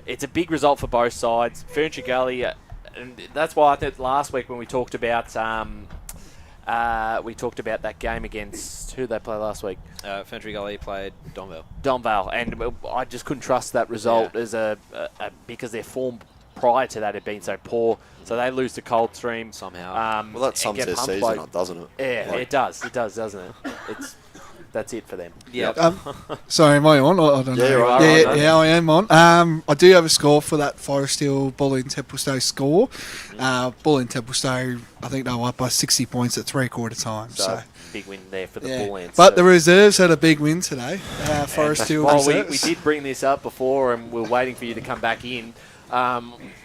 it's a big result for both sides. Ferntree Gully, and that's why I think last week when we talked about that game against who they played last week. Ferntree Gully played Donvale, and I just couldn't trust that result as because their form prior to that had been so poor. So they lose to Coldstream somehow. Well, that sums their season up, doesn't it? Yeah, it does. It does, doesn't it? That's it for them. Yeah. Sorry, am I on? I don't know. You're right. Yeah, I am on. I do have a score for that Forest Hill Bulleen Templestowe score. Bulleen Templestowe, I think they were up by 60 points at 3/4 time. So big win there for the Bulleen. But the reserves had a big win today. Forest Hill reserves. We did bring this up before, and we're waiting for you to come back in.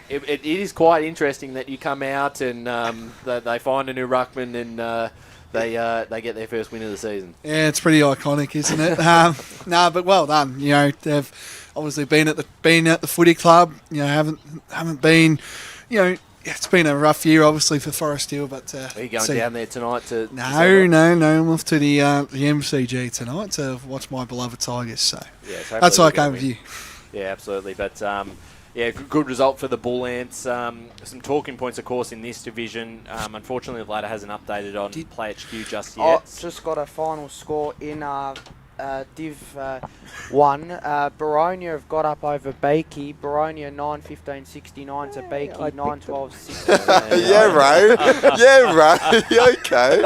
It is quite interesting that you come out and they find a new ruckman and they get their first win of the season. Yeah, it's pretty iconic, isn't it? But well done. They've obviously been at the footy club. Haven't been. It's been a rough year, obviously, for Forest Hill. But are you going down there tonight to? No. I'm off to the MCG tonight to watch my beloved Tigers. So that's why I came with you. Yeah, absolutely. But good result for the Bull Ants. Some talking points, of course, in this division. Unfortunately, the ladder hasn't updated on Play HQ just yet. Just got a final score in Div 1. Baronia have got up over Beaky. Baronia 9-15-69 to Beaky 9-12-69. Yeah, Ray. Okay.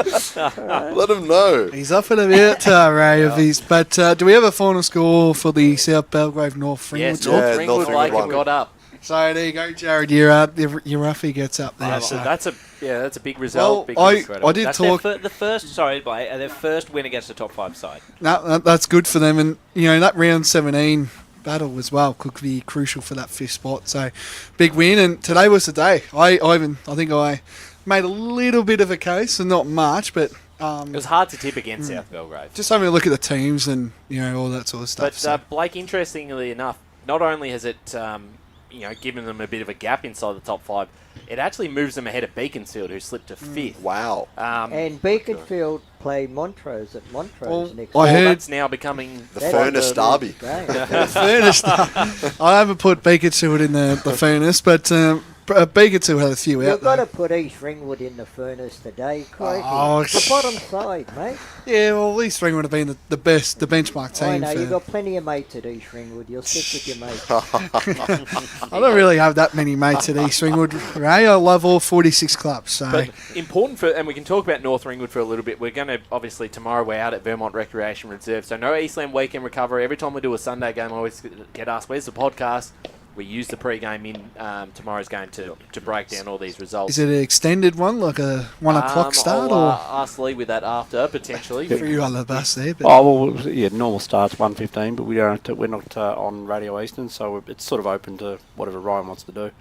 Let him know. He's up and about, Ray, of his. But do we have a final score for the South Belgrave North Ringwood? Yes, Ringwood Lake have got up. So there you go, Jared. Your roughie gets up there. That's a big result. Well, I did talk. Their first win against the top 5 side. No, that's good for them, and that round 17 battle as well could be crucial for that 5th spot. So big win, and today was the day. I think I made a little bit of a case, and not much, but. It was hard to tip against South Belgrave. Just having a look at the teams and all that sort of stuff. But Blake, interestingly enough, not only has it giving them a bit of a gap inside the top 5. It actually moves them ahead of Beaconsfield, who slipped to 5th. Wow. And Beaconsfild play Montrose at Montrose next Well, week. that's now becoming the Furnace Derby. The Furnace Derby. I haven't put Beaconsfield in the Furnace, but Beaconsfield had a few out. You've got to put East Ringwood in the Furnace today, Craig. Oh, the bottom side, mate. Yeah, well, East Ringwood have been the best, the benchmark team. I know, for- you've got plenty of mates at East Ringwood. You'll stick with your mates. I don't really have that many mates at East Ringwood, Ray. I love all 46 clubs. So. But important and we can talk about North Ringwood for a little bit. We're going to, obviously, tomorrow we're out at Vermont Recreation Reserve, so no Eastland weekend recovery. Every time we do a Sunday game, I always get asked, where's the podcast? We use the pre-game in tomorrow's game to break down all these results. Is it an extended one, like a 1 o'clock start? I'll or ask Lee with that after, potentially. for you on the bus there? But Normal starts 1:15, but we're not on Radio Eastern, so it's sort of open to whatever Ryan wants to do.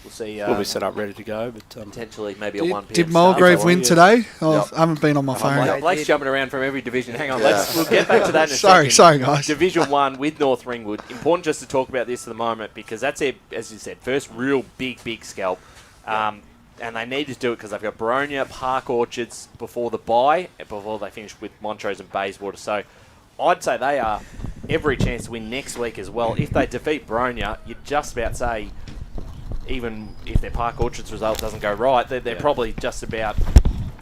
We'll see. We'll be set up ready to go, but potentially maybe a Did, 1 p.m. did Mulgrave start. win today? I haven't been on my phone. Blake's jumping around from every division. Hang on, we'll get back to that in a Sorry, second. guys. Division 1 with North Ringwood. Important just to talk about this at the moment because that's their, as you said, first real big scalp. And they need to do it because they've got Baronia, Park Orchards before the bye, before they finish with Montrose and Bayswater. So I'd say they are every chance to win next week as well. If they defeat Baronia, you'd just about say, even if their Park Orchards result doesn't go right, they're probably just about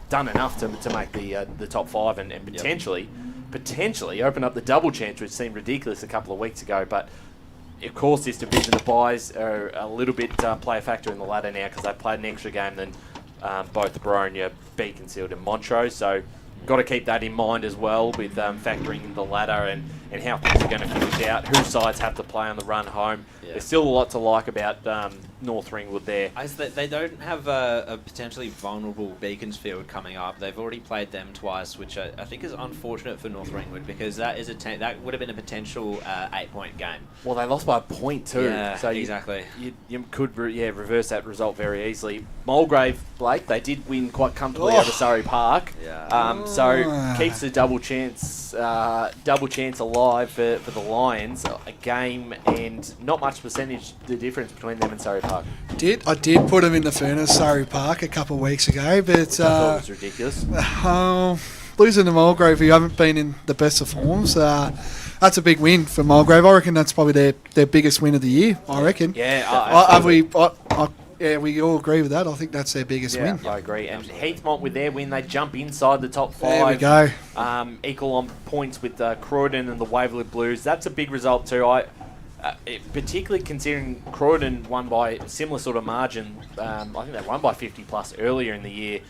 done enough to make the top 5 and potentially open up the double chance, which seemed ridiculous a couple of weeks ago. But of course, this division, the buys are a little bit play a factor in the ladder now because they played an extra game than both Baronia, Beaconsfield and Montrose. So got to keep that in mind as well with factoring in the ladder and how things are going to finish out, whose sides have to play on the run home. There's still a lot to like about North Ringwood there. They don't have a potentially vulnerable Beaconsfield coming up. They've already played them twice, which I think is unfortunate for North Ringwood because that is that would have been a potential 8-point game. Well, they lost by a point too. Yeah, so exactly. You could reverse that result very easily. Mulgrave, Blake, they did win quite comfortably over Surrey Park. So keeps the double chance alive for the Lions. A game and not much percentage the difference between them and Surrey Park. I did put them in the Furnace, Surrey Park, a couple of weeks ago, but I thought it was ridiculous. Losing to Mulgrave, who haven't been in the best of forms, that's a big win for Mulgrave. I reckon that's probably their biggest win of the year. I reckon. Yeah, we all agree with that. I think that's their biggest win. I agree. And Heathmont with their win, they jump inside the top 5. There we go. Equal on points with Croydon and the Waverley Blues. That's a big result too. Particularly considering Croydon won by a similar sort of margin. I think they won by 50 plus earlier in the year,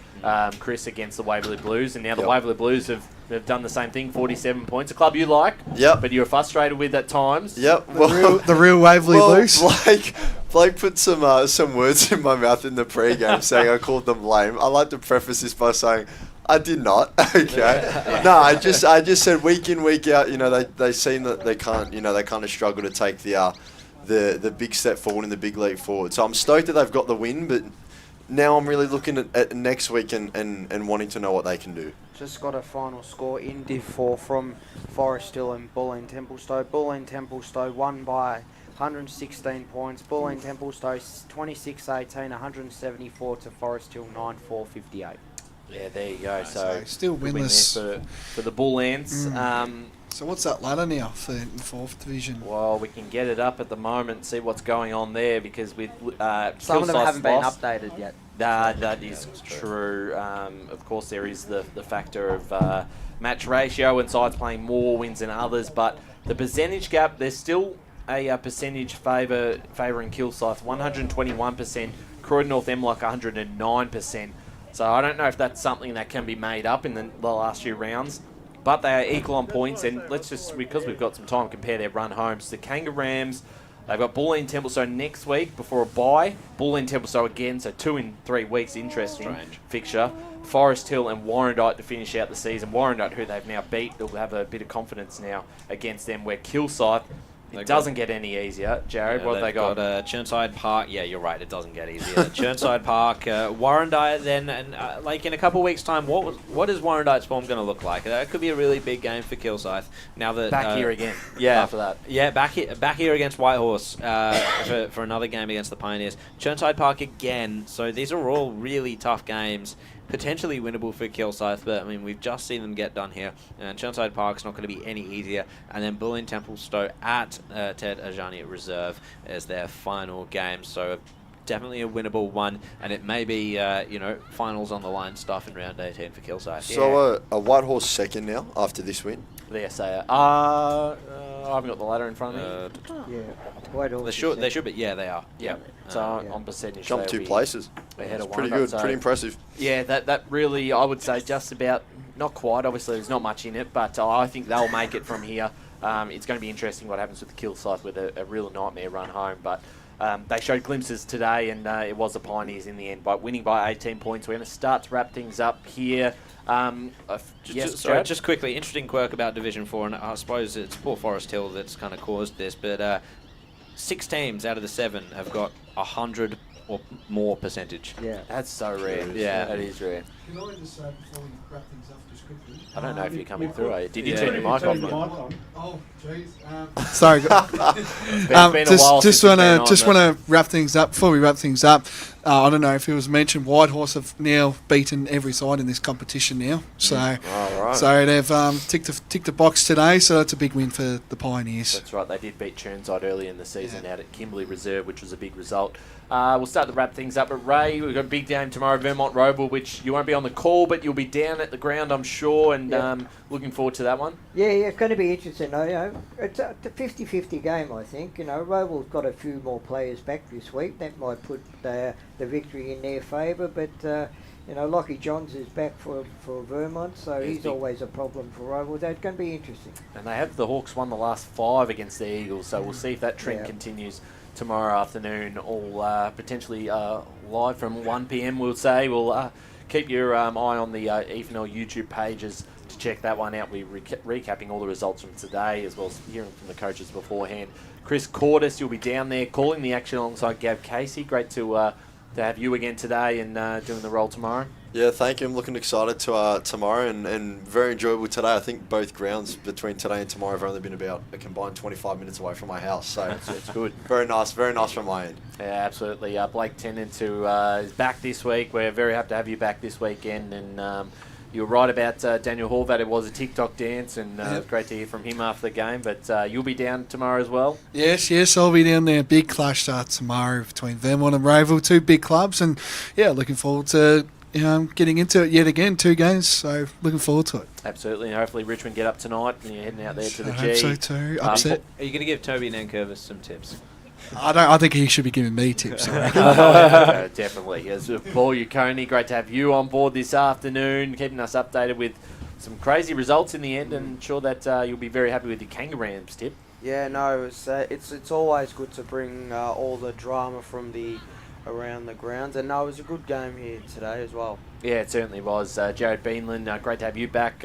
Chris, against the Waverley Blues. And now the Waverley Blues have done the same thing, 47 points. A club you like, but you were frustrated with at times. The real Waverley Blues. Blake put some words in my mouth in the pre-game saying I called them lame. I like to preface this by saying I did not. Okay. No, I just said week in, week out, they seem that they can't, they kind of struggle to take the big step forward in the big league forward. So I'm stoked that they've got the win, but now I'm really looking at next week and wanting to know what they can do. Just got a final score in Div 4 from Forest Hill and Bulleen Templestowe. Bulleen Templestowe won by 116 points. Bulleen Templestowe 26-18, 174 to Forest Hill 9-4-58. Yeah, there you go. So still winless for the Bullants. So what's that ladder now for in 4th division? Well, we can get it up at the moment, see what's going on there, because with some of them haven't been updated yet. That is true. Of course, there is the factor of match ratio and sides playing more wins than others, but the percentage gap, there's still a percentage favouring Kilsyth, 121%, Croydon North Emlock 109%. So I don't know if that's something that can be made up in the last few rounds, but they are equal on points. And let's just, because we've got some time, compare their run homes. The Kangaroos, they've got Bulleen Templestowe next week before a bye. Bulleen Templestowe again, so 2 in 3 weeks. Interesting fixture. Forest Hill and Warrandyte to finish out the season. Warrandyte, who they've now beat, they'll have a bit of confidence now against them. Where Kilsyth, It doesn't get any easier. Jared, what have they got? Churnside Park. Yeah, you're right. It doesn't get easier. Churnside Park, Warrandyte then, and like in a couple of weeks' time, what is Warrandyte's form going to look like? That could be a really big game for Kilsyth. Now that Back here again. Yeah, after that. Yeah, back here against Whitehorse for another game against the Pioneers. Churnside Park again. So these are all really tough games. Potentially winnable for Kilsyth, but I mean we've just seen them get done here, and Churnside Park's not going to be any easier. And then Bulleen Templestowe at Ted Ajani Reserve as their final game, so definitely a winnable one, and it may be finals on the line stuff in round 18 for Kilsyth. So a Whitehorse second now after this win. Yes, they are. I haven't got the ladder in front of me. Yeah, Whitehorse. They should, but yeah, they are. Yeah. So on percentage, Jumped 2 places. Ahead of pretty Warrandyte, good, so pretty impressive. Yeah, that really, I would say, just about, not quite. Obviously, there's not much in it, but I think they'll make it from here. It's going to be interesting what happens with the Kilsyth with a real nightmare run home, but. They showed glimpses today, and it was the Pioneers in the end, by winning by 18 points. We're going to start to wrap things up here. Just quickly, interesting quirk about Division 4, and I suppose it's poor Forest Hill that's kind of caused this, but 6 teams out of the 7 have got 100 or more percentage. Yeah. That's so rare. Yeah. That is rare. Can I just say before we wrap things up just quickly? I don't know if you're coming through, are you? Did you turn your mic off? Oh, jeez. Sorry. Been a while just since want to wrap things up. Before we wrap things up, I don't know if it was mentioned, Whitehorse have now beaten every side in this competition now. So, so they've ticked the box today. So that's a big win for the Pioneers. That's right. They did beat Churnside early in the season out at Kimberley Reserve, which was a big result. We'll start to wrap things up. But Ray, we've got a big game tomorrow, Vermont Roval, which you won't be on the call, but you'll be down at the ground, I'm sure, and looking forward to that one. Yeah, it's going to be interesting. It's a 50-50 game, I think. Roval's got a few more players back this week. That might put the victory in their favour, but Lockie Johns is back for Vermont, so he's always a problem for Roval. That's going to be interesting. And they have the Hawks won the last 5 against the Eagles, so we'll see if that trend continues tomorrow afternoon, all potentially live from 1 p.m. We'll say. We'll keep your eye on the EFNL YouTube pages to check that one out. We're recapping all the results from today, as well as hearing from the coaches beforehand. Chris Cordis, you'll be down there calling the action alongside Gav Casey. Great to have you again today and doing the role tomorrow. Yeah, thank you. I'm looking excited to tomorrow and very enjoyable today. I think both grounds between today and tomorrow have only been about a combined 25 minutes away from my house, so it's good. Very nice from my end. Yeah, absolutely. Blake Tennant, who is back this week. We're very happy to have you back this weekend, and you were right about Daniel Horvath. It was a TikTok dance, and it was great to hear from him after the game. But you'll be down tomorrow as well? Yes, I'll be down there. Big clash starts tomorrow between Vermont and Roval, 2 big clubs, and looking forward to getting into it yet again, 2 games, so looking forward to it. Absolutely, and hopefully Richmond get up tonight, and you're heading out there to the I G. hope so too. Upset. Are you going to give Toby Nankervis some tips? I think he should be giving me tips. Definitely. As Paul Uconi, great to have you on board this afternoon, keeping us updated with some crazy results in the end, and sure that you'll be very happy with your Kangaroos tip. Yeah, no, it's always good to bring all the drama from around the grounds, and no, it was a good game here today as well. Yeah, it certainly was. Jared Beanland, great to have you back,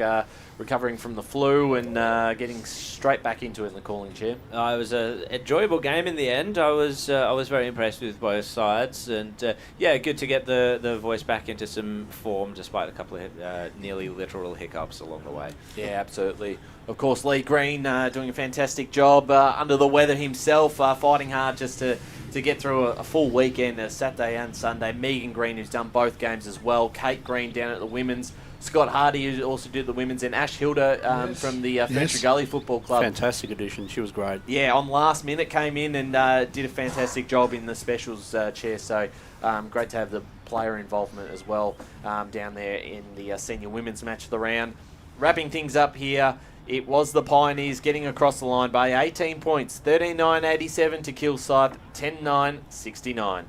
recovering from the flu and getting straight back into it in the calling chair. It was an enjoyable game in the end. I was very impressed with both sides, and good to get the voice back into some form despite a couple of nearly literal hiccups along the way. Yeah, absolutely. Of course, Lee Green doing a fantastic job under the weather himself, fighting hard just to get through a full weekend, Saturday and Sunday. Megan Green, who's done both games as well. Kate Green down at the women's. Scott Hardy, who also did the women's. And Ash Hilda from the Fentra Gully Football Club. Fantastic addition. She was great. Yeah, on last minute came in and did a fantastic job in the specials chair. So great to have the player involvement as well down there in the senior women's match of the round. Wrapping things up here, it was the Pioneers getting across the line by 18 points. 13-9-87 to Kilsyth, 10-9-69.